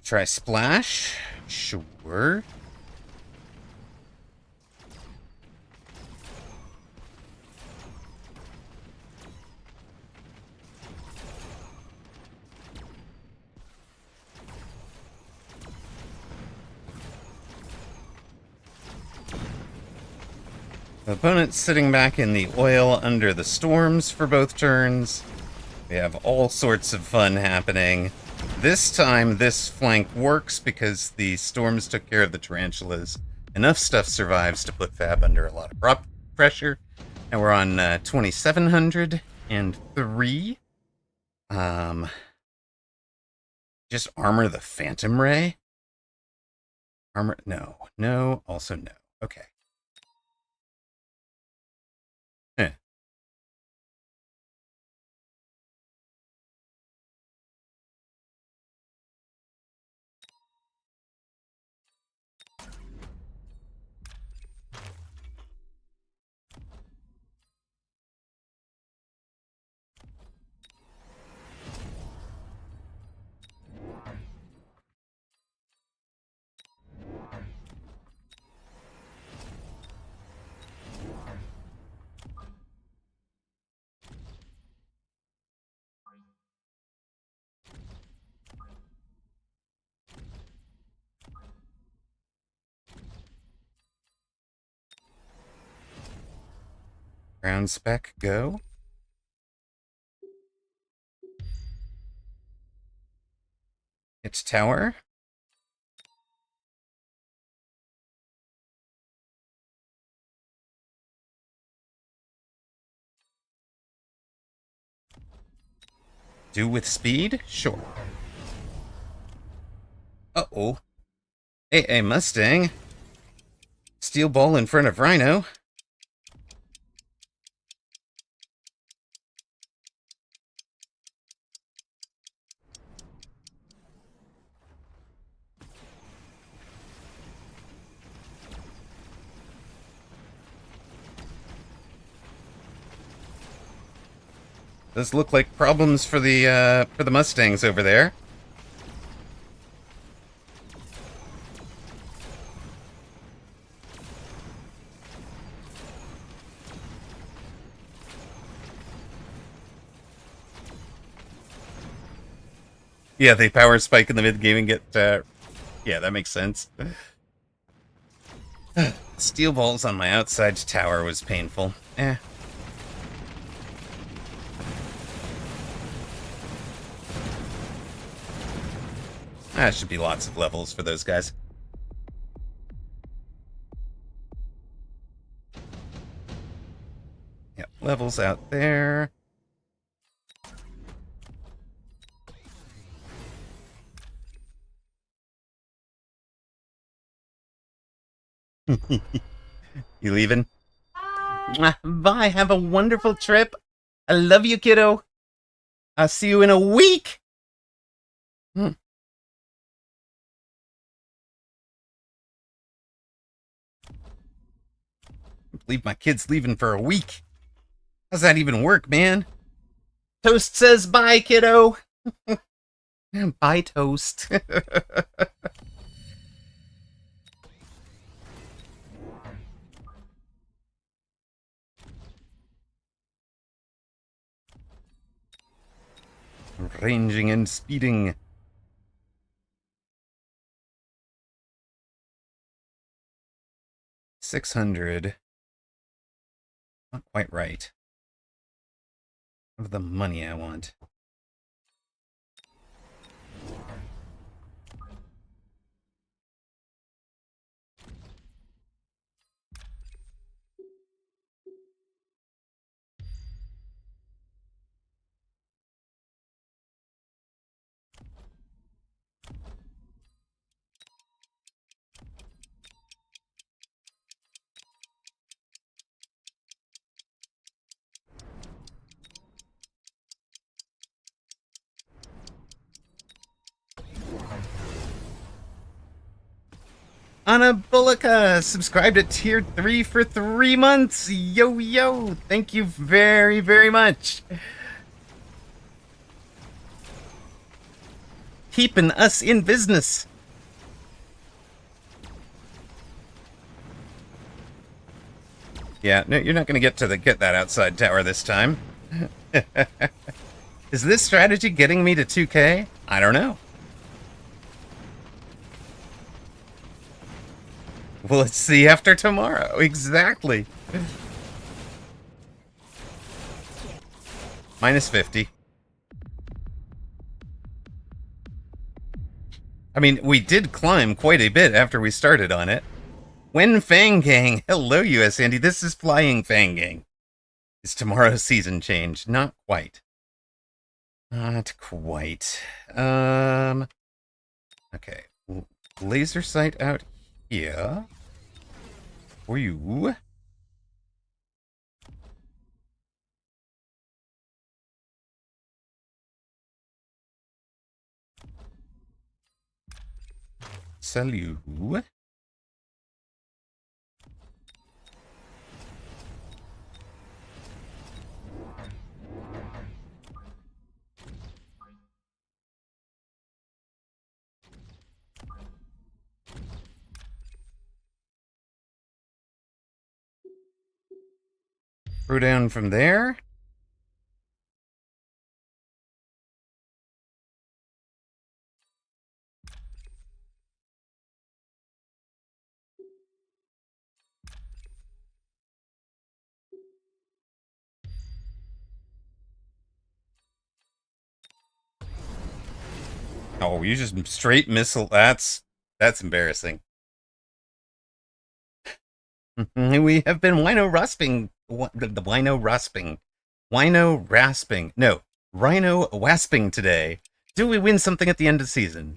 Try splash. Sure. The opponent's sitting back in the oil under the storms for both turns. We have all sorts of fun happening. This time, this flank works because the storms took care of the tarantulas. Enough stuff survives to put Fab under a lot of pressure. And we're on 2703. Just armor the Phantom Ray? Armor, no, also no. Okay. Ground spec, go. It's tower. Do with speed? Sure. Uh-oh. Hey, Mustang. Steel ball in front of Rhino. Those look like problems for the Mustangs over there. Yeah, they power spike in the mid-game and get... yeah, that makes sense. Steel balls on my outside tower was painful. Eh. That should be lots of levels for those guys. Yep, levels out there. You leaving? Bye, have a wonderful trip. I love you, kiddo. I'll see you in a week. I believe my kid's leaving for a week. How's that even work, man? Toast says bye, kiddo. Bye, Toast. Ranging and speeding. 600. Not quite right. Of the money I want. Anabolica subscribed at tier 3 for 3 months. Yo, yo. Thank you very, very much. Keeping us in business. Yeah, no, you're not going to get that outside tower this time. Is this strategy getting me to 2K? I don't know. Well, let's see after tomorrow. Exactly. Minus 50. I mean, we did climb quite a bit after we started on it. When Fang Gang. Hello, US Andy. This is Flying Fang Gang. Is tomorrow's season change? Not quite. Not quite. Okay. Laser sight out here. For you. Sell you. Throw down from there. Oh, you just straight missile. That's embarrassing. We have been wino rasping. The wino rasping. Wino rasping. No, rhino wasping today. Do we win something at the end of the season?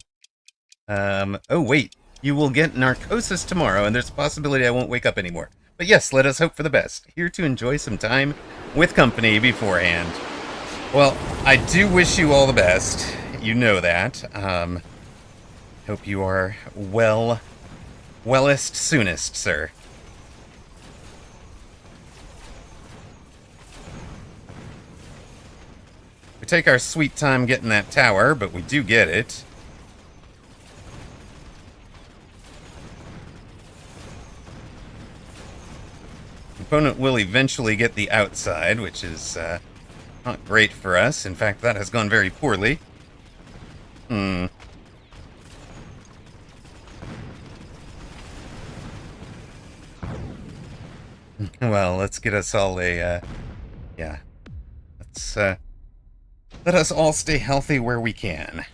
Oh wait, you will get narcosis tomorrow, and there's a possibility I won't wake up anymore. But yes, let us hope for the best. Here to enjoy some time with company beforehand. Well, I do wish you all the best. You know that. Hope you are wellest soonest, sir. take our sweet time getting that tower, but we do get it. Opponent will eventually get the outside, which is not great for us. In fact, that has gone very poorly. Well, let's get us all a, yeah. Let's, let us all stay healthy where we can.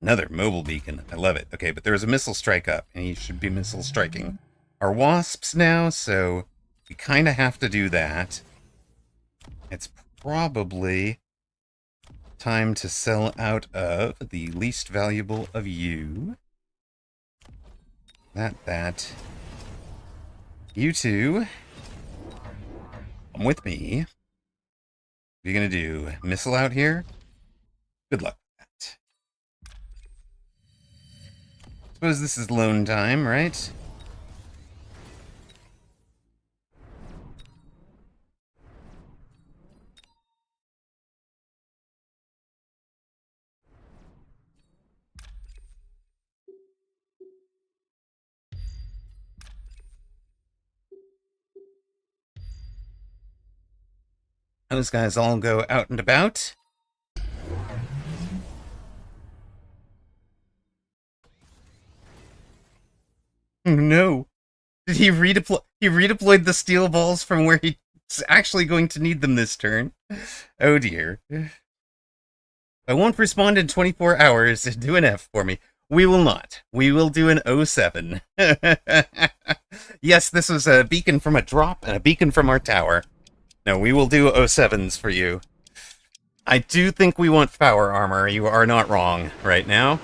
Another mobile beacon. I love it. Okay, but there's a missile strike up, and he should be missile striking our wasps now, so we kind of have to do that. It's probably time to sell out of the least valuable of you. That. You two. Come with me. What are you gonna do? Missile out here? Good luck with that. Suppose this is lone time, right? Those guys all go out and about. No. Did he redeploy? He redeployed the steel balls from where he's actually going to need them this turn. Oh dear. I won't respond in 24 hours. Do an F for me. We will not. We will do an 07. Yes, this was a beacon from a drop and a beacon from our tower. No, we will do 07s for you. I do think we want power armor. You are not wrong right now.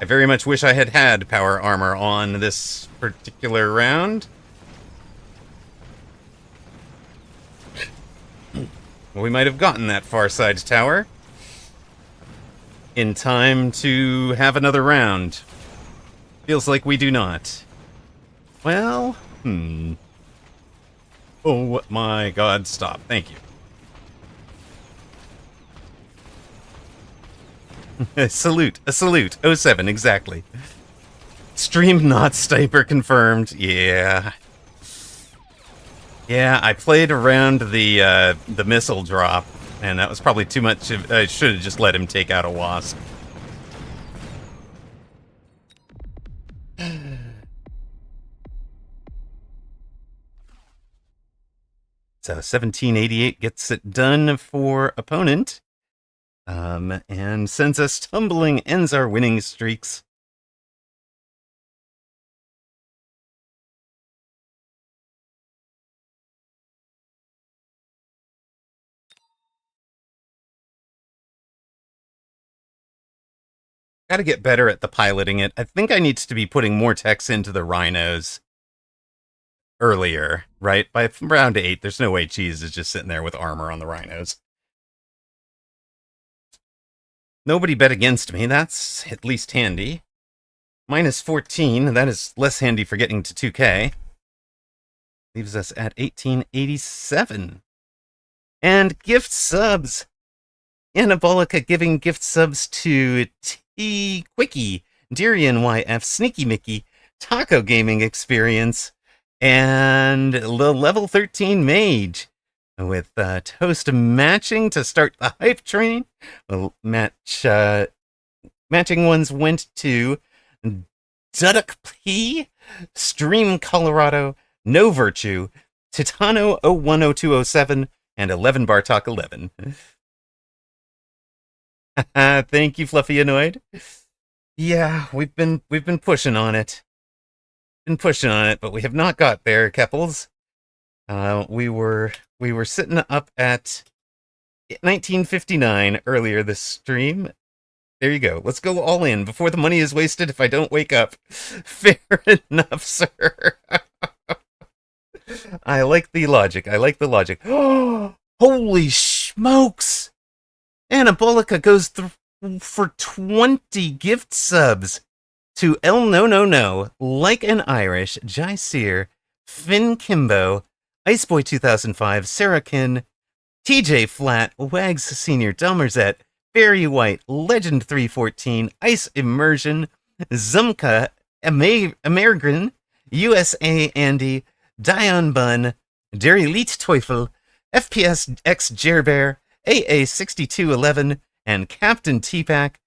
I very much wish I had had power armor on this particular round. We might have gotten that far side tower in time to have another round. Feels like we do not. Well, Oh my god, stop. Thank you. A salute. 07, exactly. Stream not sniper confirmed. Yeah. Yeah, I played around the missile drop, and that was probably too much. I should have just let him take out a wasp. So 1788 gets it done for opponent, and sends us tumbling, ends our winning streaks. Got to get better at the piloting it. I think I need to be putting more techs into the rhinos earlier, right? By round 8, there's no way Cheese is just sitting there with armor on the rhinos. Nobody bet against me. That's at least handy. Minus 14. That is less handy for getting to 2K. Leaves us at 1887. And gift subs. Anabolica giving gift subs to T Quickie, Durian YF, Sneaky Mickey, Taco Gaming Experience, and the level 13 Mage. With Toast matching to start the hype train. Matching ones went to Duddock P, Stream Colorado, No Virtue, Titano 010207, and 11 Bartok 11. Thank you, Fluffy Annoyed. Yeah, we've been pushing on it. But we have not got there, Keppels. We were sitting up at 1959 earlier this stream. There you go. Let's go all in before the money is wasted if I don't wake up. Fair enough, sir. I like the logic. Oh, holy smokes! Anabolica goes for 20 gift subs to El No No No, Like an Irish, Jai Sear, Finn Kimbo, Iceboy 2005, Sarah Kin, TJ Flat, Wags Senior, Delmerzet, Barry White, Legend 314, Ice Immersion, Zumka, Amerigrin, USA Andy, Dion Bun, Dairy Leet Teufel, FPS X Jerbear, AA6211, and Captain T-Pack.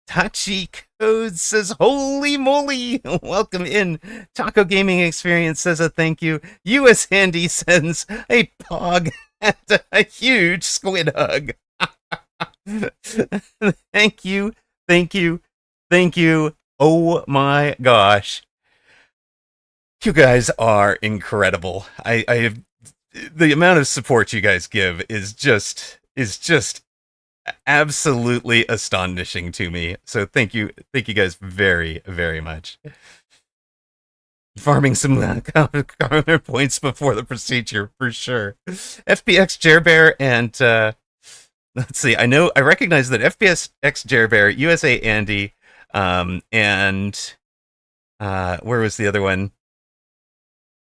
Tachi Code says, holy moly, welcome in. Taco Gaming Experience says a thank you. US Handy sends a pog and a huge squid hug. Thank you, thank you, thank you. Oh my gosh. You guys are incredible. I the amount of support you guys give is just absolutely astonishing to me. So thank you guys very, very much. Farming some counter points before the procedure for sure. FPX Jerbear and let's see. I recognize that FPX Jerbear, USA Andy, and where was the other one?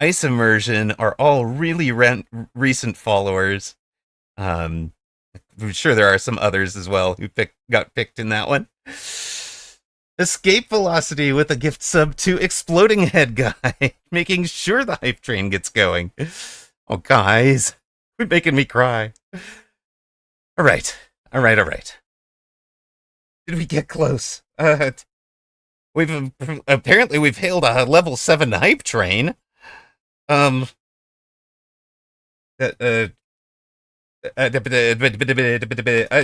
Ice Immersion are all really recent followers. I'm sure there are some others as well who got picked in that one. Escape Velocity with a gift sub to Exploding Head Guy, making sure the hype train gets going. Oh, guys, you're making me cry. All right. Did we get close? We've hailed a level 7 hype train. I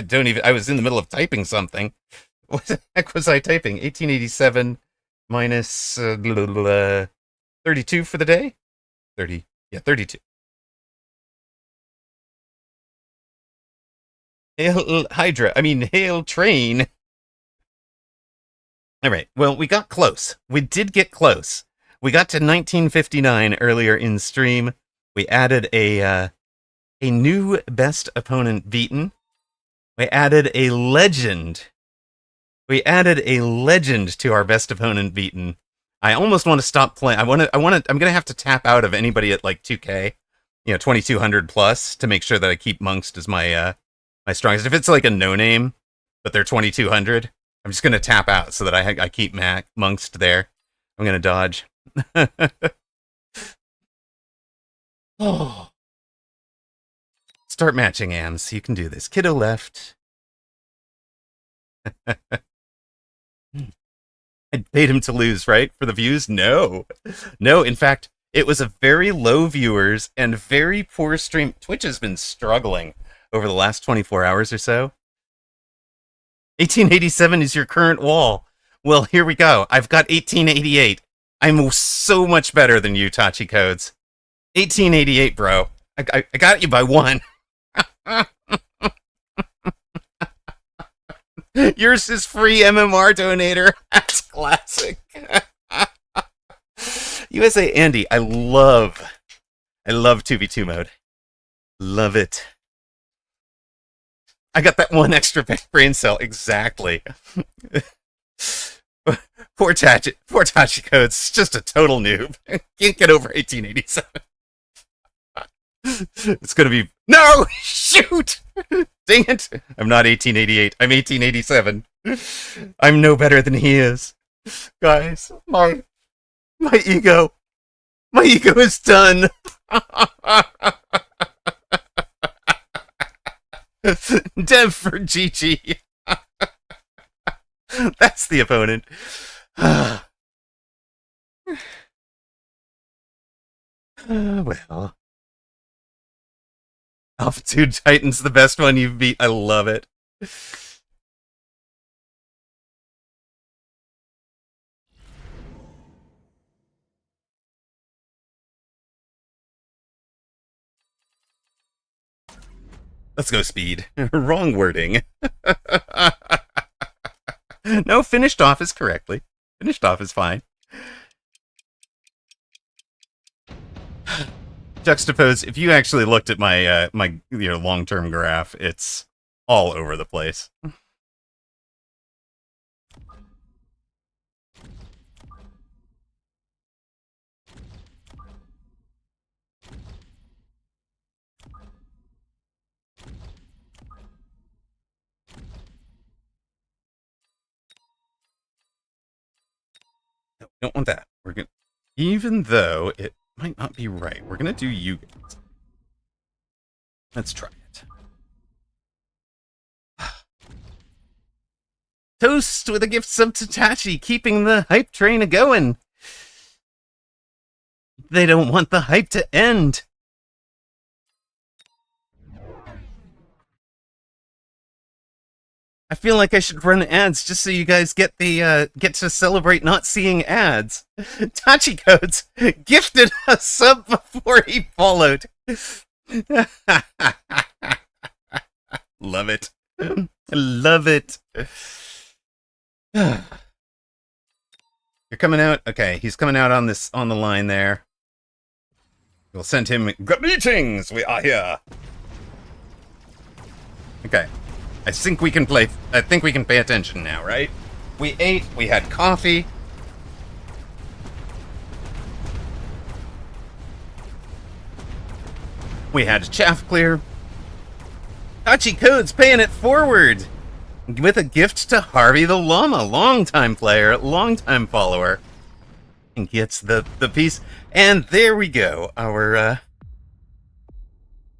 don't even. I was in the middle of typing something. What the heck was I typing? 1887 minus 32 for the day? 30. Yeah, 32. Hail Hydra. Hail Train. All right. Well, we got close. We did get close. We got to 1959 earlier in stream. We added a new best opponent beaten. We added a legend. To our best opponent beaten. I almost want to stop playing. I'm gonna have to tap out of anybody at like 2K, 2200 plus to make sure that I keep Monkst as my my strongest. If it's like a no name, but they're 2200, I'm just gonna tap out so that I keep Monkst there. I'm gonna dodge. Oh. Start matching AMs. You can do this. Kiddo left. I paid him to lose, right? For the views? No. No, in fact, it was a very low viewers and very poor stream. Twitch has been struggling over the last 24 hours or so. 1887 is your current wall. Well, here we go. I've got 1888. I'm so much better than you, Tachi Codes. 1888, bro. I got you by 1. Yours is free MMR donator. That's classic. USA Andy, I love 2v2 mode. Love it. I got that one extra brain cell. Exactly. Poor Tachi Codes, just a total noob. Can't get over 1887. It's gonna be no shoot. Dang it! I'm not 1888. I'm 1887. I'm no better than he is, guys. My ego is done. Dev for GG. That's the opponent. Well. Altitude Titan's the best one you've beat. I love it. Let's go speed. Wrong wording. No, finished off is correctly. Finished off is fine. Juxtapose, if you actually looked at my my long-term graph, it's all over the place. Don't want that. We're gonna, even though it might not be right, we're gonna do you guys. Let's try it. Toast with the gifts of Tatachi, keeping the hype train a-going. They don't want the hype to end. I feel like I should run ads just so you guys get to celebrate not seeing ads. Tachi Codes gifted a sub before he followed. Love it. Love it. You're coming out? Okay, he's coming out on the line there. We'll send him greetings. We are here. Okay. I think we can pay attention now, right? We ate, we had coffee. We had chaff clear. Tachi Code's paying it forward with a gift to Harvey the Llama, longtime player, longtime follower. And gets the piece. And there we go. Our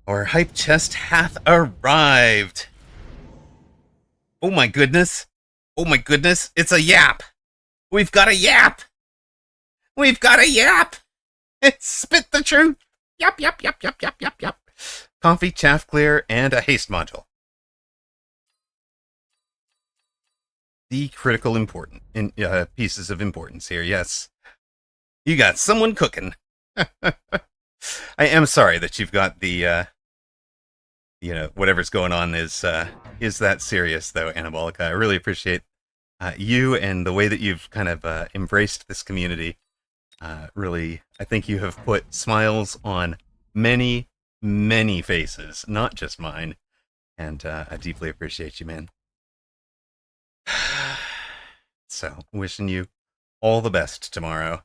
hype chest hath arrived. Oh my goodness. Oh my goodness. It's a yap. We've got a yap. We've got a yap. Spit the truth. Yap, yap, yap, yap, yap, yap, yap. Coffee, chaff clear, and a haste module. The critical pieces of importance here, yes. You got someone cooking. I am sorry that you've got the, whatever's going on is that serious, though, Anabolica. I really appreciate you and the way that you've kind of embraced this community. Really, I think you have put smiles on many, many faces, not just mine. And I deeply appreciate you, man. So, wishing you all the best tomorrow.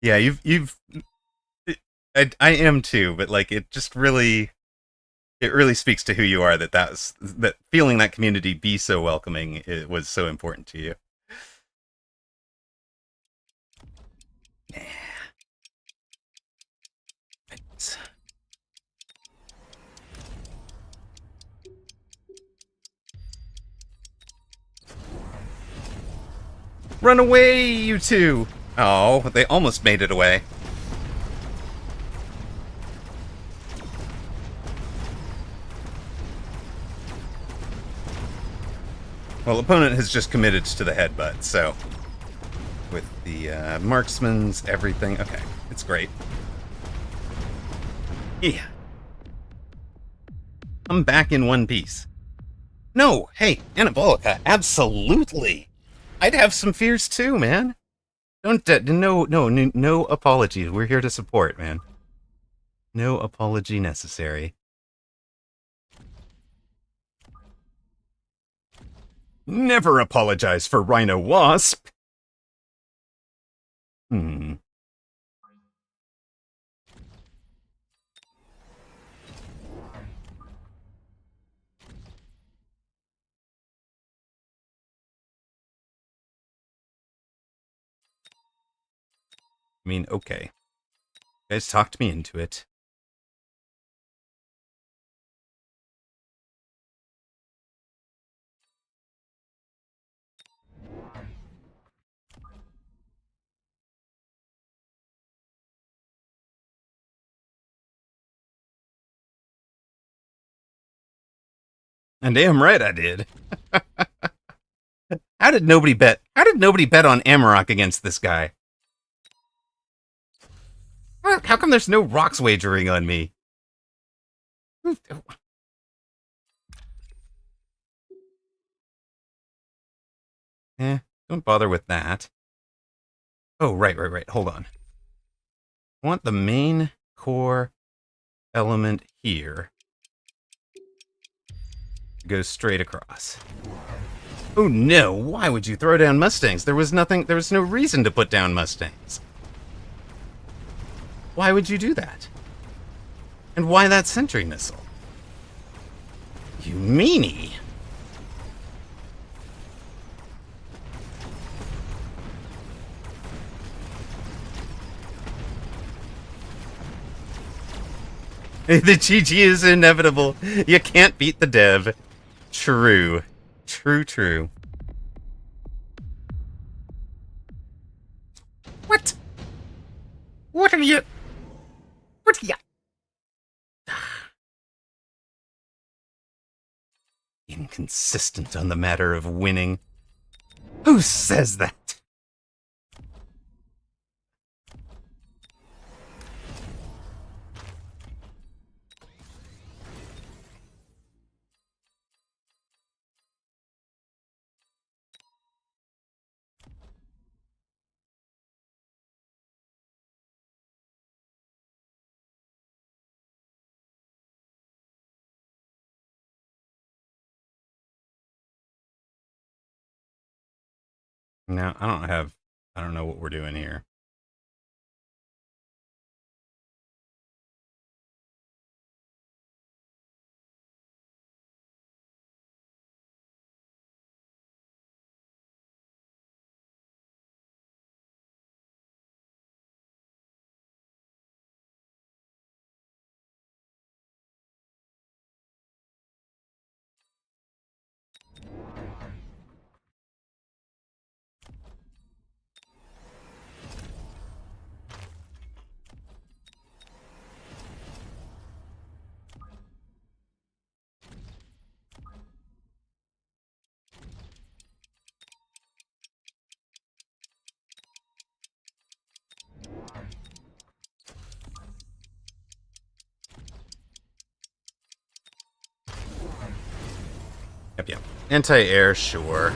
Yeah, I am too, but like it really speaks to who you are that feeling that community be so welcoming, it was so important to you. Yeah. Run away, you two! Oh, they almost made it away. Well, opponent has just committed to the headbutt, so with the marksman's everything. Okay, it's great. Yeah. I'm back in one piece. No, hey, Anabolica, absolutely. I'd have some fears too, man. Don't no apologies. We're here to support, man. No apology necessary. Never apologize for Rhino Wasp. I mean, okay. You guys talked me into it. And damn right I did. How did nobody bet? How did nobody bet on Amarok against this guy? How come there's no rocks wagering on me? Don't bother with that. Oh, right. Hold on. I want the main core element here. Go straight across. Oh no, why would you throw down Mustangs? There was no reason to put down Mustangs. Why would you do that? And why that sentry missile? You meanie. The GG is inevitable. You can't beat the dev. True. True. What? What are you... What are you... Inconsistent on the matter of winning. Who says that? No, I don't know what we're doing here. Yep. Anti-air, sure.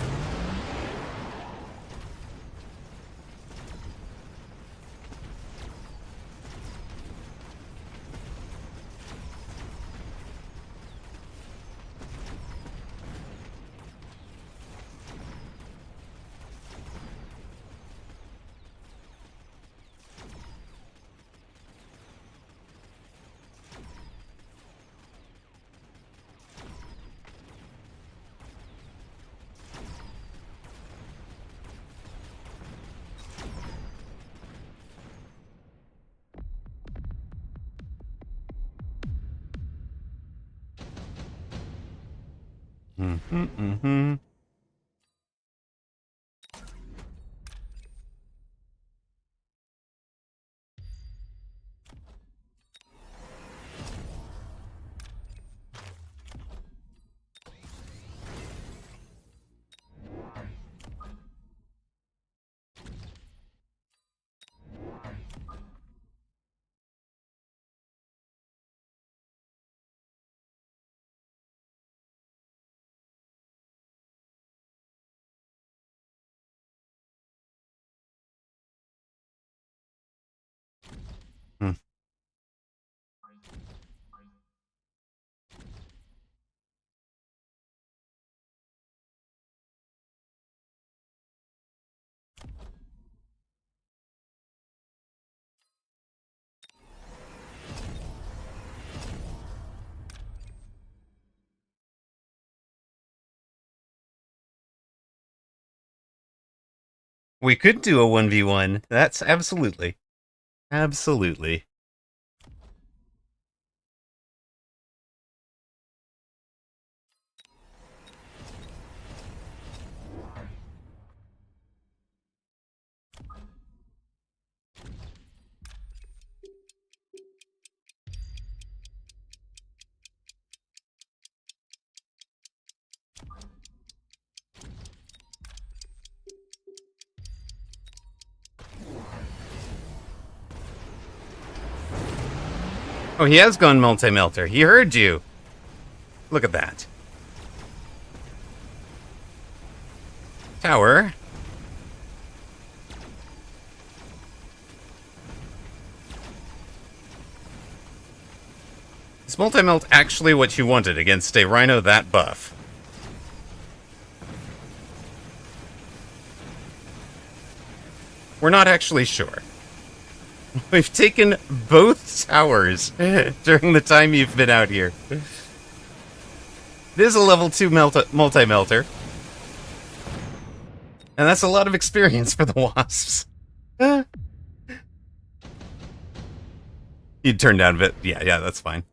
Mm-hmm. We could do a 1v1. That's absolutely. Absolutely. Oh, he has gone multi-melter. He heard you. Look at that. Tower. Is multi-melt actually what you wanted against a Rhino that buff? We're not actually sure. We've taken both towers during the time you've been out here. It is a level 2 multi-melter. And that's a lot of experience for the wasps. You'd turn down a bit. Yeah, that's fine.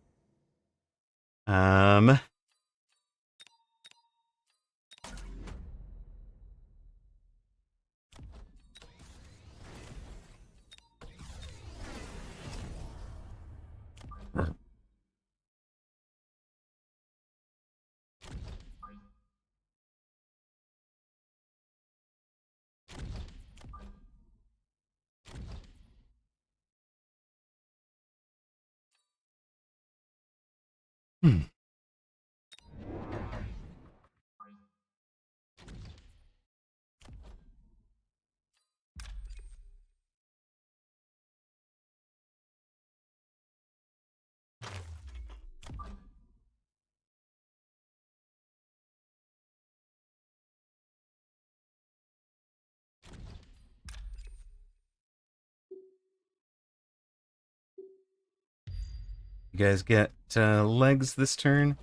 You guys get legs this turn?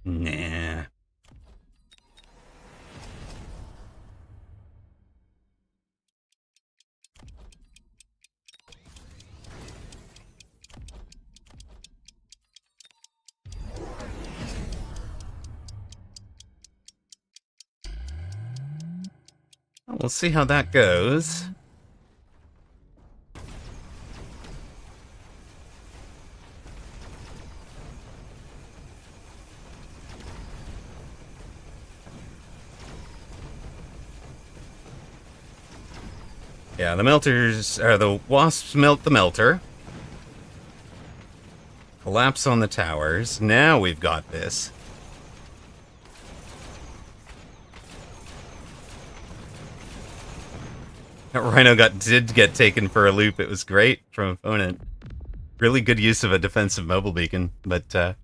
Nah. We'll see how that goes. Yeah, the wasps melt the melter. Collapse on the towers. Now we've got this. That rhino did get taken for a loop. It was great from opponent. Really good use of a defensive mobile beacon, but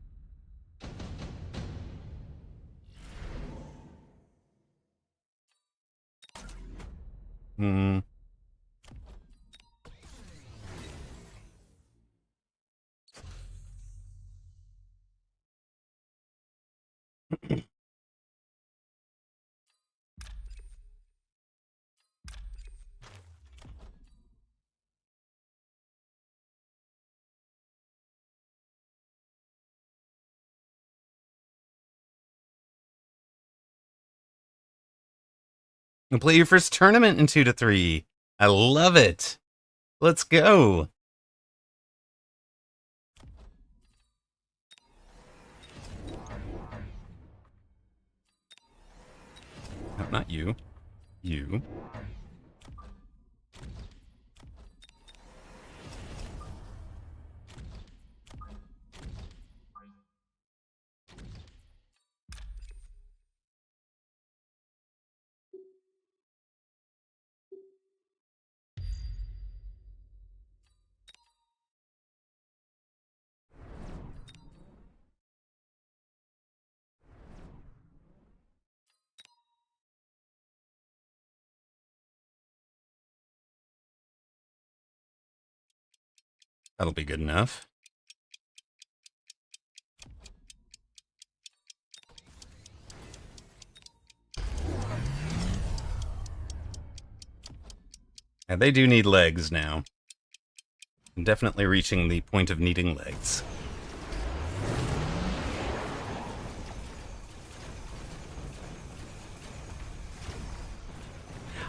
you play your first tournament in 2 to 3. I love it. Let's go. No, not you. You. That'll be good enough. Yeah, they do need legs now. I'm definitely reaching the point of needing legs.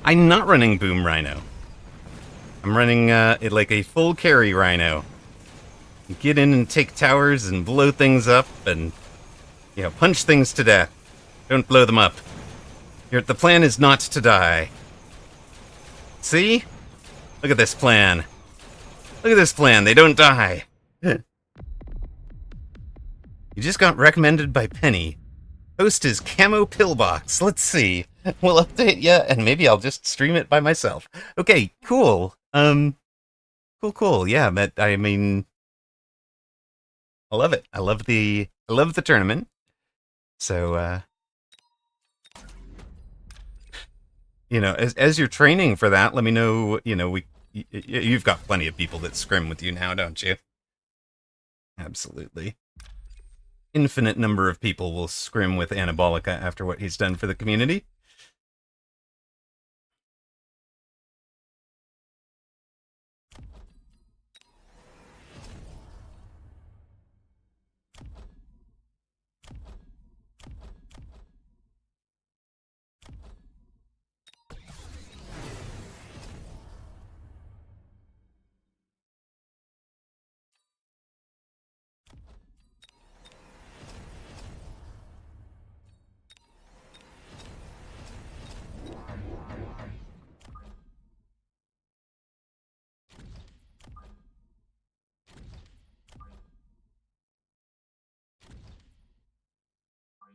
I'm not running Boom Rhino. I'm running it like a full carry Rhino. Get in and take towers and blow things up and, punch things to death. Don't blow them up. The plan is not to die. See? Look at this plan. Look at this plan. They don't die. You just got recommended by Penny. Host is Camo Pillbox. Let's see. We'll update ya, and maybe I'll just stream it by myself. Okay, cool. Cool, cool. Yeah, but I mean, I love it. I love the tournament. So, as you're training for that, let me know. You've got plenty of people that scrim with you now, don't you? Absolutely. Infinite number of people will scrim with Anabolica after what he's done for the community.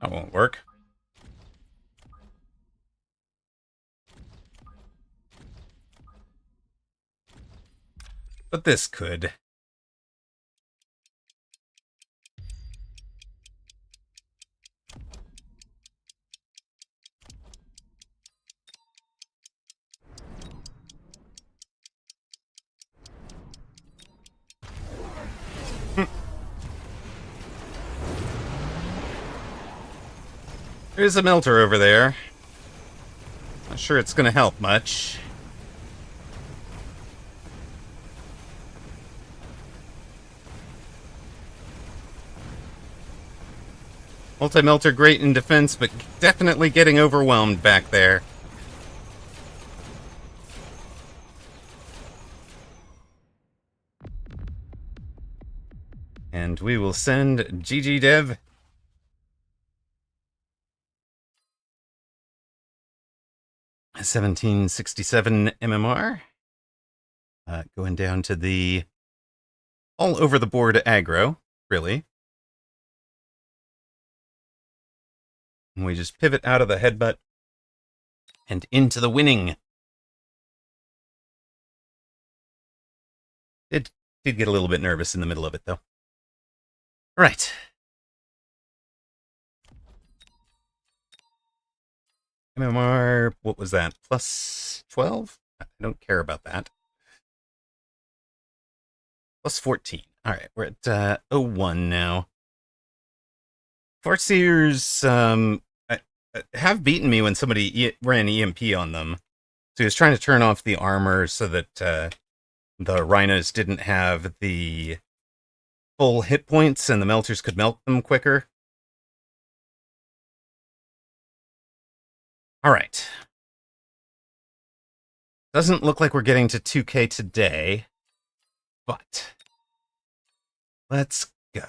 That won't work. But this could. There's a melter over there. Not sure it's going to help much. Multi-melter great in defense, but definitely getting overwhelmed back there. And we will send GG Dev. $1767 MMR. Going down to the all over the board aggro, really. And we just pivot out of the headbutt and into the winning. It did get a little bit nervous in the middle of it, though. All right. MMR, what was that? Plus 12? I don't care about that. Plus 14. All right, we're at 01 now. Farseers have beaten me when somebody ran EMP on them. So he was trying to turn off the armor so that the rhinos didn't have the full hit points and the melters could melt them quicker. All right. Doesn't look like we're getting to 2K today, but let's go.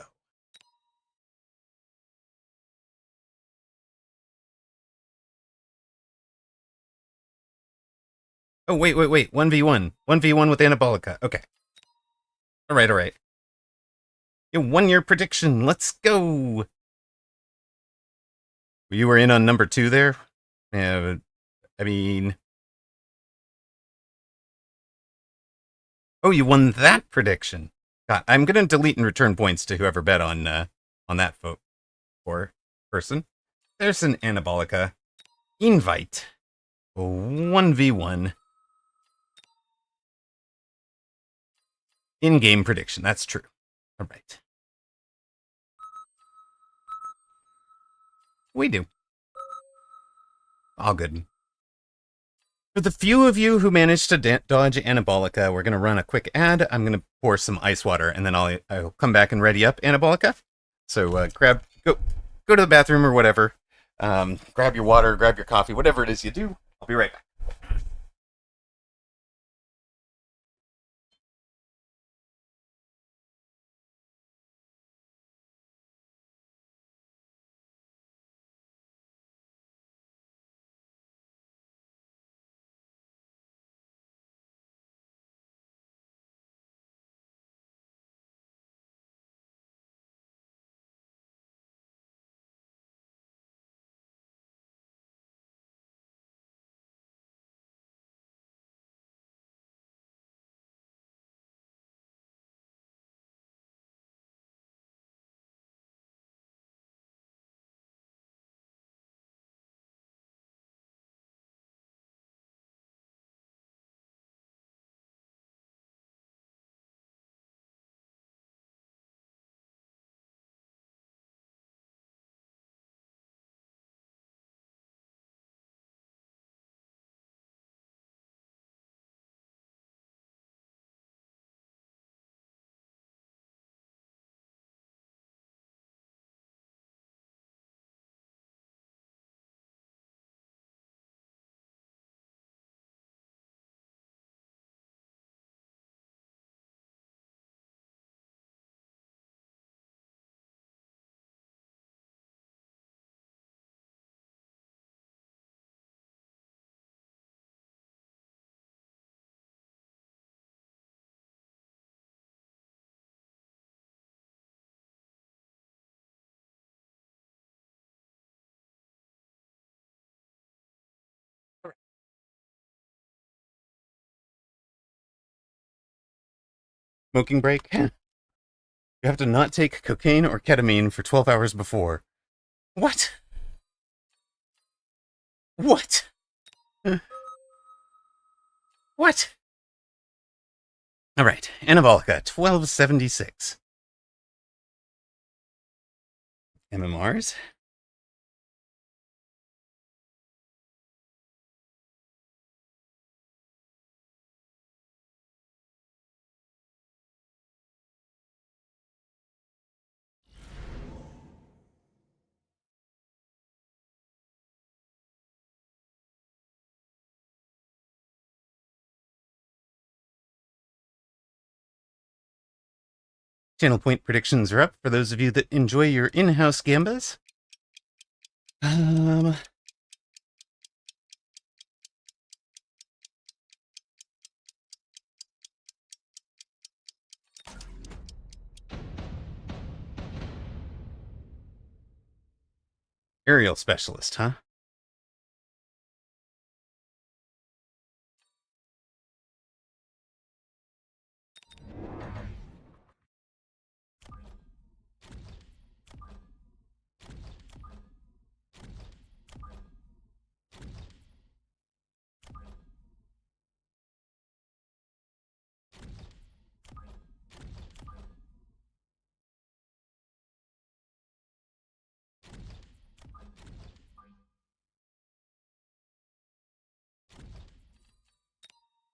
Oh, wait. 1v1. 1v1 with Anabolica. Okay. All right. Your 1 year prediction. Let's go. You were in on number 2 there? Yeah, I mean... Oh, you won that prediction. God, I'm going to delete and return points to whoever bet on that vote for person. There's an Anabolica. Invite. 1v1. In-game prediction. That's true. All right. We do. All good. For the few of you who managed to dodge Anabolica, we're going to run a quick ad. I'm going to pour some ice water, and then I'll come back and ready up Anabolica. So go to the bathroom or whatever. Grab your water, grab your coffee, whatever it is you do. I'll be right back. smoking break. You have to not take cocaine or ketamine for 12 hours before. What? What? What? All right, Anabolica, 1276. MMRs. Channel point predictions are up for those of you that enjoy your in-house gambas. Aerial specialist, huh?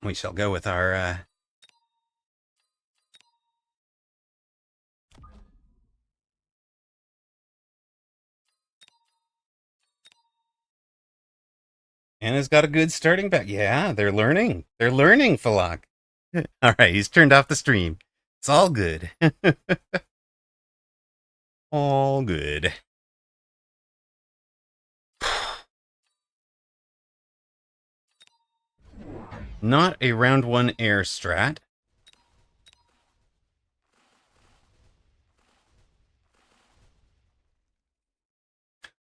We shall go with our Anna's got a good starting back. Yeah, they're learning. They're learning, Falak. All right, he's turned off the stream. It's all good. All good. Not a round one air strat.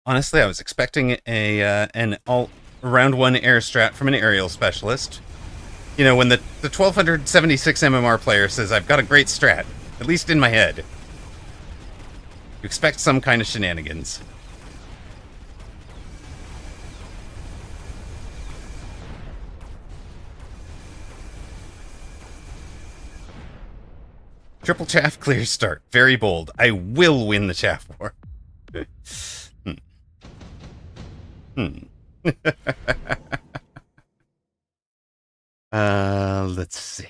Honestly, I was expecting an all round one air strat from an aerial specialist. You know, when the 1276 MMR player says, I've got a great strat, at least in my head, you expect some kind of shenanigans. Triple chaff, clear start. Very bold. I will win the chaff war. Let's see.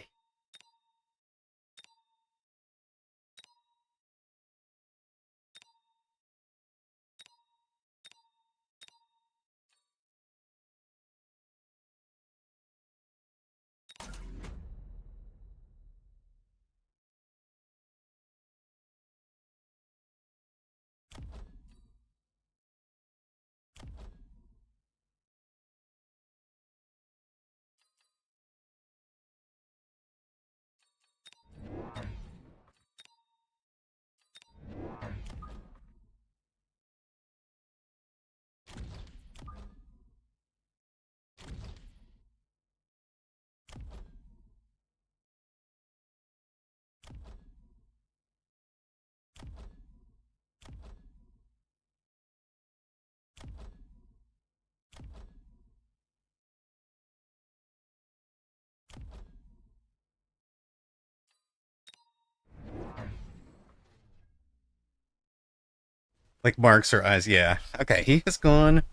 Like marks or eyes, yeah. Okay, he is gone.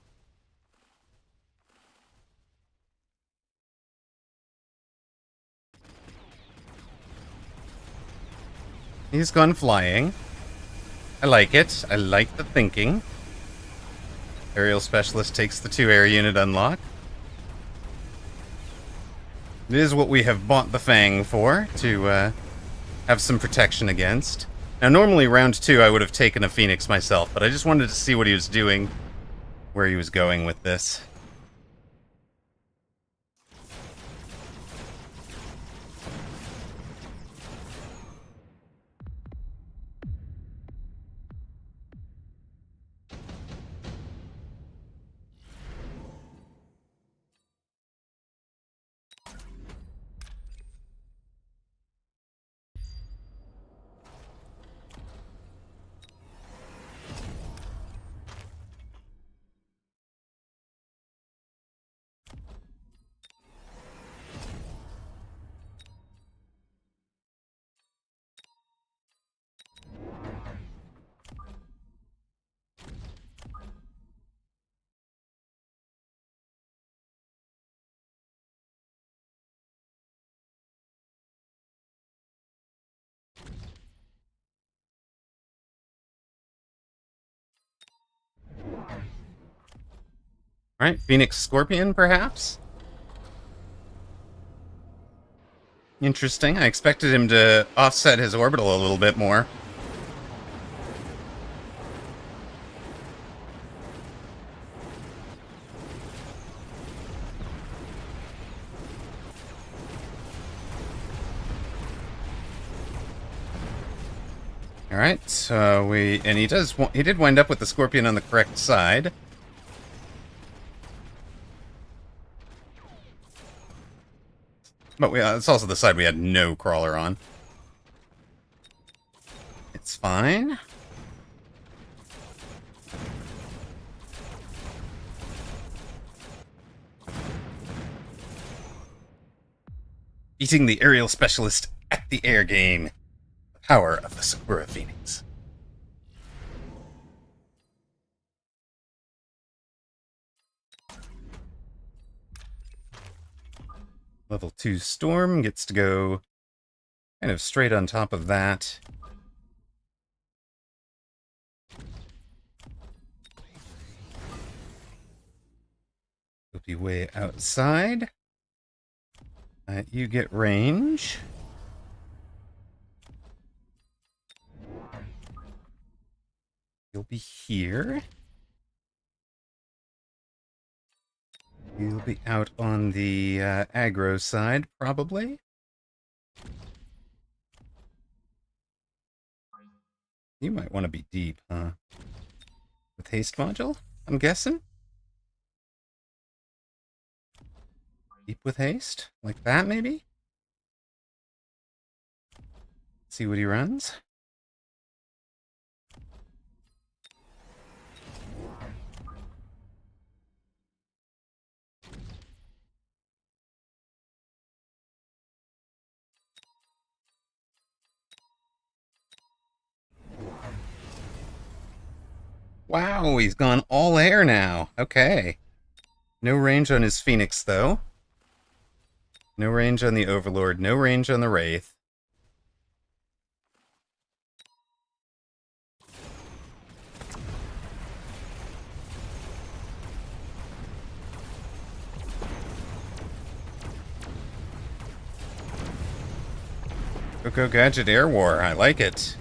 He's gone flying. I like it. I like the thinking. Aerial specialist takes the 2 air unit unlock. It is what we have bought the Fang for, to have some protection against. Now, normally round 2 I would have taken a Phoenix myself, but I just wanted to see what he was doing, where he was going with this. Alright, Phoenix Scorpion, perhaps? Interesting. I expected him to offset his orbital a little bit more. All right, so he did wind up with the Scorpion on the correct side. But it's also the side we had no crawler on. It's fine. Beating the aerial specialist at the air game. Power of the Sakura Phoenix. Level 2 Storm gets to go kind of straight on top of that. You'll be way outside. You get range. You'll be here. You'll be out on the aggro side, probably. You might want to be deep, huh? With haste module, I'm guessing? Deep with haste? Like that, maybe? See what he runs. Wow, he's gone all air now. Okay. No range on his Phoenix, though. No range on the Overlord. No range on the Wraith. Go Gadget Air War. I like it.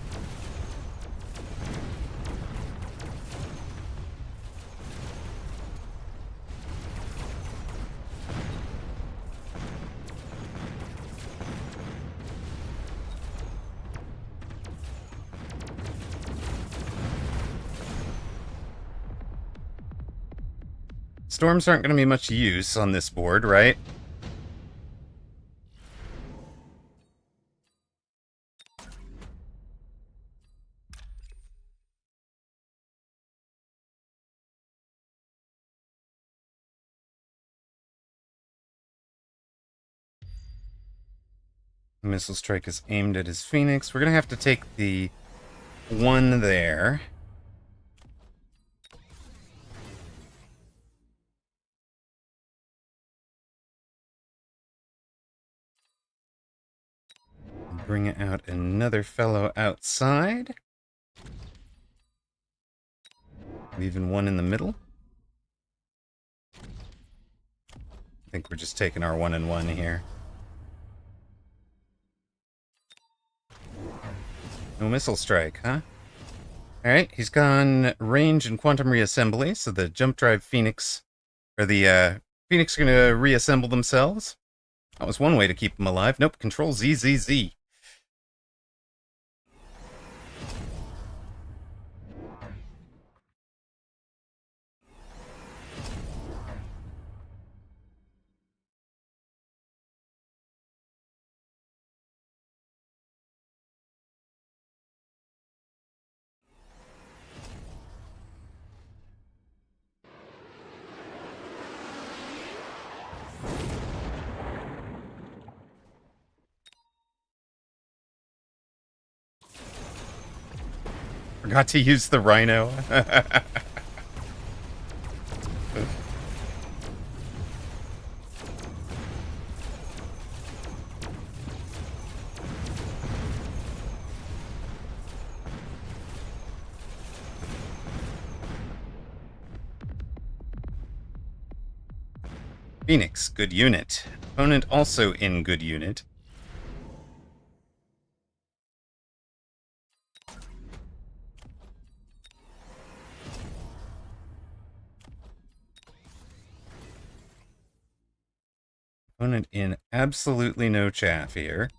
Storms aren't going to be much use on this board, right? Missile strike is aimed at his Phoenix. We're going to have to take the one there. Bring out another fellow outside. Leaving one in the middle. I think we're just taking our 1-and-1 here. No missile strike, huh? Alright, he's gone range and quantum reassembly, so the jump drive Phoenix, or the Phoenix are going to reassemble themselves. That was one way to keep them alive. Nope, control Z, Z, Z. Forgot to use the Rhino. Phoenix, good unit. Opponent also in good unit. Opponent in absolutely no chaff here.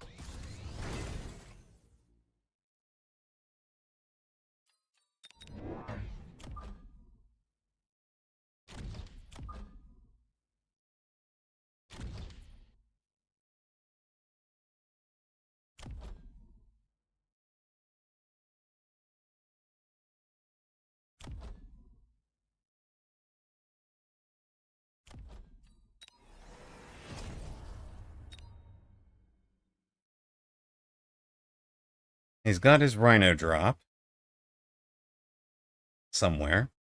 He's got his Rhino drop somewhere.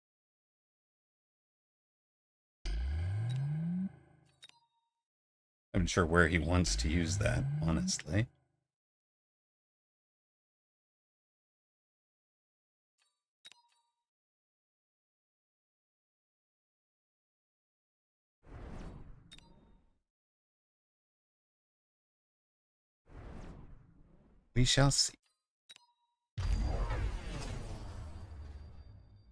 I'm not sure where he wants to use that, honestly. We shall see.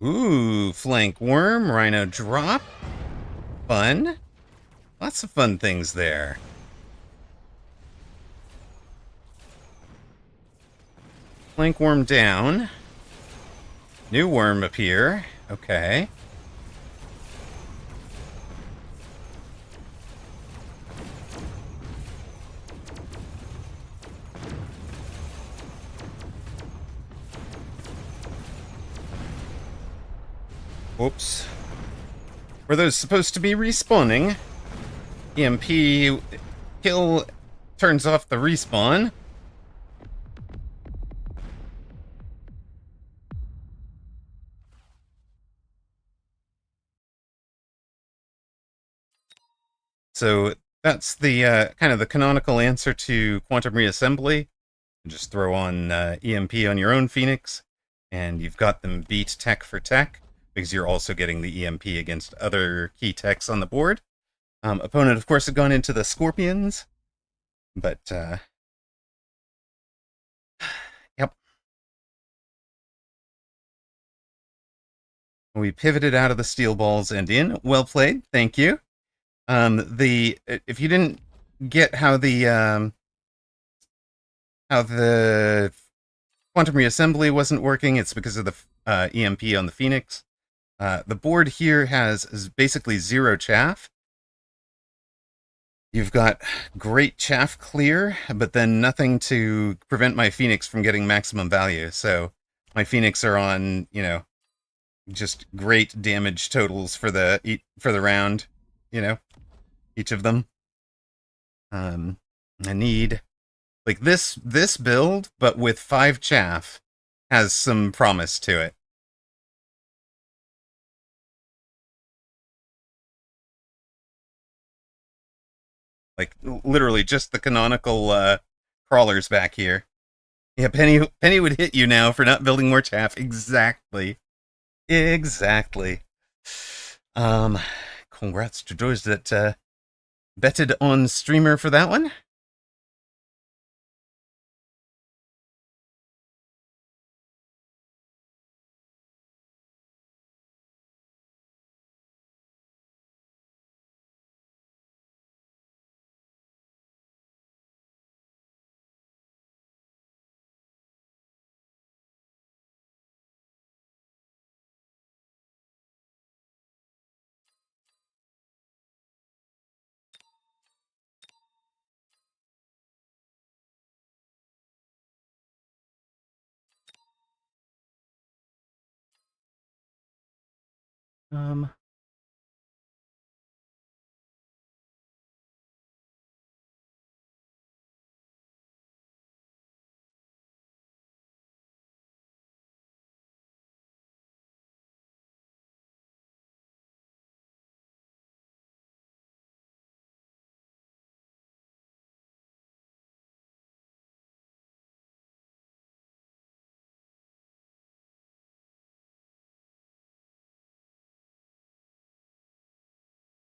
Ooh, flank worm, Rhino drop. Fun. Lots of fun things there. Flank worm down. New worm appear. Okay. Whoops. Were those supposed to be respawning? EMP kill turns off the respawn. So that's the kind of the canonical answer to quantum reassembly. Just throw on EMP on your own Phoenix, and you've got them beat tech for tech, because you're also getting the EMP against other key techs on the board. Opponent, of course, had gone into the Scorpions, but yep. We pivoted out of the steel balls and in. Well played, thank you. If you didn't get how the quantum reassembly wasn't working, it's because of the EMP on the Phoenix. The board here is basically zero chaff. You've got great chaff clear, but then nothing to prevent my Phoenix from getting maximum value. So my Phoenix are on, just great damage totals for the round, each of them. I need like this build, but with 5 chaff, has some promise to it. Like literally just the canonical crawlers back here. Yeah, Penny would hit you now for not building more chaff. Exactly. Exactly. Um Congrats to those that betted on streamer for that one. Um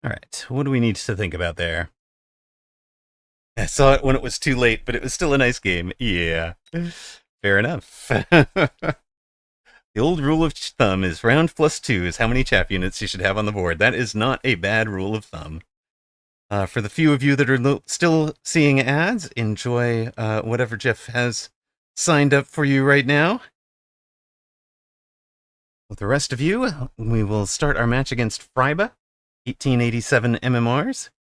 All right, what do we need to think about there? I saw it when it was too late, but it was still a nice game. Yeah, fair enough. The old rule of thumb is round plus 2 is how many chaff units you should have on the board. That is not a bad rule of thumb. For the few of you that are still seeing ads, enjoy whatever Jeff has signed up for you right now. With the rest of you, we will start our match against Freiba, 1887 MMRs.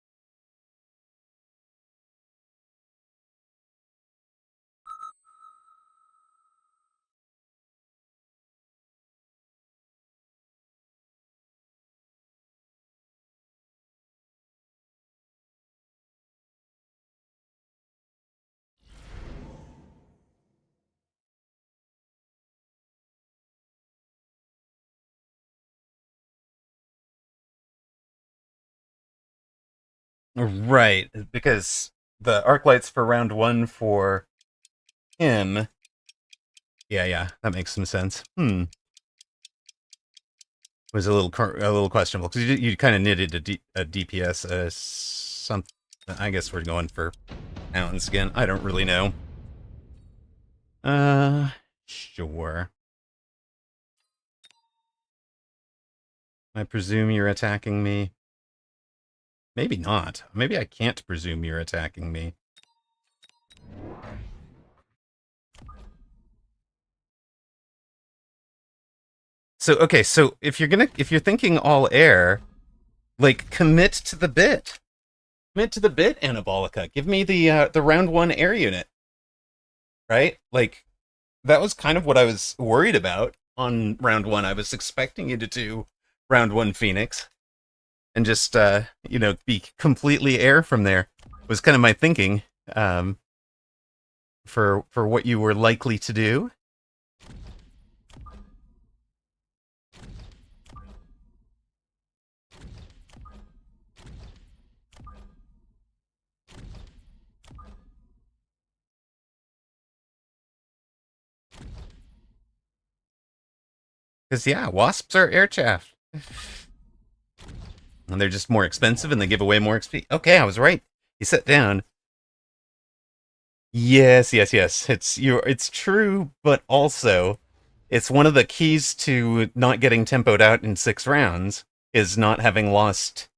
Right, because the arc lights for round 1 for him. Yeah, that makes some sense. Was a little questionable because you kind of knitted a DPS. Some, I guess we're going for pounds again. I don't really know. Sure. I presume you're attacking me. Maybe not. Maybe I can't presume you're attacking me. So okay, so if you're thinking all air, like commit to the bit. Commit to the bit, Anabolica. Give me the round 1 air unit. Right? Like that was kind of what I was worried about on round 1. I was expecting you to do round 1 Phoenix and just be completely air from there. Was kind of my thinking for what you were likely to do. Because, yeah, wasps are air chaff. And they're just more expensive and they give away more XP. Okay, I was right. You sit down. Yes. It's true, but also it's one of the keys to not getting tempoed out in 6 rounds is not having lost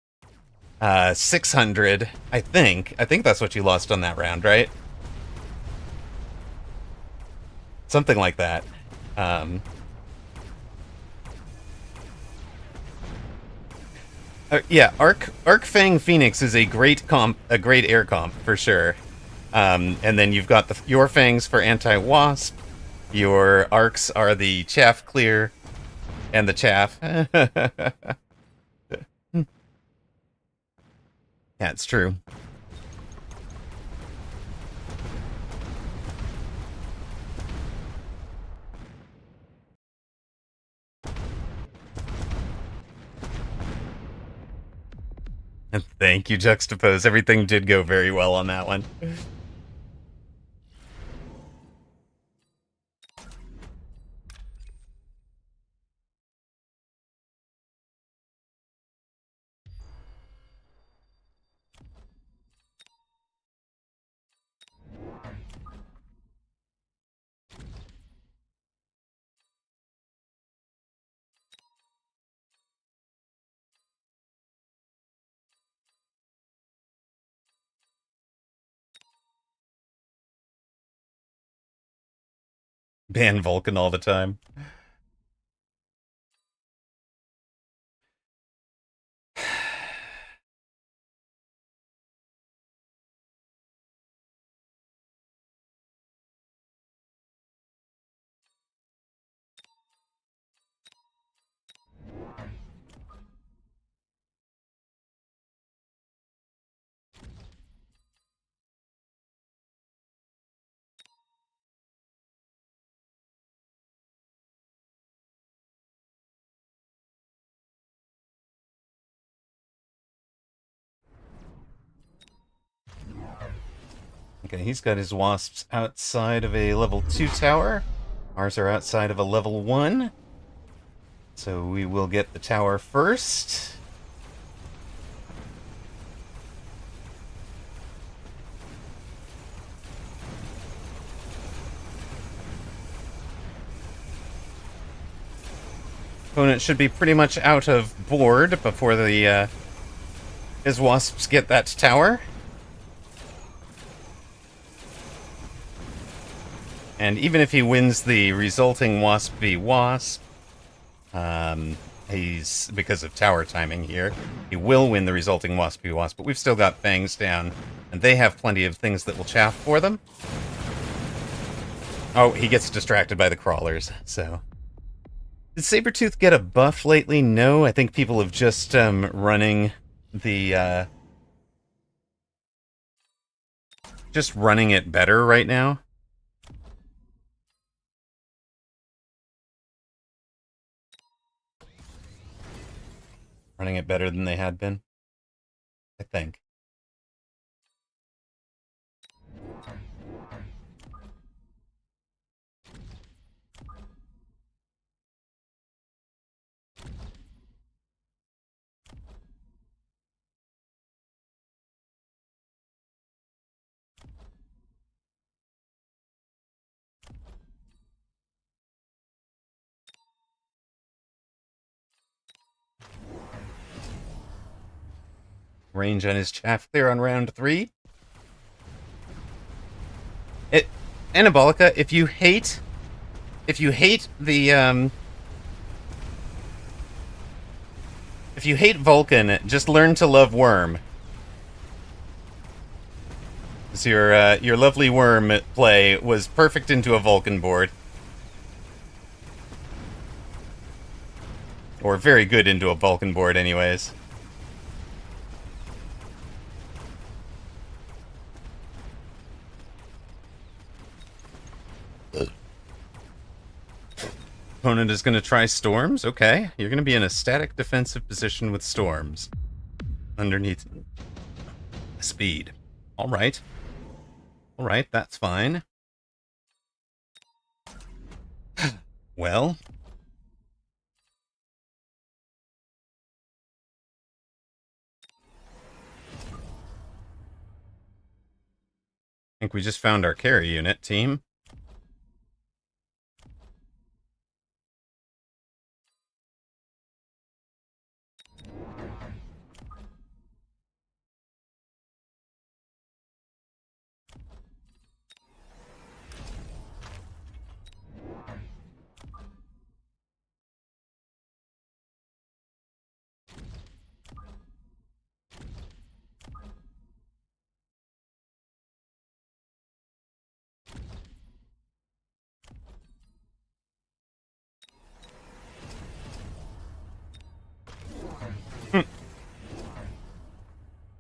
600, I think. I think that's what you lost on that round, right? Something like that. Yeah, Arc Fang Phoenix is a great air comp for sure. And then you've got your fangs for anti-wasp. Your arcs are the chaff clear and the chaff. Yeah, it's true. Thank you, Juxtapose. Everything did go very well on that one. Ban Vulcan all the time. Okay, he's got his wasps outside of a level 2 tower. Ours are outside of a level 1. So we will get the tower first. Opponent should be pretty much out of board before the his wasps get that tower. And even if he wins the resulting Wasp v Wasp, he's, because of tower timing here, he will win the resulting Wasp v Wasp, but we've still got Fangs down, and they have plenty of things that will chaff for them. Oh, he gets distracted by the crawlers, so... Did Sabretooth get a buff lately? No, I think people have just, running the, just running it better right now. Running it better than they had been, I think. Range on his chaff clear on round 3. Anabolica, if you hate the if you hate Vulcan, just learn to love Worm. So your lovely Worm play was perfect into a Vulcan board. Or very good into a Vulcan board, anyways. Opponent is going to try Storms. Okay, you're going to be in a static defensive position with Storms. Underneath speed. Alright. Alright, that's fine. Well... I think we just found our carry unit, team.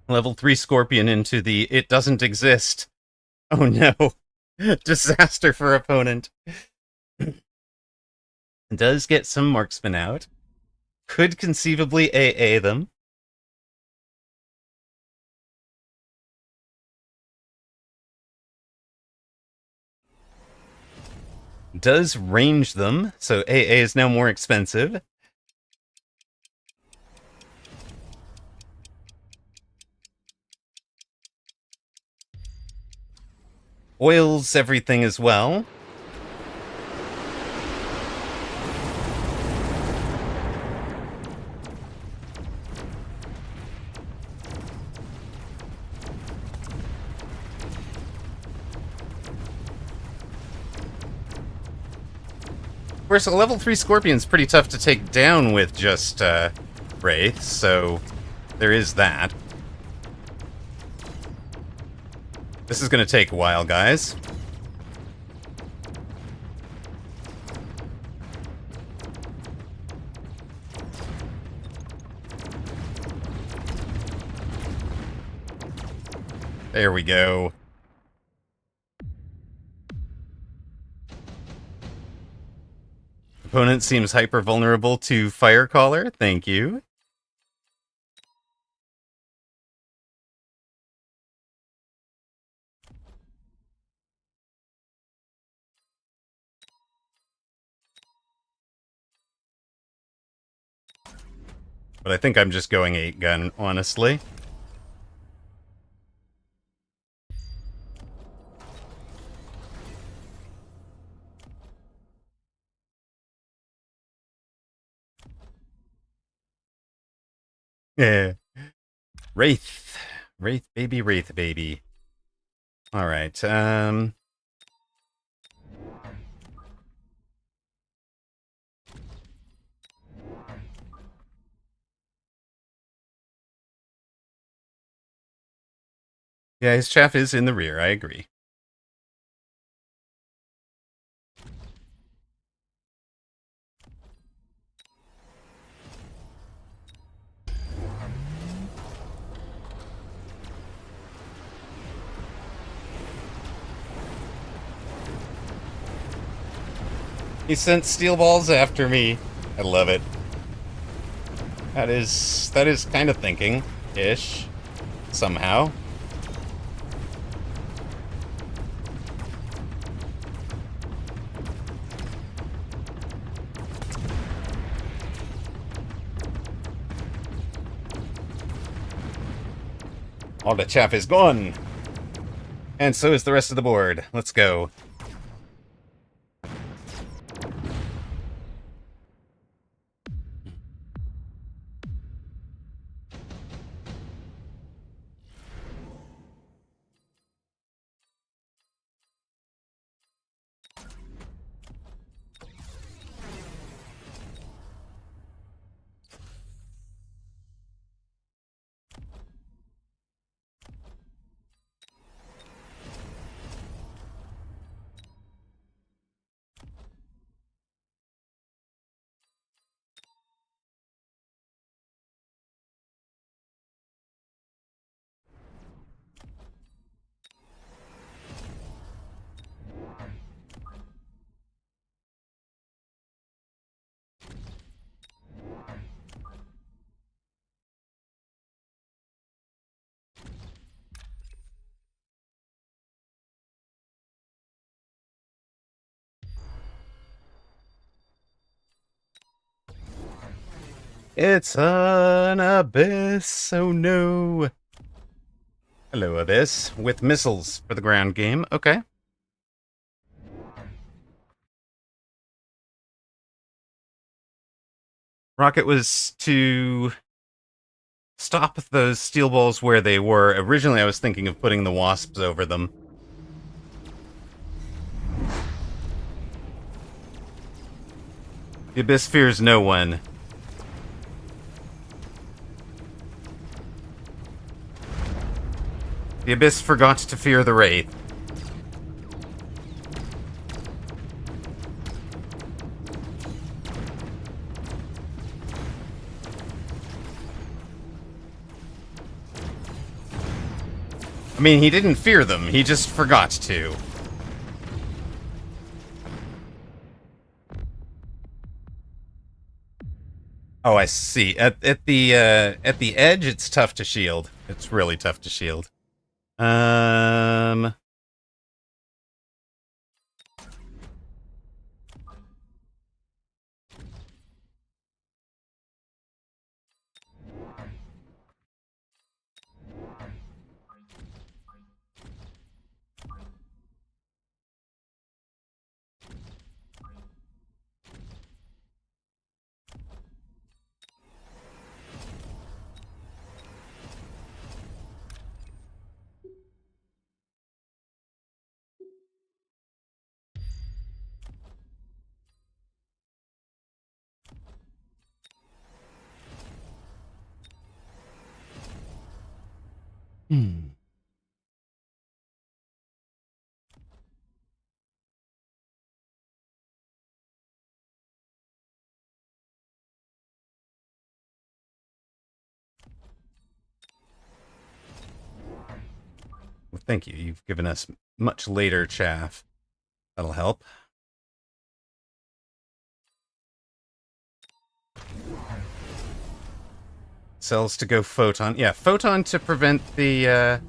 Level 3 Scorpion into the it doesn't exist. Oh no. Disaster for opponent. Does get some marksmen out. Could conceivably AA them. Does range them, so AA is now more expensive. Oils everything as well. Of course, a level 3 Scorpion's pretty tough to take down with just, Wraith, so there is that. This is gonna take a while, guys. There we go. Opponent seems hyper vulnerable to Firecaller. Thank you. But I think I'm just going 8-gun, honestly. Yeah. Wraith. Wraith baby, Wraith baby. Alright, yeah, his chaff is in the rear, I agree. He sent steel balls after me. I love it. That is kind of thinking-ish. Somehow. All the chaff is gone. And so is the rest of the board. Let's go. It's an abyss, oh no. Hello, abyss. With missiles for the ground game. Okay. Rocket was to stop those steel balls where they were. Originally, I was thinking of putting the wasps over them. The abyss fears no one. The abyss forgot to fear the wraith. I mean, he didn't fear them, he just forgot to. Oh, I see. At the edge, it's tough to shield. It's really tough to shield. Hmm. Well, thank you. You've given us much later chaff. That'll help. Cells to go photon. Yeah, photon to prevent the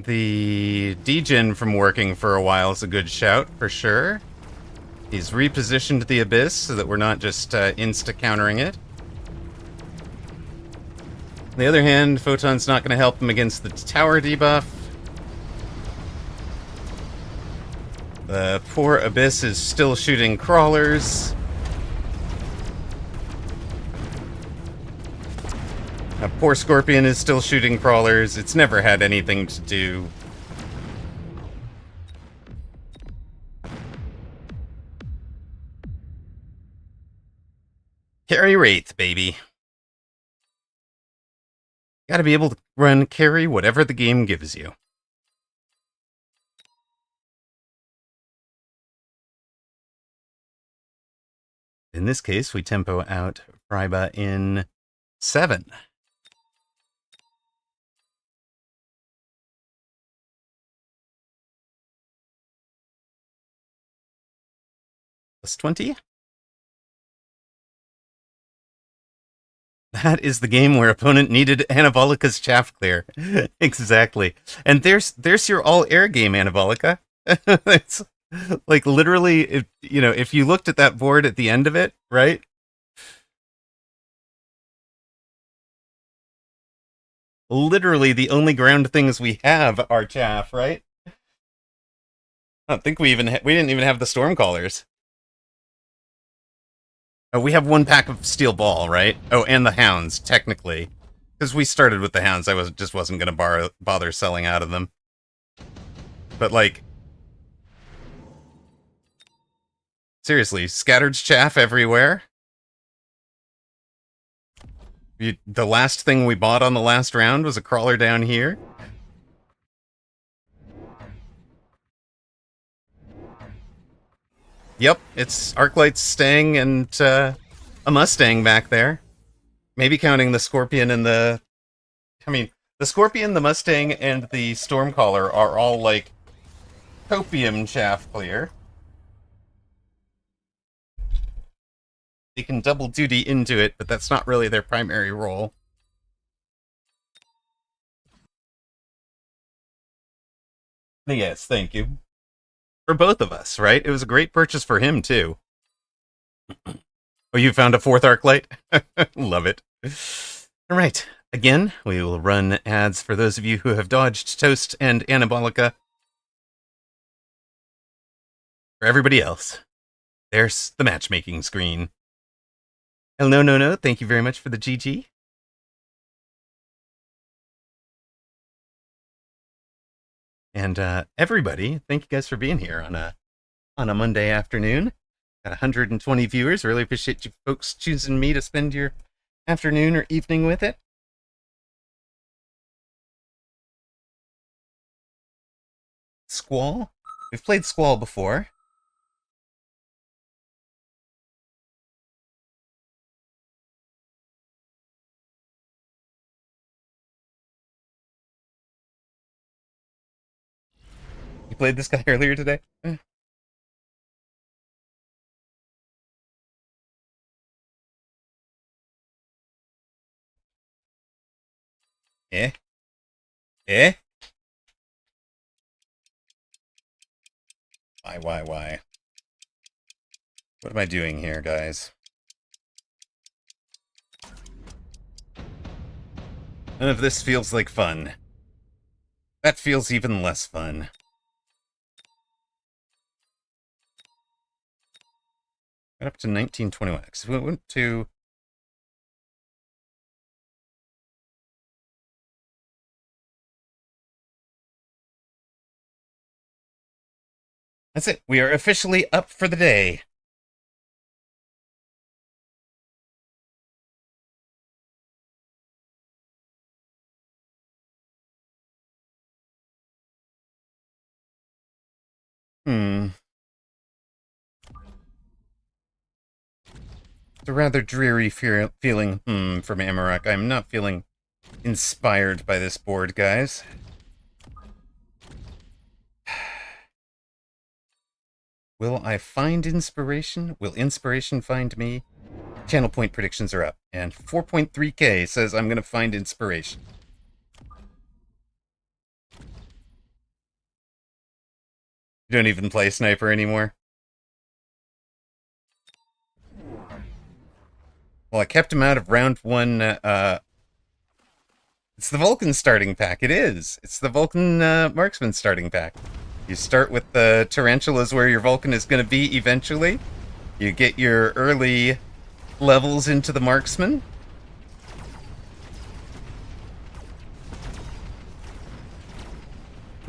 degen from working for a while is a good shout, for sure. He's repositioned the abyss so that we're not just insta-countering it. On the other hand, photon's not going to help him against the tower debuff. The poor abyss is still shooting crawlers. Poor Scorpion is still shooting crawlers. It's never had anything to do. Carry Wraith, baby. Gotta be able to run carry whatever the game gives you. In this case, we tempo out Fryba in 7. Plus 20. That is the game where opponent needed Anabolika's chaff clear. Exactly. And there's your all-air game, Anabolika. It's like literally, if you looked at that board at the end of it, right? Literally the only ground things we have are chaff, right? I don't think we didn't even have the Stormcallers. Oh, we have one pack of Steel Ball, right? Oh, and the Hounds, technically. Because we started with the Hounds, I wasn't going to bother selling out of them. But, like... seriously, scattered chaff everywhere? The last thing we bought on the last round was a crawler down here? Yep, it's Arclight's Stang and a Mustang back there. Maybe counting the Scorpion and the... I mean, the Scorpion, the Mustang, and the Stormcaller are all, like, copium chaff clear. They can double duty into it, but that's not really their primary role. Yes, thank you. For both of us, right? It was a great purchase for him, too. Oh, you found a 4th Arclight? Love it. All right. Again, we will run ads for those of you who have dodged Toast and Anabolika. For everybody else, there's the matchmaking screen. Hello, no. Thank you very much for the GG. And everybody, thank you guys for being here on a Monday afternoon. Got 120 viewers. Really appreciate you folks choosing me to spend your afternoon or evening with it. Squall. We've played Squall before. You played this guy earlier today? Eh? Eh? Why? What am I doing here, guys? None of this feels like fun. That feels even less fun. Got up to 1921. So we went to... That's it. We are officially up for the day. It's a rather dreary feeling, from Amarok. I'm not feeling inspired by this board, guys. Will I find inspiration? Will inspiration find me? Channel point predictions are up, and 4.3k says I'm going to find inspiration. You don't even play Sniper anymore? Well, I kept him out of round 1, it's the Vulcan starting pack, it is! It's the Vulcan, Marksman starting pack. You start with the Tarantulas where your Vulcan is going to be eventually. You get your early levels into the Marksman.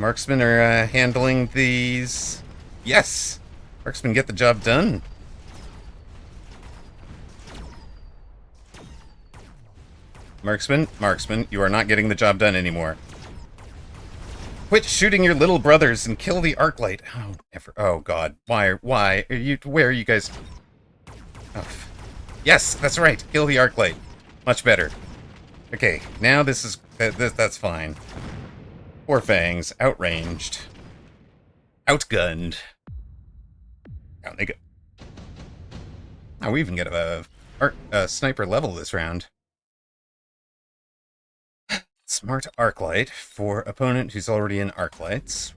Marksmen are handling these. Yes! Marksmen get the job done. Marksman, you are not getting the job done anymore. Quit shooting your little brothers and kill the Arclight. Oh, never. Oh, God. Why are you, where are you guys? Oh. Yes, that's right. Kill the Arclight. Much better. Okay, now this is, that's fine. Four Fangs, outranged. Outgunned. Down they go. Oh, we even get a sniper level this round. Smart Arclight for opponent who's already in Arclights.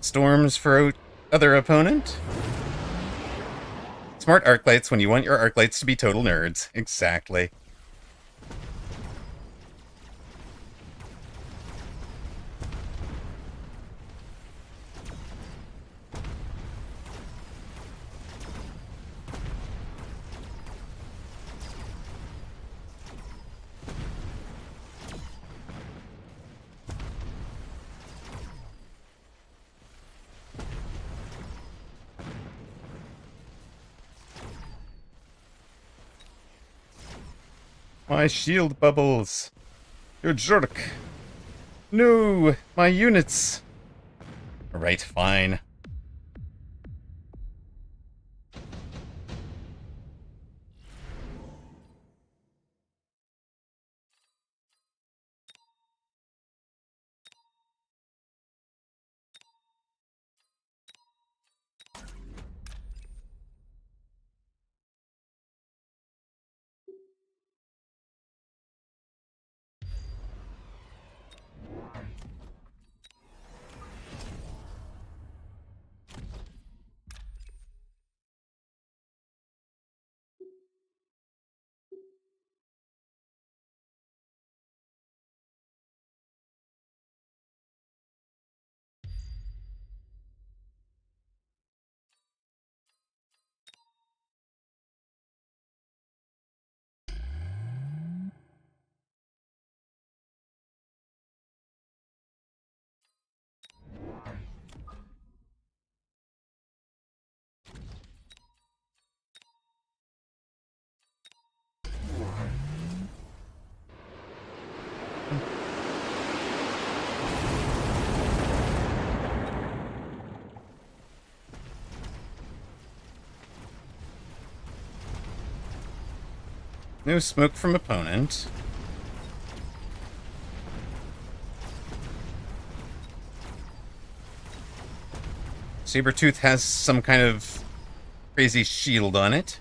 Storms for other opponent. Smart Arclights when you want your Arclights to be total nerds. Exactly. My shield bubbles. You jerk. No, my units. Alright, fine. No smoke from opponent. Sabertooth has some kind of crazy shield on it.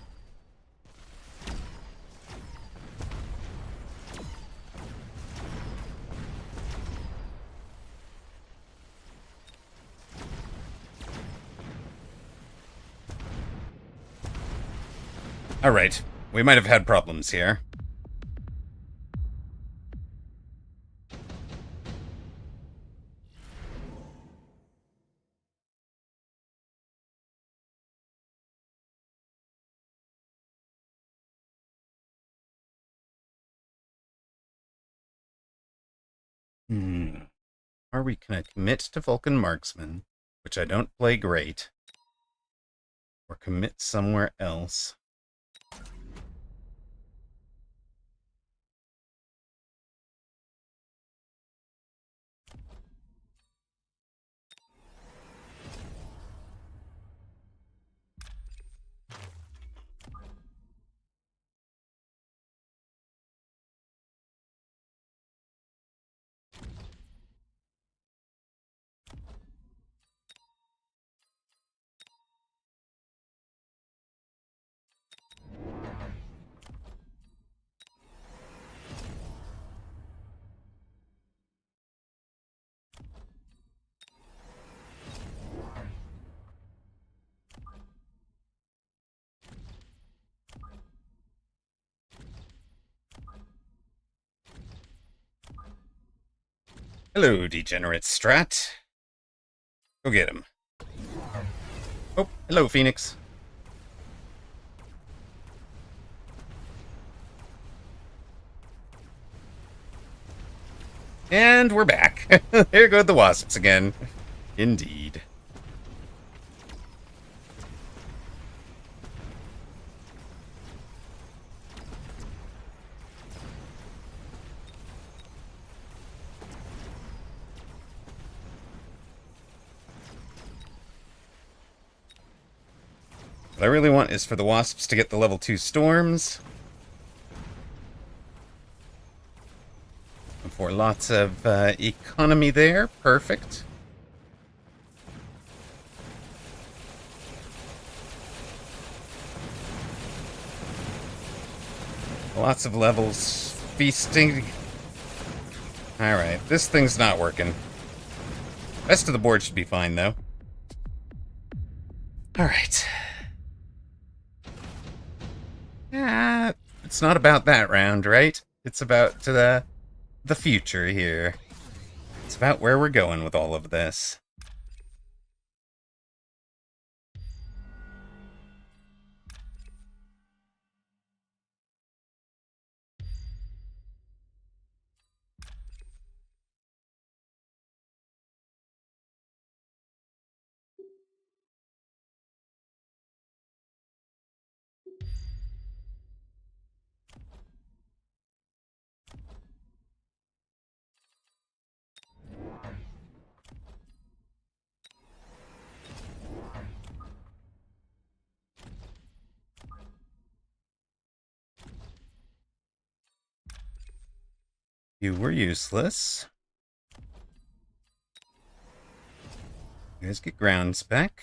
Alright, we might have had problems here. Are we gonna commit to Vulcan Marksman, which I don't play great, or commit somewhere else? Hello, degenerate Strat. Go get him. Oh, hello, Phoenix. And we're back. Here go the wasps again. Indeed. What I really want is for the wasps to get the level 2 storms. For lots of economy there. Perfect. Lots of levels. Feasting. Alright, this thing's not working. Rest of the board should be fine, though. Alright. It's not about that round, right? It's about the future here. It's about where we're going with all of this. You were useless. You guys get grounds back.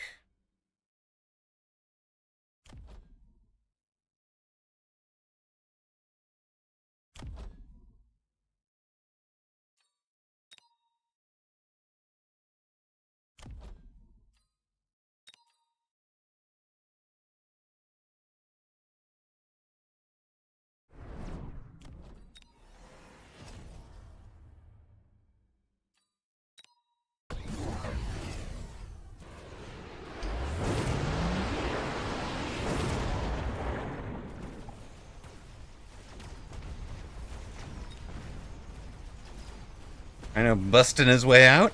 I know, busting his way out.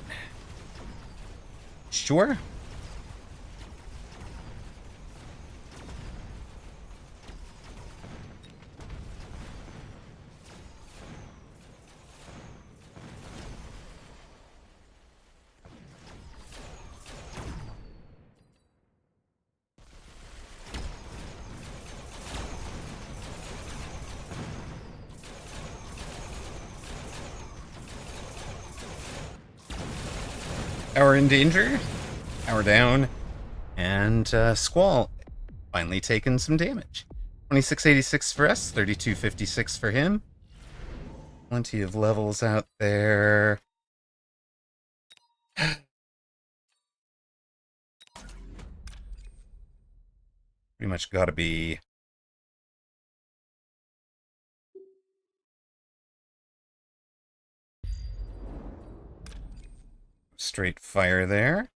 Sure. Power in danger. Power down. And Squall finally taking some damage. 2686 for us, 3256 for him. Plenty of levels out there. Pretty much gotta be straight fire there.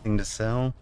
Thing to sell.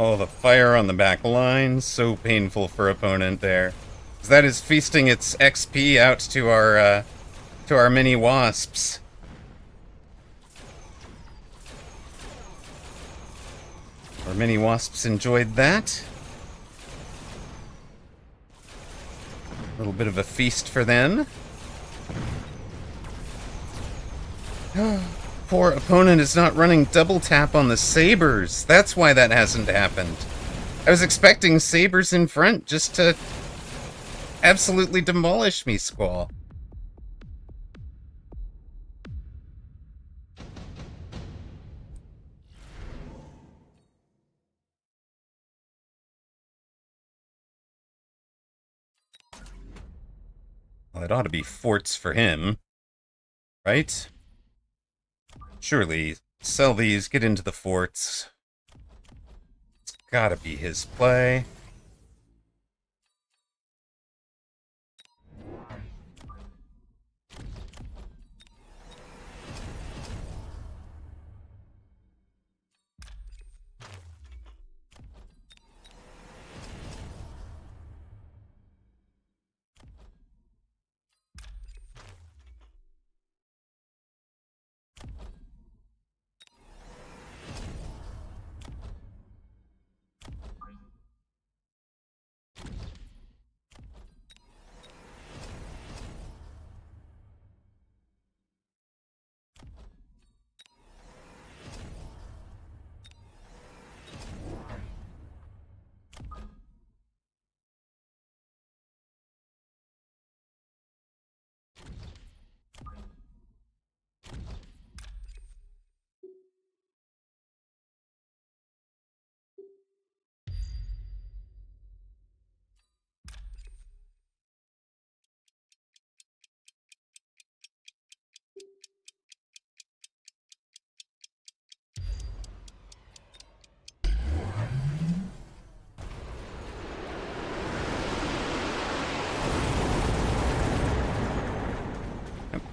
Oh, the fire on the back line, so painful for opponent there. That is feasting its XP out to our mini wasps. Our mini wasps enjoyed that. A little bit of a feast for them. Poor opponent is not running double tap on the sabers. That's why that hasn't happened. I was expecting sabers in front just to absolutely demolish me, Squall. Well, it ought to be forts for him, right? Surely, sell these, get into the forts. It's gotta be his play.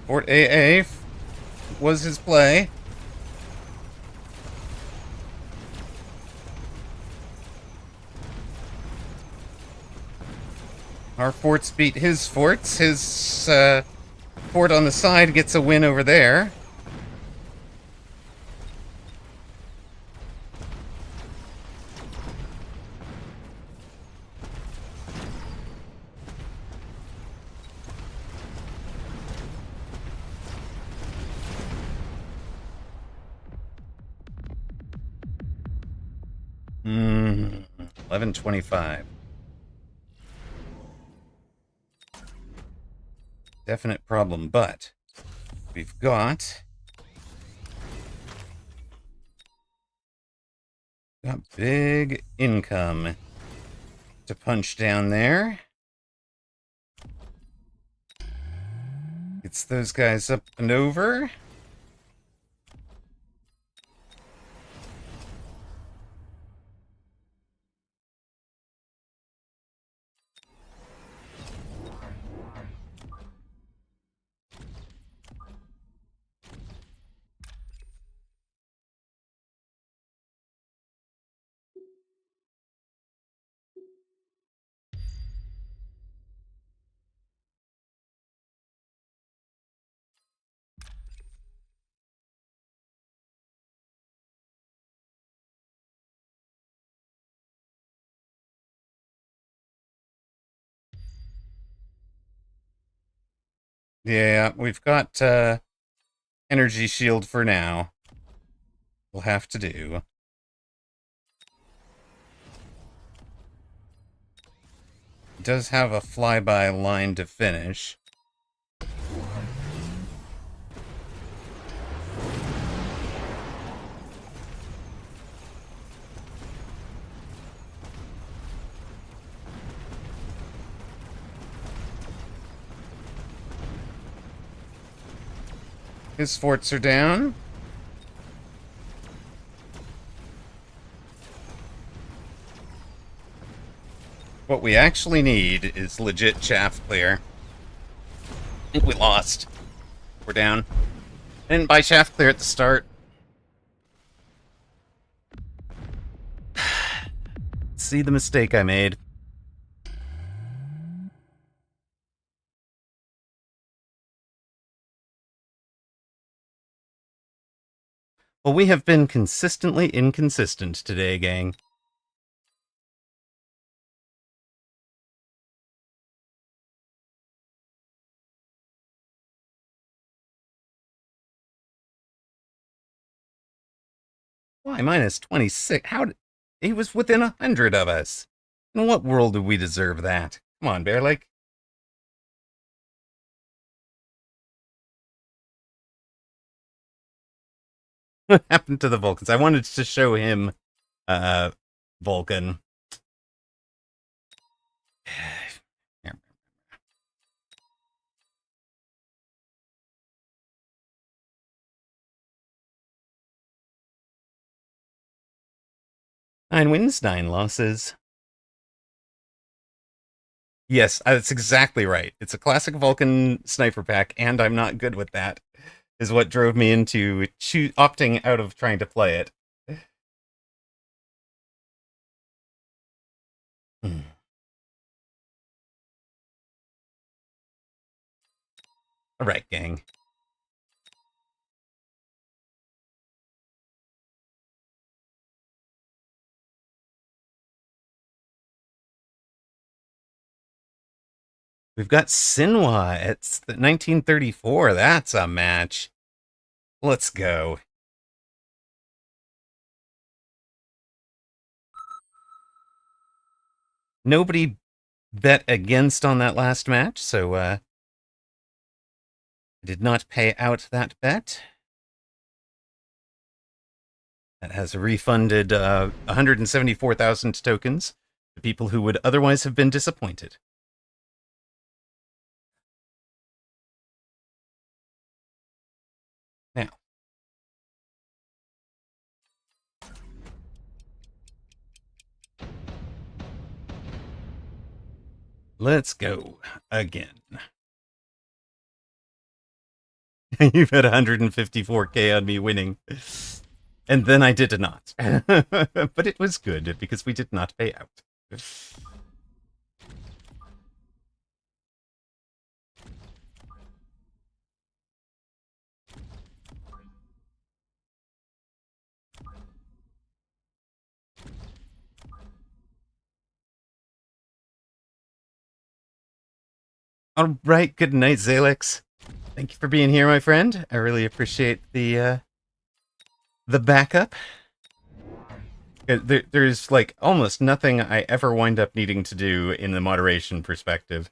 Fort AA was his play. Our forts beat his forts. His fort on the side gets a win over there. Hmm. 1125. Definite problem, but we've got big income to punch down there. Gets those guys up and over. Yeah, we've got energy shield for now. We'll have to do. It does have a flyby line to finish. His forts are down. What we actually need is legit chaff clear. I think we lost. We're down. I didn't buy chaff clear at the start. see the mistake I made. Well, we have been consistently inconsistent today, gang. Why, minus 26? How did... He was within 100 of us. In what world do we deserve that? Come on, Bear Lake. What happened to the Vulcans? I wanted to show him Vulcan. Nine wins, 9 losses. Yes, that's exactly right. It's a classic Vulcan sniper pack, and I'm not good with that, is what drove me into opting out of trying to play it. All right, gang. We've got Sinwa. It's the 1934. That's a match. Let's go. Nobody bet against on that last match, so I did not pay out that bet. That has refunded 174,000 tokens to people who would otherwise have been disappointed. Now, let's go again. You've had 154k on me winning. And then I did not. But it was good because we did not pay out. All right, good night, Zalix. Thank you for being here, my friend. I really appreciate the backup. There's like almost nothing I ever wind up needing to do in the moderation perspective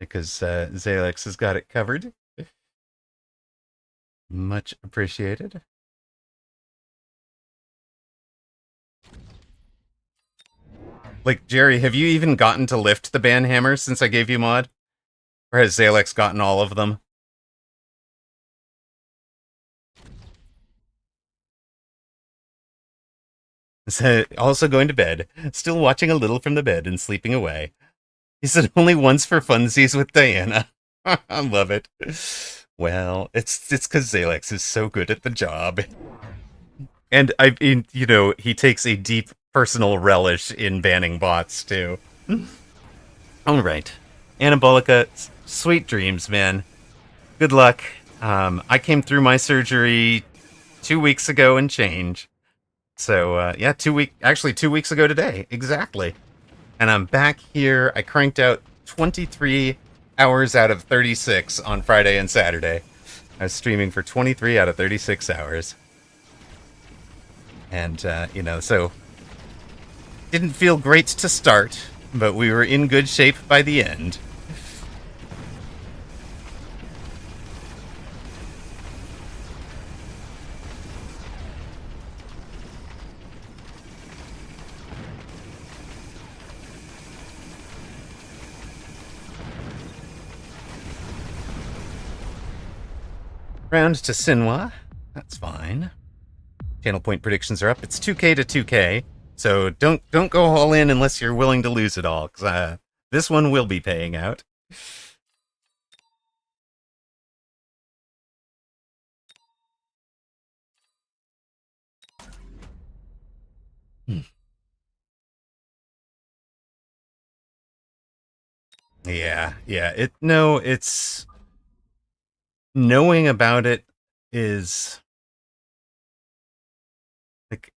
because Zalix has got it covered. Much appreciated. Like, Jerry, have you even gotten to lift the banhammer since I gave you mod? Or has Zalix gotten all of them? So, also going to bed, still watching a little from the bed and sleeping away. He said only once for funsies with Diana. I love it. Well, it's because Zalex is so good at the job. And he takes a deep personal relish in banning bots, too. All right. Anabolica, sweet dreams, man. Good luck. I came through my surgery 2 weeks ago and change. So, yeah, 2 weeks ago today. Exactly. And I'm back here. I cranked out 23 hours out of 36 on Friday and Saturday. I was streaming for 23 out of 36 hours. And, so didn't feel great to start, but we were in good shape by the end. Round to Sinwa. That's fine. Channel point predictions are up. It's 2k to 2k. So don't go all in unless you're willing to lose it all, because this one will be paying out. Yeah, yeah. It's knowing about it is like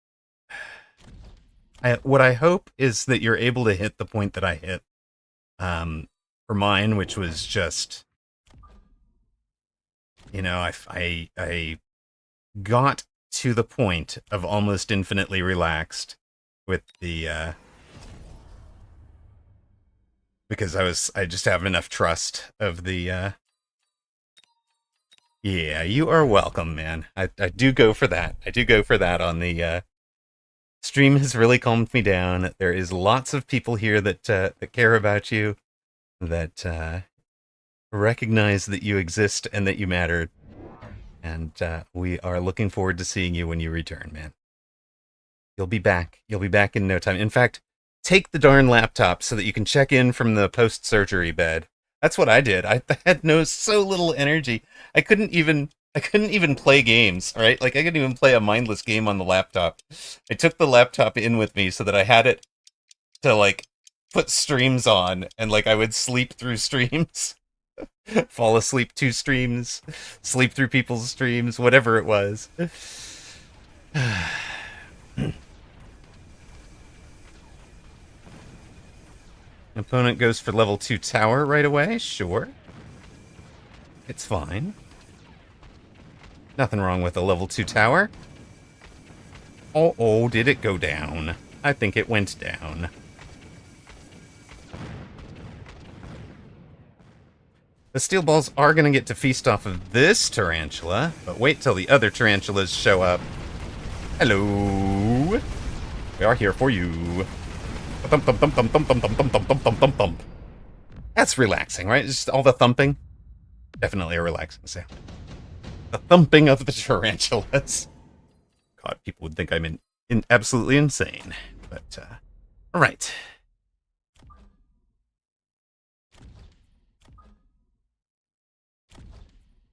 what I hope is that you're able to hit the point that I hit for mine, which was just, I got to the point of almost infinitely relaxed with the because I just have enough trust of the yeah, you are welcome, man. I do go for that. I do go for that on the stream has really calmed me down. There is lots of people here that care about you, that recognize that you exist and that you matter, and we are looking forward to seeing you when you return, man. You'll be back. You'll be back in no time. In fact, take the darn laptop so that you can check in from the post-surgery bed. That's what I did. I had so little energy. I couldn't even play games, right? Like I couldn't even play a mindless game on the laptop. I took the laptop in with me so that I had it to like put streams on, and like I would sleep through streams, fall asleep to streams, sleep through people's streams, whatever it was. Opponent goes for level 2 tower right away. Sure. It's fine. Nothing wrong with a level 2 tower. Oh, did it go down? I think it went down. The steel balls are going to get to feast off of this tarantula, but wait till the other tarantulas show up. Hello. We are here for you. Thump, thump, thump, thump, thump, thump, thump, thump, thump, thump, thump, thump. That's relaxing, right? Just all the thumping. Definitely a relaxing sound. The thumping of the tarantulas. God, people would think I'm absolutely insane. But, all right.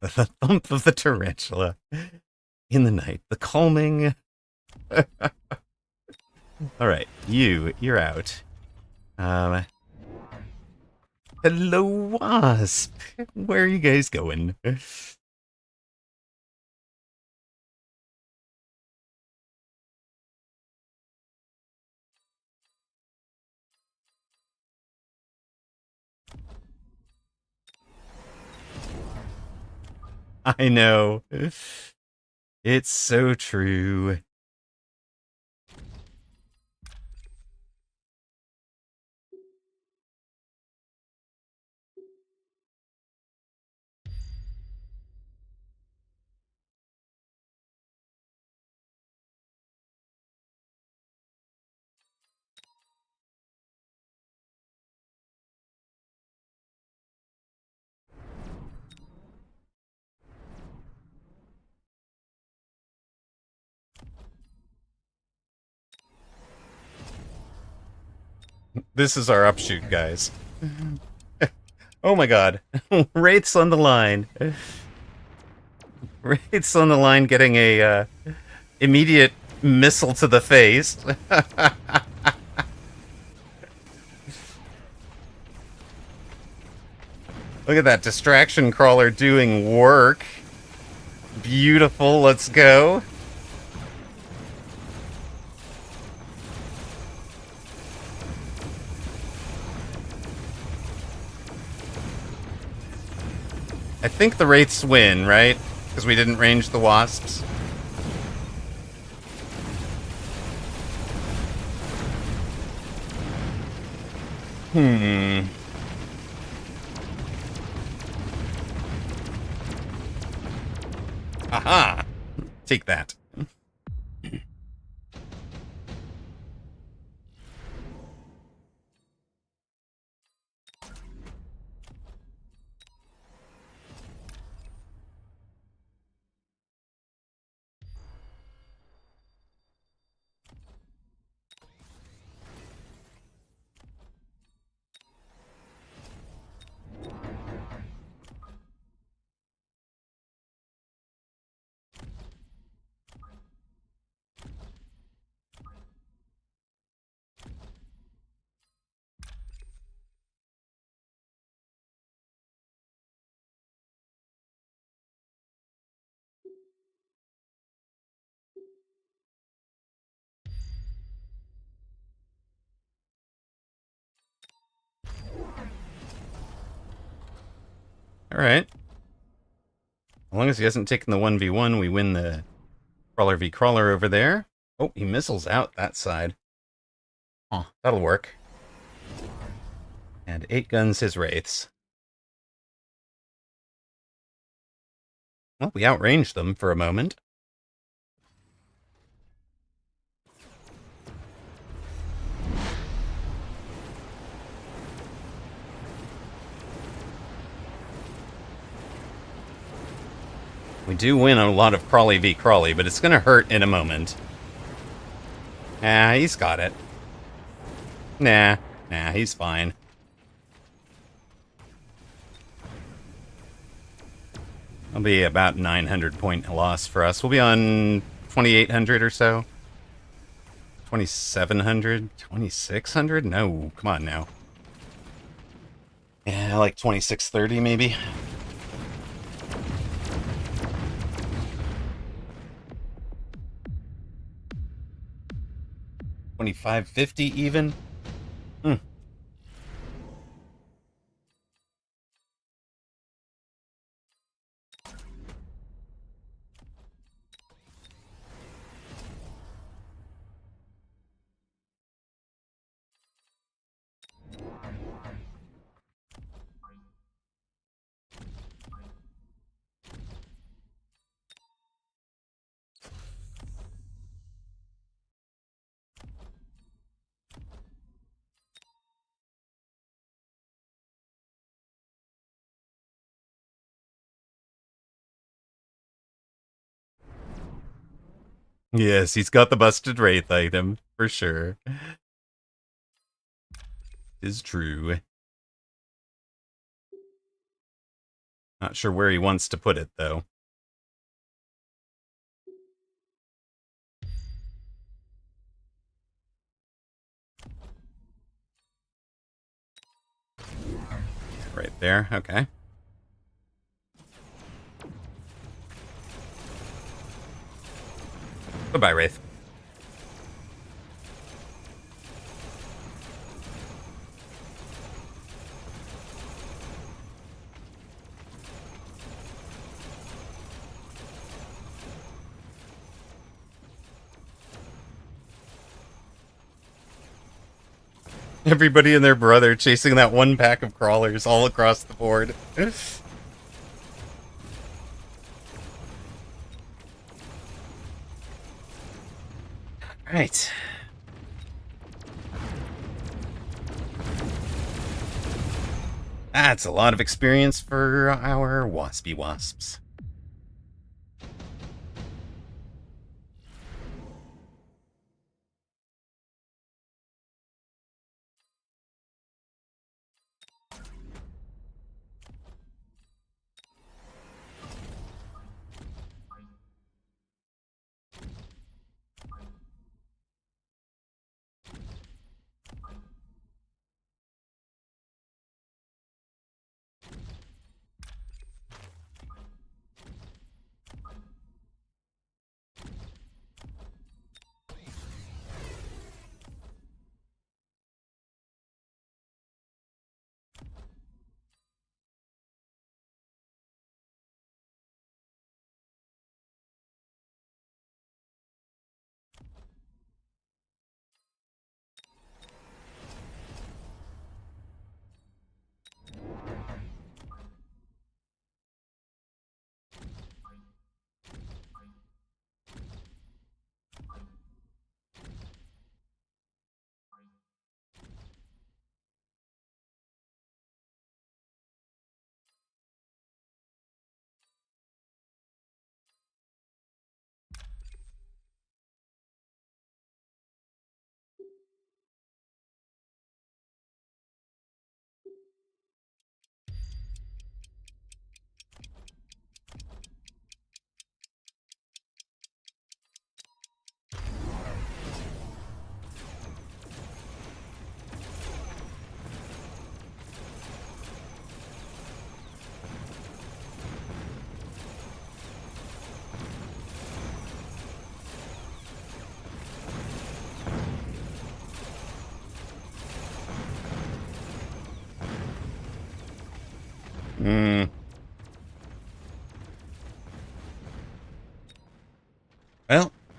The thump of the tarantula in the night. The calming. All right, you're out. Hello, Wasp. Where are you guys going? I know. It's so true. This is our upshoot, guys. Oh my god. Wraith's on the line. Wraith's on the line getting a immediate missile to the face. Look at that distraction crawler doing work. Beautiful, let's go. I think the Wraiths win, right? Because we didn't range the Wasps. Aha! Take that. Alright. As long as he hasn't taken the 1v1, we win the Crawler v Crawler over there. Oh, he missiles out that side. Huh, that'll work. And 8 guns his Wraiths. Well, we outranged them for a moment. We do win a lot of Crawley v Crawley, but it's going to hurt in a moment. Ah, he's got it. Nah, he's fine. It'll be about 900 point loss for us. We'll be on 2,800 or so. 2,700? 2,600? No, come on now. Yeah, like 2,630 maybe. $2,550 even. Yes, he's got the busted Wraith item, for sure. Is true. Not sure where he wants to put it, though. Right there, okay. Goodbye, Wraith. Everybody and their brother chasing that one pack of crawlers all across the board. Right. That's a lot of experience for our waspy wasps.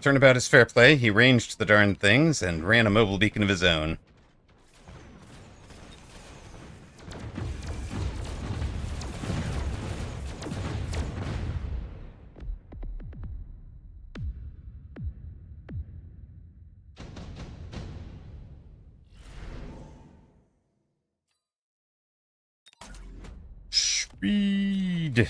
Turnabout is fair play. He ranged the darn things and ran a mobile beacon of his own. Speed.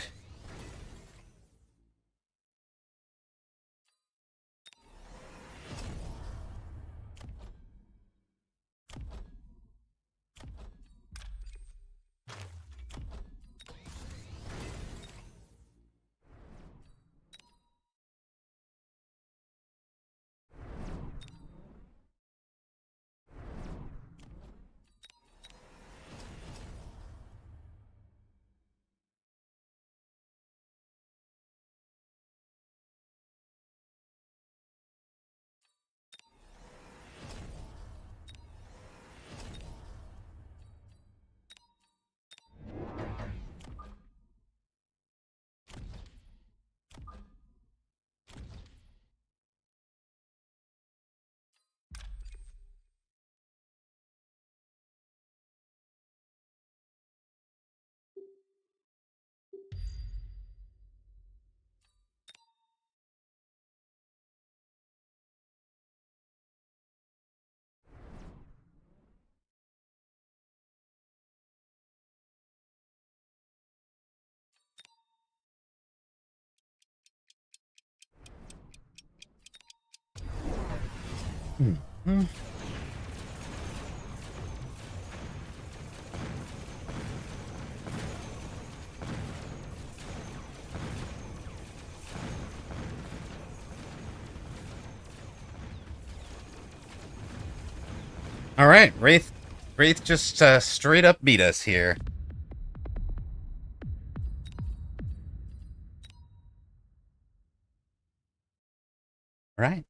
Mm-hmm. All right, Wraith just straight up beat us here. All right,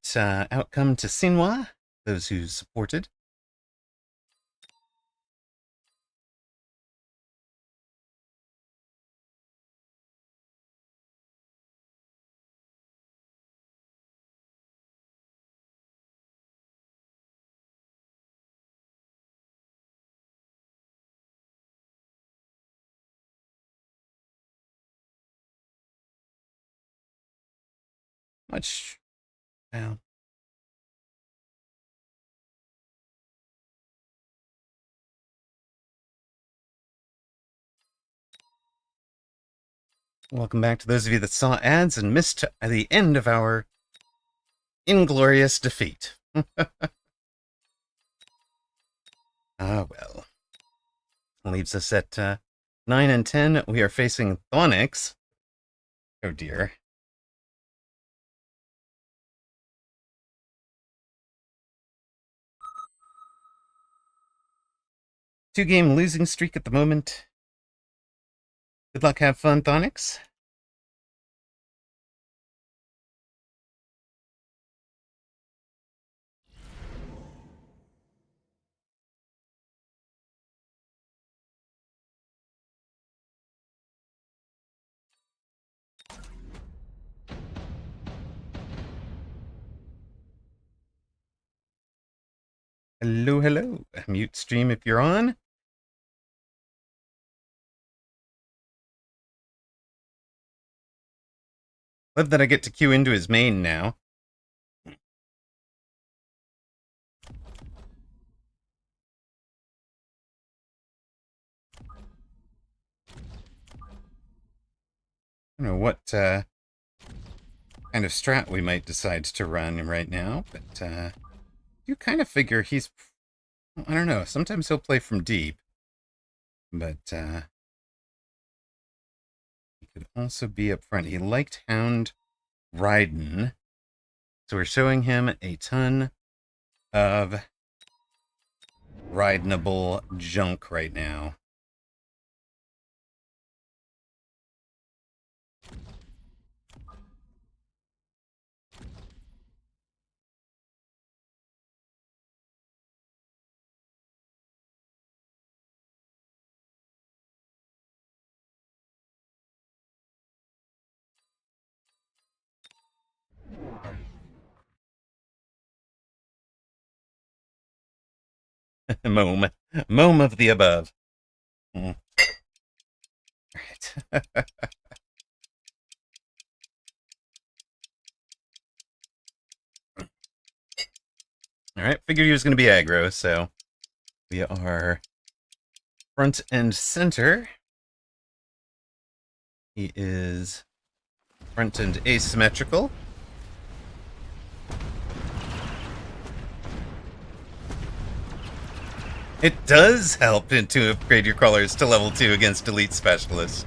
outcome to Sinwa, those who supported. Much. Well, welcome back to those of you that saw ads and missed the end of our inglorious defeat. Ah, well. Leaves us at 9 and 10. We are facing Thonix. Oh dear. Two-game losing streak at the moment. Good luck, have fun, Thonix. Hello, hello. Mute stream if you're on. Love that I get to queue into his main now. I don't know what kind of strat we might decide to run right now, but you kind of figure he's... I don't know. Sometimes he'll play from deep, but he could also be up front. He liked Hound Raiden, so we're showing him a ton of Raidenable junk right now. Mome. Mome of the above. Mm. Right. Alright, figured he was going to be aggro, so we are front and center. He is front and asymmetrical. It does help to upgrade your crawlers to level 2 against Elite Specialists.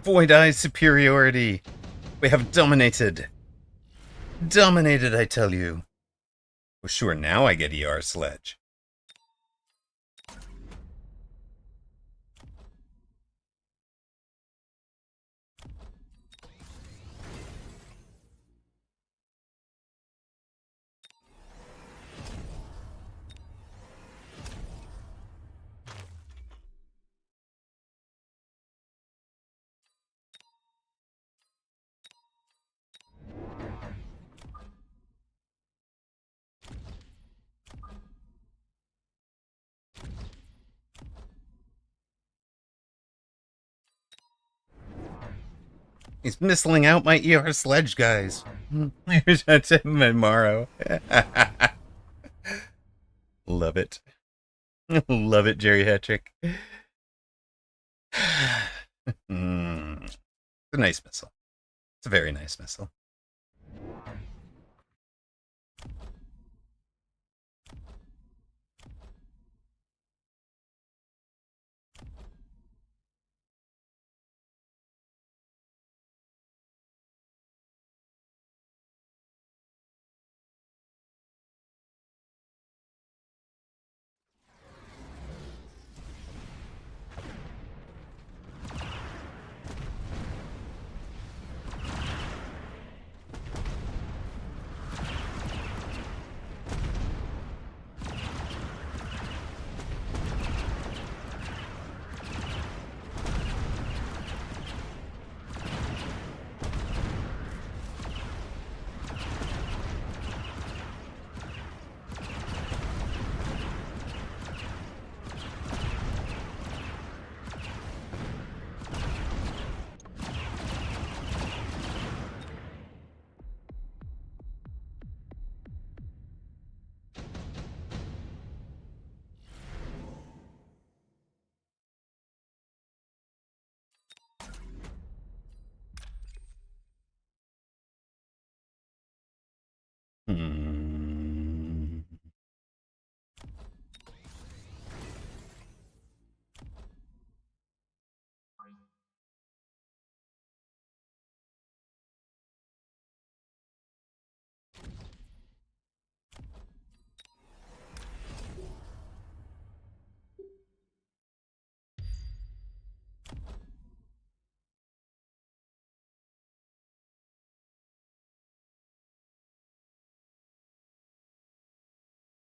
Void Eye superiority. We have dominated. Dominated, I tell you. Well, sure, now I get ER Sledge. He's missling out my ER Sledge, guys. Here's MMR. Love it. Love it, Jerry Hetrick. It's a nice missile. It's a very nice missile.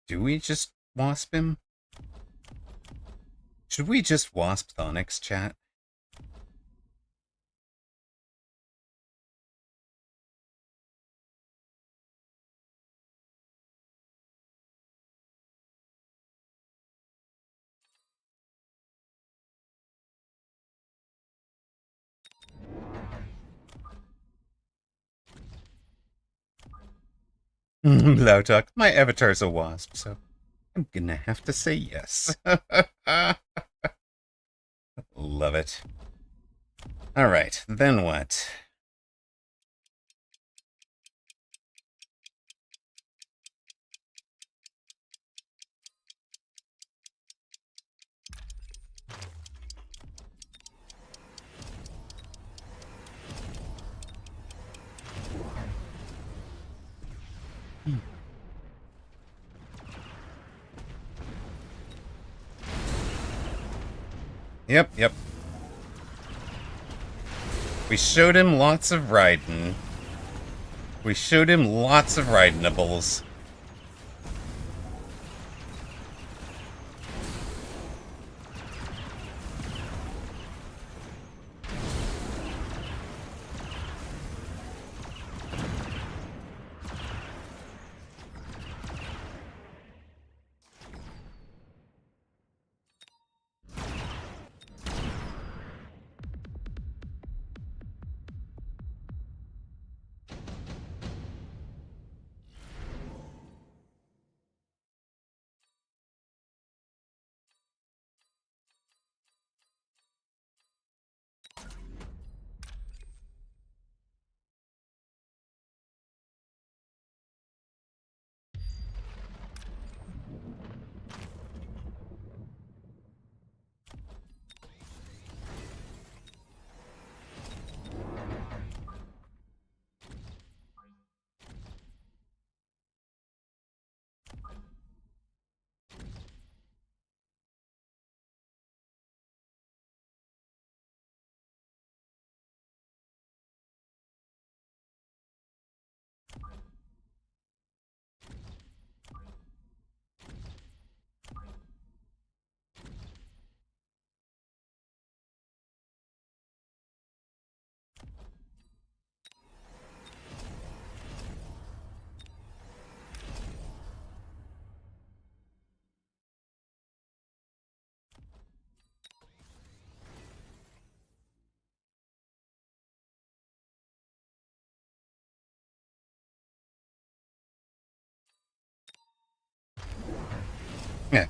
Do we just wasp him? Should we just wasp Thonix, chat? Lautok, my avatar's a wasp, so I'm gonna have to say yes. Love it. Alright, then what? Yep. We showed him lots of riding. We showed him lots of ridinables. Yeah.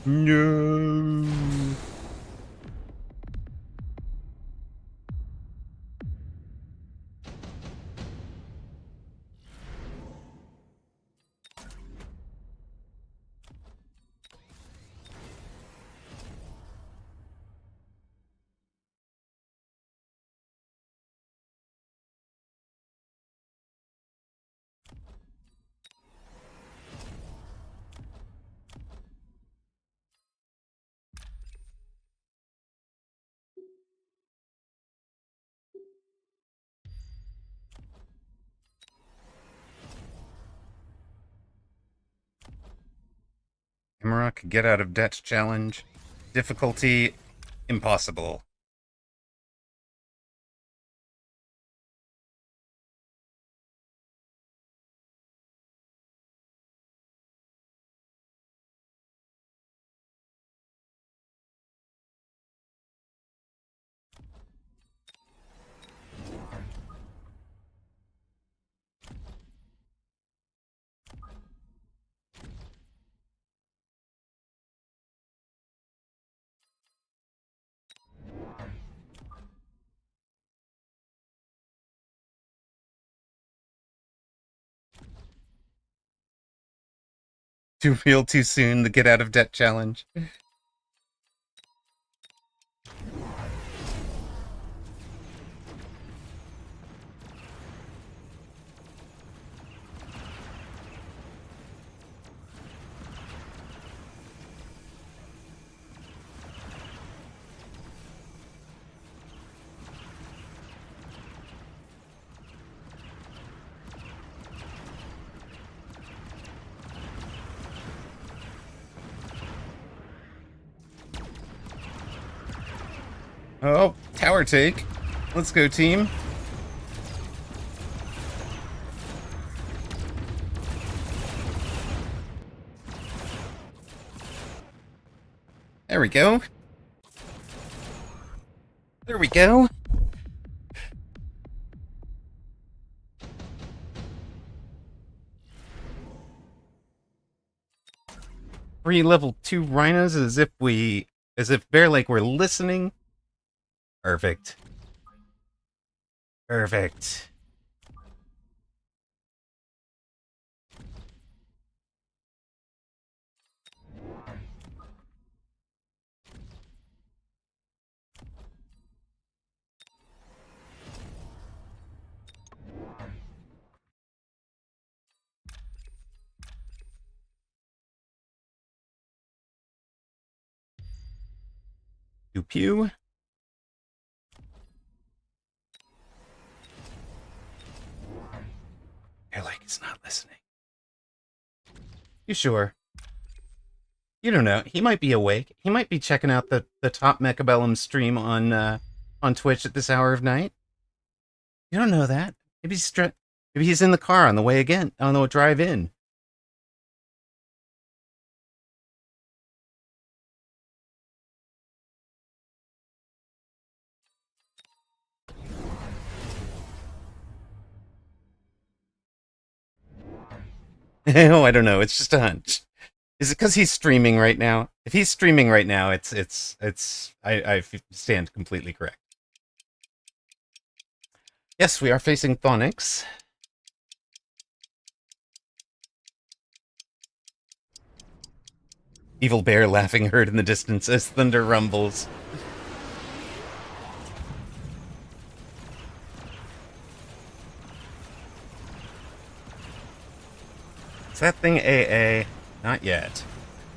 No. Imrock, get out of debt challenge. Difficulty, impossible. Too real too soon, the get out of debt challenge. Oh, tower take. Let's go, team. There we go. There we go. 3 level 2 rhinos as if Bear Lake were listening. Perfect. Perfect. Pew pew. You're like, he's not listening. You sure? You don't know. He might be awake. He might be checking out the top Mechabellum stream on Twitch at this hour of night. You don't know that. Maybe he's in the car on the way again, on the drive in. Oh, I don't know. It's just a hunch. Is it because he's streaming right now? If he's streaming right now, I stand completely correct. Yes, we are facing Thonix. Evil bear laughing heard in the distance as thunder rumbles. Is that thing AA? Not yet.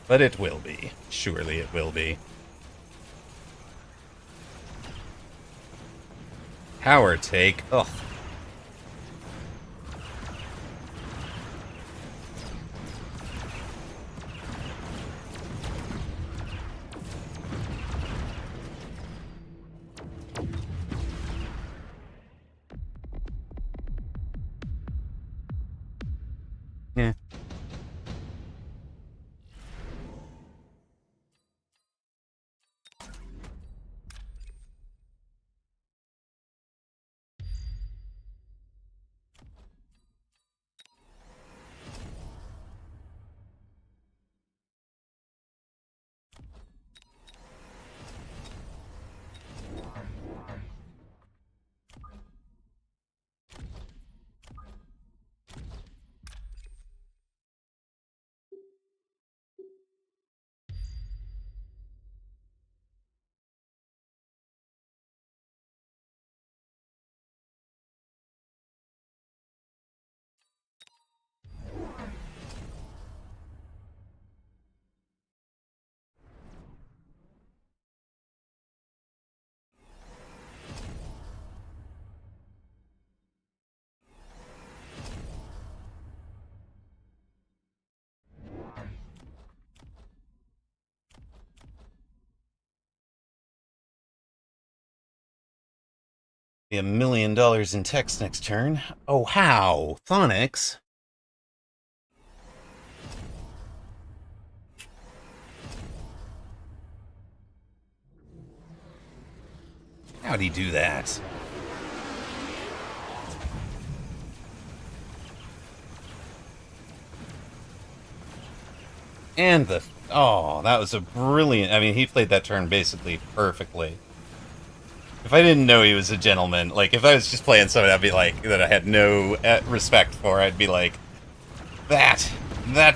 But it will be. Surely it will be. Power take. Ugh. Yeah. Be $1 million in text next turn. Oh, how? Thonix? How'd he do that? And the... Oh, that was a brilliant... I mean, he played that turn basically perfectly. If I didn't know he was a gentleman, like, if I was just playing someone I'd be like, that I had no respect for, I'd be like, that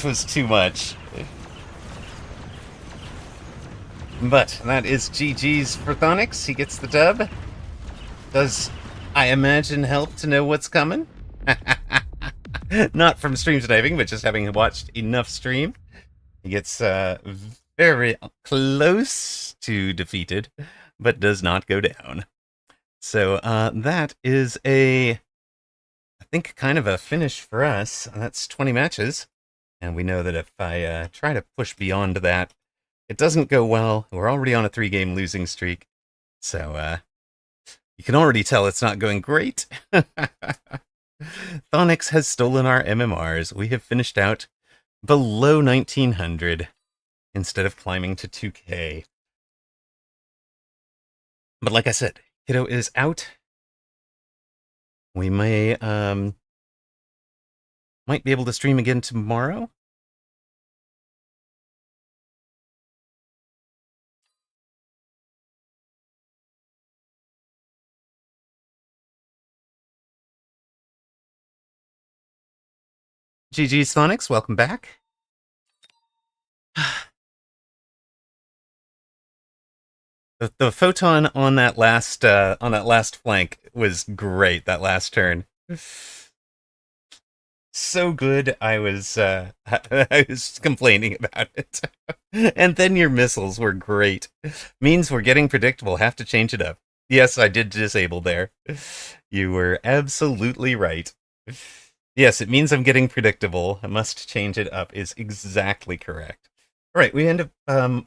was too much. But that is GG's for Thonix. He gets the dub. Does, I imagine, help to know what's coming? Not from stream sniping, but just having watched enough stream. He gets very close to defeated, but does not go down. So that is I think, kind of a finish for us. That's 20 matches. And we know that if I try to push beyond that, it doesn't go well. We're already on a 3-game losing streak. So you can already tell it's not going great. Thonix has stolen our MMRs. We have finished out below 1900 instead of climbing to 2K. But like I said, Kiddo is out. We might be able to stream again tomorrow. GG's Phonics, welcome back. The photon on that last flank was great. That last turn, so good. I was complaining about it, and then your missiles were great. Means we're getting predictable. Have to change it up. Yes, I did disable there. You were absolutely right. Yes, it means I'm getting predictable. I must change it up. Is exactly correct. All right, we end up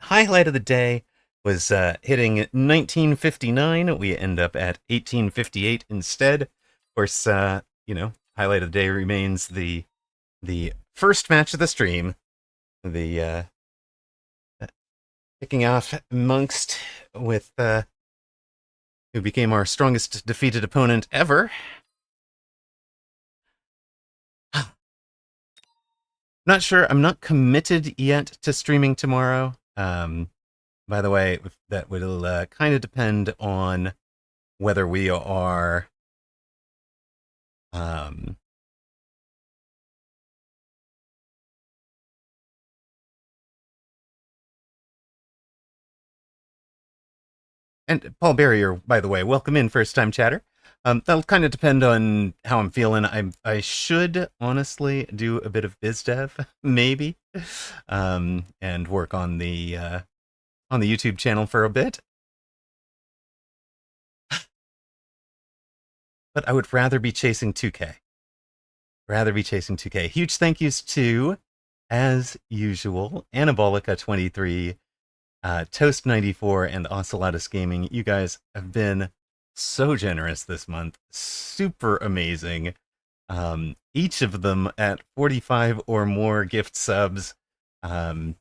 highlight of the day was hitting 1959. We end up at 1858 instead. Of course, highlight of the day remains the first match of the stream, the kicking off amongst with who became our strongest defeated opponent ever. Not sure. I'm not committed yet to streaming tomorrow. By the way, that will kind of depend on whether we are and Paul Barrier, by the way, welcome in, first time chatter. That'll kind of depend on how I'm feeling. I should honestly do a bit of biz dev, maybe, and work on the YouTube channel for a bit. But I would rather be chasing 2K. Huge thank yous to, as usual, Anabolica23, Toast 94, and Ocellatus Gaming. You guys have been so generous this month. Super amazing. Each of them at 45 or more gift subs. That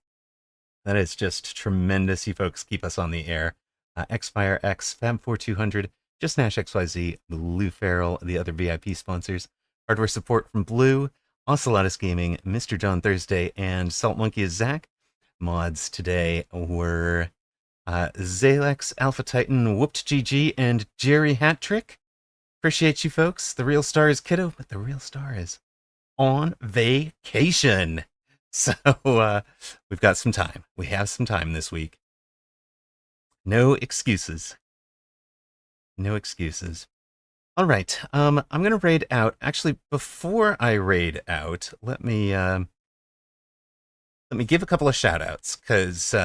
is just tremendous. You folks keep us on the air. Xfire X, Fab4200, Just Nash XYZ, Blue Feral, the other VIP sponsors. Hardware support from Blue, Ocellatus Gaming, Mr. John Thursday, and Salt Monkey is Zach. Mods today were Zalex, Alpha Titan, Whooped GG, and Jerry Hattrick. Appreciate you folks. The real star is Kiddo, but the real star is on vacation. So we've got some time. We have some time this week. No excuses. No excuses. All right. I'm going to raid out. Actually, before I raid out, let me give a couple of shout outs, because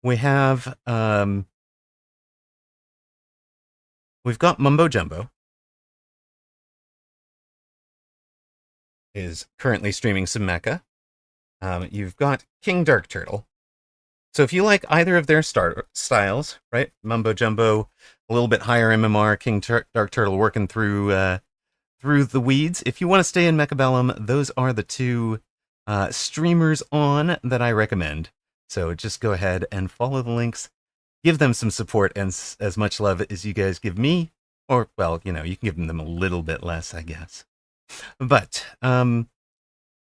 we have we've got Mumbo Jumbo is currently streaming some mecha. You've got King Dark Turtle. So if you like either of their styles, right? Mumbo Jumbo, a little bit higher MMR, King Dark Turtle working through the weeds. If you want to stay in Mechabellum, those are the two streamers on that I recommend. So just go ahead and follow the links, give them some support and as much love as you guys give me, or, well, you can give them a little bit less, I guess. But I am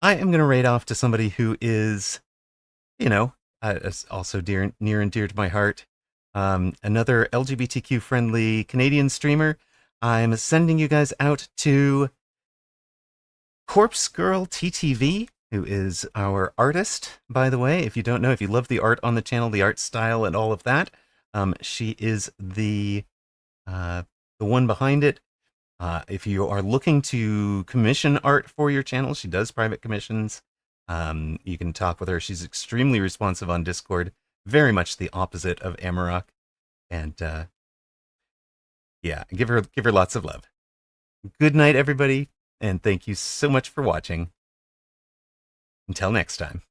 going to raid off to somebody who is, also near and dear to my heart. Another LGBTQ-friendly Canadian streamer. I'm sending you guys out to Corpse Girl TTV, who is our artist, by the way. If you don't know, if you love the art on the channel, the art style and all of that, she is the one behind it. If you are looking to commission art for your channel, she does private commissions. You can talk with her. She's extremely responsive on Discord. Very much the opposite of Amarok. And yeah, give her lots of love. Good night, everybody, and thank you so much for watching. Until next time.